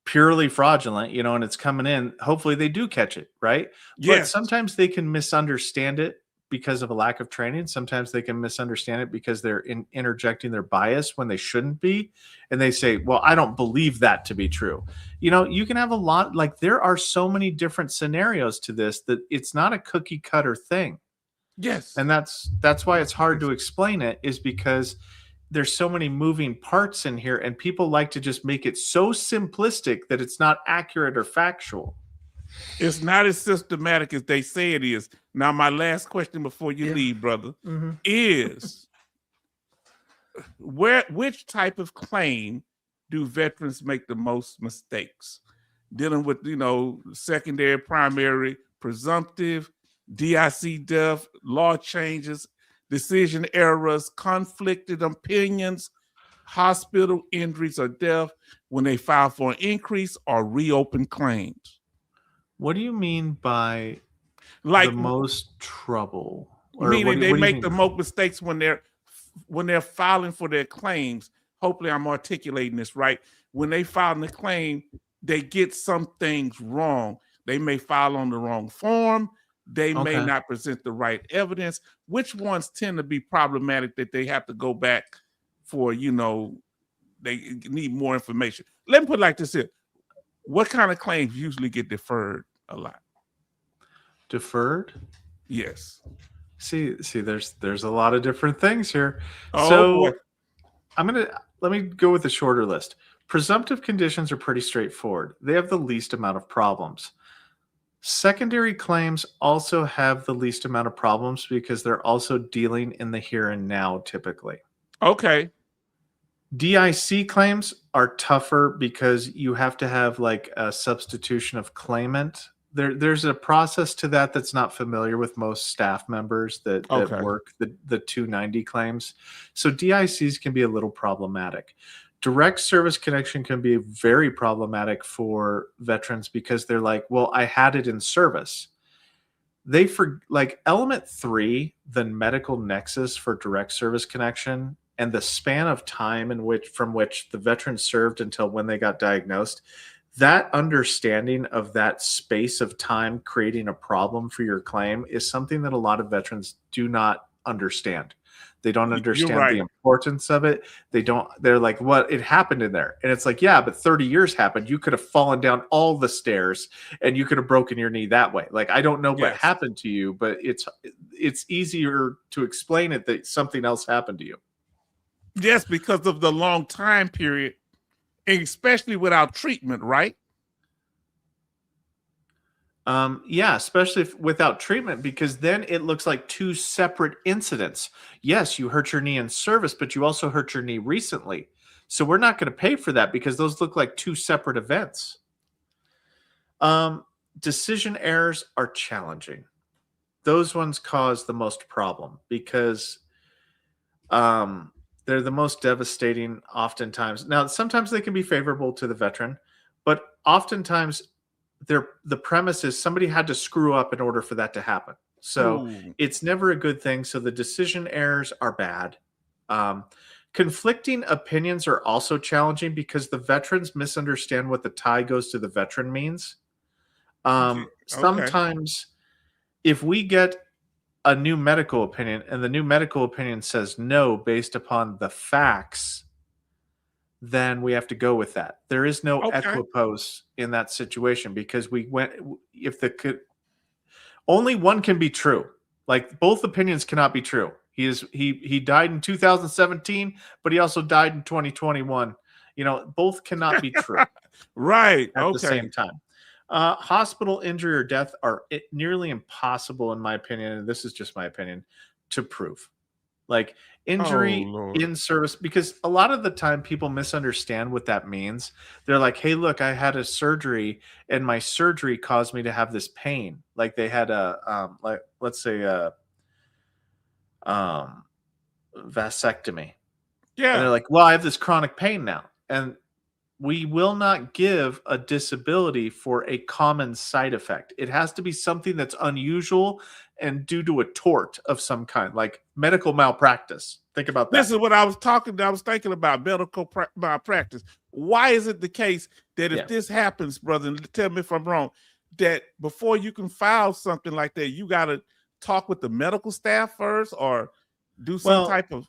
purely fraudulent, and it's coming in, hopefully they do catch it, right? Yes. But sometimes they can misunderstand it because of a lack of training. Sometimes they can misunderstand it because they're interjecting their bias when they shouldn't be. And they say, well, I don't believe that to be true. You can have a lot, there are so many different scenarios to this that it's not a cookie cutter thing. Yes. And that's why it's hard to explain it, is because there's so many moving parts in here and people like to just make it so simplistic that it's not accurate or factual. It's not as systematic as they say it is. Now, my last question before you leave, brother, is which type of claim do veterans make the most mistakes? Dealing with, secondary, primary, presumptive, DIC death, law changes, decision errors, conflicted opinions, hospital injuries or death when they file for an increase or reopen claims. What do you mean by the most trouble? Meaning they make the most mistakes when they're filing for their claims. Hopefully I'm articulating this right. When they file the claim, they get some things wrong. They may file on the wrong form. They may not present the right evidence. Which ones tend to be problematic that they have to go back for, they need more information? Let me put it like this here. What kind of claims usually get deferred a lot? Deferred? Yes. See, there's a lot of different things here. Boy. Let me go with the shorter list. Presumptive conditions are pretty straightforward. They have the least amount of problems. Secondary claims also have the least amount of problems because they're also dealing in the here and now typically. Okay. DIC claims are tougher because you have to have like a substitution of claimant. There's a process to that that's not familiar with most staff members that Okay. work the 290 claims. So DICs can be a little problematic. Direct service connection can be very problematic for veterans because they're like, well, I had it in service. They for like element 3, the medical nexus for direct service connection and the span of time in which from which the veteran served until when they got diagnosed, that understanding of that space of time creating a problem for your claim is something that a lot of veterans do not understand. They don't You're understand the right. importance of it. They're like, what? It happened in there. And it's like, yeah, but 30 years happened. You could have fallen down all the stairs and you could have broken your knee that way. Like, I don't know what Yes. happened to you, but it's easier to explain it that something else happened to you. Yes, because of the long time period, especially without treatment, right? Yeah, especially without treatment, because then it looks like two separate incidents. Yes, you hurt your knee in service, but you also hurt your knee recently. So we're not going to pay for that because those look like two separate events. Decision errors are challenging. Those ones cause the most problem because they're the most devastating oftentimes. Now, sometimes they can be favorable to the veteran, but oftentimes the premise is somebody had to screw up in order for that to happen. So Ooh. it's never a good thing. So the decision errors are bad. Conflicting opinions are also challenging because the veterans misunderstand what the tie goes to the veteran means. Okay. Sometimes if we get a new medical opinion and the new medical opinion says no based upon the facts, then we have to go with that. There is no Okay. equipoise in that situation because we went if the only one can be true. Like both opinions cannot be true. He died in 2017, but he also died in 2021. Both cannot be true Right. at the Okay. same time. Hospital injury or death are nearly impossible, in my opinion, and this is just my opinion, to prove. Like Oh injury Lord. in service, because a lot of the time people misunderstand what that means. They're like, hey, look, I had a surgery and my surgery caused me to have this pain. Like they had like let's say a um, vasectomy. And they're Yeah. like, well, I have this chronic pain now. And we will not give a disability for a common side effect. It has to be something that's unusual and due to a tort of some kind, like medical malpractice. Think about This that. is what I was thinking about medical malpractice. Why is it the case that if Yeah. this happens, brother, and tell me if I'm wrong, that before you can file something like that, you got to talk with the medical staff first or do some Well, type of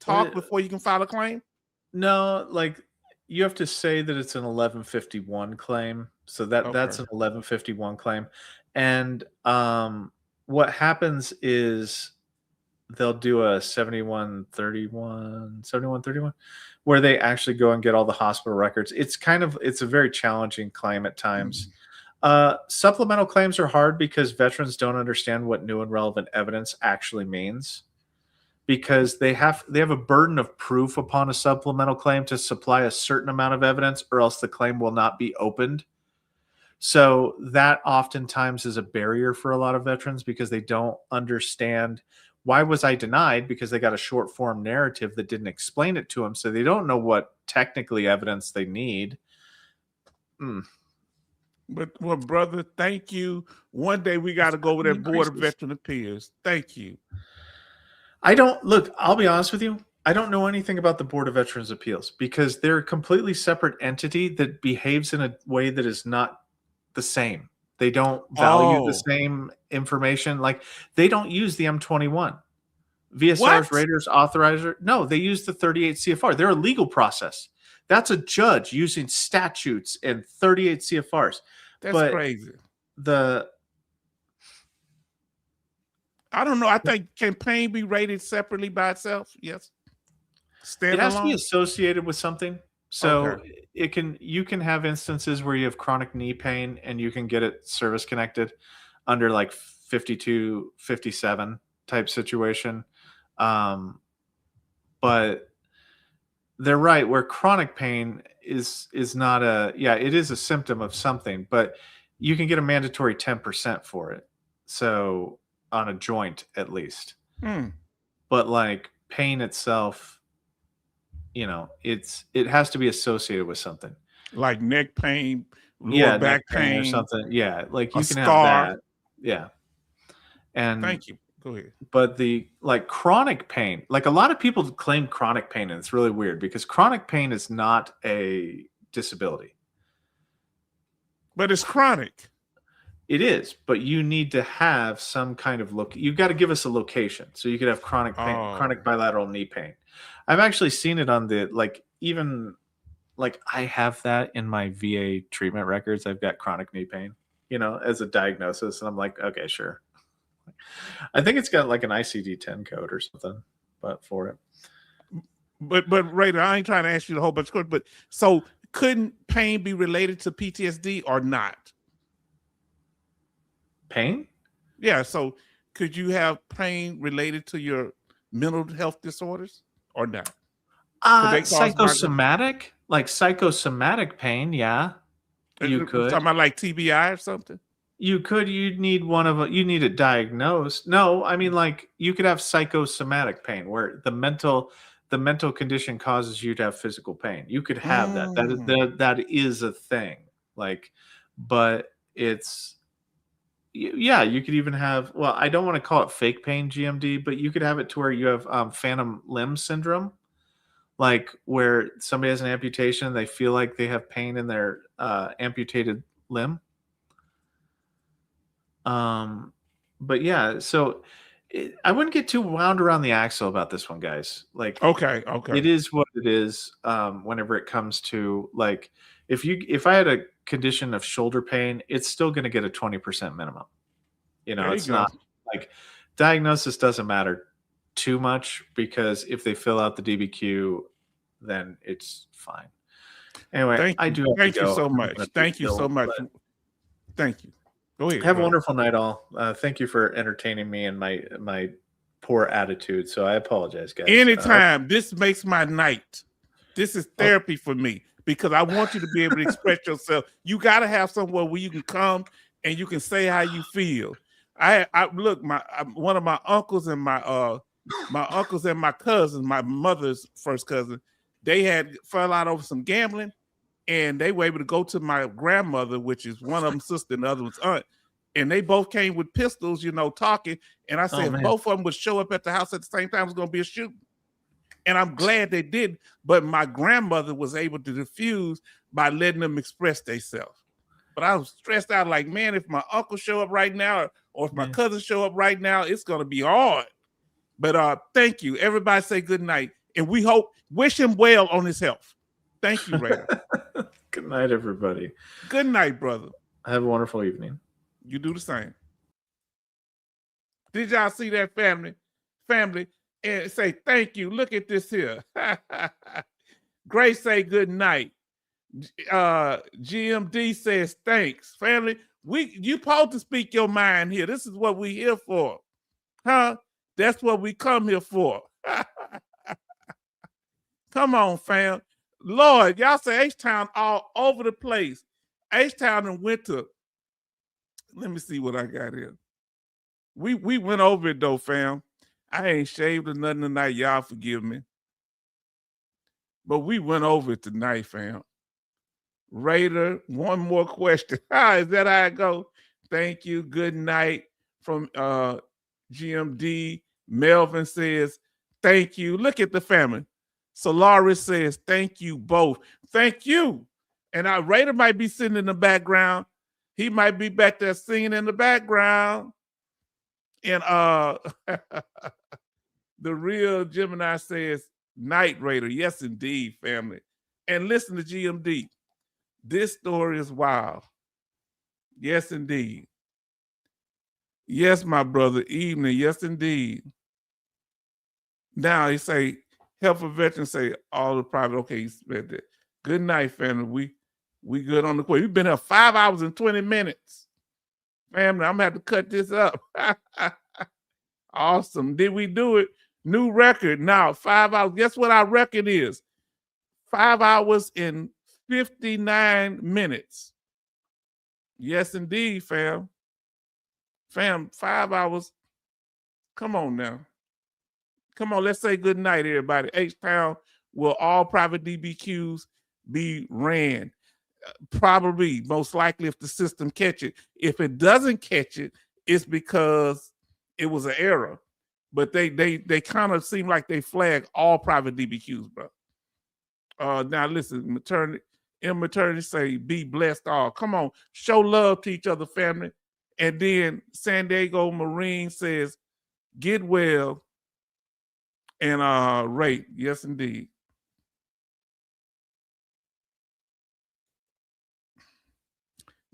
talk before you can file a claim? no, like you have to say that it's an 1151 claim. So that's Okay. an 1151 claim. And what happens is they'll do a 7131 where they actually go and get all the hospital records. It's a very challenging claim at times. Supplemental claims are hard because veterans don't understand what new and relevant evidence actually means because they have a burden of proof upon a supplemental claim to supply a certain amount of evidence or else the claim will not be opened. So that oftentimes is a barrier for a lot of veterans because they don't understand why was I denied because they got a short form narrative that didn't explain it to them. So they don't know what technically evidence they need. But well, brother, thank you. One day we got to go over The that Board of increases. Veteran Appeals. Thank you. I don't look, I'll be honest with you. I don't know anything about the Board of Veterans Appeals because they're a completely separate entity that behaves in a way that is not the same. They don't value the Oh, same information. Like they don't use the M21. VSR's what? Raiders authorizer. No, they use the 38 CFR. They're a legal process. That's a judge using statutes and 38 CFRs. That's But crazy. the I don't know. I think can pain be rated separately by itself? Yes. it has to be Standalone? associated with something. Okay. So you can have instances where you have chronic knee pain and you can get it service connected under like 52, 57 type situation. But they're right. Where chronic pain is not it is a symptom of something, but you can get a mandatory 10% for it. So on a joint at least. Hmm. But like pain itself, it has to be associated with something. Like neck pain, lower Yeah, neck back pain or pain, something. Yeah, like a you can have scar. that. Yeah. And Thank you. Go ahead. but the like chronic pain, like a lot of people claim chronic pain, and it's really weird because chronic pain is not a disability. But it's chronic. It is, but you need to have some kind of look. You've got to give us a location. So you could have chronic pain, Oh, chronic bilateral knee pain. I've actually seen it on the even I have that in my VA treatment records. I've got chronic knee pain, as a diagnosis, and I'm like, okay, sure. I think it's got like an ICD-10 code or something, but for it. but Raider, I ain't trying to ask you the whole bunch of questions, but so couldn't pain be related to PTSD or not? Pain? Yeah. So could you have pain related to your mental health disorders or not? Could they cause migraine? Psychosomatic? Like psychosomatic pain, yeah. You Talking could. about like TBI or something? You'd need you need it diagnosed. No, I mean like you could have psychosomatic pain where the mental condition causes you to have physical pain. You could have that. Mm. That is a thing. Like, but it's yeah, you could even have, well, I don't want to call it fake pain GMD, but you could have it to where you have phantom limb syndrome, like where somebody has an amputation, they feel like they have pain in their amputated limb. But yeah, so I wouldn't get too wound around the axle about this one, guys. Like, Okay. it is what it is. Whenever it comes to like, if I had a condition of shoulder pain, it's still going to get a 20% minimum. There you It's go. not like diagnosis doesn't matter too much because if they fill out the DBQ, then it's fine. Anyway, Thank I you. do have to Thank you go. so I'm much. gonna be Thank you so ill, much. but Thank you. Go ahead, have a brother. wonderful night, all. Thank you for entertaining me and my poor attitude. So I apologize, guys. Anytime. This makes my night. This is Oh, therapy for me because I want you to be able to express yourself. You got to have somewhere where you can come and you can say how you feel. I look, one of my uncles and my uncles and my cousins, my mother's first cousin, they had fell out over some gambling, and they were able to go to my grandmother, which is one of them sister and the other one's aunt, and they both came with pistols, talking. And I said, oh if man. both of them would show up at the house at the same time, it's going to be a shooting. And I'm glad they did. But my grandmother was able to diffuse by letting them express themselves. But I was stressed out, like, man, if my uncle show up right now, or if my Yeah. cousin show up right now, it's going to be hard. But thank you. Everybody say good night. And wish him well on his health. Thank you, Raider. Good night, everybody. Good night, brother. Have a wonderful evening. You do the same. Did y'all see that family? Family, and say thank you. Look at this here. Grace say good night. GMD says thanks. Family, you supposed to speak your mind here. This is what we here for. Huh? That's what we come here for. Come on, fam. Lord, y'all say H-Town all over the place. H-Town in winter. Let me see what I got here. We went over it though, fam. I ain't shaved or nothing tonight. Y'all forgive me. But we went over it tonight, fam. Raider, one more question. Is that how I go? Thank you. Good night from GMD. Melvin says, thank you. Look at the family. Solaris says, thank you both. Thank you. And our Raider might be sitting in the background. He might be back there singing in the background. And the real Gemini says, Night Raider. Yes, indeed, family. And listen to GMD. This story is wild. Yes, indeed. Yes, my brother. Evening. Yes, indeed. Now he say, help a veteran say all the private. Okay, he said that. Good night, family. We good on the court. We've been here 5 hours and 20 minutes. Family, I'm gonna have to cut this up. Awesome. Did we do it? New record. Now, 5 hours. Guess what our record is? 5 hours and 59 minutes. Yes, indeed, fam. Fam, 5 hours. Come on now. Come on, let's say good night, everybody. H-Town, will all private DBQs be ran? Probably, most likely, if the system catch it. If it doesn't catch it, it's because it was an error. But they kind of seem like they flag all private DBQs, bro. Now listen, maternity say, be blessed all. Come on, show love to each other, family. And then San Diego Marine says, get well and rate. Yes, indeed.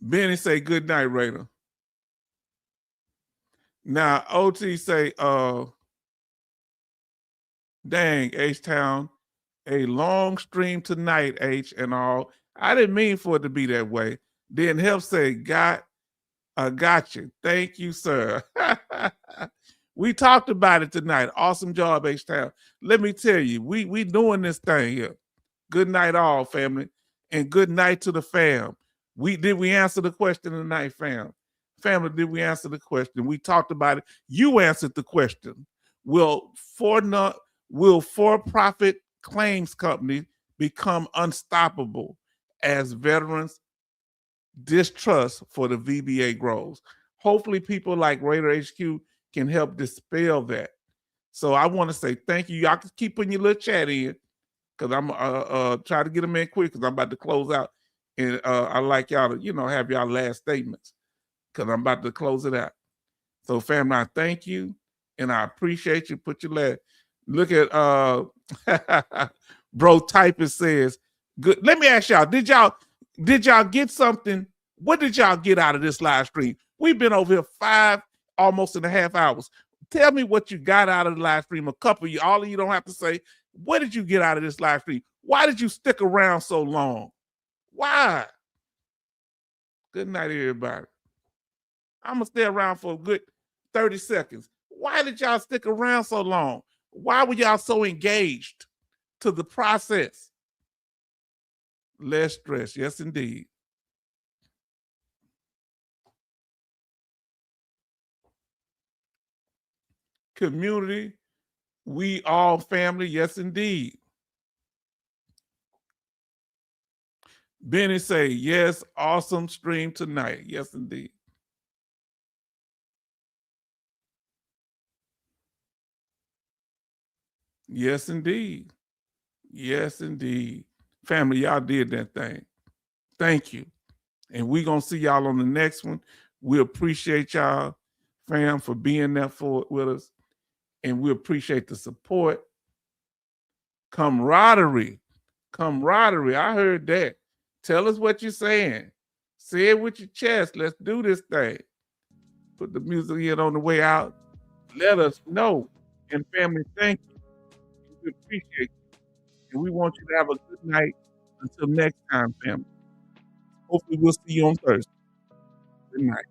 Benny say, good night, Raider. Now OT say, dang, H-Town, a long stream tonight, H and all. I didn't mean for it to be that way. Then help say, got you. Thank you, sir. We talked about it tonight. Awesome job, H-Town. Let me tell you, we doing this thing here. Good night, all, family. And good night to the fam. Did we answer the question tonight, fam? Family, did we answer the question? We talked about it. You answered the question. Will for-profit claims companies become unstoppable as veterans distrust for the VBA grows? Hopefully people like Raider HQ can help dispel that. So I want to say thank you. Y'all can keep putting your little chat in because I'm try to get them in quick because I'm about to close out. And I like y'all to, have y'all last statements because I'm about to close it out. So family, I thank you and I appreciate you. Put your last. Look at bro typist says, good. Let me ask y'all, did y'all get something? What did y'all get out of this live stream? We've been over here almost and a half hours. Tell me what you got out of the live stream. A couple of you, all of you don't have to say, what did you get out of this live stream? Why did you stick around so long? Why? Good night, everybody. I'm going to stay around for a good 30 seconds. Why did y'all stick around so long? Why were y'all so engaged to the process? Less stress. Yes, indeed. Community, we all family. Yes, indeed. Benny say, yes, awesome stream tonight. Yes, indeed. Yes, indeed. Yes, indeed. Family, y'all did that thing. Thank you. And we're going to see y'all on the next one. We appreciate y'all, fam, for being there with us. And we appreciate the support. Camaraderie. I heard that. Tell us what you're saying. Say it with your chest. Let's do this thing. Put the music in on the way out. Let us know. And family, thank you. We appreciate you. And we want you to have a good night. Until next time, family. Hopefully we'll see you on Thursday. Good night.